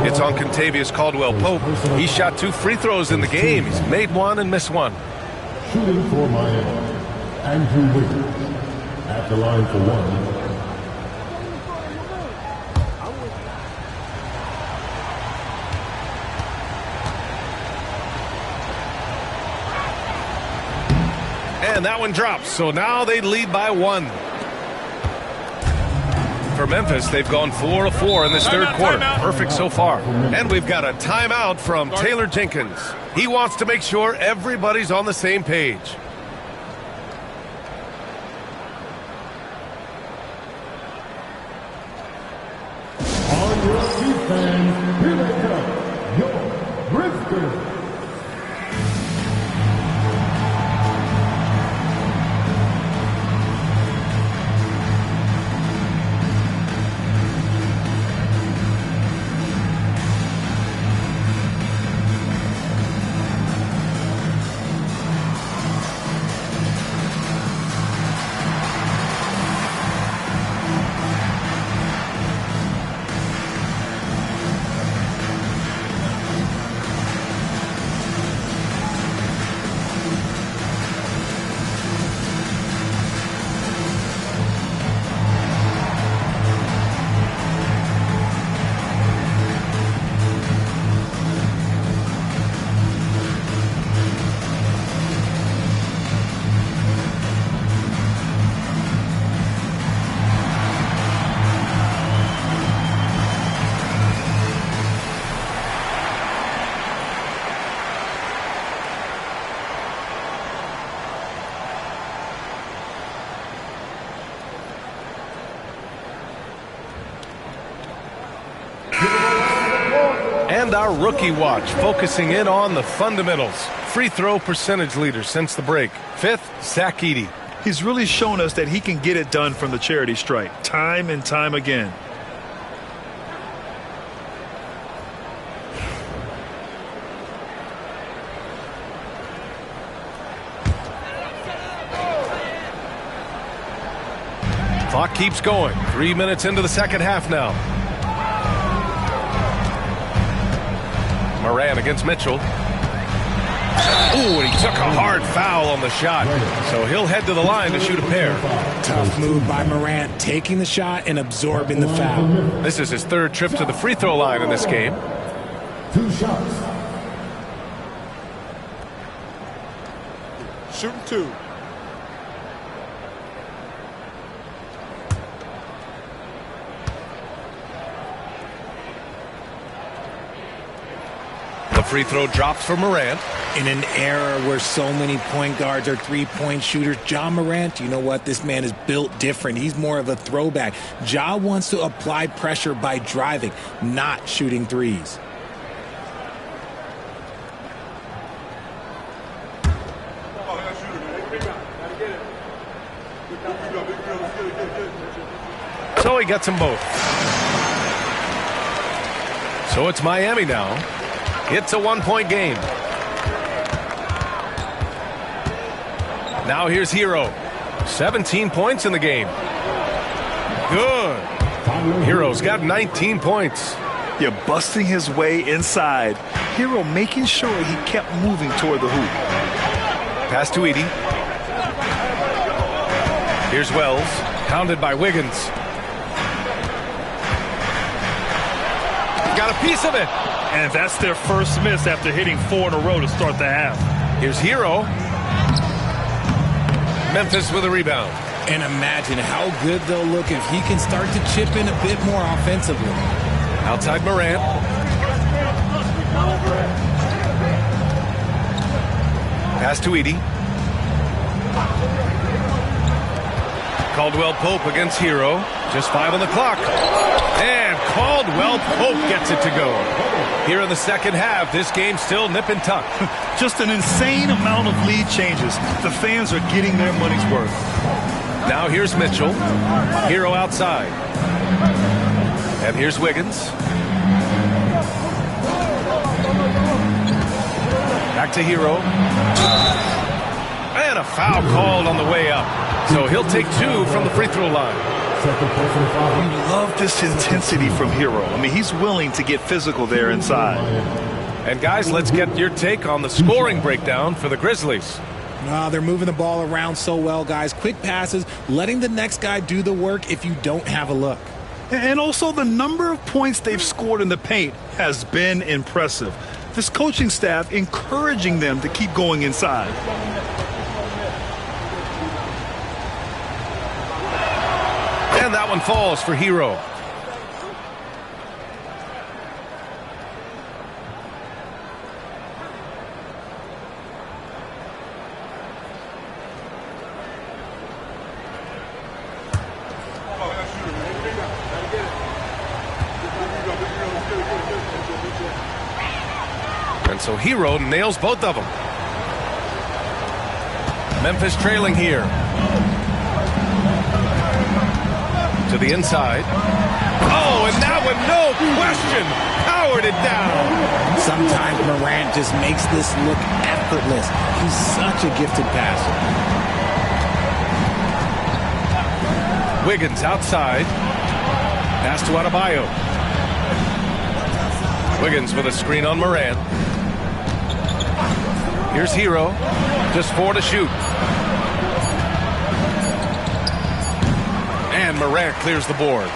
It's on Kentavious Caldwell-Pope. He shot 2 free throws in the game. He's made one and missed one. Shooting for Miami, Andrew Wiggins at the line for one. And that one drops, so now they lead by 1. For Memphis, they've gone 4 of 4 in this third quarter. Perfect so far. And we've got a timeout from Taylor Jenkins. He wants to make sure everybody's on the same page. On your feet, fans, here they come, your Grizzlies. And our rookie watch, focusing in on the fundamentals. Free throw percentage leader since the break. 5th, Zach Edey. He's really shown us that he can get it done from the charity stripe, time and time again. Clock keeps going. 3 minutes into the second half now. Moran against Mitchell. Ooh, and he took a hard foul on the shot. So he'll head to the line to shoot a pair. Tough move by Morant, taking the shot and absorbing the foul. This is his 3rd trip to the free throw line in this game. 2 shots. Shooting 2. The free throw drops for Morant. In an era where so many point guards are three-point shooters, Ja Morant, you know what? This man is built different. He's more of a throwback. Ja wants to apply pressure by driving, not shooting threes. So he gets them both. So it's Miami now. It's a 1-point game. Now here's Hero. 17 points in the game. Good. Hero's got 19 points. Yeah, busting his way inside. Hero making sure he kept moving toward the hoop. Pass to Edey. Here's Wells. Pounded by Wiggins. Got a piece of it. And that's their first miss after hitting 4 in a row to start the half. Here's Hero. Memphis with a rebound. And imagine how good they'll look if he can start to chip in a bit more offensively. Outside Morant. Pass to Edey. Caldwell-Pope against Hero. Just 5 on the clock. And Caldwell Pope gets it to go. Here in the second half, this game's still nip and tuck. Just an insane amount of lead changes. The fans are getting their money's worth. Now here's Mitchell. Hero outside. And here's Wiggins. Back to Hero. And a foul called on the way up. So he'll take 2 from the free throw line. You love this intensity from Hero. I mean, he's willing to get physical there inside. And guys, let's get your take on the scoring breakdown for the Grizzlies. They're moving the ball around so well, guys. Quick passes, letting the next guy do the work if you don't have a look. And also the number of points they've scored in the paint has been impressive. This coaching staff encouraging them to keep going inside. And that one falls for Hero. And so Hero nails both of them. Memphis trailing here. To the inside. Oh, and that one, no question, powered it down. Sometimes Morant just makes this look effortless. He's such a gifted passer. Wiggins outside. Pass to Adebayo. Wiggins with a screen on Morant. Here's Hero. Just 4 to shoot. And Morant clears the board.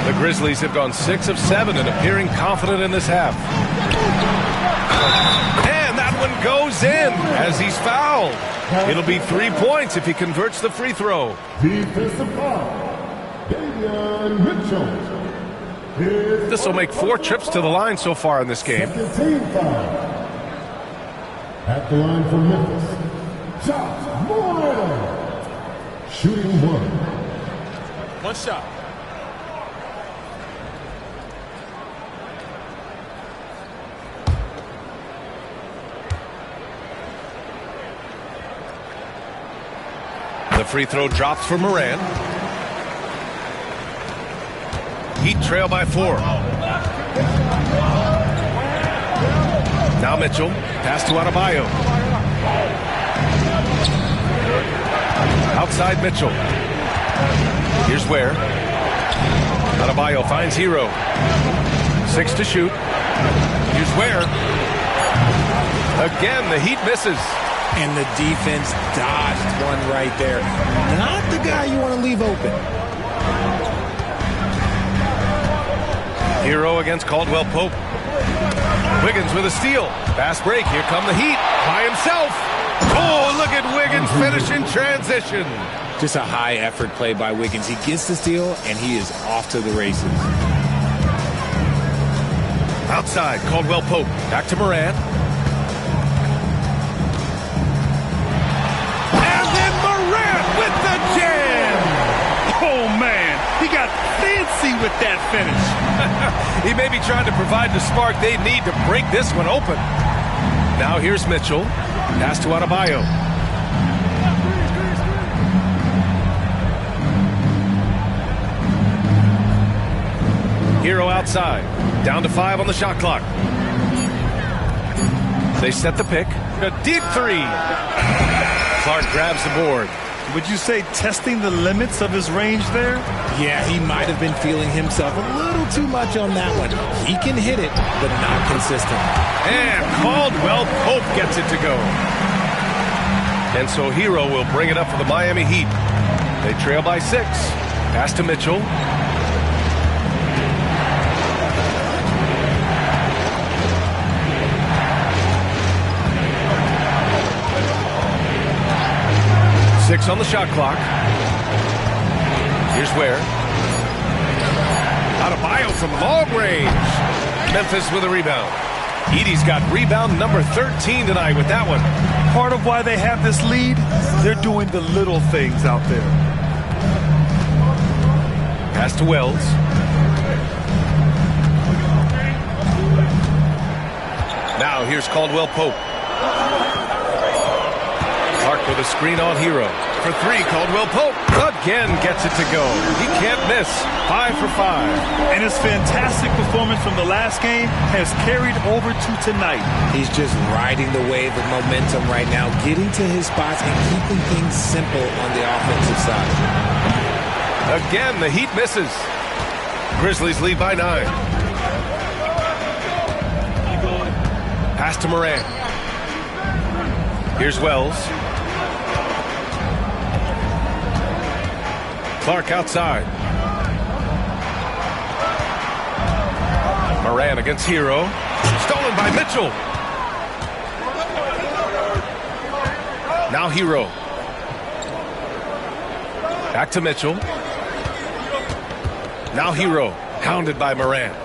The Grizzlies have gone 6 of 7 and appearing confident in this half. And that one goes in as he's fouled. It'll be 3 points if he converts the free throw. Defensive foul. Davion Mitchell. This will make 4 trips to the line so far in this game. Team foul. At the line for Memphis. Shot. Moore. Shooting 1. One shot. The free throw drops for Morant. Heat trail by 4. Now Mitchell. Pass to Adebayo. Outside Mitchell. Here's Ware. Adebayo finds Hero. 6 to shoot. Here's Ware. Again, the Heat misses. And the defense dodged one right there. Not the guy you want to leave open. Hero against Caldwell Pope. Wiggins with a steal. Fast break. Here come the Heat by himself. Oh, look at Wiggins finish in transition. Just a high effort play by Wiggins. He gets the steal and he is off to the races. Outside, Caldwell Pope. Back to Morant. And then Morant with the jam. Oh, man. He got fancy with that finish. He may be trying to provide the spark they need to break this one open. Now here's Mitchell. Pass to Adebayo. Hero outside. Down to 5 on the shot clock. They set the pick. A deep 3. Clark grabs the board. Would you say testing the limits of his range there? Yeah, he might have been feeling himself a little too much on that one. He can hit it, but not consistently. And Caldwell Pope gets it to go. And so Hero will bring it up for the Miami Heat. They trail by 6. Pass to Mitchell. Six on the shot clock. Here's Ware. Adebayo from long range. Memphis with a rebound. Edey's got rebound number 13 tonight with that one. Part of why they have this lead, they're doing the little things out there. Pass to Wells. Now here's Caldwell Pope. Clark with a screen on Hero. For three, Caldwell Pope again gets it to go. He can't miss. 5 for 5. And his fantastic performance from the last game has carried over to tonight. He's just riding the wave of momentum right now, getting to his spots and keeping things simple on the offensive side. Again, the Heat misses. Grizzlies lead by 9. Pass to Morant. Here's Wells. Clark outside. Morant against Hero. Stolen by Mitchell. Now Hero. Back to Mitchell. Now Hero. Hounded by Morant.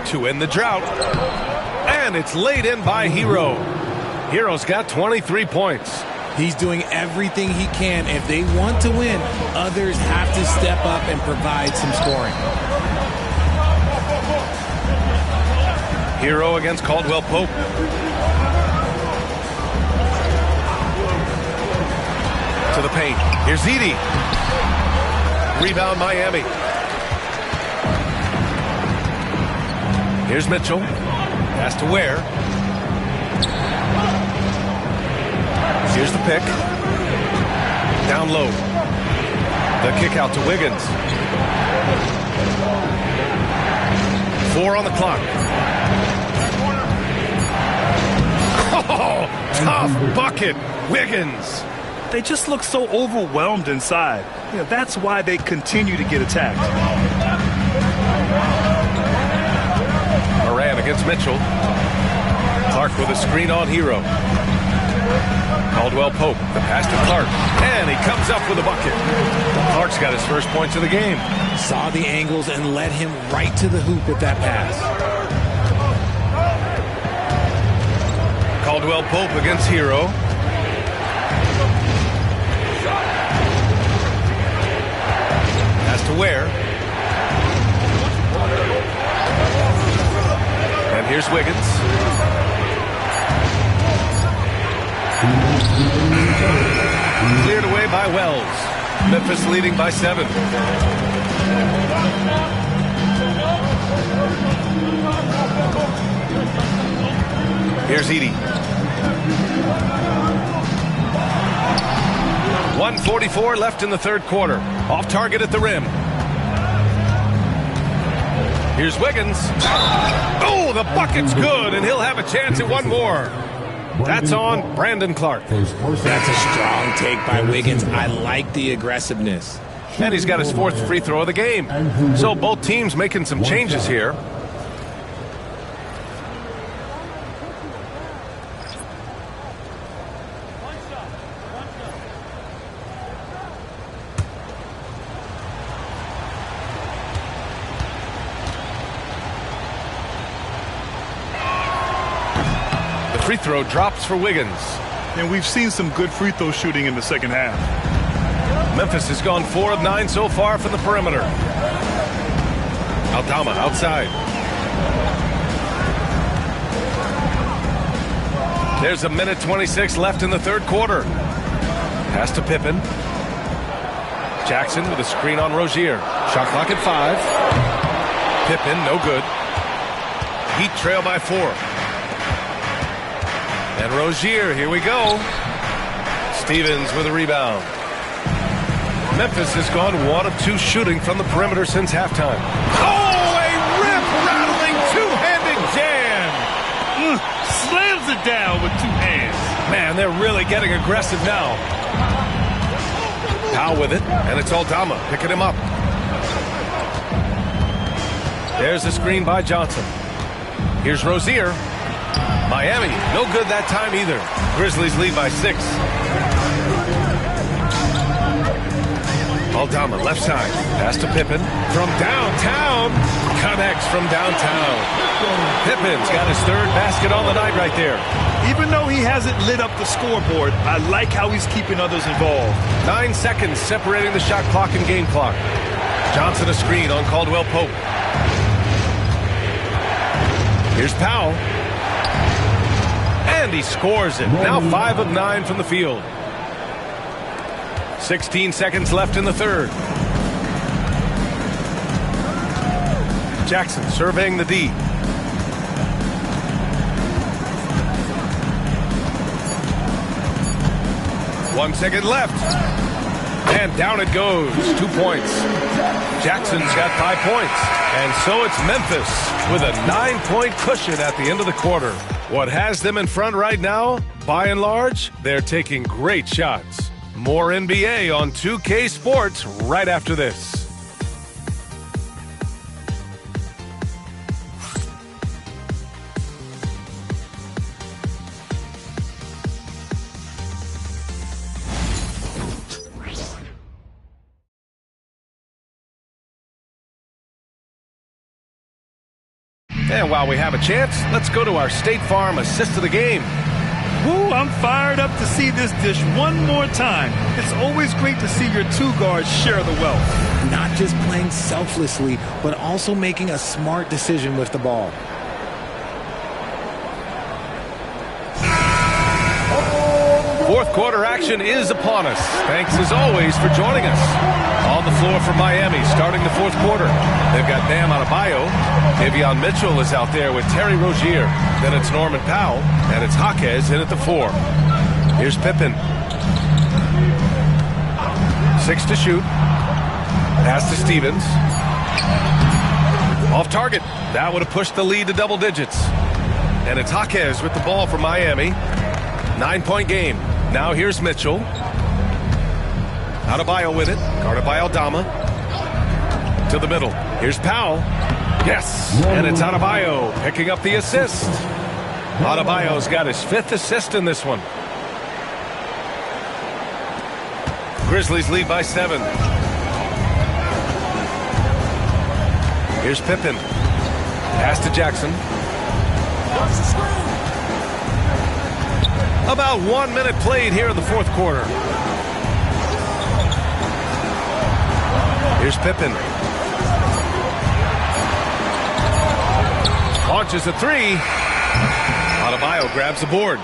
To end the drought. And it's laid in by Hero. Hero's got 23 points. He's doing everything he can. If they want to win, others have to step up and provide some scoring. Hero against Caldwell Pope. To the paint. Here's Edey. Rebound Miami. Here's Mitchell. Pass to Ware. Here's the pick. Down low. The kick out to Wiggins. 4 on the clock. Oh, tough bucket. Wiggins. They just look so overwhelmed inside. You know, that's why they continue to get attacked. Morant against Mitchell. Clark with a screen on Hero. Caldwell Pope, the pass to Clark, and he comes up with a bucket. Clark's got his first points of the game. Saw the angles and led him right to the hoop with that pass. Caldwell Pope against Hero. Pass to Ware. And here's Wiggins. Cleared away by Wells. Memphis leading by 7. Here's Edey. 1:44 left in the third quarter. Off target at the rim. Here's Wiggins. Oh, the bucket's good, and he'll have a chance at one more. That's on Brandon Clark. That's a strong take by Wiggins. I like the aggressiveness. And he's got his 4th free throw of the game. So both teams making some changes here. Free throw drops for Wiggins. And we've seen some good free throw shooting in the second half. Memphis has gone 4 of 9 so far from the perimeter. Aldama outside. There's a minute 26 left in the third quarter. Pass to Pippen. Jackson with a screen on Rozier. Shot clock at 5. Pippen, no good. Heat trail by 4. And Rozier, here we go. Stevens with a rebound. Memphis has gone 1 of 2 shooting from the perimeter since halftime. Oh, a rip-rattling two-handed jam. Slams it down with 2 hands. Man, they're really getting aggressive now. Powell with it, and it's Aldama picking him up. There's a screen by Johnson. Here's Rozier. Miami, no good that time either. Grizzlies lead by 6. Aldama, left side. Pass to Pippen. From downtown. Connects from downtown. Pippen's got his 3rd basket on the night right there. Even though he hasn't lit up the scoreboard, I like how he's keeping others involved. 9 seconds separating the shot clock and game clock. Johnson a screen on Caldwell Pope. Here's Powell. And he scores it. Now 5 of 9 from the field. 16 seconds left in the third. Jackson surveying the D. One second left. And down it goes. 2 points. Jackson's got 5 points. And so it's Memphis with a 9-point cushion at the end of the quarter. What has them in front right now? By and large, they're taking great shots. More NBA on 2K Sports right after this. And while we have a chance, let's go to our State Farm assist of the game. Woo, I'm fired up to see this dish one more time. It's always great to see your two guards share the wealth. Not just playing selflessly, but also making a smart decision with the ball. Fourth quarter action is upon us. Thanks as always for joining us. On the floor for Miami starting the fourth quarter. They've got Bam Adebayo. Davion Mitchell is out there with Terry Rozier. Then it's Norman Powell. And it's Jaquez in at the 4. Here's Pippen. 6 to shoot. Pass to Stevens. Off target. That would have pushed the lead to double digits. And it's Jaquez with the ball for Miami. 9-point game. Now here's Mitchell. Adebayo with it. Guarded by Aldama. To the middle. Here's Powell. Yes. And it's Adebayo picking up the assist. Adebayo's got his 5th assist in this one. Grizzlies lead by 7. Here's Pippen. Pass to Jackson. About 1 minute played here in the fourth quarter. Here's Pippen. Launches a 3. Adebayo grabs the board.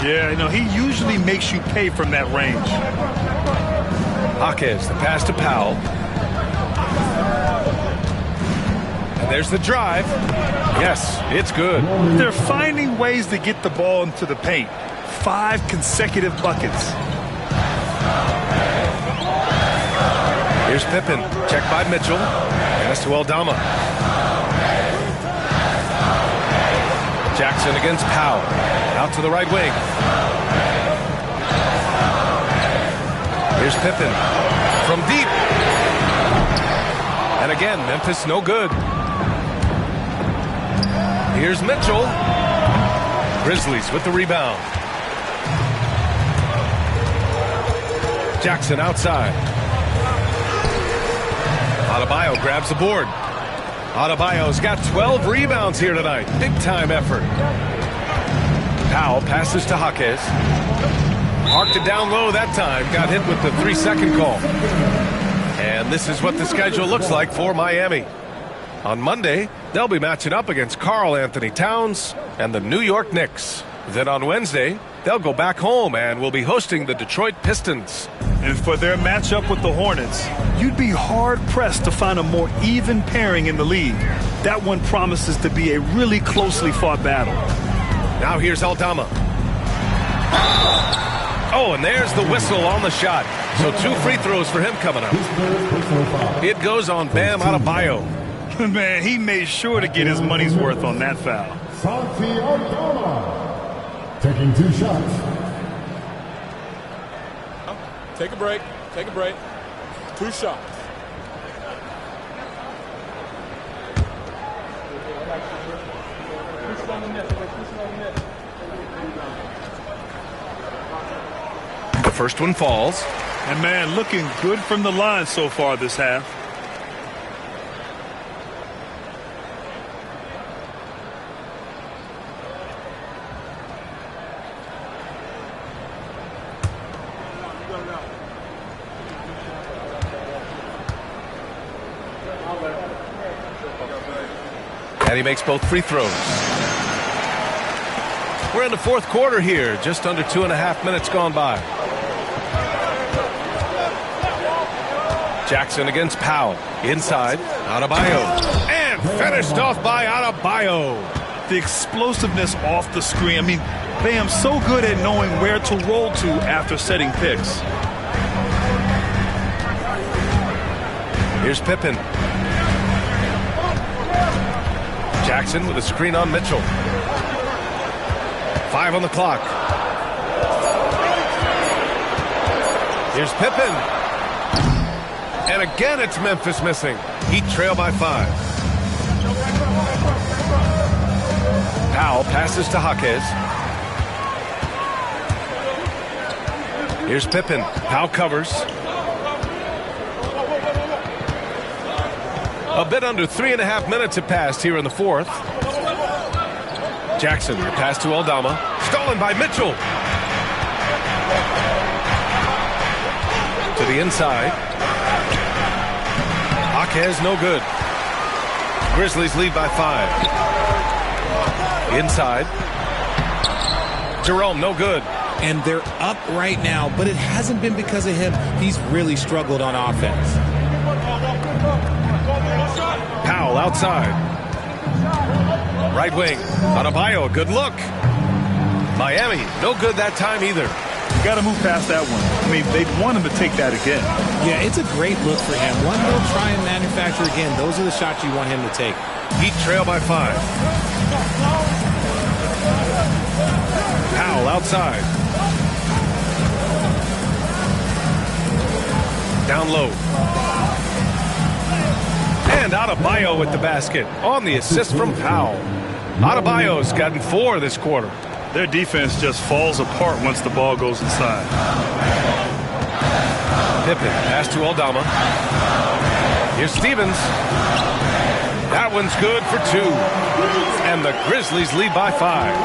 Yeah, you know, he usually makes you pay from that range. Jaquez, the pass to Powell. And there's the drive. Yes, it's good. They're finding ways to get the ball into the paint. 5 consecutive buckets. Here's Pippen. Checked by Mitchell. Pass to Aldama. Jackson against Powell. Out to the right wing. Here's Pippen. From deep. And again, Memphis no good. Here's Mitchell. Grizzlies with the rebound. Jackson outside. Adebayo grabs the board. Adebayo's got 12 rebounds here tonight. Big time effort. Powell passes to Jaquez. Marked it down low that time. Got hit with the 3-second call. And this is what the schedule looks like for Miami. On Monday, they'll be matching up against Karl Anthony Towns and the New York Knicks. Then on Wednesday, they'll go back home and will be hosting the Detroit Pistons. And for their matchup with the Hornets, you'd be hard-pressed to find a more even pairing in the league. That one promises to be a really closely fought battle. Now here's Aldama. Oh, and there's the whistle on the shot. So 2 free throws for him coming up. It goes on Bam Adebayo. Man, he made sure to get his money's worth on that foul. Santi Aldama taking 2 shots. Take a break. Take a break. 2 shots. The first one falls. And man, looking good from the line so far this half. And he makes both free throws. We're in the fourth quarter here. Just under 2.5 minutes gone by. Jackson against Powell. Inside. Adebayo. And finished off by Adebayo. The explosiveness off the screen. I mean, Bam's so good at knowing where to roll to after setting picks. Here's Pippen. Jackson with a screen on Mitchell. 5 on the clock. Here's Pippen. And again, it's Memphis missing. Heat trail by 5. Powell passes to Jaquez. Here's Pippen. Powell covers. A bit under 3.5 minutes have passed here in the fourth. Jackson, the pass to Aldama. Stolen by Mitchell. To the inside. Jaquez, no good. Grizzlies lead by 5. Inside. Jerome, no good. And they're up right now, but it hasn't been because of him. He's really struggled on offense. Powell outside. Right wing. Adebayo, good look. Miami, no good that time either. You got to move past that one. I mean, they want him to take that again. Yeah, it's a great look for him. One little try and manufacture again. Those are the shots you want him to take. Heat trail by 5. Powell outside. Down low. And Adebayo with the basket on the assist from Powell. Adebayo's gotten 4 this quarter. Their defense just falls apart once the ball goes inside. Pippen, pass to Aldama. Here's Stevens. That one's good for 2. And the Grizzlies lead by 5.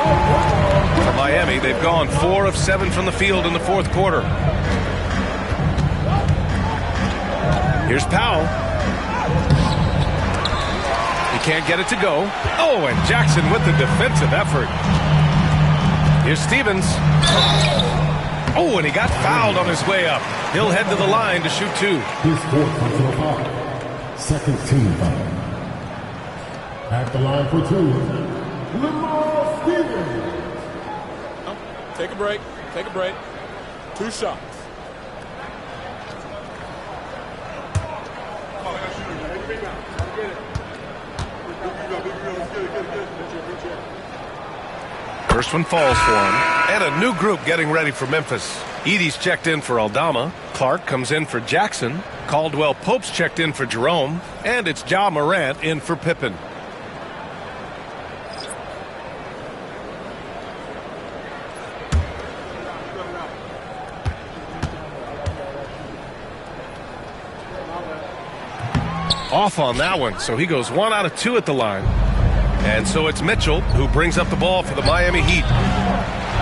For Miami, they've gone 4 of 7 from the field in the fourth quarter. Here's Powell. He can't get it to go. Oh, and Jackson with the defensive effort. Here's Stevens. Oh, and he got fouled on his way up. He'll head to the line to shoot 2. His fourth personal foul. Second team foul. At the line for 2. Lamar Stevens. Take a break. Take a break. 2 shots. First one falls for him. And a new group getting ready for Memphis. Edey's checked in for Aldama. Clark comes in for Jackson. Caldwell Pope's checked in for Jerome. And it's Ja Morant in for Pippen. Off on that one, so he goes 1 out of 2 at the line. And so it's Mitchell who brings up the ball for the Miami Heat.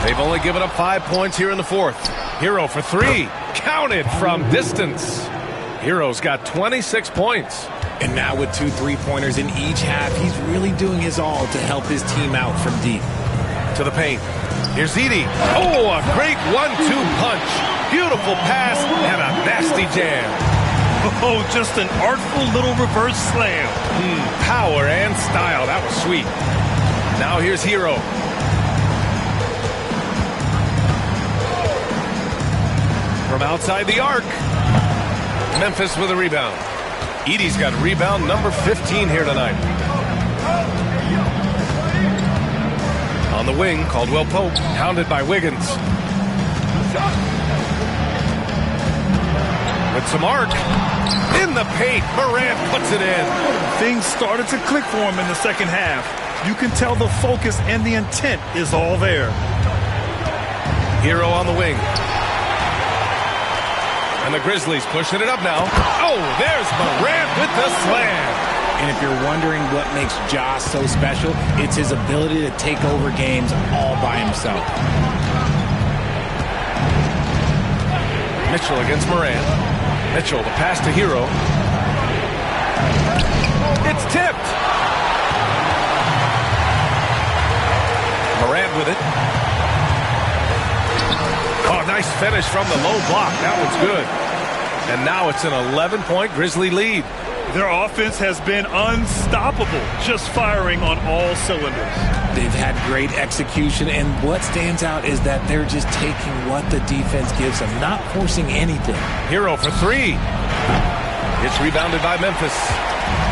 They've only given up 5 points here in the fourth. Hero for 3. Counted from distance. Hero's got 26 points. And now with 2 3-pointers in each half, he's really doing his all to help his team out from deep. To the paint. Here's Edey. Oh, a great 1-2 punch. Beautiful pass and a nasty jam. Oh, just an artful little reverse slam. Power and style. That was sweet. Now here's Hero. From outside the arc. Memphis with a rebound. Edey's got rebound number 15 here tonight. On the wing, Caldwell Pope, hounded by Wiggins. With some arc. In the paint, Morant puts it in. Things started to click for him in the second half. You can tell the focus and the intent is all there. Hero on the wing. And the Grizzlies pushing it up now. Oh, there's Morant with the slam. And if you're wondering what makes Ja so special, it's his ability to take over games all by himself. Mitchell against Morant. Mitchell, the pass to Hero. It's tipped. Morant with it. Oh, nice finish from the low block. That one's good. And now it's an 11-point Grizzly lead. Their offense has been unstoppable, just firing on all cylinders. They've had great execution, and what stands out is that they're just taking what the defense gives them, not forcing anything. Hero for three. It's rebounded by Memphis.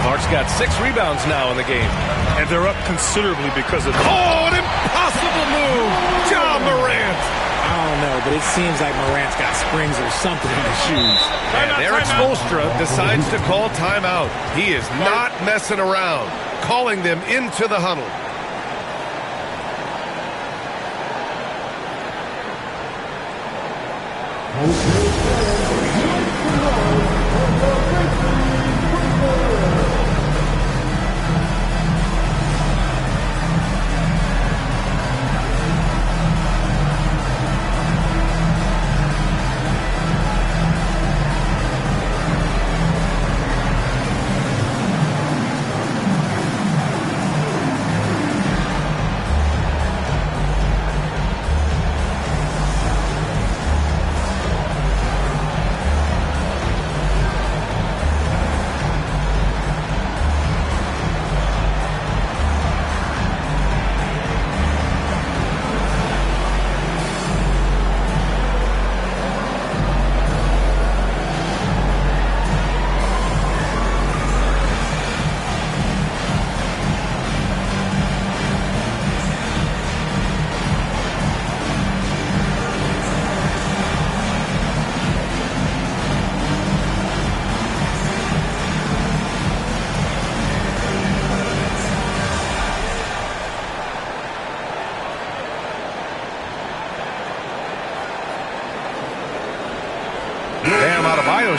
Clark's got 6 rebounds now in the game. And they're up considerably because of that. Oh, an impossible move. Ja Morant. I don't know, but it seems like Morant's got springs or something in his shoes. And Eric Spoelstra decides to call timeout. He is not messing around, calling them into the huddle.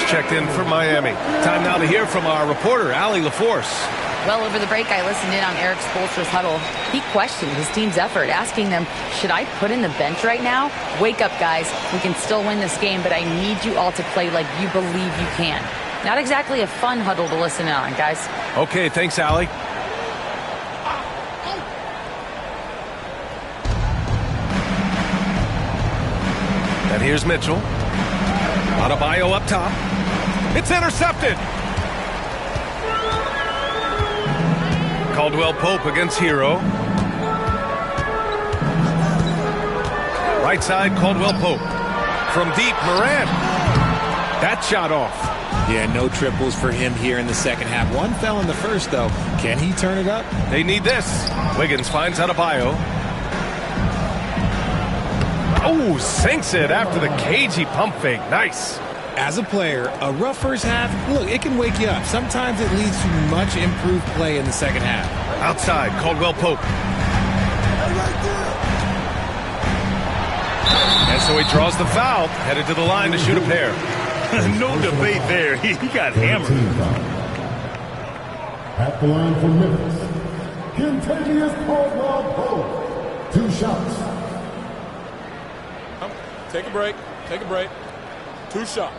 Checked in for Miami. Time now to hear from our reporter, Allie LaForce. Well, over the break, I listened in on Eric Spoelstra's huddle. He questioned his team's effort, asking them, should I put in the bench right now? Wake up, guys. We can still win this game, but I need you all to play like you believe you can. Not exactly a fun huddle to listen in on, guys. Okay, thanks, Allie. And here's Mitchell. Adebayo up top. It's intercepted. Caldwell Pope against Hero. Right side, Caldwell Pope. From deep, Morant. That shot off. Yeah, no triples for him here in the second half. One fell in the first, though. Can he turn it up? They need this. Wiggins finds Adebayo. Oh, sinks it after the cagey pump fake. Nice. As a player, a rough first half, look, it can wake you up. Sometimes it leads to much improved play in the second half. Outside, Caldwell Pope. And so he draws the foul, headed to the line to shoot a pair. No debate there. He got hammered. At the line for Memphis, Kentavious Caldwell Pope. 2 shots. Take a break. Take a break. 2 shots.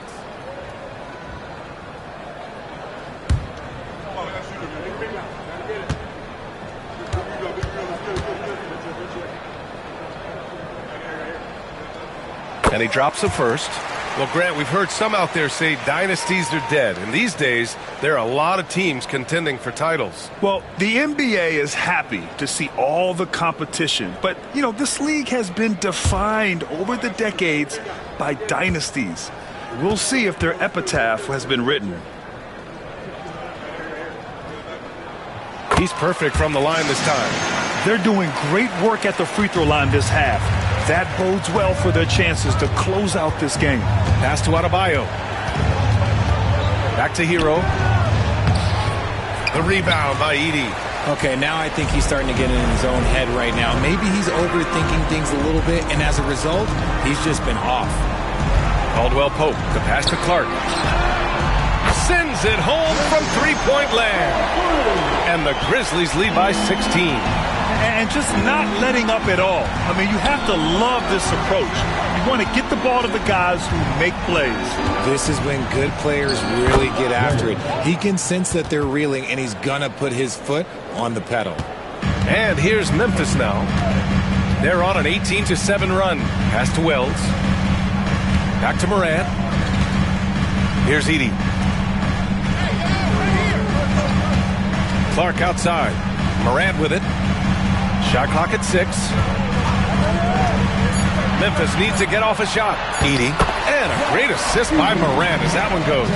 And he drops the first. Well, Grant, we've heard some out there say dynasties are dead. And these days, there are a lot of teams contending for titles. Well, the NBA is happy to see all the competition. But, you know, this league has been defined over the decades by dynasties. We'll see if their epitaph has been written. He's perfect from the line this time. They're doing great work at the free throw line this half. That bodes well for their chances to close out this game. Pass to Adebayo. Back to Hero. The rebound by Edey. Okay, now I think he's starting to get in his own head right now. Maybe he's overthinking things a little bit, and as a result, he's just been off. Caldwell Pope, the pass to Clark. Sends it home from three-point land. And the Grizzlies lead by 16. And just not letting up at all. I mean, you have to love this approach. You want to get the ball to the guys who make plays. This is when good players really get after it. He can sense that they're reeling, and he's going to put his foot on the pedal. And here's Memphis now. They're on an 18-7 run. Pass to Wells. Back to Morant. Here's Edey. Clark outside. Morant with it. Shot clock at 6. Memphis needs to get off a shot. Edey. And a great assist by Morant as that one goes.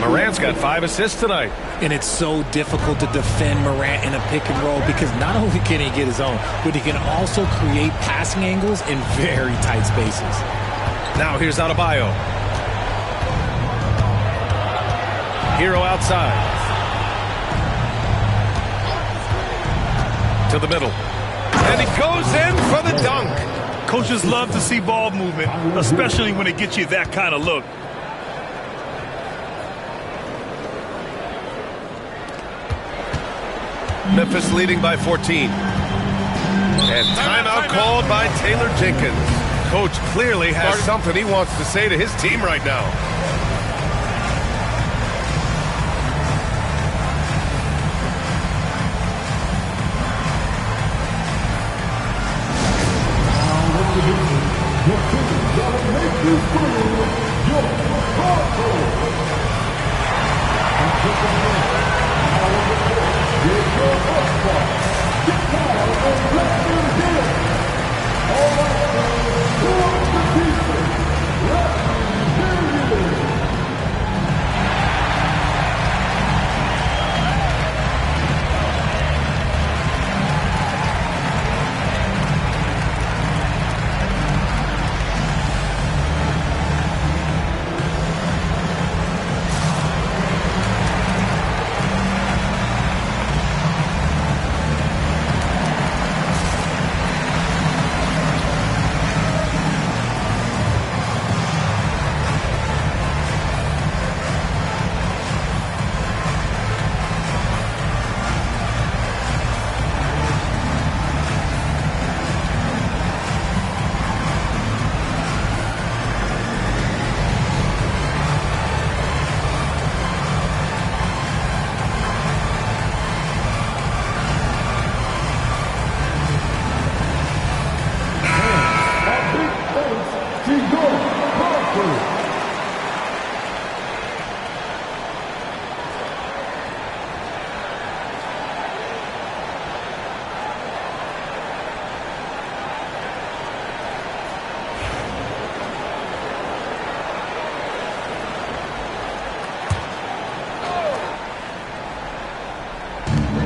Morant's got 5 assists tonight. And it's so difficult to defend Morant in a pick and roll because not only can he get his own, but he can also create passing angles in very tight spaces. Now here's Adebayo. Hero outside. To the middle. And he goes in for the dunk. Coaches love to see ball movement, especially when it gets you that kind of look. Memphis leading by 14. And timeout called by Taylor Jenkins. Coach clearly has something he wants to say to his team right now.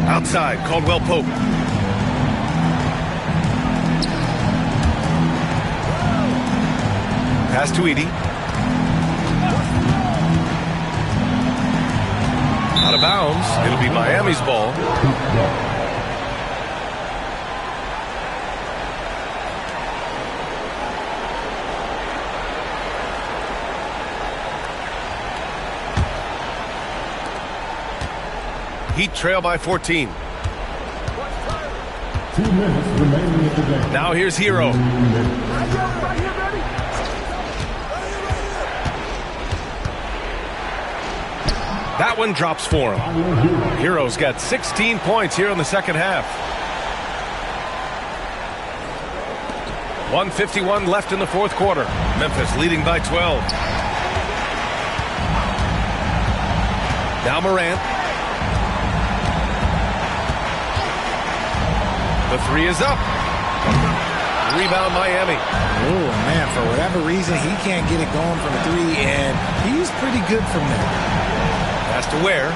Outside, Caldwell Pope. Pass to Edey. Out of bounds. It'll be Miami's ball. Heat trail by 14. 2 minutes remaining in the game. Now here's Hero. That one drops for him. Hero's got 16 points here in the second half. 1:51 left in the fourth quarter. Memphis leading by 12. Now Morant. The 3 is up. Rebound Miami. Oh, man, for whatever reason, he can't get it going from 3, and he's pretty good from there. Pass to Ware.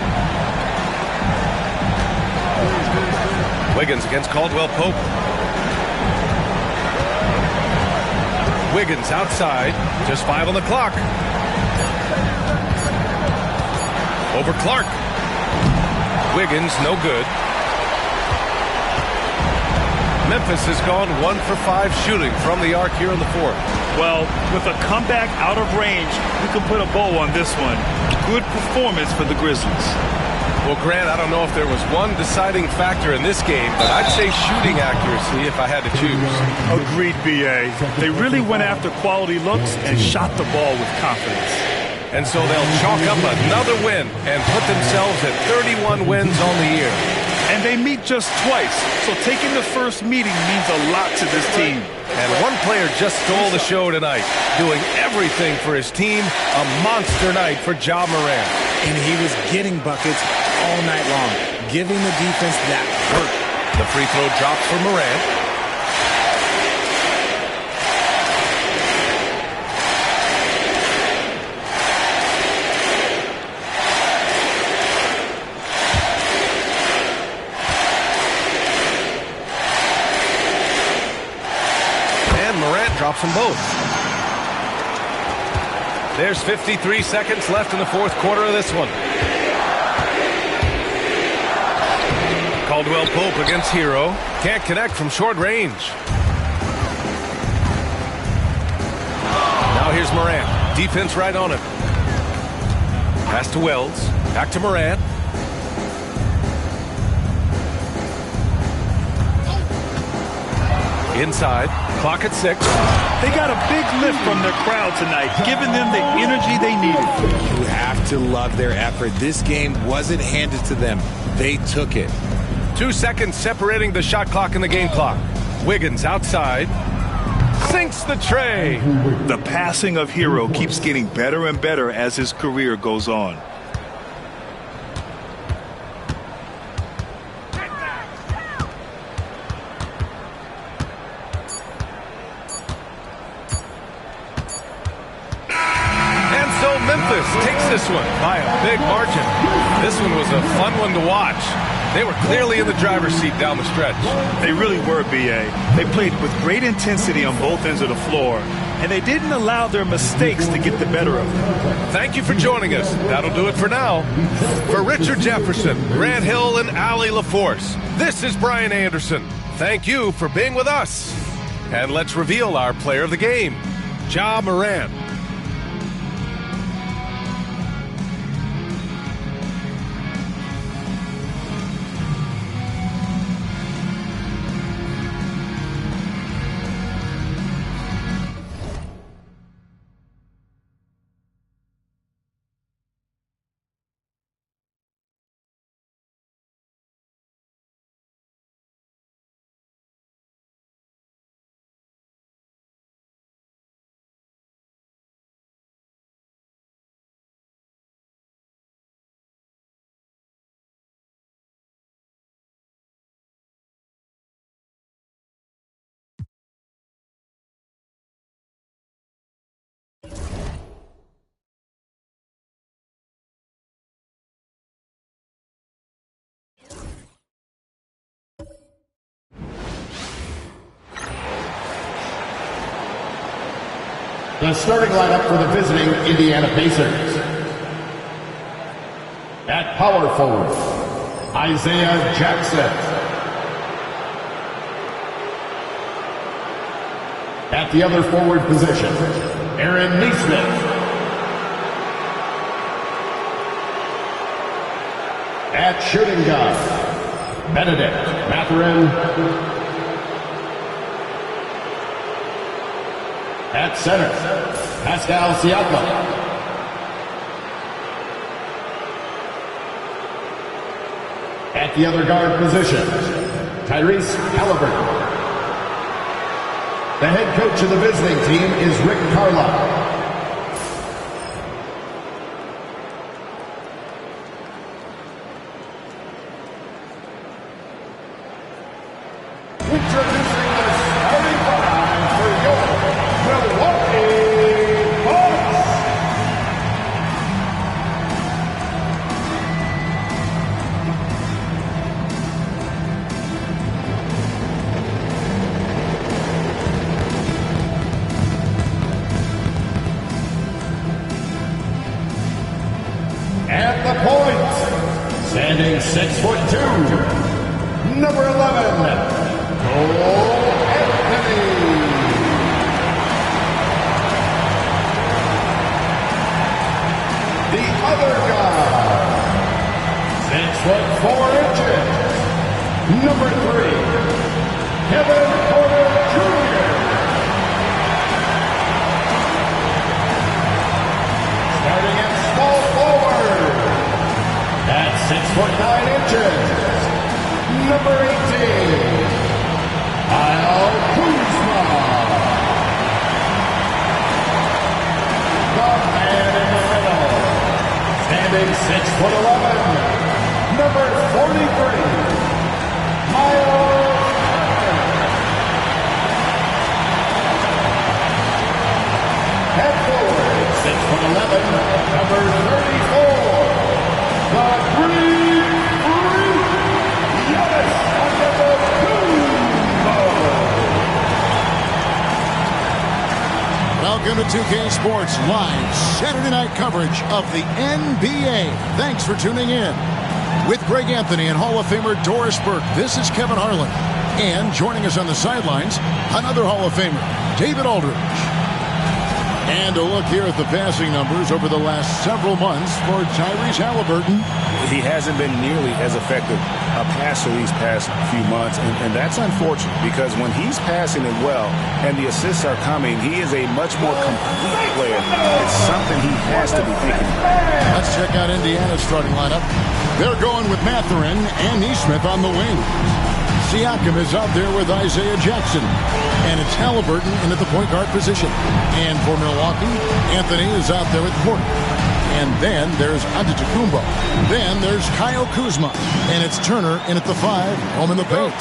Wiggins against Caldwell Pope. Wiggins outside. Just 5 on the clock. Over Clark. Wiggins, no good. Memphis has gone 1 for 5 shooting from the arc here in the fourth. Well, with a comeback out of range, you can put a bow on this one. Good performance for the Grizzlies. Well, Grant, I don't know if there was one deciding factor in this game, but I'd say shooting accuracy if I had to choose. Agreed, B.A. They really went after quality looks and shot the ball with confidence. And so they'll chalk up another win and put themselves at 31 wins on the year. And they meet just twice, so taking the first meeting means a lot to this team. And one player just stole the show tonight, doing everything for his team. A monster night for Ja Morant. And he was getting buckets all night long, giving the defense that work. The free throw drops for Morant. Drops them both. There's 53 seconds left in the fourth quarter of this one. Caldwell Pope against Hero. Can't connect from short range. Now here's Morant. Defense right on him. Pass to Wells. Back to Morant. Inside. Clock at 6. They got a big lift from their crowd tonight, giving them the energy they needed. You have to love their effort. This game wasn't handed to them. They took it. 2 seconds separating the shot clock and the game clock. Wiggins outside. Sinks the tray. The passing of Hero keeps getting better and better as his career goes on. Takes this one by a big margin. This one was a fun one to watch. They were clearly in the driver's seat down the stretch. They really were, B.A. They played with great intensity on both ends of the floor, and they didn't allow their mistakes to get the better of them. Thank you for joining us. That'll do it for now. For Richard Jefferson, Grant Hill, and Allie LaForce, this is Brian Anderson. Thank you for being with us. And let's reveal our player of the game, Ja Morant. The starting lineup for the visiting Indiana Pacers. At power forward, Isaiah Jackson. At the other forward position, Aaron Nesmith. At shooting guard, Benedict Mathurin. At center, Pascal Siakam. At the other guard position, Tyrese Halliburton. The head coach of the visiting team is Rick Carlisle. Introducing the starting five for your Milwaukee Bucks. At the point, standing 6'2", number 11. The other guy, 6'4", number 3, Kevin Porter Jr. Starting at small forward, at 6'9", Number 18, Kyle Kuzma. The man in the middle, standing 6'11", number 43, Kyle. Head forward, 6'11", number 34, the Green Freak, Giannis Antetokounmpo. Welcome to 2K Sports Live Saturday night coverage of the NBA. Thanks for tuning in. With Greg Anthony and Hall of Famer Doris Burke, this is Kevin Harlan. And joining us on the sidelines, another Hall of Famer, David Aldridge. And a look here at the passing numbers over the last several months for Tyrese Halliburton. He hasn't been nearly as effective a passer these past few months, and that's unfortunate because when he's passing it well and the assists are coming, he is a much more complete player. It's something he has to be thinking about. Let's check out Indiana's starting lineup. They're going with Mathurin and Nesmith on the wing. Siakam is out there with Isaiah Jackson. And it's Halliburton in at the point guard position. And for Milwaukee, Anthony is out there at court. And then there's Antetokounmpo. Then there's Kyle Kuzma. And it's Turner in at the 5, home in the paint.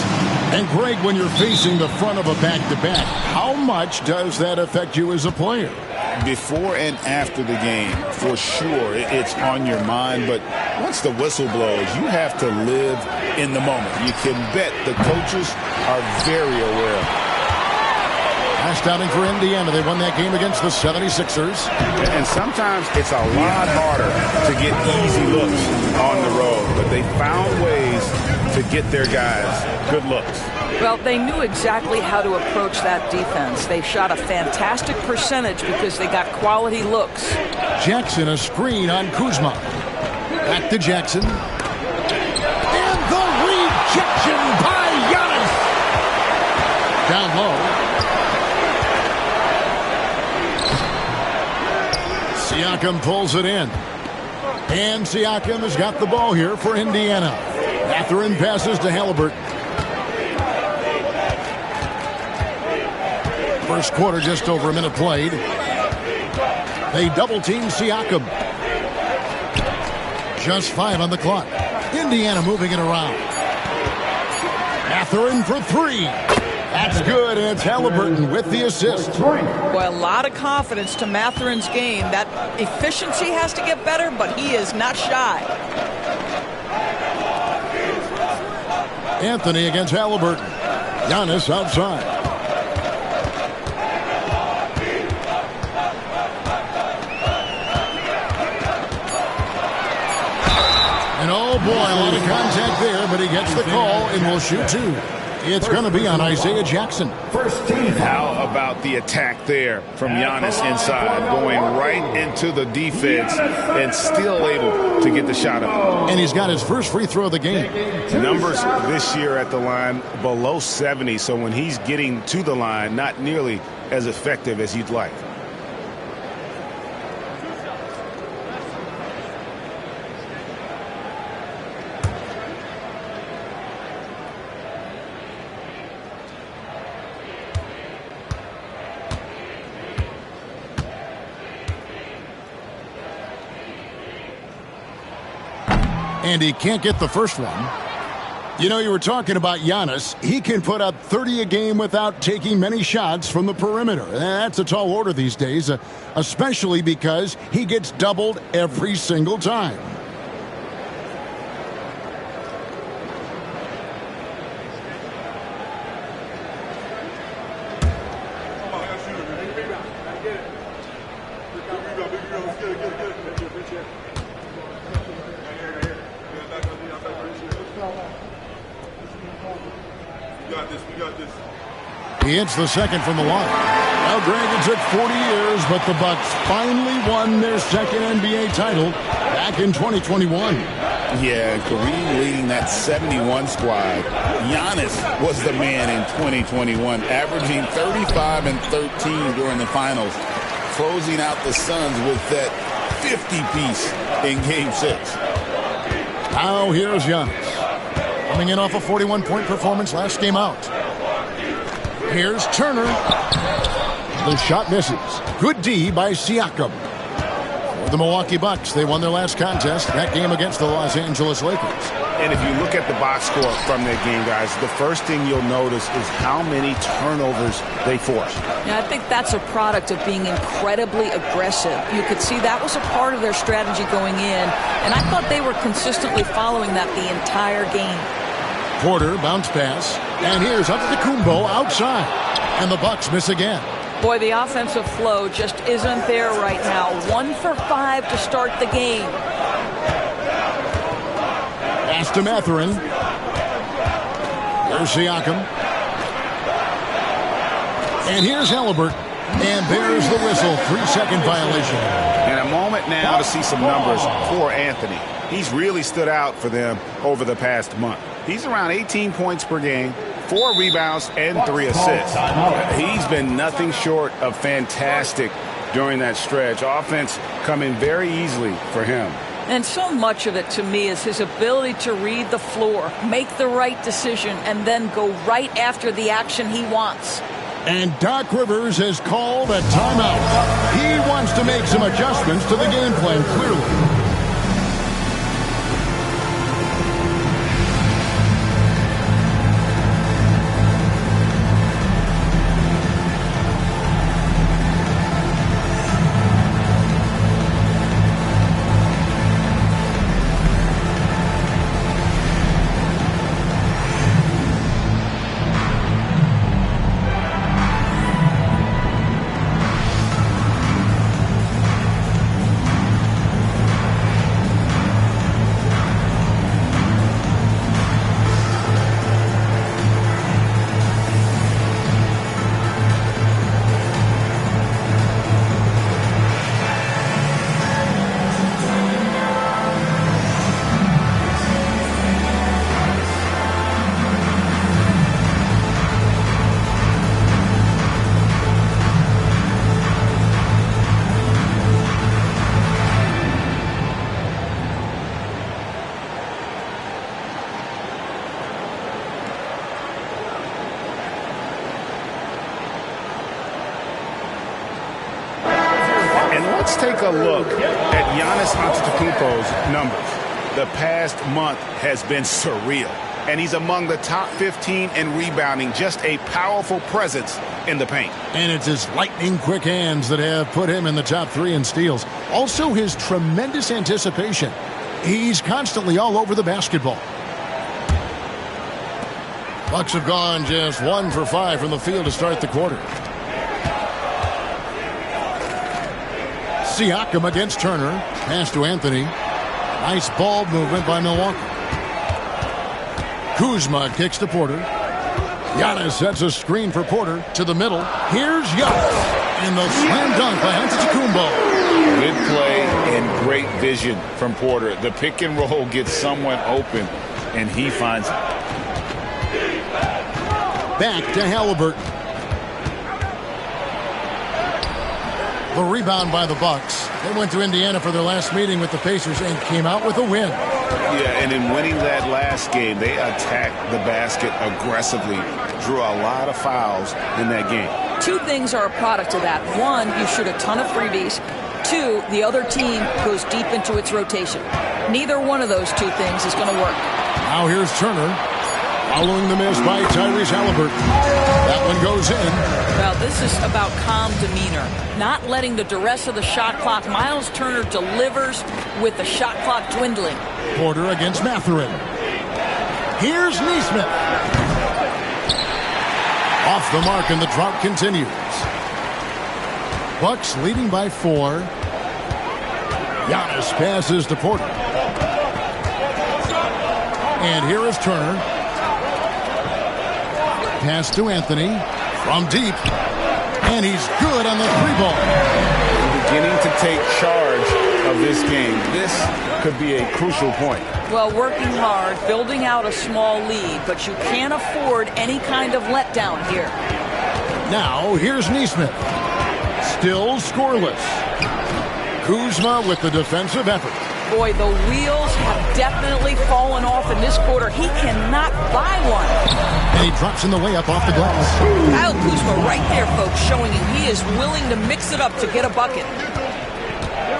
And Greg, when you're facing the front of a back-to-back, how much does that affect you as a player? Before and after the game, for sure, it's on your mind. But once the whistle blows, you have to live in the moment. You can bet the coaches are very aware. Last outing for Indiana. They won that game against the 76ers. And sometimes it's a lot harder to get easy looks on the road. But they found ways to get their guys good looks. Well, they knew exactly how to approach that defense. They shot a fantastic percentage because they got quality looks. Jackson, a screen on Kuzma. Back to Jackson. And the rejection by Giannis. Down low. Siakam pulls it in. And Siakam has got the ball here for Indiana. Mathurin passes to Halliburton. First quarter, just over a minute played. They double-team Siakam. Just 5 on the clock. Indiana moving it around. Mathurin for 3. That's good, and it's Halliburton with the assist. Boy, a lot of confidence to Mathurin's game. That efficiency has to get better, but he is not shy. Anthony against Halliburton. Giannis outside. And oh boy, a lot of contact there, but he gets the call and will shoot 2. It's going to be on Isaiah Jackson. How about the attack there from Giannis inside, going right into the defense and still able to get the shot up. And he's got his first free throw of the game. Numbers this year at the line below 70, so when he's getting to the line, not nearly as effective as you'd like. And he can't get the first one. You know, you were talking about Giannis. He can put up 30 a game without taking many shots from the perimeter. That's a tall order these days, especially because he gets doubled every single time. He hits the second from the line. Now, Greg, it took 40 years, but the Bucks finally won their second NBA title back in 2021. Yeah, Kareem leading that 71 squad. Giannis was the man in 2021, averaging 35 and 13 during the finals, closing out the Suns with that 50-piece in Game 6. Now here's Giannis. coming in off a 41-point performance last game out. Here's Turner. The shot misses. Good D by Siakam. For the Milwaukee Bucks, they won their last contest, that game against the Los Angeles Lakers. And if you look at the box score from that game, guys, the first thing you'll notice is how many turnovers they forced. Yeah, I think that's a product of being incredibly aggressive. You could see that was a part of their strategy going in, and I thought they were consistently following that the entire game. Porter bounce pass, and here's Antetokounmpo outside, and the Bucks miss again. Boy, the offensive flow just isn't there right now. 1 for 5 to start the game. Pass to Mathurin. There's Siakam. And here's Halliburton. And there's the whistle. 3-second violation. And a moment now to see some numbers for Anthony. He's really stood out for them over the past month. He's around 18 points per game, 4 rebounds, and 3 assists. He's been nothing short of fantastic during that stretch. Offense coming very easily for him. And so much of it, to me, is his ability to read the floor, make the right decision, and then go right after the action he wants. And Doc Rivers has called a timeout. He wants to make some adjustments to the game plan, clearly. Let's take a look at Giannis Antetokounmpo's numbers. The past month has been surreal, and he's among the top 15 in rebounding, just a powerful presence in the paint. And it's his lightning-quick hands that have put him in the top 3 in steals. Also, his tremendous anticipation. He's constantly all over the basketball. Bucks have gone just 1 for 5 from the field to start the quarter. Siakam against Turner. Pass to Anthony. Nice ball movement by Milwaukee. Kuzma kicks to Porter. Giannis sets a screen for Porter to the middle. Here's Giannis. And the slam dunk by Antetokounmpo. Good play and great vision from Porter. The pick and roll gets someone open, and he finds it. Back to Halliburton. The rebound by the Bucks. They went to Indiana for their last meeting with the Pacers and came out with a win. Yeah, and in winning that last game, they attacked the basket aggressively. Drew a lot of fouls in that game. 2 things are a product of that. 1, you shoot a ton of freebies. 2, the other team goes deep into its rotation. Neither one of those 2 things is going to work. Now here's Turner. Following the miss by Tyrese Halliburton. That one goes in. Well, this is about calm demeanor, not letting the duress of the shot clock. Miles Turner delivers with the shot clock dwindling. Porter against Mathurin. Here's Nesmith. Off the mark, and the drought continues. Bucks leading by 4. Giannis passes to Porter. And here is Turner. Pass to Anthony from deep, and he's good on the 3-ball. Beginning to take charge of this game. This could be a crucial point. Well, working hard, building out a small lead, but you can't afford any kind of letdown here. Now, here's Nesmith. Still scoreless. Kuzma with the defensive effort. Boy, the wheels have definitely fallen off in this quarter. He cannot buy one. And he drops in the way up off the glass. Kyle Kuzma right there, folks, showing you he is willing to mix it up to get a bucket.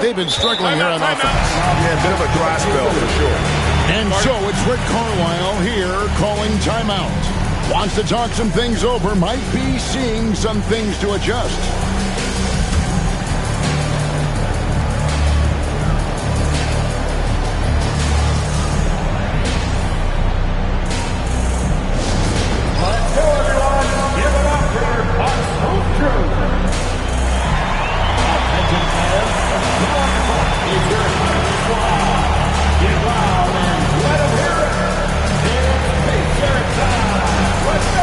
They've been struggling here on offense. Yeah, a bit of a dry spell for sure. And so it's Rick Carlisle here calling timeout. Wants to talk some things over, might be seeing some things to adjust. Let's go, everyone. Give it up for your Bucks home crew. Attention fans, Milwaukee is your home squad. Get loud and let them hear it. It's Pacer time. Let's go.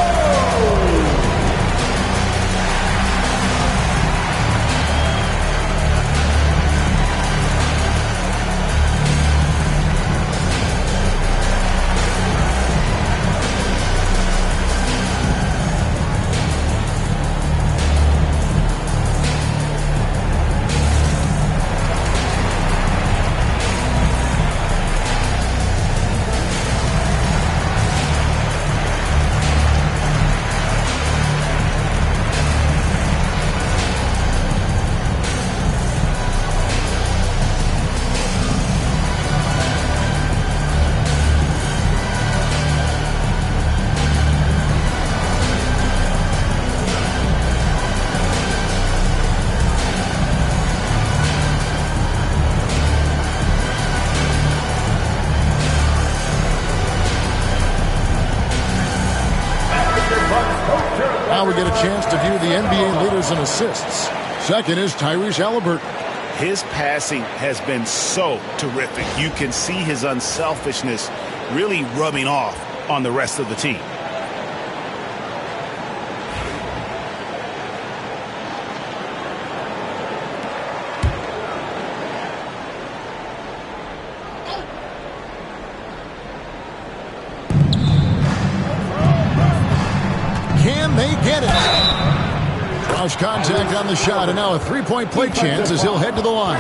Now we get a chance to view the NBA leaders in assists. Second is Tyrese Halliburton. His passing has been so terrific. You can see his unselfishness really rubbing off on the rest of the team. Can they get it? Cross contact on the shot, and now a three-point play chance as he'll head to the line.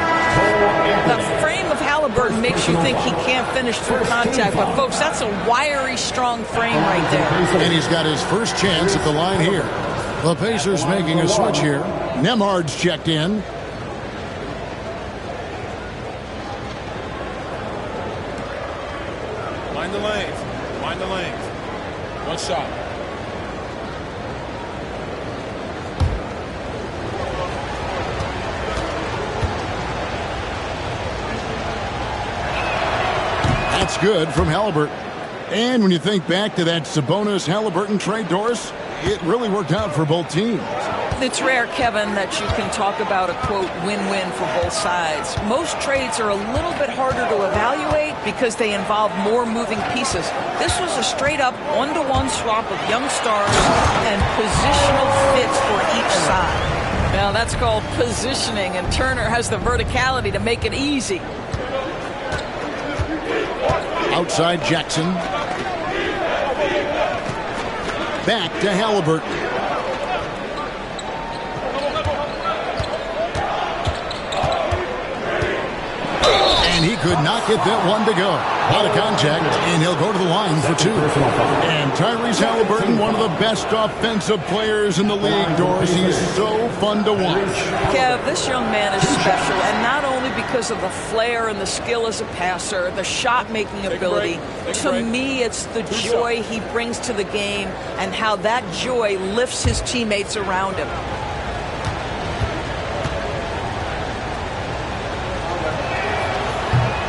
The frame of Halliburton makes you think he can't finish through contact, but folks, that's a wiry, strong frame right there. And he's got his first chance at the line here. The Pacers making a switch here. Nemhard's checked in. Mind the lanes. Mind the lanes. One shot. That's good from Halliburton. And when you think back to that Sabonis-Halliburton trade, Doris, it really worked out for both teams. It's rare, Kevin, that you can talk about a, quote, win-win for both sides. Most trades are a little bit harder to evaluate because they involve more moving pieces. This was a straight-up one-to-one swap of young stars and positional fits for each side. Now, that's called positioning, and Turner has the verticality to make it easy. Outside Jackson. Back to Halliburton. And he could not get that one to go. Out of contact, and he'll go to the line for two. And Tyrese Halliburton, one of the best offensive players in the league, Doris. He's so fun to watch. Kev, this young man is special, and not only because of the flair and the skill as a passer, the shot-making ability. To me, it's the joy he brings to the game and how that joy lifts his teammates around him.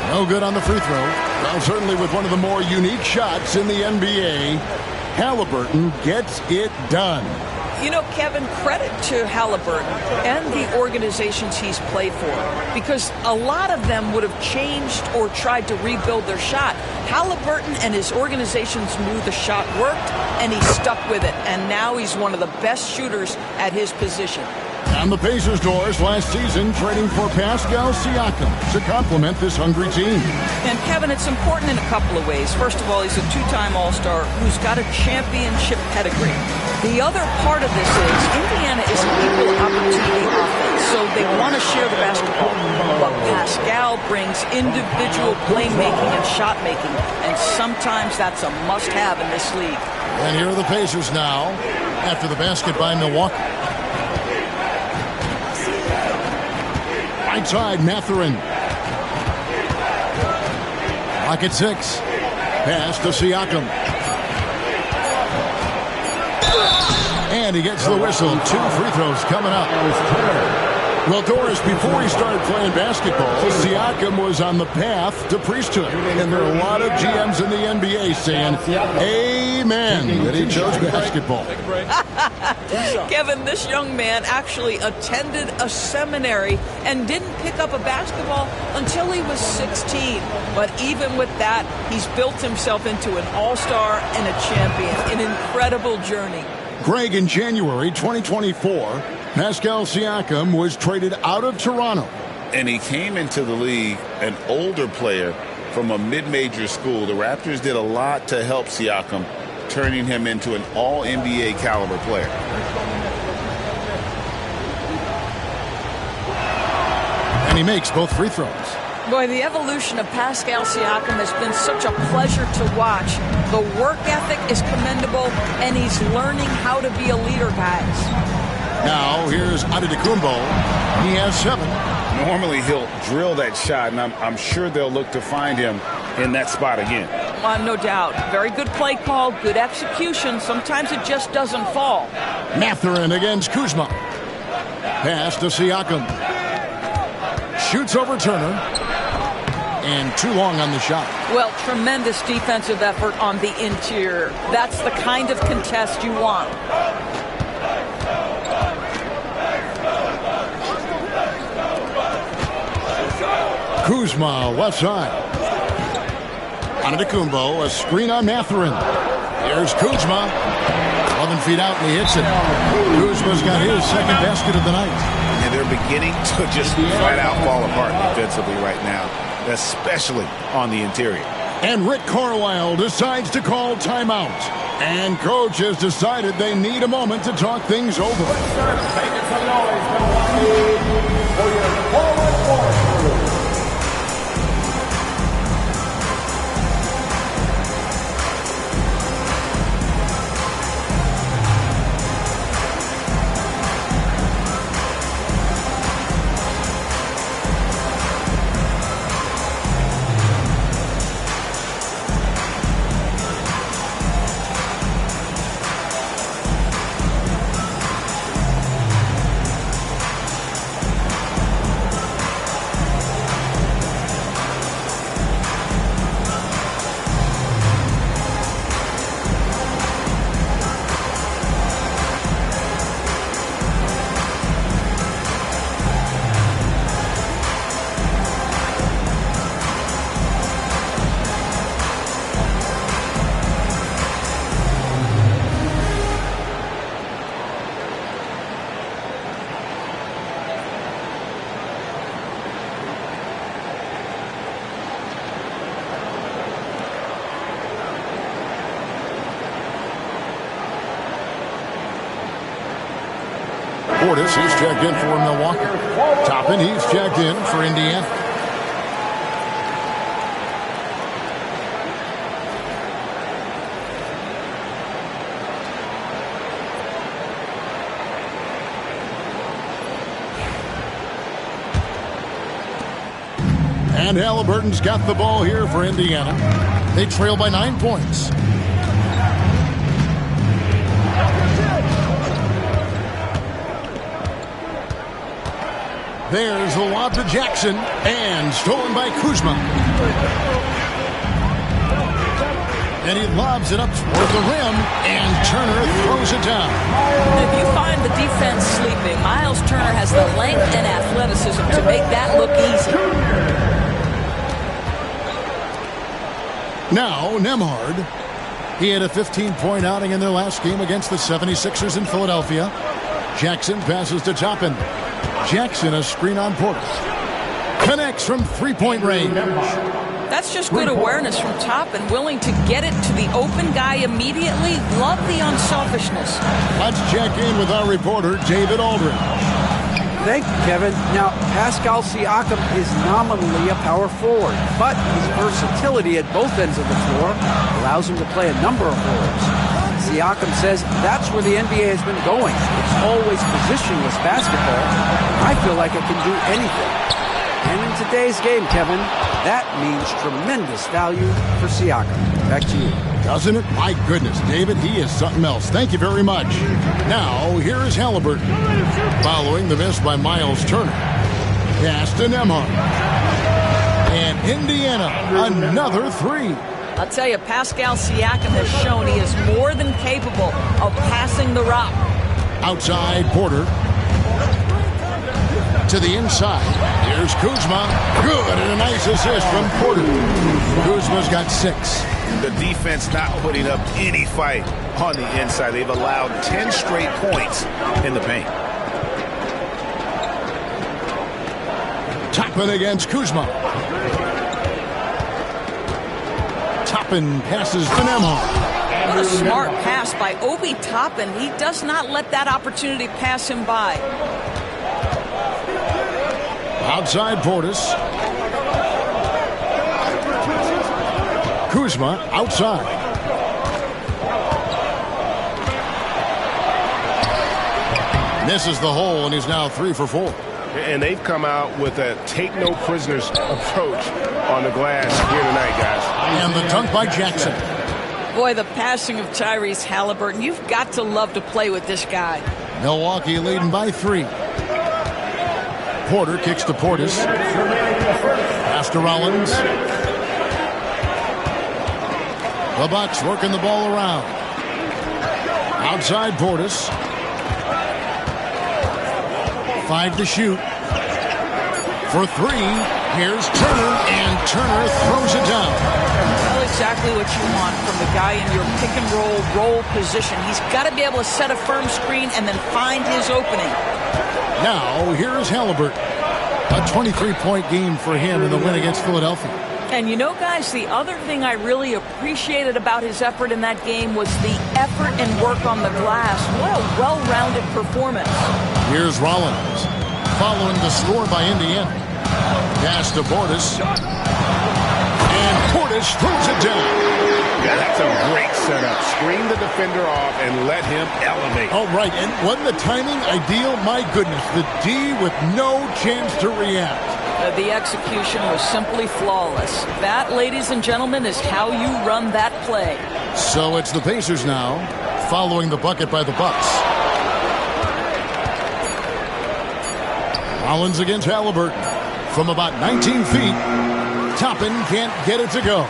No good on the free throw. Well, certainly with one of the more unique shots in the NBA, Halliburton gets it done. You know, Kevin, credit to Halliburton and the organizations he's played for, because a lot of them would have changed or tried to rebuild their shot. Halliburton and his organizations knew the shot worked, and he stuck with it. And now he's one of the best shooters at his position. And the Pacers doors last season trading for Pascal Siakam to complement this hungry team. And Kevin, it's important in a couple of ways. First of all, he's a two-time All-Star who's got a championship pedigree. The other part of this is Indiana is an equal opportunity offense, so they want to share the basketball. But Pascal brings individual playmaking and shot making, and sometimes that's a must-have in this league. And here are the Pacers now after the basket by Milwaukee. Right side, Mathurin. Lock at 6. Pass to Siakam. And he gets the whistle. 2 free throws coming up. Well, Doris, before he started playing basketball, Siakam was on the path to priesthood. And there are a lot of GMs in the NBA saying, amen, that he chose basketball. Kevin, this young man actually attended a seminary and didn't pick up a basketball until he was 16. But even with that, he's built himself into an all-star and a champion. An incredible journey. Greg, in January 2024, Pascal Siakam was traded out of Toronto. And he came into the league an older player from a mid-major school. The Raptors did a lot to help Siakam, turning him into an all-NBA caliber player. And he makes both free throws. Boy, the evolution of Pascal Siakam has been such a pleasure to watch. The work ethic is commendable, and he's learning how to be a leader, guys. Now, here's Antetokounmpo. He has 7. Normally, he'll drill that shot, and I'm sure they'll look to find him in that spot again. No doubt. Very good play call, good execution. Sometimes it just doesn't fall. Mathurin against Kuzma. Pass to Siakam. Shoots over Turner. And too long on the shot. Well, tremendous defensive effort on the interior. That's the kind of contest you want. Kuzma, left side. Antetokounmpo, a screen on Mathurin. Here's Kuzma. 11 feet out, and he hits it. Kuzma's got his second basket of the night. And they're beginning to just flat out fall apart defensively right now, especially on the interior. And Rick Carlisle decides to call timeout. And coach has decided they need a moment to talk things over. Make some noise, Milwaukee, for your forward. Portis, he's checked in for Milwaukee. Toppin, he's checked in for Indiana. And Halliburton's got the ball here for Indiana. They trail by 9 points. There's the lob to Jackson, and stolen by Kuzma. And he lobs it up toward the rim, and Turner throws it down. If you find the defense sleeping, Miles Turner has the length and athleticism to make that look easy. Now, Nembhard. He had a 15-point outing in their last game against the 76ers in Philadelphia. Jackson passes to Toppin. Jackson a screen on Portis. Connects from three-point range. That's just good awareness from Toppin, willing to get it to the open guy immediately. Love the unselfishness. Let's check in with our reporter, David Aldridge. Thank you, Kevin. Now, Pascal Siakam is nominally a power forward, but his versatility at both ends of the floor allows him to play a number of roles. Siakam says that's where the NBA has been going. It's always positionless basketball. I feel like I can do anything. And in today's game, Kevin, that means tremendous value for Siakam. Back to you. Doesn't it? My goodness, David, he is something else. Thank you very much. Now, here is Halliburton. Following the miss by Miles Turner. Pass to Nembhard. And Indiana, another three. I'll tell you, Pascal Siakam has shown he is more than capable of passing the rock. Outside, Porter. To the inside. Here's Kuzma. Good, and a nice assist from Porter. Kuzma's got 6. The defense not putting up any fight on the inside. They've allowed 10 straight points in the paint. Toppin against Kuzma. Toppin passes to Nembhard. What a smart pass by Obi Toppin. He does not let that opportunity pass him by. Outside Portis. Kuzma outside. Misses the hole, and he's now 3 for 4. And they've come out with a take-no-prisoners approach on the glass here tonight, guys. And the dunk by Jackson. Boy, the passing of Tyrese Halliburton. You've got to love to play with this guy. Milwaukee leading by 3. Porter kicks to Portis. Pass to Rollins. The Bucks working the ball around. Outside Portis. 5 to shoot. For 3, here's Turner, and Turner throws it down. Well, exactly what you want from the guy in your pick-and-roll position. He's got to be able to set a firm screen and then find his opening. Now, here's Halliburton. A 23-point game for him in the win against Philadelphia. And you know, guys, the other thing I really appreciated about his effort in that game was the effort and work on the glass. What a well-rounded performance. Here's Rollins. Following the score by Indiana. Pass to Portis. And Portis throws it down. Yeah, that's a great setup. Screen the defender off and let him elevate. All right, and wasn't the timing ideal? My goodness, the D with no chance to react. The execution was simply flawless. That, ladies and gentlemen, is how you run that play. So it's the Pacers now, following the bucket by the Bucks. Rollins against Halliburton. From about 19 feet, Toppin can't get it to go.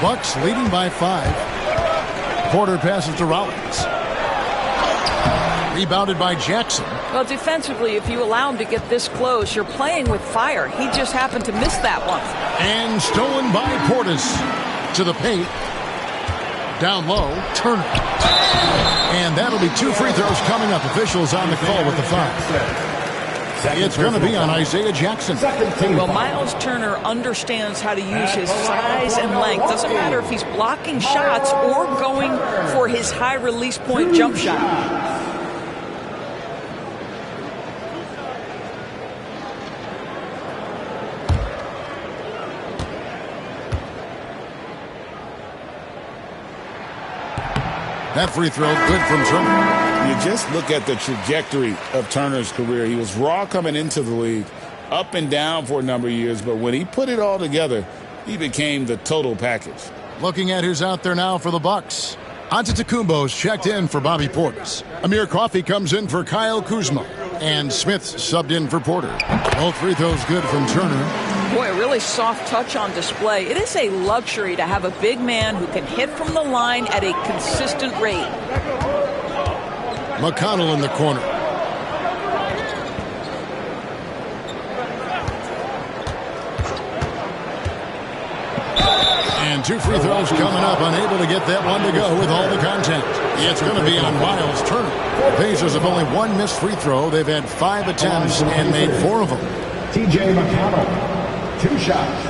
Bucks leading by 5. Porter passes to Rollins. Rebounded by Jackson. Well, defensively, if you allow him to get this close, you're playing with fire. He just happened to miss that one. And stolen by Portis. To the paint. Down low, Turner. And that'll be 2 free throws coming up. Officials on the call with the foul. It's going to be on Isaiah Jackson. Well, Miles Turner understands how to use his size and length. Doesn't matter if he's blocking shots or going for his high release point jump shot. That free throw good from Turner. You just look at the trajectory of Turner's career. He was raw coming into the league, up and down for a number of years, but when he put it all together, he became the total package. Looking at who's out there now for the Bucks. Antetokounmpo's checked in for Bobby Portis. Amir Coffey comes in for Kyle Kuzma. And Smith's subbed in for Porter. Both free throws good from Turner. Boy, a really soft touch on display. It is a luxury to have a big man who can hit from the line at a consistent rate. McConnell in the corner. And 2 free throws coming up, unable to get that one to go with all the contact. It's going to be on Miles Turner. The Pacers have only 1 missed free throw. They've had 5 attempts and made 4 of them. TJ McConnell, 2 shots.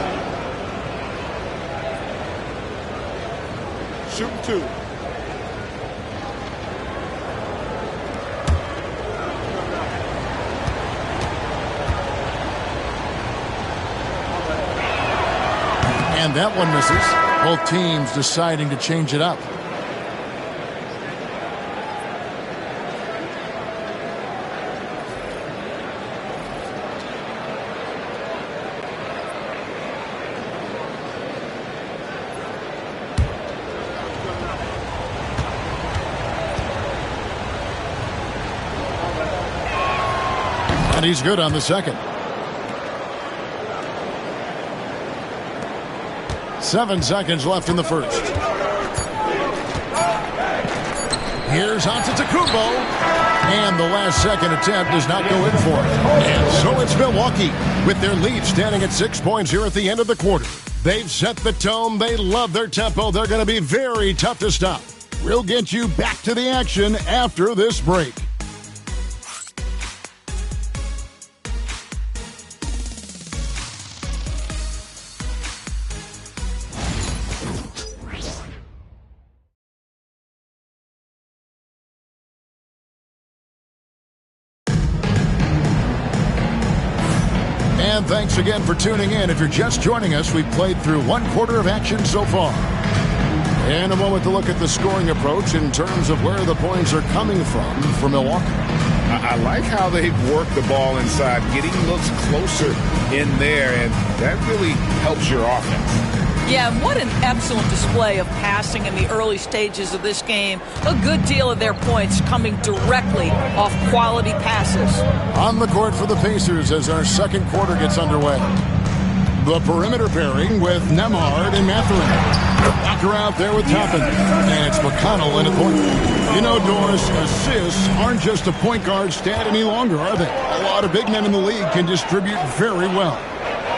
Shoot 2. And that one misses. Both teams deciding to change it up. And he's good on the second. 7 seconds left in the first. Here's Antetokounmpo. And the last second attempt does not go in for it. And so it's Milwaukee with their lead standing at 6 points here at the end of the quarter. They've set the tone. They love their tempo. They're going to be very tough to stop. We'll get you back to the action after this break. And thanks again for tuning in. If you're just joining us, we've played through 1 quarter of action so far. In a moment to look at the scoring approach in terms of where the points are coming from for Milwaukee. I like how they've worked the ball inside, getting looks closer in there, and that really helps your offense. Yeah, and what an excellent display of passing in the early stages of this game. A good deal of their points coming directly off quality passes. On the court for the Pacers as our second quarter gets underway. The perimeter pairing with Nembhard and Mathurin. Walker out there with Toppin. And it's McConnell in a point. You know, Doris, assists aren't just a point guard stat any longer, are they? A lot of big men in the league can distribute very well.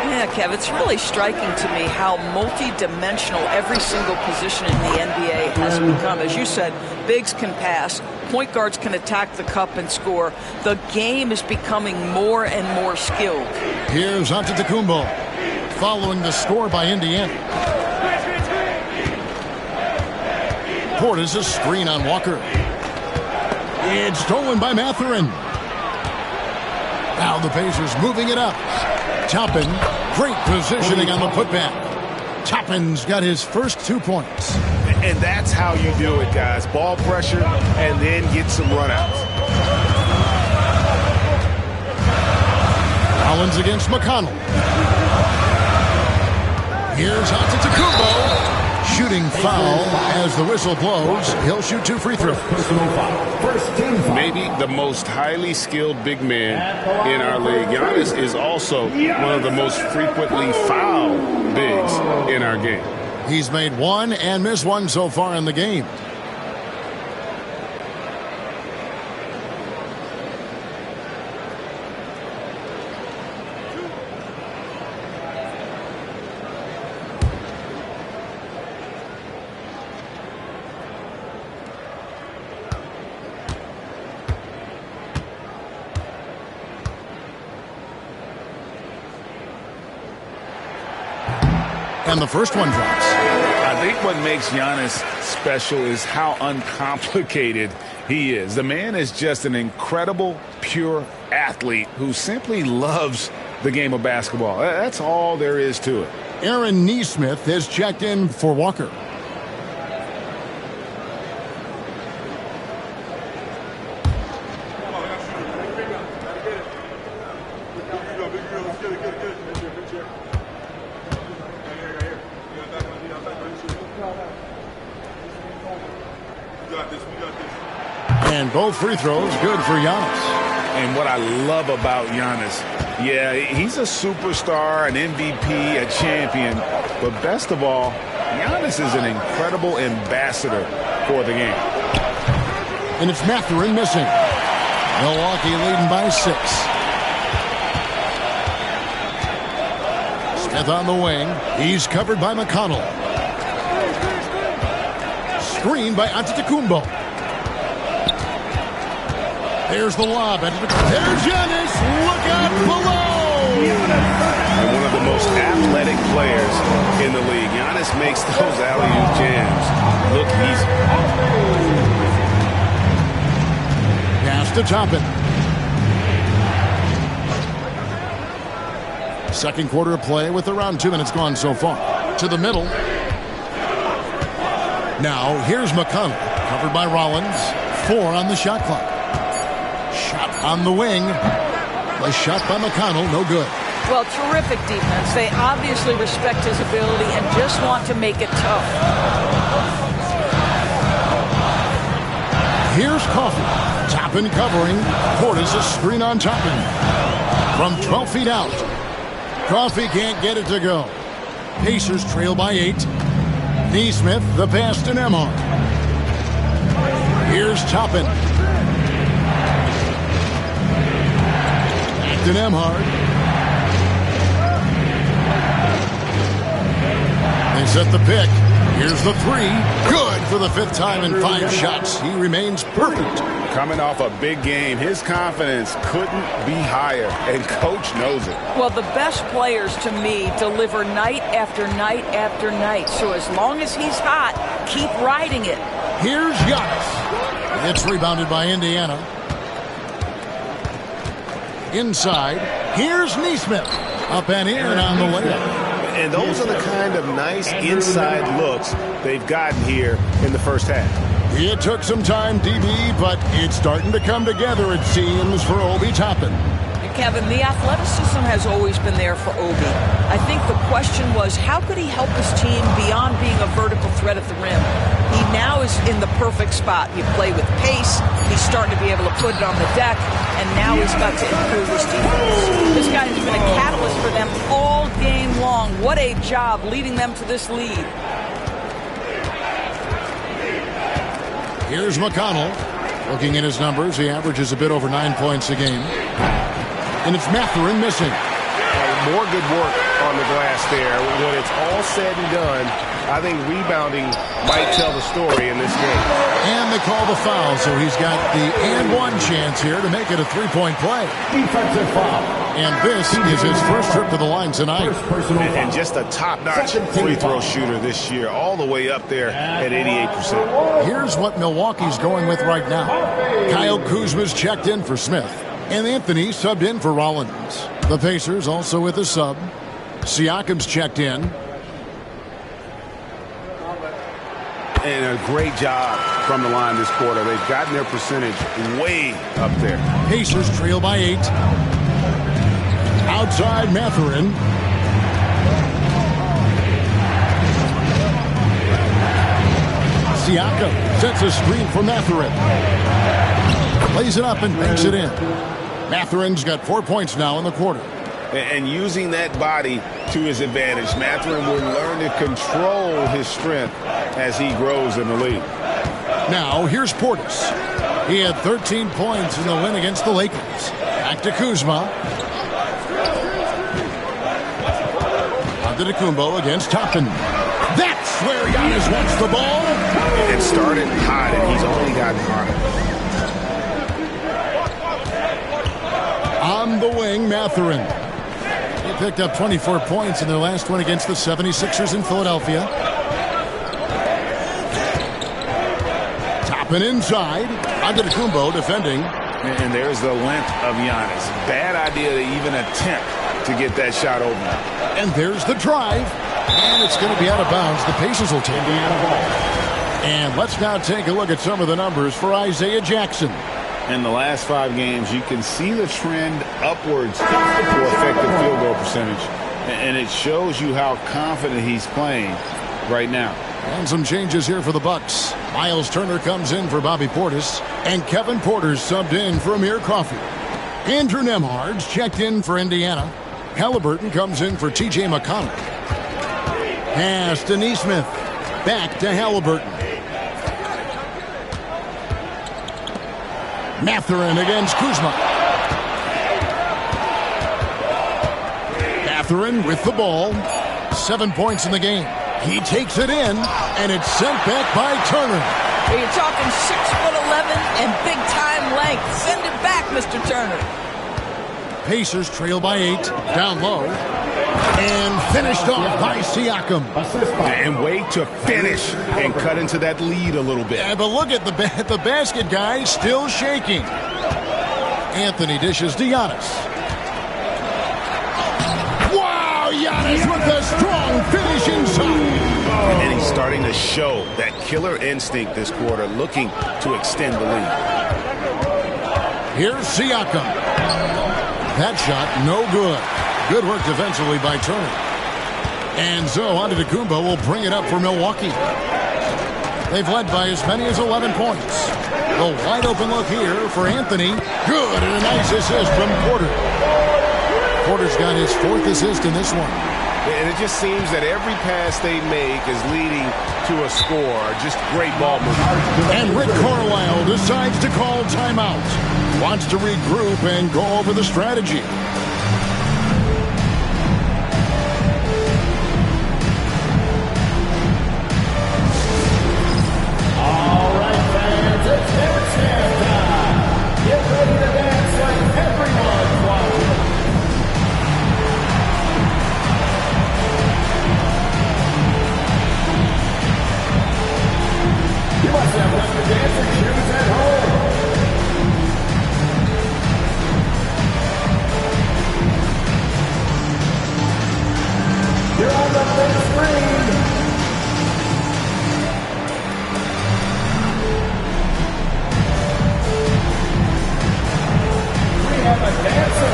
Yeah, Kev, it's really striking to me how multi-dimensional every single position in the NBA has become. As you said, bigs can pass, point guards can attack the cup and score. The game is becoming more and more skilled. Here's Antetokounmpo, following the score by Indiana. Portis a screen on Walker. It's stolen by Mathurin. Now the Pacers moving it up. Toppin, great positioning on the putback. Toppin's got his first 2 points. And that's how you do it, guys. Ball pressure and then get some runouts. Collins against McConnell. Here's Antetokounmpo. Shooting foul as the whistle blows. He'll shoot 2 free throws. Maybe the most highly skilled big man in our league. Giannis is also one of the most frequently fouled bigs in our game. He's made 1 and missed 1 so far in the game. And the first one drops. I think what makes Giannis special is how uncomplicated he is. The man is just an incredible, pure athlete who simply loves the game of basketball. That's all there is to it. Aaron Nesmith has checked in for Walker. And both free throws good for Giannis. And what I love about Giannis, yeah, he's a superstar, an MVP, a champion. But best of all, Giannis is an incredible ambassador for the game. And it's Mathurin missing. Milwaukee leading by 6. Smith on the wing. He's covered by McConnell. Screen by Antetokounmpo. There's the lob. There's Giannis. Look out below. And one of the most athletic players in the league. Giannis makes those alley-oop jams look easy. Pass to Toppin. Second quarter of play with around 2 minutes gone so far. To the middle. Now here's McConnell. Covered by Rollins. 4 on the shot clock. Shot on the wing. The shot by McConnell, no good. Well, terrific defense. They obviously respect his ability and just want to make it tough. Here's Coffey. Toppin covering. Portis a screen on Toppin. From 12 feet out. Coffey can't get it to go. Pacers trail by 8. Neesmith, the pass to Nembhard. Here's Toppin. Back to Nembhard. They set the pick. Here's the 3. Good for the 5th time in 5 shots. He remains perfect. Coming off a big game, his confidence couldn't be higher, and coach knows it. Well, the best players to me deliver night after night after night. So as long as he's hot, keep riding it. Here's Giannis. It's rebounded by Indiana. Inside. Here's Neesmith. Up and in on the layup. And those are the kind of nice inside looks they've gotten here in the first half. It took some time, DB, but it's starting to come together, it seems, for Obi Toppin. Kevin, the athleticism has always been there for Obi. I think the question was, how could he help his team beyond being a vertical threat at the rim? He now is in the perfect spot. You play with pace. He's starting to be able to put it on the deck, and now he's got to improve his defense. This guy has been a catalyst for them all game long. What a job leading them to this lead. Here's McConnell. Looking at his numbers, he averages a bit over 9 points a game. And it's Mathurin missing. More good work on the glass there. When it's all said and done, I think rebounding might tell the story in this game. And they call the foul, so he's got the and one chance here to make it a 3-point play. Defensive foul. And this is his first trip to the line tonight. And just a top-notch free throw shooter this year, all the way up there at 88%. Here's what Milwaukee's going with right now. Kyle Kuzma's checked in for Smith. And Anthony subbed in for Rollins. The Pacers also with a sub. Siakam's checked in. And a great job from the line this quarter. They've gotten their percentage way up there. Pacers trail by 8. Outside Mathurin. Siakam sets a screen for Mathurin. Lays it up and banks it in. Mathurin's got 4 points now in the quarter. And using that body to his advantage, Mathurin will learn to control his strength as he grows in the league. Now, here's Portis. He had 13 points in the win against the Lakers. Back to Kuzma. Antetokounmpo against Toppin. That's where Giannis wants the ball. It started hot, and he's only gotten hotter. On the wing, Mathurin. He picked up 24 points in their last one against the 76ers in Philadelphia. Toppin inside. Antetokounmpo defending. And there's the length of Giannis. Bad idea to even attempt to get that shot over. And there's the drive. And it's going to be out of bounds. The Pacers will take it. And let's now take a look at some of the numbers for Isaiah Jackson. In the last 5 games, you can see the trend upwards for effective field goal percentage. And it shows you how confident he's playing right now. And some changes here for the Bucks. Miles Turner comes in for Bobby Portis. And Kevin Porter's subbed in for Amir Coffey. Andrew Nembhard's checked in for Indiana. Halliburton comes in for T.J. McConnell. Pass to Neesmith. Back to Halliburton. Mathurin against Kuzma. Mathurin with the ball. 7 points in the game. He takes it in, and it's sent back by Turner. You're talking 6'11" and big-time length. Send it back, Mr. Turner. Pacers trail by 8, down low, and finished off by Siakam. And wait to finish and cut into that lead a little bit. Yeah, but look at the basket guy still shaking. Anthony dishes to Giannis. Wow, Giannis with a strong finish inside. And he's starting to show that killer instinct this quarter, looking to extend the lead. Here's Siakam. That shot, no good. Good work defensively by Turner. And so Antetokounmpo will bring it up for Milwaukee. They've led by as many as 11 points. The wide open look here for Anthony. Good, and a nice assist from Porter. Porter's got his 4th assist in this one. And it just seems that every pass they make is leading to a score. Just great ball movement. And Rick Carlisle decides to call timeout. Wants to regroup and go over the strategy. All right, fans, it's dance time. Get ready to dance like everyone's watching. You must have left the dancing shoes at home. You're on the big screen. We have a dancer.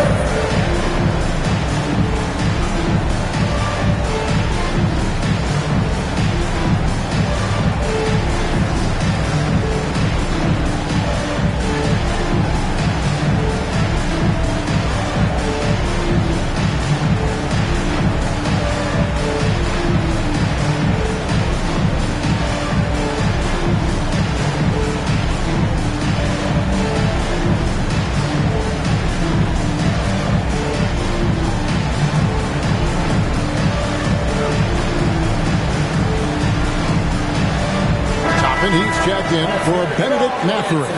He's checked in for Benedict Mathurin.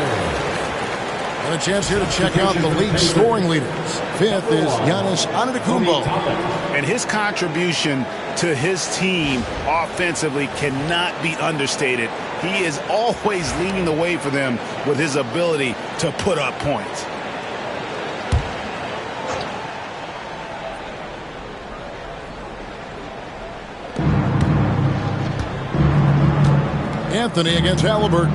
And a chance here to check out the league's scoring leaders. 5th is Giannis Antetokounmpo. And his contribution to his team offensively cannot be understated. He is always leading the way for them with his ability to put up points. Anthony against Halliburton.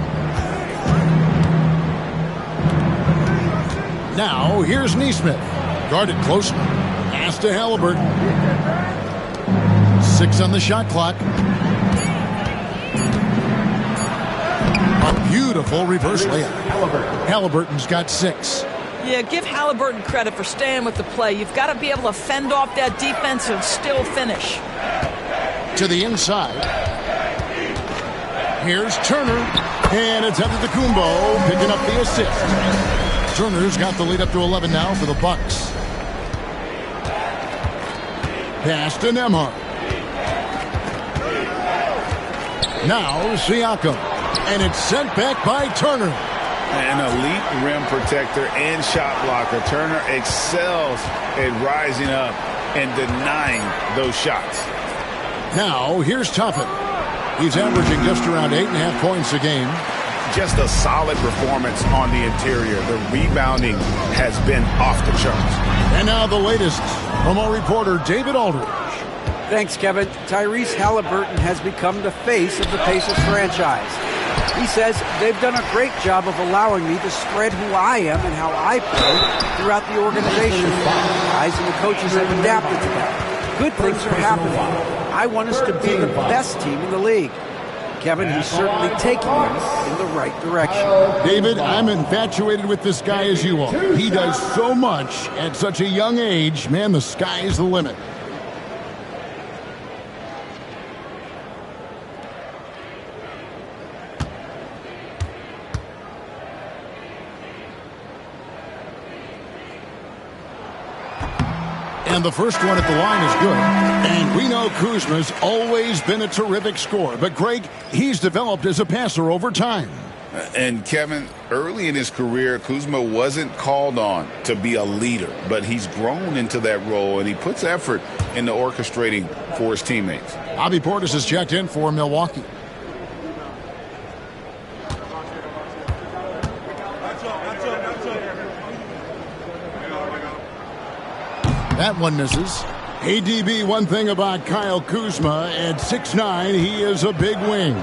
Now, here's Nesmith. Guarded closely. Pass to Halliburton. 6 on the shot clock. A beautiful reverse layup. Halliburton's got 6. Yeah, give Halliburton credit for staying with the play. You've got to be able to fend off that defense and still finish. To the inside. Here's Turner, and it's Antetokounmpo picking up the assist. Turner's got the lead up to 11 now for the Bucks. Pass to Nembhard. Now Siakam, and it's sent back by Turner. An elite rim protector and shot blocker. Turner excels at rising up and denying those shots. Now here's Toppin. He's averaging just around 8.5 points a game. Just a solid performance on the interior. The rebounding has been off the charts. And now the latest from our reporter, David Aldridge. Thanks, Kevin. Tyrese Halliburton has become the face of the Pacers franchise. He says they've done a great job of allowing me to spread who I am and how I play throughout the organization. Guys and the coaches have adapted to that. Good things are happening. I want us to be the best team in the league. Kevin, he's certainly taking us in the right direction. David, I'm infatuated with this guy as you are. He does so much at such a young age. Man, the sky is the limit. And the first one at the line is good. And we know Kuzma's always been a terrific scorer. But, Greg, he's developed as a passer over time. And, Kevin, early in his career, Kuzma wasn't called on to be a leader. But he's grown into that role, and he puts effort into orchestrating for his teammates. Bobby Portis has checked in for Milwaukee. That one misses. ADB, one thing about Kyle Kuzma, at 6'9", he is a big wing.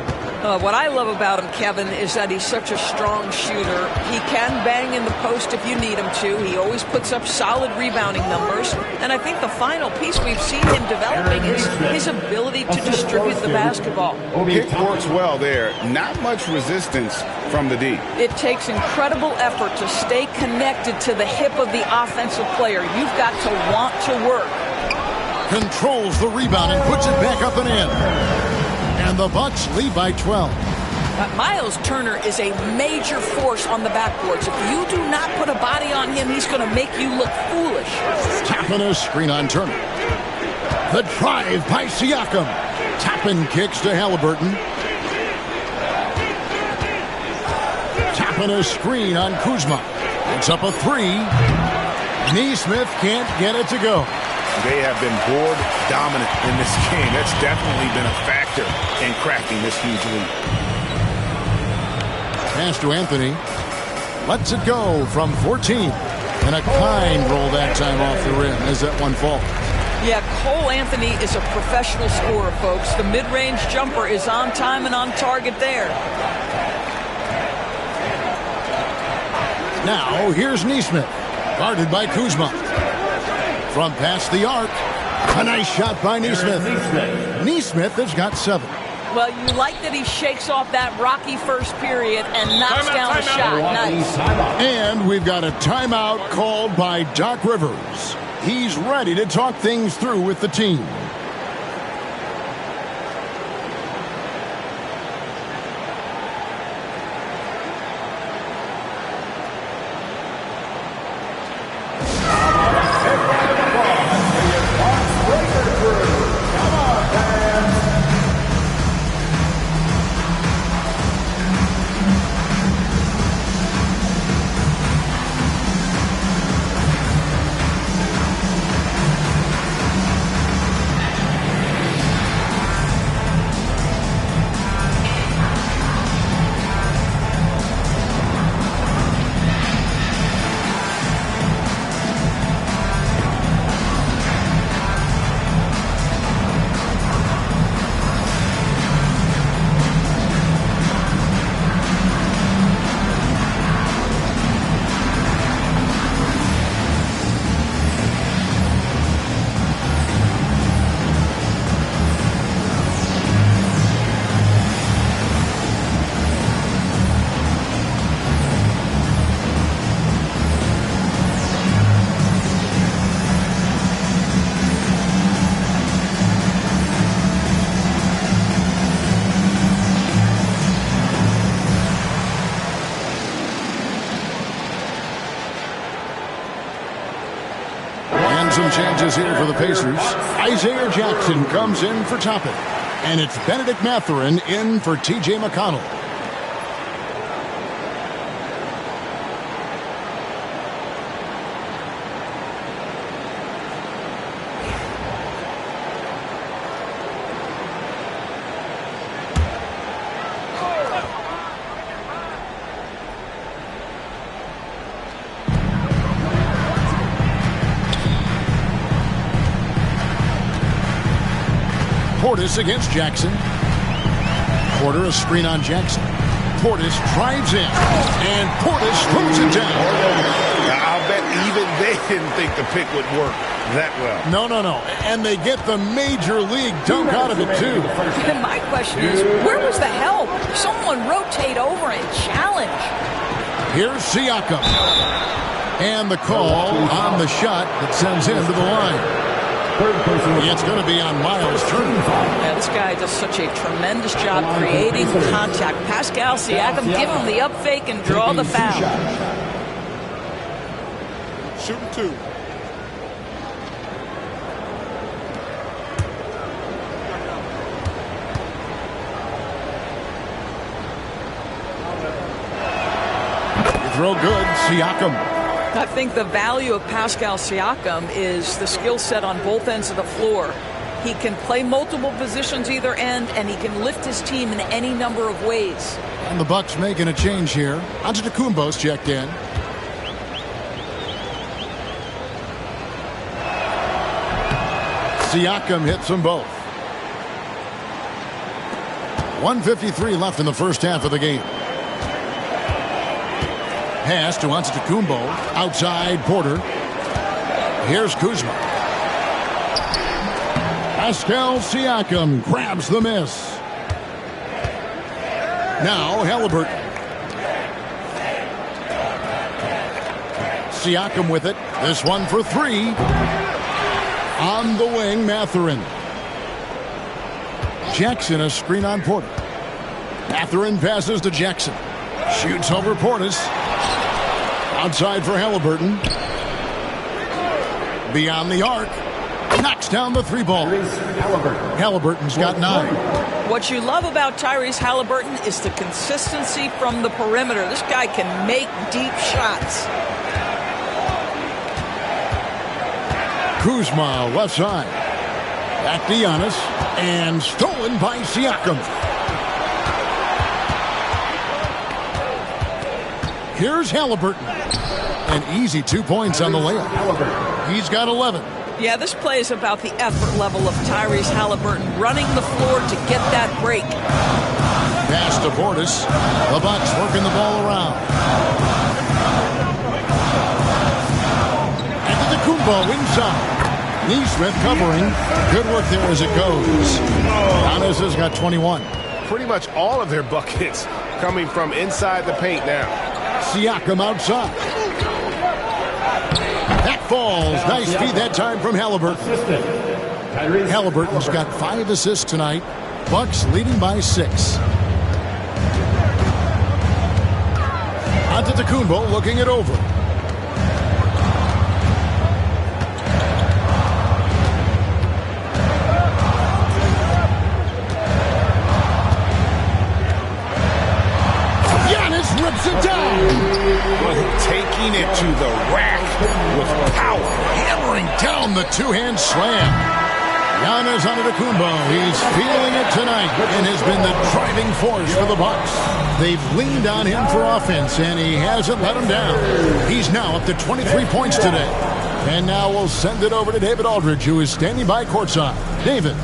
What I love about him, Kevin, is that he's such a strong shooter. He can bang in the post if you need him to. He always puts up solid rebounding numbers. And I think the final piece we've seen him developing is his ability to distribute the basketball. It works well there. Not much resistance from the D. It takes incredible effort to stay connected to the hip of the offensive player. You've got to want to work. Controls the rebound and puts it back up and in. And the Bucks lead by 12. Miles Turner is a major force on the backboards. If you do not put a body on him, he's going to make you look foolish. Tapping a screen on Turner. The drive by Siakam. Tapping kicks to Halliburton. Tapping a screen on Kuzma. It's up a three. Nesmith can't get it to go. They have been board dominant in this game. That's definitely been a factor in cracking this huge lead. Pass to Anthony. Lets it go from 14. And a kind roll that time off the rim as that one falls. Yeah, Cole Anthony is a professional scorer, folks. The mid-range jumper is on time and on target there. Now, here's Nesmith. Guarded by Kuzma. From past the arc, a nice shot by Nesmith. Nesmith has got 7. Well, you like that he shakes off that rocky first period and knocks down the shot. Nice. And we've got a timeout called by Doc Rivers. He's ready to talk things through with the team. Some changes here for the Pacers. Isaiah Jackson comes in for Toppin. And it's Benedict Mathurin in for T.J. McConnell. Portis against Jackson. Porter a screen on Jackson. Portis drives in. And Portis throws it down. I'll bet even they didn't think the pick would work that well. No. And they get the major league dunk out of it, too. And my question is, where was the help? Someone rotate over and challenge. Here's Siakam. And the call on the shot that sends him to the line. It's going to be on Miles Turner. Yeah, this guy does such a tremendous job creating contact. Pascal Siakam, give him the up fake and draw the foul. Shooting 2. Throw good, Siakam. I think the value of Pascal Siakam is the skill set on both ends of the floor. He can play multiple positions either end, and he can lift his team in any number of ways. And the Bucks making a change here. Antetokounmpo's checked in. Siakam hits them both. 1:53 left in the first half of the game. Pass to Antetokounmpo. Outside Porter. Here's Kuzma. Pascal Siakam grabs the miss. Now Halliburton. Siakam with it. This one for three. On the wing, Mathurin. Jackson, a screen on Porter. Mathurin passes to Jackson. Shoots over Portis. Outside for Halliburton. Beyond the arc. Knocks down the three ball. Halliburton's got 9. What you love about Tyrese Halliburton is the consistency from the perimeter. This guy can make deep shots. Kuzma, left side. Back to Giannis. And stolen by Siakam. Here's Halliburton. An easy 2 points on the layup. He's got 11. Yeah, this play is about the effort level of Tyrese Halliburton running the floor to get that break. Pass to Portis. The Bucks working the ball around. Antetokounmpo inside. Neesmith covering. Good work there as it goes. Giannis has got 21. Pretty much all of their buckets coming from inside the paint now. Siakam outside. That falls. Nice feed that time from Halliburton. Halliburton's got 5 assists tonight. Bucks leading by 6. Antetokounmpo looking it over. Rips it down. Taking it to the rack with power. Hammering down the two-hand slam. Giannis Antetokounmpo, he's feeling it tonight and has been the driving force for the Bucks. They've leaned on him for offense, and he hasn't let them down. He's now up to 23 points today. And now we'll send it over to David Aldridge, who is standing by courtside. David.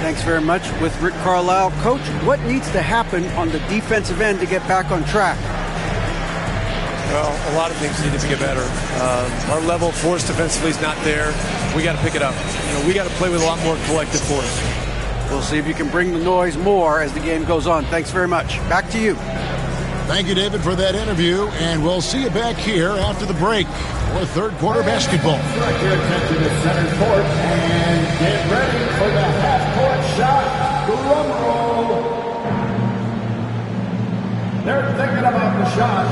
Thanks very much. With Rick Carlisle. Coach, what needs to happen on the defensive end to get back on track? Well, a lot of things need to get better. Our level of force defensively is not there. We got to pick it up. We got to play with a lot more collective force. We'll see if you can bring the noise more as the game goes on. Thanks very much. Back to you. Thank you, David, for that interview, and we'll see you back here after the break for third quarter basketball. Direct your attention to center court and get ready for the half-court shot. Drum roll. They're thinking about the shot.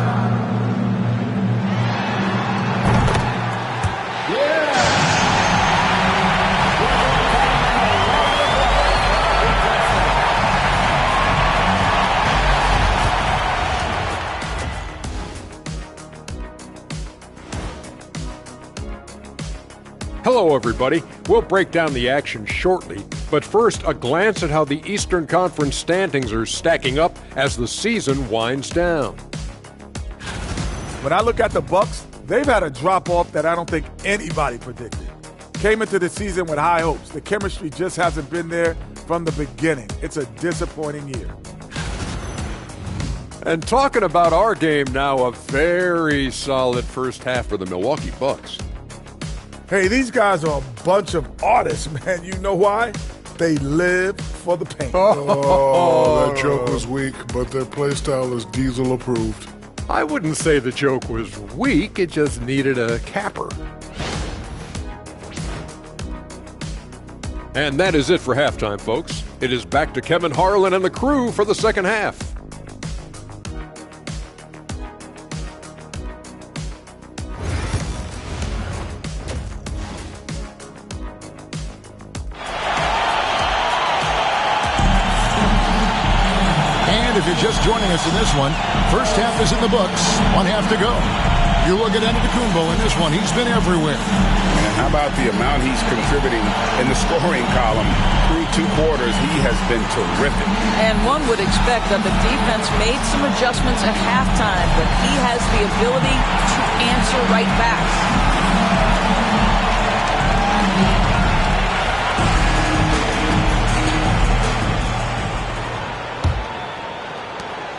Hello, everybody. We'll break down the action shortly, but first, a glance at how the Eastern Conference standings are stacking up as the season winds down. When I look at the Bucks, they've had a drop-off that I don't think anybody predicted. Came into the season with high hopes. The chemistry just hasn't been there from the beginning. It's a disappointing year. And talking about our game now, a very solid first half for the Milwaukee Bucks. Hey, these guys are a bunch of artists, man. You know why? They live for the paint. Oh, that joke was weak, but their play style is Diesel approved. I wouldn't say the joke was weak, it just needed a capper. And that is it for halftime, folks. It is back to Kevin Harlan and the crew for the second half. if you're just joining us in this one, first half is in the books. 1 half to go. You look at Antetokounmpo in this one. He's been everywhere. And how about the amount he's contributing in the scoring column? Through 2 quarters, he has been terrific. And one would expect that the defense made some adjustments at halftime, but he has the ability to answer right back.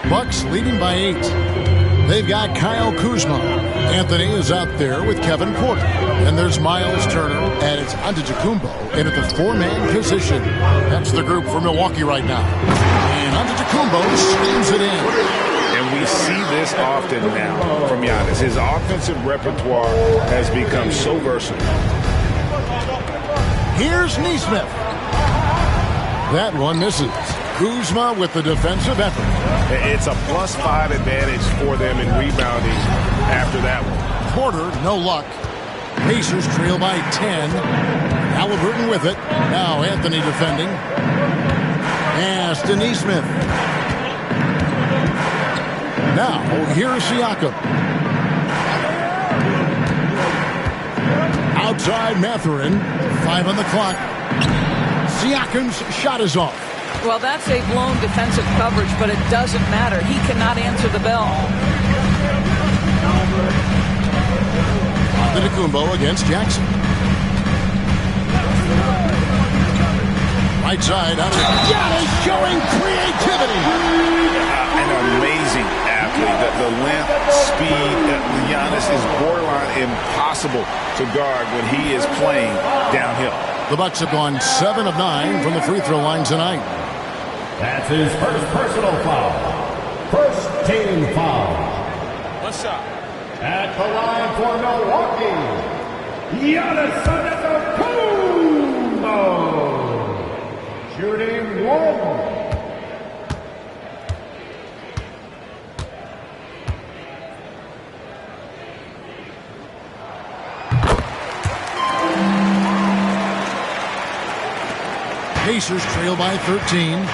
Bucks leading by 8. They've got Kyle Kuzma. Anthony is out there with Kevin Porter. And there's Miles Turner, and it's Antetokounmpo in at the 4-man position. That's the group for Milwaukee right now. And Antetokounmpo slams it in. And we see this often now from Giannis. His offensive repertoire has become so versatile. Here's Nesmith. That one misses. Kuzma with the defensive effort. It's a +5 advantage for them in rebounding after that one. Porter, no luck. Pacers trail by 10. Halliburton with it. Now Anthony defending. Pass to Nesmith. Now here's Siakam. Outside Mathurin. 5 on the clock. Siakam's shot is off. Well, that's a blown defensive coverage, but it doesn't matter. He cannot answer the bell. Antetokounmpo against Jackson. Right side. Giannis showing creativity. An amazing athlete. The length, speed. Giannis is borderline impossible to guard when he is playing downhill. The Bucks have gone 7 of 9 from the free throw line tonight. That's his first personal foul. First team foul. What's up? At the line for Milwaukee, Giannis Antetokounmpo. Shooting 1. Pacers trail by 13.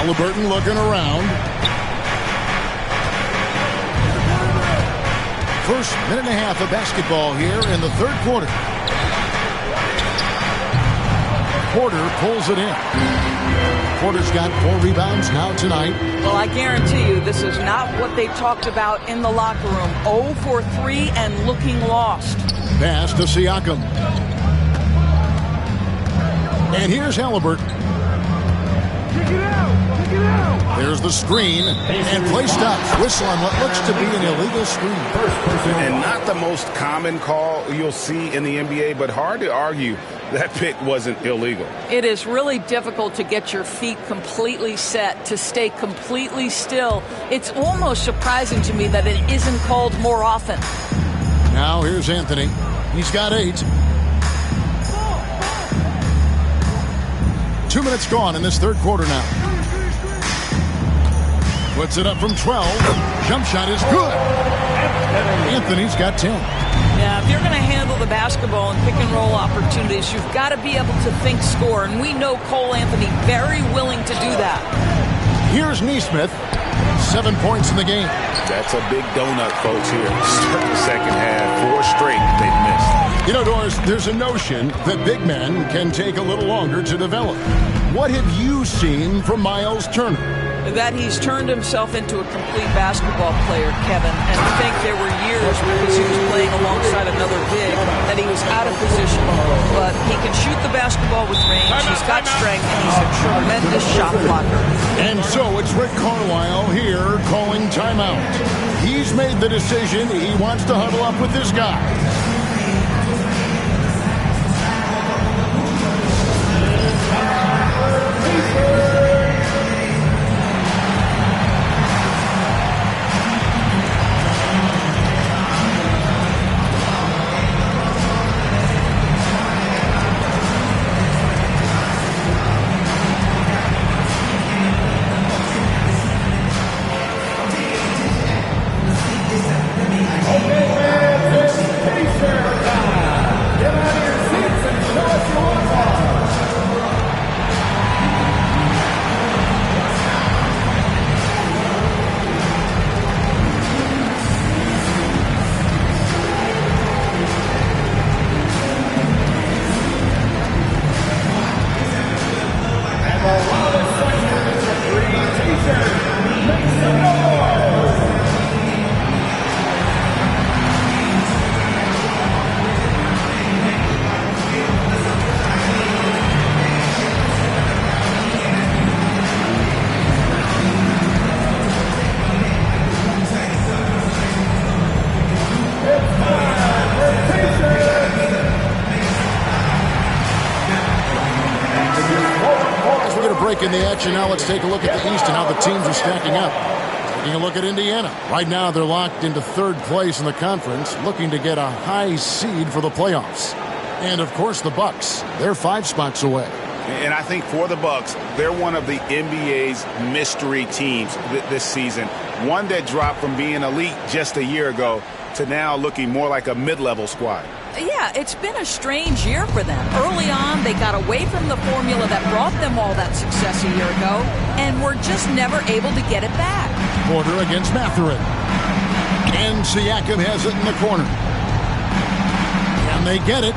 Halliburton looking around. First minute and a half of basketball here in the third quarter. Porter pulls it in. Porter's got 4 rebounds now tonight. Well, I guarantee you this is not what they talked about in the locker room. 0 for 3 and looking lost. Pass to Siakam. And here's Halliburton. There's the screen, and play stops. Whistle on what looks to be an illegal screen. And not the most common call you'll see in the NBA, but hard to argue that pick wasn't illegal. It is really difficult to get your feet completely set, to stay completely still. It's almost surprising to me that it isn't called more often. Now here's Anthony. He's got 8. 2 minutes gone in this third quarter now. Puts it up from 12. Jump shot is good. Anthony's got 10. Yeah, if you're going to handle the basketball and pick and roll opportunities, you've got to be able to think score. And we know Cole Anthony very willing to do that. Here's Nesmith. 7 points in the game. That's a big donut, folks, here. Start the second half. 4 straight they've missed. You know, Doris, there's a notion that big men can take a little longer to develop. What have you seen from Miles Turner? That he's turned himself into a complete basketball player, Kevin. And I think there were years because he was playing alongside another big that he was out of position. But he can shoot the basketball with range. He's got strength, and he's a tremendous shot blocker. And so it's Rick Carlisle here calling timeout. He's made the decision. He wants to huddle up with this guy. stretch, and now let's take a look at the East and how the teams are stacking up. Taking a look at Indiana. Right now, they're locked into third place in the conference, looking to get a high seed for the playoffs. And, of course, the Bucks. They're 5 spots away. And I think for the Bucks, they're one of the NBA's mystery teams this season. One that dropped from being elite just a year ago to now looking more like a mid-level squad. Yeah, it's been a strange year for them. Early on, they got away from the formula that brought them all that success a year ago, and were just never able to get it back. Porter against Mathurin. And Siakam has it in the corner. And they get it.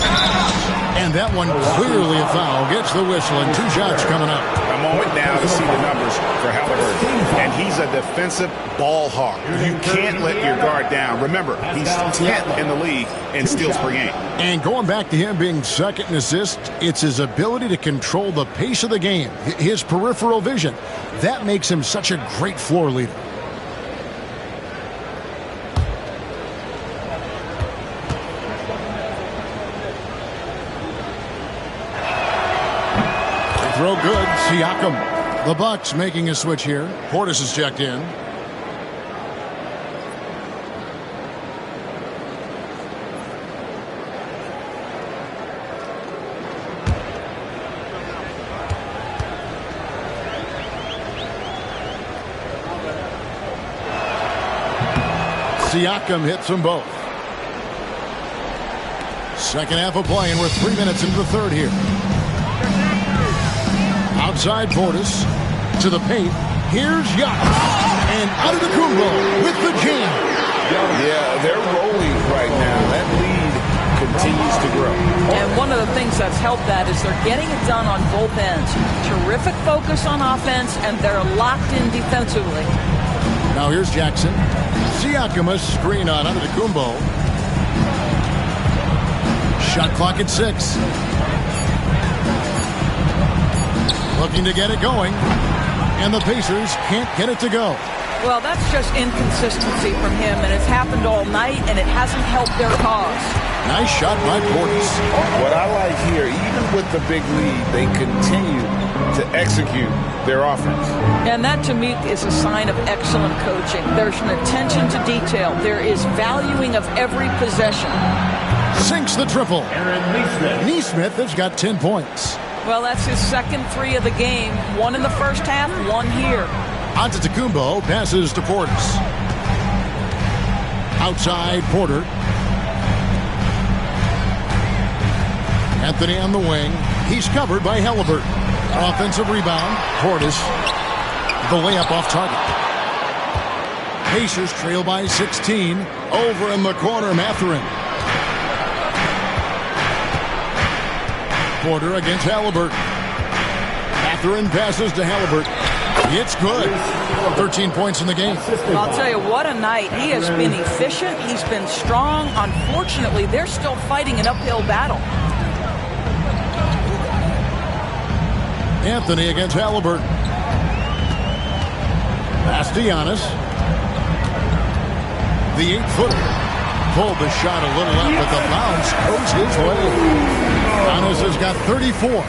And that one clearly a foul. Gets the whistle, and 2 shots coming up. A moment now to see the numbers for Halliburton. And he's a defensive ball hawk. You can't let your guard down. Remember, he's 10th in the league in steals per game. And going back to him being second in assists, it's his ability to control the pace of the game, his peripheral vision. That makes him such a great floor leader. Throw good, Siakam. The Bucks making a switch here. Portis is checked in. Siakam hits them both. Second half of play, and we're 3 minutes into the third here. Outside Portis to the paint. Here's Giannis. And Antetokounmpo with the jam. Yeah, they're rolling right now. That lead continues to grow. And one of the things that's helped that is they're getting it done on both ends. Terrific focus on offense, and they're locked in defensively. Now here's Jackson. Siakam a screen on Antetokounmpo. Shot clock at 6. Looking to get it going. And the Pacers can't get it to go. Well, that's just inconsistency from him, and it's happened all night, and it hasn't helped their cause. Nice shot by Portis. What I like here, even with the big lead, they continue to execute their offense. And that, to me, is a sign of excellent coaching. There's an attention to detail. There is valuing of every possession. Sinks the triple. Nesmith has got 10 points. Well, that's his second 3 of the game. 1 in the first half, 1 here. Antetokounmpo passes to Portis. Outside Porter. Anthony on the wing. He's covered by Halliburton. Offensive rebound. Portis. The layup off target. Pacers trail by 16. Over in the corner, Mathurin. Porter against Halliburton. Mathurin passes to Halliburton. It's good. 13 points in the game. I'll tell you, what a night. He has been efficient. He's been strong. Unfortunately, they're still fighting an uphill battle. Anthony against Halliburton. Pass to Giannis. The 8-footer. Pulled the shot a little up, but the bounce goes his way. Giannis has got 34.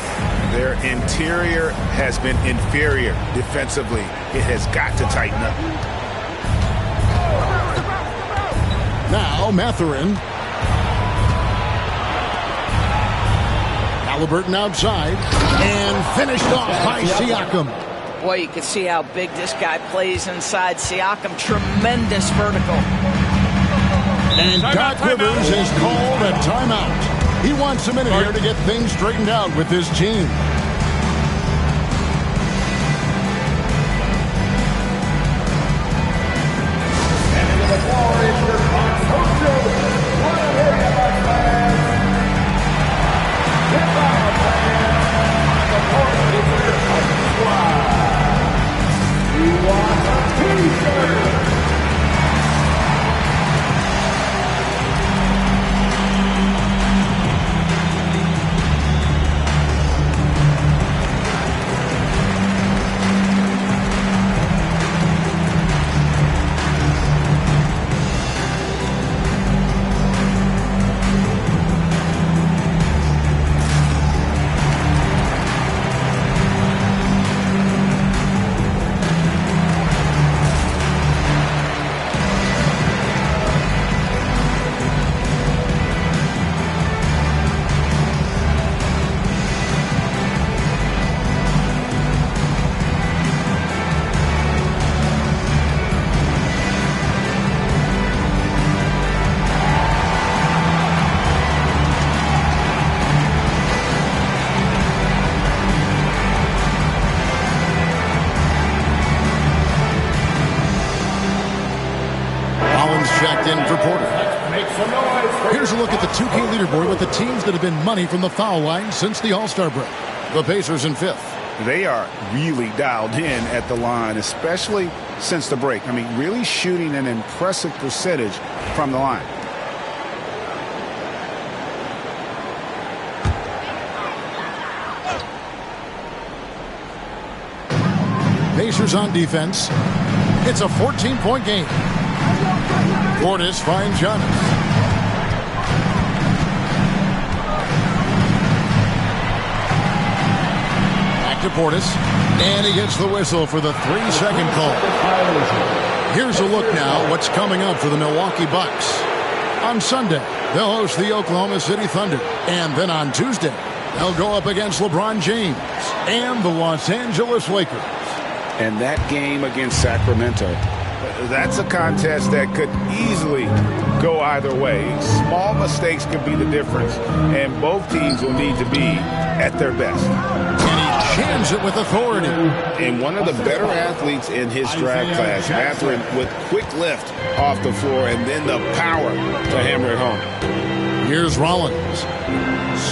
Their interior has been inferior defensively. It has got to tighten up. Now Mathurin. Halliburton outside. And finished off by Siakam. Boy, you can see how big this guy plays inside. Siakam, tremendous vertical. And Doc Rivers has called a timeout. He wants a minute here to get things straightened out with his team. And into the floor is your coach. What a area, my fans. Get out, fans. The fourth leader of the squad. You want a t-shirt. checked in for Porter. Here's a look at the 2K leaderboard with the teams that have been money from the foul line since the All-Star break. The Pacers in 5th. They are really dialed in at the line, especially since the break. I mean, really shooting an impressive percentage from the line. Pacers on defense. It's a 14-point game. Portis finds Giannis. To Portis, and he gets the whistle for the 3-second call. Here's a look now what's coming up for the Milwaukee Bucks. On Sunday, they'll host the Oklahoma City Thunder, and then on Tuesday, they'll go up against LeBron James and the Los Angeles Lakers. And that game against Sacramento, that's a contest that could easily go either way. Small mistakes could be the difference, and both teams will need to be at their best. Jams it with authority. And one of the better athletes in his draft class, Mathurin, with quick lift off the floor and then the power to hammer it home. Here's Rollins.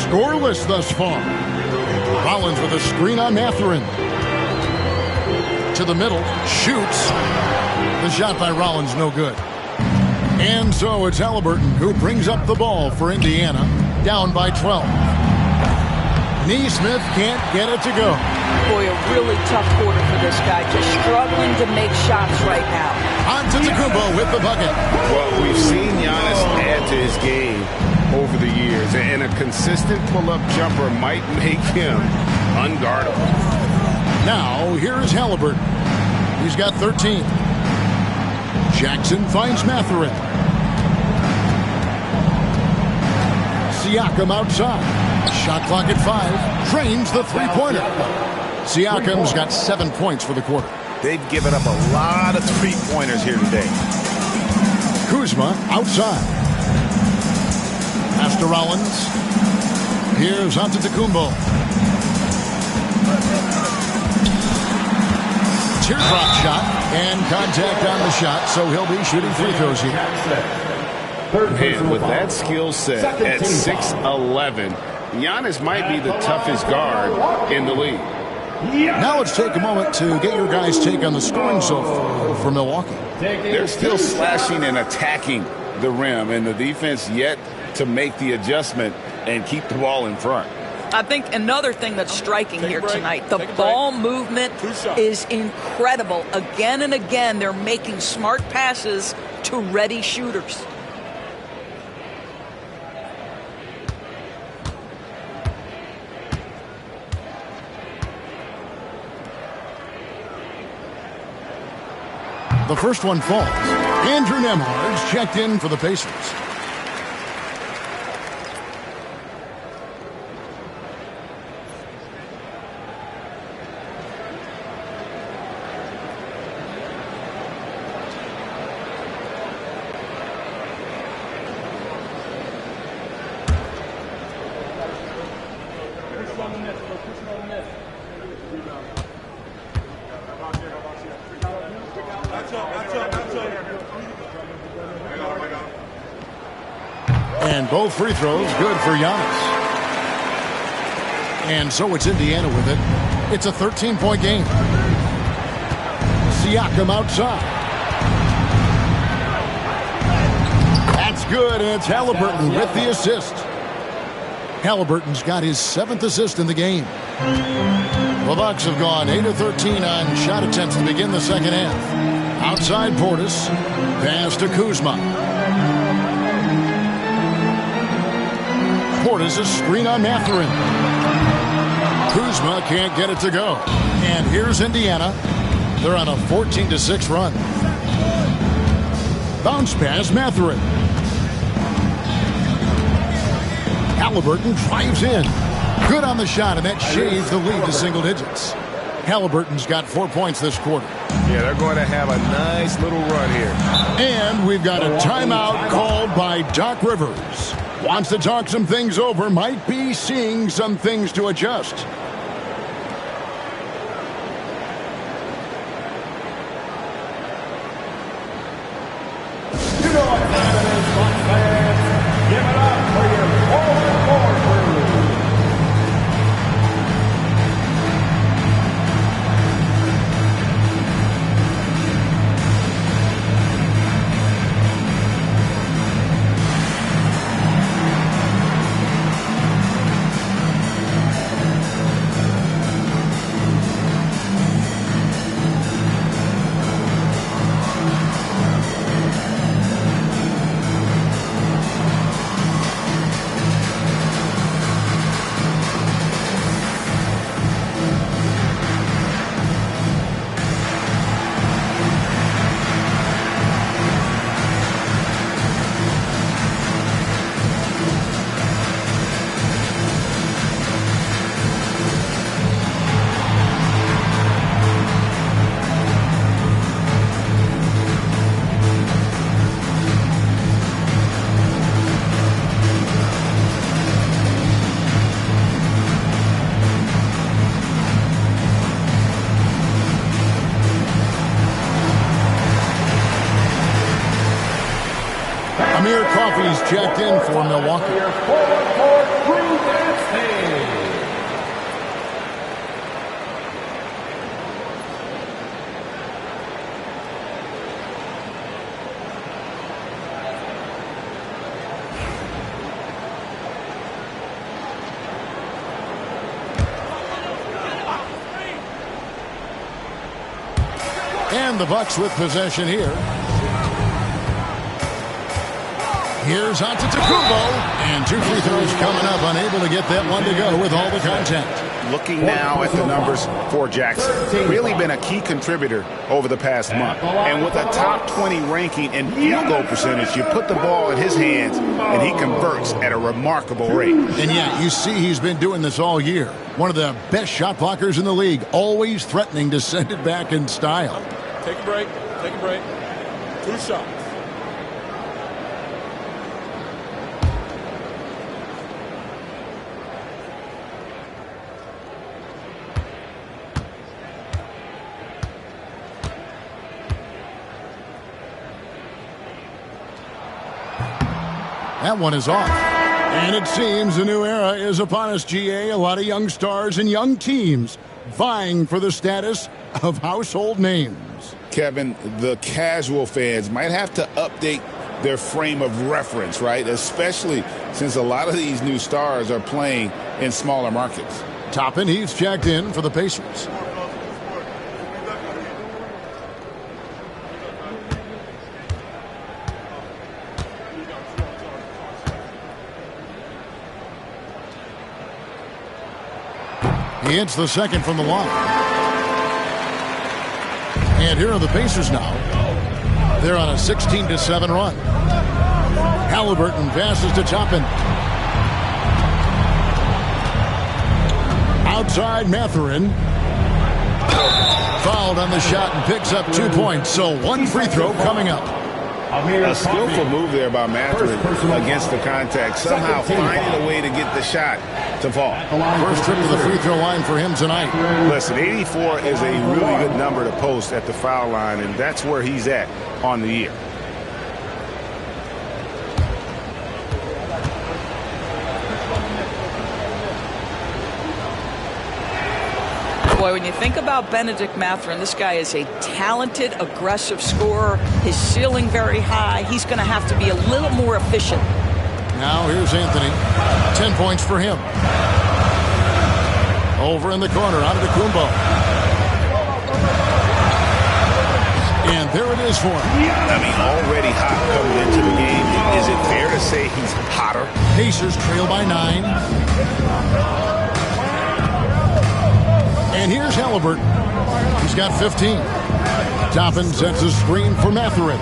Scoreless thus far. Rollins with a screen on Mathurin. To the middle. Shoots. The shot by Rollins no good. And so it's Halliburton who brings up the ball for Indiana. Down by 12. Neesmith can't get it to go. Boy, a really tough quarter for this guy. Just struggling to make shots right now. Antetokounmpo with the bucket. Well, we've seen Giannis add to his game over the years, and a consistent pull-up jumper might make him unguardable. Now, here's Halliburton. He's got 13. Jackson finds Mathurin. Siakam outside. Shot clock at 5. Drains the three-pointer. Siakam's got 7 points for the quarter. They've given up a lot of three-pointers here today. Kuzma outside. Pass to Rollins. Here's Antetokounmpo. Teardrop shot and contact on the shot, so he'll be shooting free throws here. And with that skill set at 6'11", Giannis might be the toughest guard in the league. Now let's take a moment to get your guys' take on the scoring so far for Milwaukee. They're still slashing and attacking the rim, and the defense yet to make the adjustment and keep the ball in front. I think another thing that's striking here tonight, the ball movement is incredible. Again and again, they're making smart passes to ready shooters. The first one falls. Andrew Nembhard's checked in for the Pacers. And both free throws good for Giannis. And so it's Indiana with it. It's a 13-point game. Siakam outside. That's good, and it's Halliburton with the assist. Halliburton's got his 7th assist in the game. The Bucks have gone 8 of 13 on shot attempts to begin the second half. Outside Portis. Pass to Kuzma. Portis a screen on Mathurin. Kuzma can't get it to go. And here's Indiana. They're on a 14-6 run. Bounce pass, Mathurin. Halliburton drives in. Good on the shot, and that shaves the lead to single digits. Halliburton's got 4 points this quarter. Yeah, they're going to have a nice little run here. And we've got a timeout called by Doc Rivers. Wants to talk some things over, might be seeing some things to adjust. Amir Coffey's checked in for Milwaukee. And the Bucks with possession here. Here's Antetokounmpo, and 2 free throws coming up, unable to get that one to go with all the contact. Looking now at the numbers for Jackson, really been a key contributor over the past month. And with a top 20 ranking in field goal percentage, you put the ball in his hands, and he converts at a remarkable rate. And yeah, you see he's been doing this all year. One of the best shot blockers in the league, always threatening to send it back in style. Take a break. Take a break. 2 shots. That one is off. And it seems a new era is upon us, GA. A lot of young stars and young teams vying for the status of household names. Kevin, the casual fans might have to update their frame of reference, right? Especially since a lot of these new stars are playing in smaller markets. Toppin, he's checked in for the Pacers. He hits the second from the line. And here are the Pacers now. They're on a 16-7 run. Halliburton passes to Toppin. Outside Mathurin. Fouled on the shot and picks up 2 points. So 1 free throw coming up. A skillful move there by Mathurin against the contact. Somehow finding a way to get the shot to fall. First trip to the free throw line for him tonight. Listen, 84 is a really good number to post at the foul line, and that's where he's at on the year. Boy, when you think about Benedict Mathurin, this guy is a talented, aggressive scorer. His ceiling very high. He's going to have to be a little more efficient. Now here's Anthony. 10 points for him. Over in the corner, Antetokounmpo. And there it is for him. I mean, already hot coming into the game. Is it fair to say he's hotter? Pacers trail by 9. And here's Halliburton. He's got 15. Toppin sets a screen for Mathurin.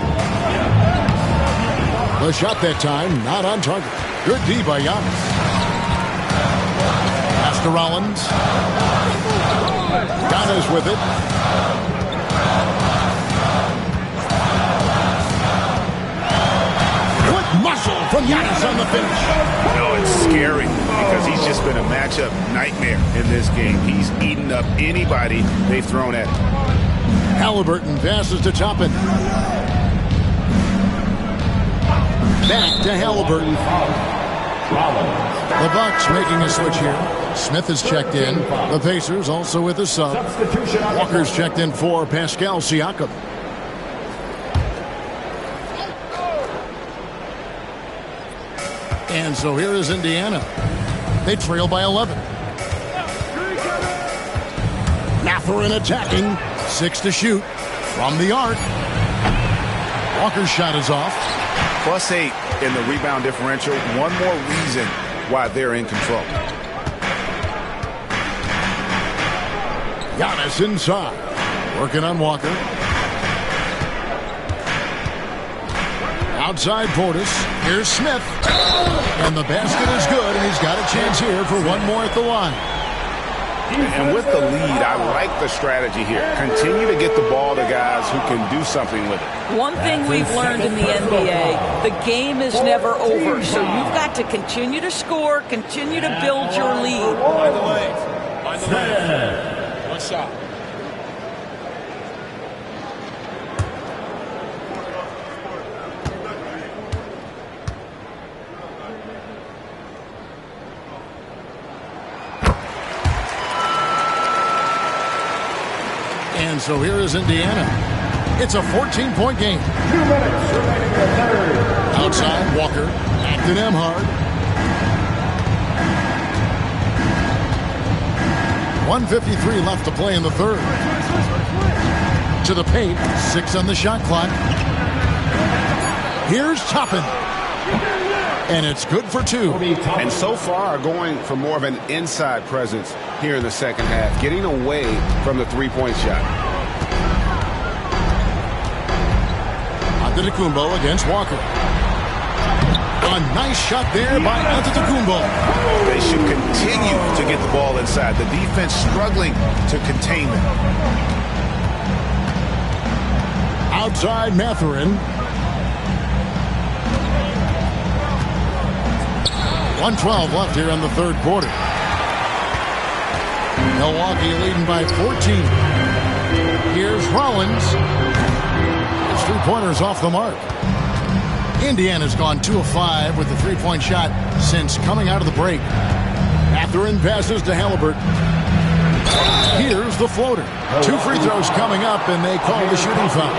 The shot that time, not on target. Good D by Giannis. Pass to Rollins. Giannis with it. Quick muscle from Giannis on the finish. No, it's scary because he's just been a matchup nightmare in this game. He's eaten up anybody they've thrown at him. Halliburton passes to Toppin. Back to Halliburton. The Bucks making a switch here. Smith is checked in. The Pacers also with a sub. Walker's checked in for Pascal Siakam. And so here is Indiana. They trail by 11. Mathurin attacking. 6 to shoot from the arc. Walker's shot is off. +8 in the rebound differential. One more reason why they're in control. Giannis inside. Working on Walker. Outside Portis. Here's Smith. And the basket is good, and he's got a chance here for one more at the line. And with the lead, I like the strategy here. Continue to get the ball to guys who can do something with it. One thing we've learned in the NBA, the game is never over. So you've got to continue to score, continue to build your lead. Mind the legs. Mind the legs. One shot. And so here is Indiana. It's a 14-point game. 2 minutes remaining in the third. Outside, Walker. Acton Emhard. 1:53 left to play in the third. To the paint. 6 on the shot clock. Here's Toppin. And it's good for 2. And so far going for more of an inside presence here in the second half, getting away from the three-point shot. Antetokounmpo against Walker. A nice shot there by Antetokounmpo. They should continue to get the ball inside. The defense struggling to contain them. Outside Mathurin. 1:12 left here in the third quarter. Milwaukee leading by 14. Here's Rollins. His three-pointers off the mark. Indiana's gone 2 of 5 with the three-point shot since coming out of the break. Mathurin passes to Halliburton. Here's the floater. 2 free throws coming up, and they call the shooting foul.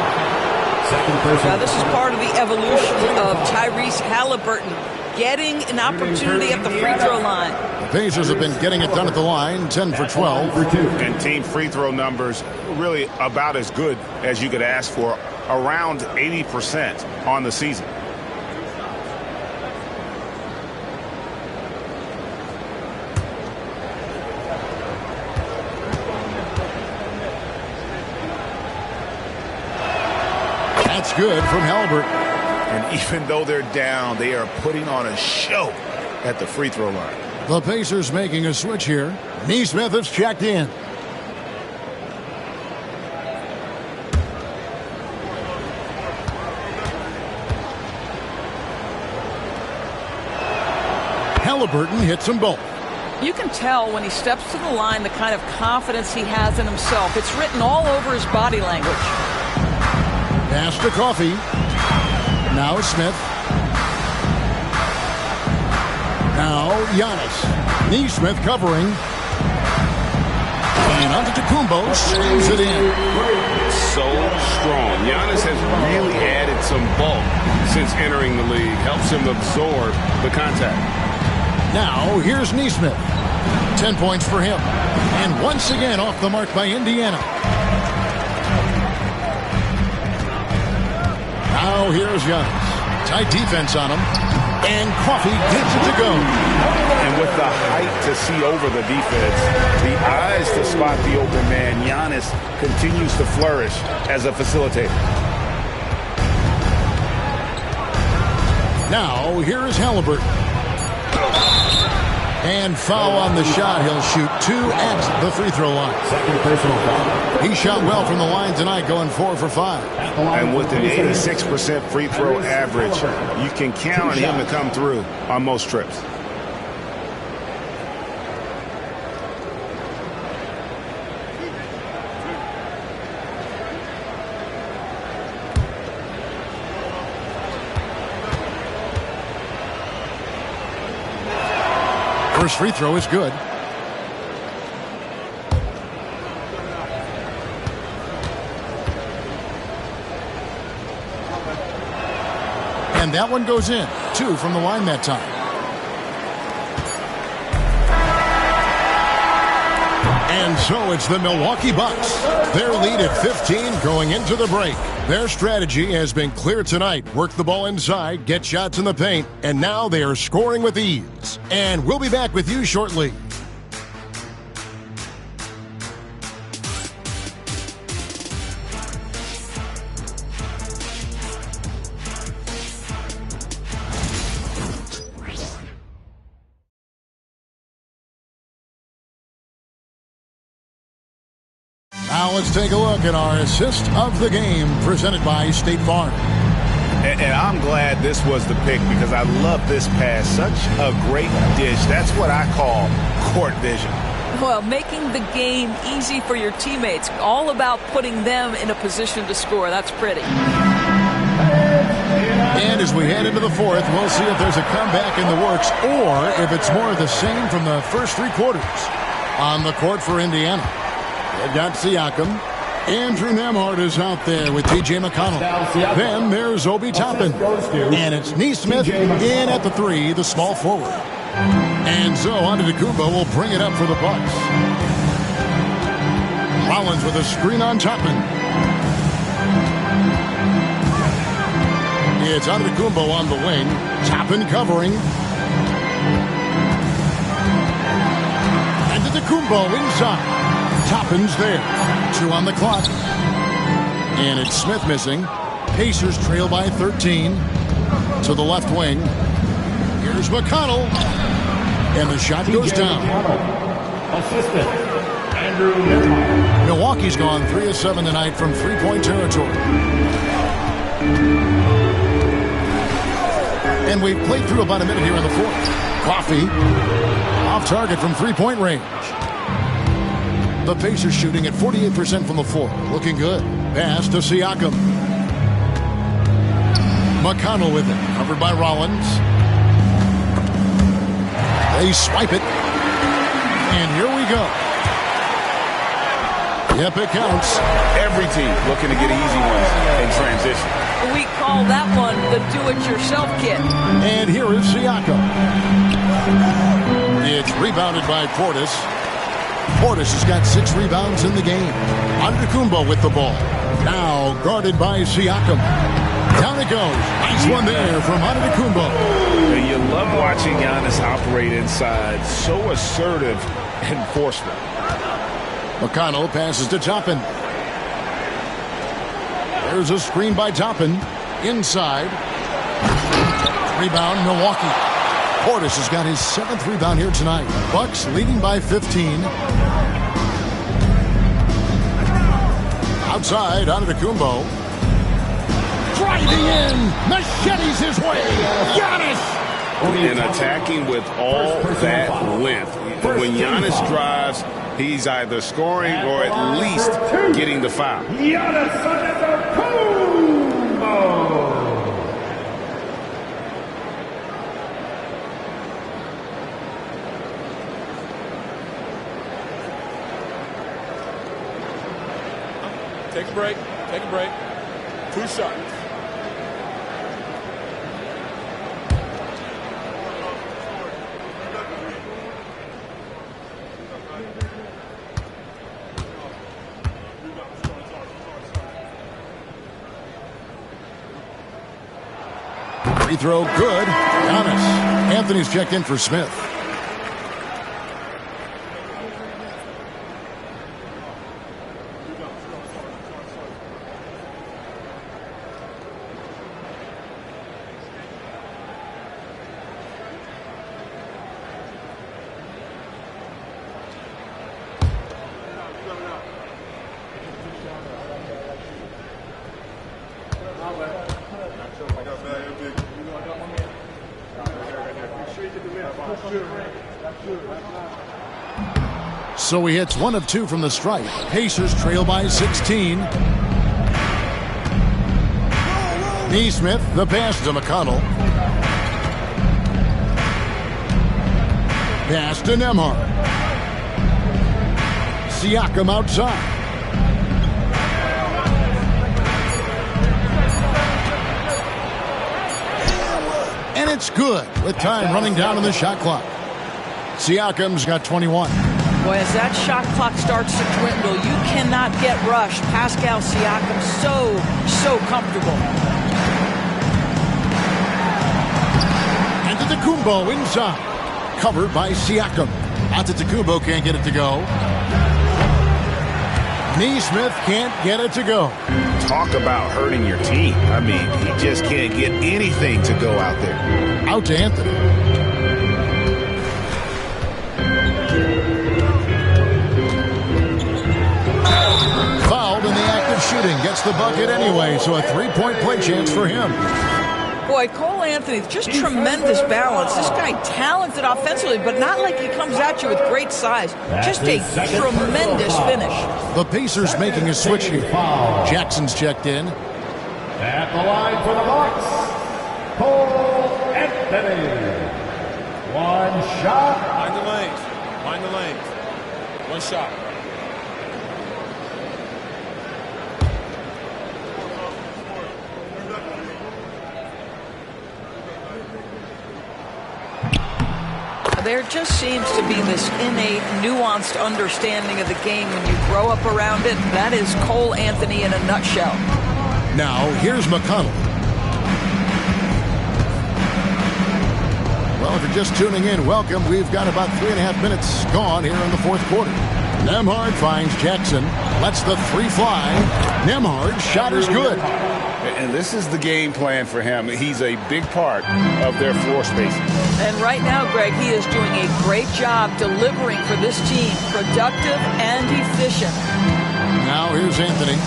Now, this is part of the evolution of Tyrese Halliburton getting an opportunity at the free throw line. The Pacers have been getting it done at the line, 10 for 12. And team free throw numbers really about as good as you could ask for, around 80% on the season. That's good from Halliburton. And even though they're down, they are putting on a show at the free throw line. The Pacers making a switch here. Nesmith has checked in. Halliburton hits them both. You can tell when he steps to the line the kind of confidence he has in himself. It's written all over his body language. Pass to Coffey. Now Smith. Now Giannis. Nesmith covering. And Antetokounmpo slams it in. So strong. Giannis has really added some bulk since entering the league. Helps him absorb the contact. Now here's Nesmith. 10 points for him. And once again off the mark by Indiana. Now here's Giannis. Tight defense on him. And Coffey gets it to go. And with the height to see over the defense, the eyes to spot the open man, Giannis continues to flourish as a facilitator. Now here is Halliburton. And foul on the shot. He'll shoot 2 at the free throw line. Second personal foul. He shot well from the line tonight, going 4 for 5. And with an 86% free throw average, you can count on him to come through on most trips. First free throw is good. And that one goes in. 2 from the line that time. And so it's the Milwaukee Bucks. Their lead at 15 going into the break. Their strategy has been clear tonight. Work the ball inside, get shots in the paint, and now they are scoring with ease. And we'll be back with you shortly. Now let's take a look at our assist of the game presented by State Farm. And I'm glad this was the pick because I love this pass. Such a great dish. That's what I call court vision. Well, making the game easy for your teammates. All about putting them in a position to score. That's pretty. And as we head into the fourth, we'll see if there's a comeback in the works or if it's more of the same from the first 3 quarters. On the court for Indiana, they've got Siakam. Andrew Nemhart is out there with T.J. McConnell. Then there's Obi Toppin. And it's Neesmith in at the 3, the small forward. And so Antetokounmpo will bring it up for the Bucks. Rollins with a screen on Toppin. It's Antetokounmpo on the wing. Toppin covering. Antetokounmpo inside. Toppin's there. 2 on the clock. And it's Smith missing. Pacers trail by 13. To the left wing. Here's McConnell. And the shot goes down. Assistant, Andrew Nemhart. Milwaukee's gone 3 of 7 tonight from three-point territory. And we've played through about a minute here in the fourth. Coffee off target from three-point range. The Pacers shooting at 48% from the floor. Looking good. Pass to Siakam. McConnell with it. Covered by Rollins. They swipe it. And here we go. Yep, it counts. Every team looking to get easy ones in transition. We call that one the do-it-yourself kit. And here is Siakam. It's rebounded by Portis. Portis has got 6 rebounds in the game. Antetokounmpo with the ball. Now guarded by Siakam. Down it goes. Nice one there from Antetokounmpo. You love watching Giannis operate inside. So assertive and forceful. McConnell passes to Toppin. There's a screen by Toppin. Inside. Rebound, Milwaukee. Portis has got his 7th rebound here tonight. Bucks leading by 15. Outside, Antetokounmpo. Driving in. Machetes his way. Giannis. And attacking with all that length. When Giannis drives, he's either scoring or at least getting the foul. Giannis Antetokounmpo. Take a break. Take a break. 2 shots. Free throw good. Giannis. Anthony's checked in for Smith. So he hits 1 of 2 from the stripe. Pacers trail by 16. Neesmith, the pass to McConnell. Pass to Nemhart. Siakam outside. And it's good with time running down on the shot clock. Siakam's got 21. Boy, as that shot clock starts to dwindle, you cannot get rushed. Pascal Siakam so comfortable. Antetokounmpo inside. Covered by Siakam. Antetokounmpo can't get it to go. Neesmith can't get it to go. Talk about hurting your team. I mean, he just can't get anything to go out there. Out to Anthony. Fouled in the act of shooting. Gets the bucket anyway, so a 3-point play chance for him. Boy, Cole Anthony, just tremendous balance. This guy talented offensively, but not like he comes at you with great size. Just a tremendous finish. The Pacers making a switch here. Jackson's checked in. At the line for the Bucks, Cole Anthony. 1 shot. Mind the lanes. Mind the lanes. 1 shot. There just seems to be this innate, nuanced understanding of the game when you grow up around it. That is Cole Anthony in a nutshell. Now, here's McConnell. Well, if you're just tuning in, welcome. We've got about 3.5 minutes gone here in the fourth quarter. Nembhard finds Jackson. Lets the three fly. Nembhard's shot is good. And this is the game plan for him. He's a big part of their floor spacing. And right now, Greg, he is doing a great job delivering for this team. Productive and efficient. Now here's Anthony.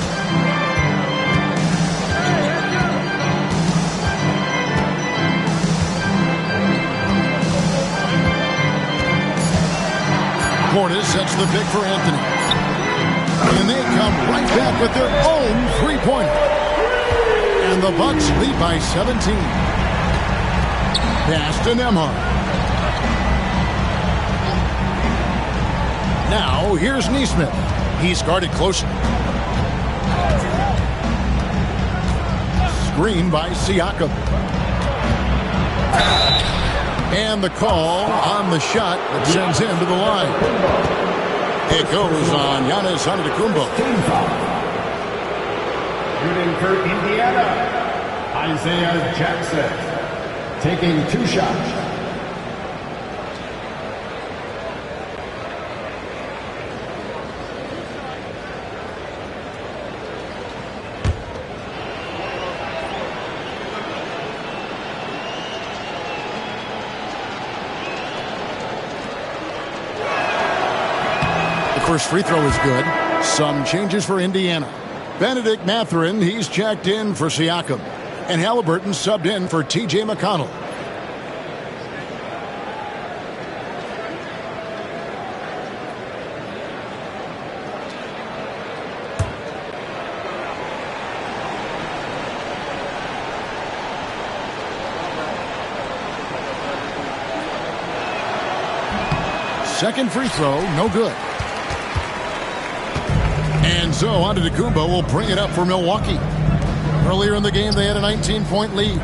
Portis sets the pick for Anthony. And they come right back with their own three-pointer. And the Bucks lead by 17. Pass to Nembhard. Now here's Nesmith. He's guarded closely. Screen by Siakam. And the call on the shot that sends him to the line. It goes on Giannis Antetokounmpo. Shooting for Indiana, Isaiah Jackson, taking 2 shots. First free throw is good. Some changes for Indiana. Benedict Mathurin, he's checked in for Siakam. And Halliburton subbed in for T.J. McConnell. Second free throw, no good. And so Antetokounmpo will bring it up for Milwaukee. Earlier in the game, they had a 19-point lead.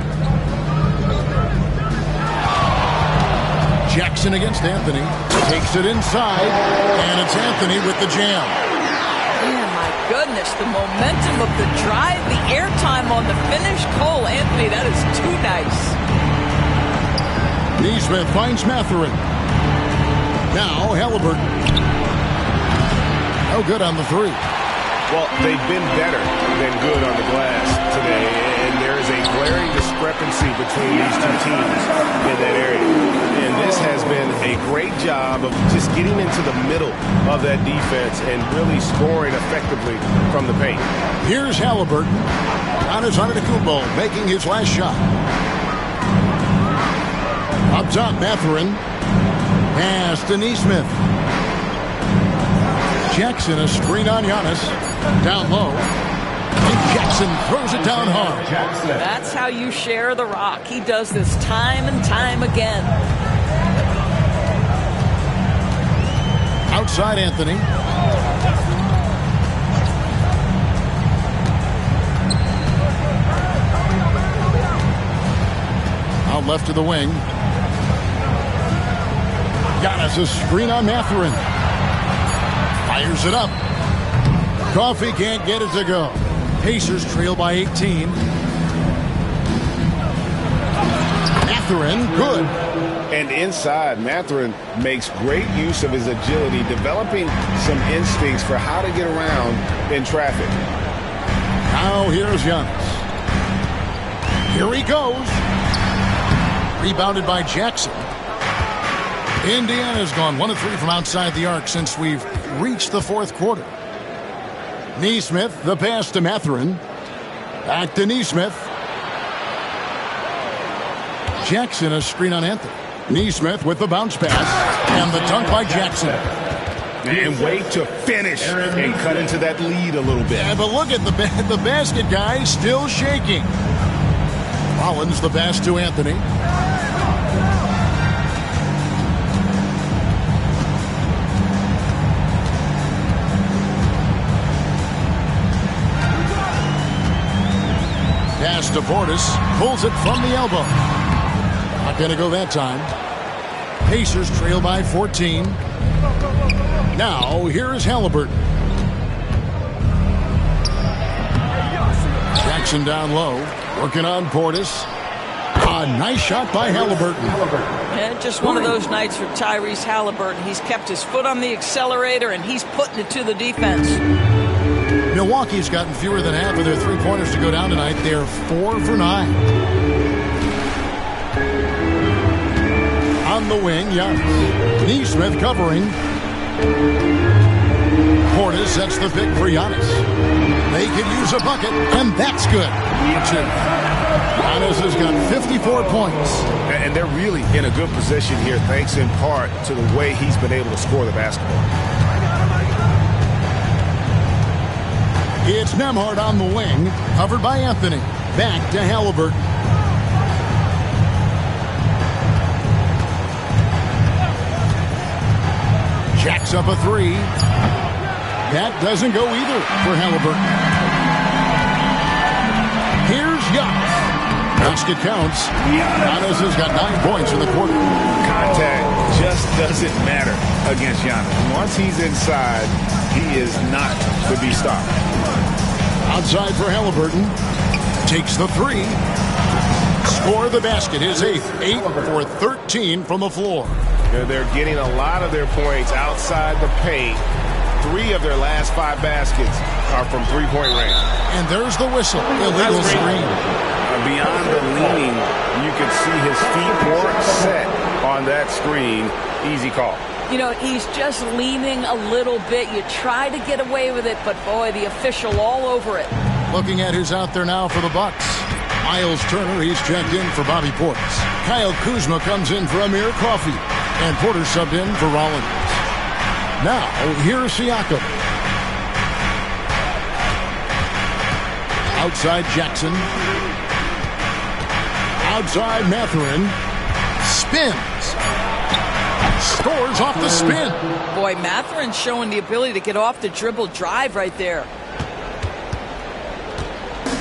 Jackson against Anthony. Takes it inside, and it's Anthony with the jam. Man, my goodness, the momentum of the drive, the airtime on the finish. Cole Anthony, that is too nice. Nesmith finds Mathurin. Now Halliburton. No good on the three. Well, they've been better than good on the glass today, and there is a glaring discrepancy between these two teams in that area. And this has been a great job of just getting into the middle of that defense and really scoring effectively from the paint. Here's Halliburton. Giannis Antetokounmpo making his last shot. Up top, Mathurin. Pass to Nesmith. Jackson, a screen on Giannis. Down low. And Jackson throws it down hard. That's how you share the rock. He does this time and time again. Outside Anthony. Out left to the wing. Giannis, a screen on Mathurin. Fires it up. Coffee can't get it to go. Pacers trail by 18. Mathurin, good. And inside, Mathurin makes great use of his agility, developing some instincts for how to get around in traffic. Now here's Giannis. Here he goes. Rebounded by Jackson. Indiana's gone 1 of 3 from outside the arc since we've reached the fourth quarter. Nesmith, the pass to Mathurin. Back to Nesmith. Jackson, a screen on Anthony. Nesmith with the bounce pass. And the dunk by Jackson. And wait to finish and cut into that lead a little bit. Yeah, but look at the basket guy still shaking. Rollins the pass to Anthony. Pass to Portis. Pulls it from the elbow. Not going to go that time. Pacers trail by 14. Now, here's Halliburton. Jackson down low, working on Portis. A nice shot by Halliburton. Yeah, just one of those nights for Tyrese Halliburton. He's kept his foot on the accelerator, and he's putting it to the defense. Milwaukee's gotten fewer than half of their three-pointers to go down tonight. They're 4 for 9. On the wing, Giannis. Neesmith covering. Portis sets the pick for Giannis. They could use a bucket, and that's good. Giannis has got 54 points. And they're really in a good position here, thanks in part to the way he's been able to score the basketball. It's Nembhard on the wing, covered by Anthony. Back to Halliburton. Jacks up a three. That doesn't go either for Halliburton. Here's Giannis. Basket counts. Giannis has got 9 points in the quarter. Contact just doesn't matter against Giannis. Once he's inside, he is not to be stopped. Outside for Halliburton. Takes the three. Score the basket. His 8th. 8 for 13 from the floor. They're getting a lot of their points outside the paint. 3 of their last 5 baskets are from three-point range. And there's the whistle. Illegal screen. Beyond the leaning, you could see his feet weren't set on that screen. Easy call. You know, he's just leaning a little bit. You try to get away with it, but boy, the official all over it. Looking at who's out there now for the Bucks. Miles Turner, he's checked in for Bobby Portis. Kyle Kuzma comes in for Amir Coffey. And Porter subbed in for Rollins. Now, here's Siakam. Outside Jackson. Outside Mathurin. Spins. Scores off the spin. Boy, Mathurin's showing the ability to get off the dribble drive right there.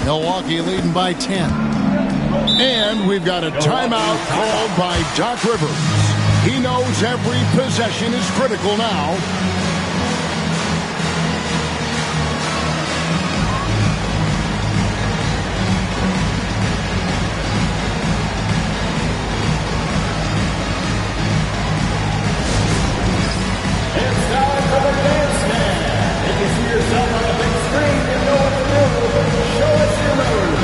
Milwaukee leading by 10. And we've got a timeout called by Doc Rivers. He knows every possession is critical now. It's time for the dance man. If you see yourself on the big screen, you know what to do. Show us your move.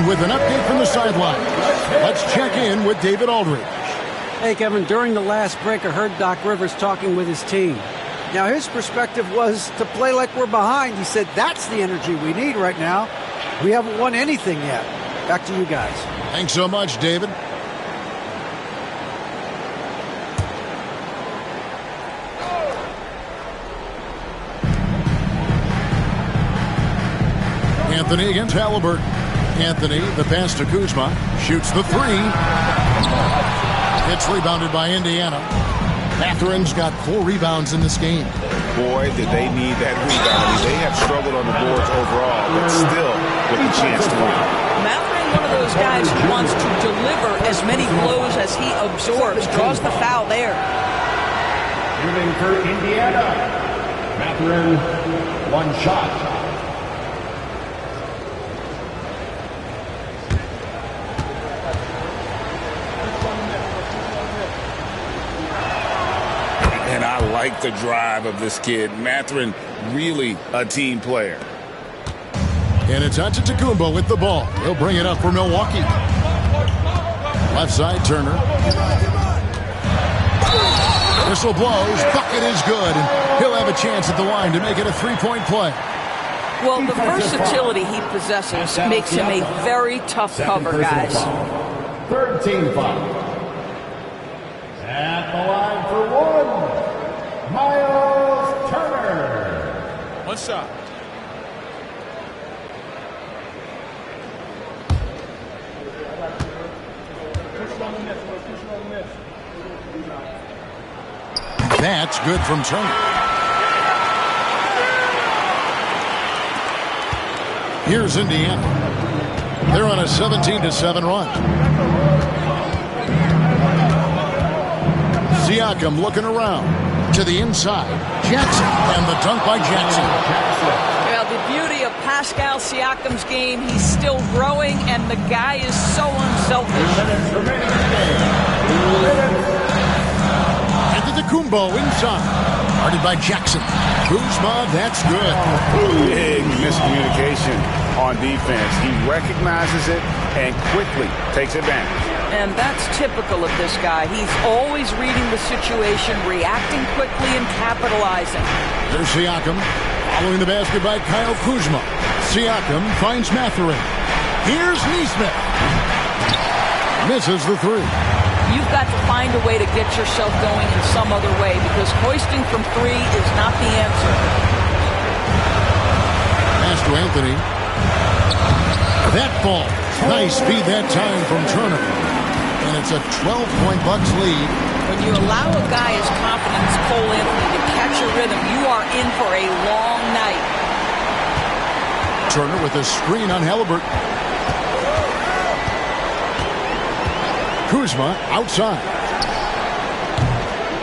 With an update from the sideline, let's check in with David Aldridge. Hey, Kevin, during the last break, I heard Doc Rivers talking with his team. Now, his perspective was to play like we're behind. He said that's the energy we need right now. We haven't won anything yet. Back to you guys. Thanks so much, David. Anthony against Halliburton. Anthony, the pass to Kuzma, shoots the three. It's rebounded by Indiana. Mathurin's got 4 rebounds in this game. Boy, did they need that rebound. I mean, they have struggled on the boards overall, but still with a chance to win. Mathurin, one of those guys who wants to deliver as many blows as he absorbs, draws the foul there. Shooting for Indiana. Mathurin, 1 shot. And I like the drive of this kid. Mathurin, really a team player. And it's Antetokounmpo with the ball. He'll bring it up for Milwaukee. Left side, Turner. Whistle blows. Bucket is good. And he'll have a chance at the line to make it a three-point play. Well, the versatility he possesses makes him a very tough cover, guys. Third team foul. At the line for one, Miles Turner. One shot. That's good from Turner. Here's Indiana. They're on a 17-7 run. Siakam looking around to the inside. Jackson, and the dunk by Jackson. Well, the beauty of Pascal Siakam's game, he's still growing, and the guy is so unselfish. Antetokounmpo inside. Guarded by Jackson. Kuzma, that's good. Big miscommunication on defense. He recognizes it and quickly takes advantage. And that's typical of this guy. He's always reading the situation, reacting quickly, and capitalizing. There's Siakam. Following the basket by Kyle Kuzma. Siakam finds Mathurin. Here's Nesmith. Misses the three. You've got to find a way to get yourself going in some other way, because hoisting from three is not the answer. Pass to Anthony. That ball. Nice feed that time from Turner. And it's a 12-point Bucks lead. When you allow a guy as confident as Cole Anthony to catch a rhythm, you are in for a long night. Turner with a screen on Halliburton. Kuzma outside.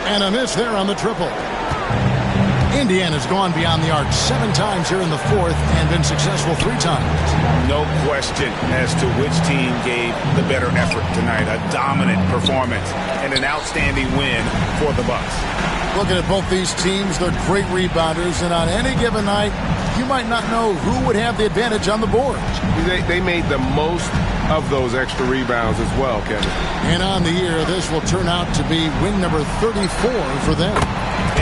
And a miss there on the triple. Indiana's gone beyond the arc 7 times here in the fourth and been successful 3 times. No question as to which team gave the better effort tonight. A dominant performance and an outstanding win for the Bucks. Looking at both these teams, they're great rebounders, and on any given night, you might not know who would have the advantage on the board. They made the most of those extra rebounds as well, Kevin. And on the year, this will turn out to be win number 34 for them.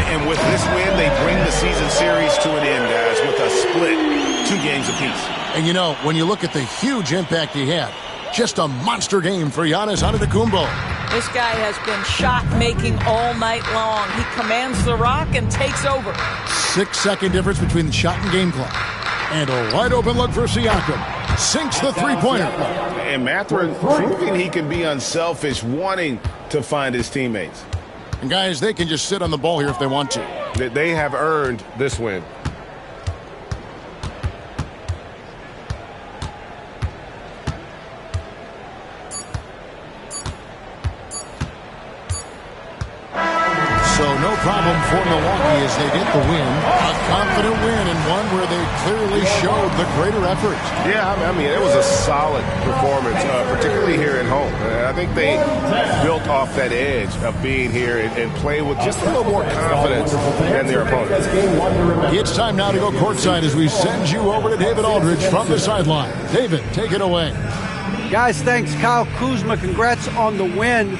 And with this win, they bring the season series to an end, guys, with a split 2 games apiece. And you know, when you look at the huge impact he had, just a monster game for Giannis Antetokounmpo. This guy has been shot-making all night long. He commands the rock and takes over. 6-second difference between the shot and game clock. And a wide-open look for Siakam. Sinks the three-pointer. And Mathurin proving he can be unselfish, wanting to find his teammates. And guys, they can just sit on the ball here if they want to. They have earned this win. So no problem for Milwaukee as they get the win. A confident win and one where they clearly showed the greater effort. Yeah, I mean, it was a solid performance, particularly here at home. I think they built off that edge of being here and play with just a little more confidence than their opponents. It's time now to go courtside as we send you over to David Aldridge from the sideline. David, take it away. Guys, thanks. Kyle Kuzma, congrats on the win.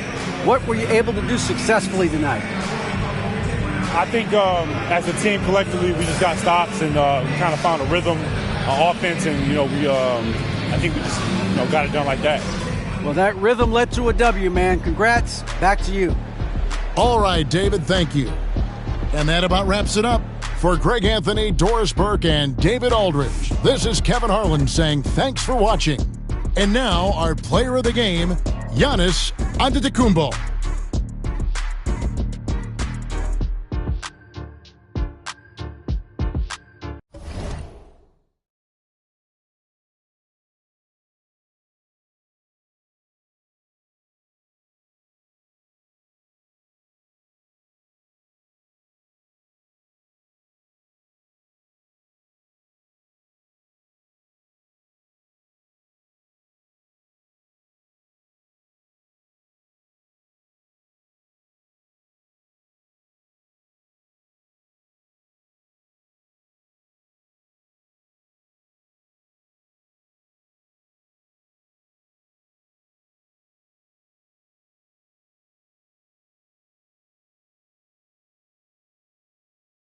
What were you able to do successfully tonight? I think as a team collectively, we just got stops and we kind of found a rhythm on offense, and I think we just got it done like that. Well, that rhythm led to a W, man. Congrats. Back to you. All right, David, thank you. And that about wraps it up. For Greg Anthony, Doris Burke, and David Aldridge, this is Kevin Harlan saying thanks for watching. And now our player of the game, Giannis Antetokounmpo.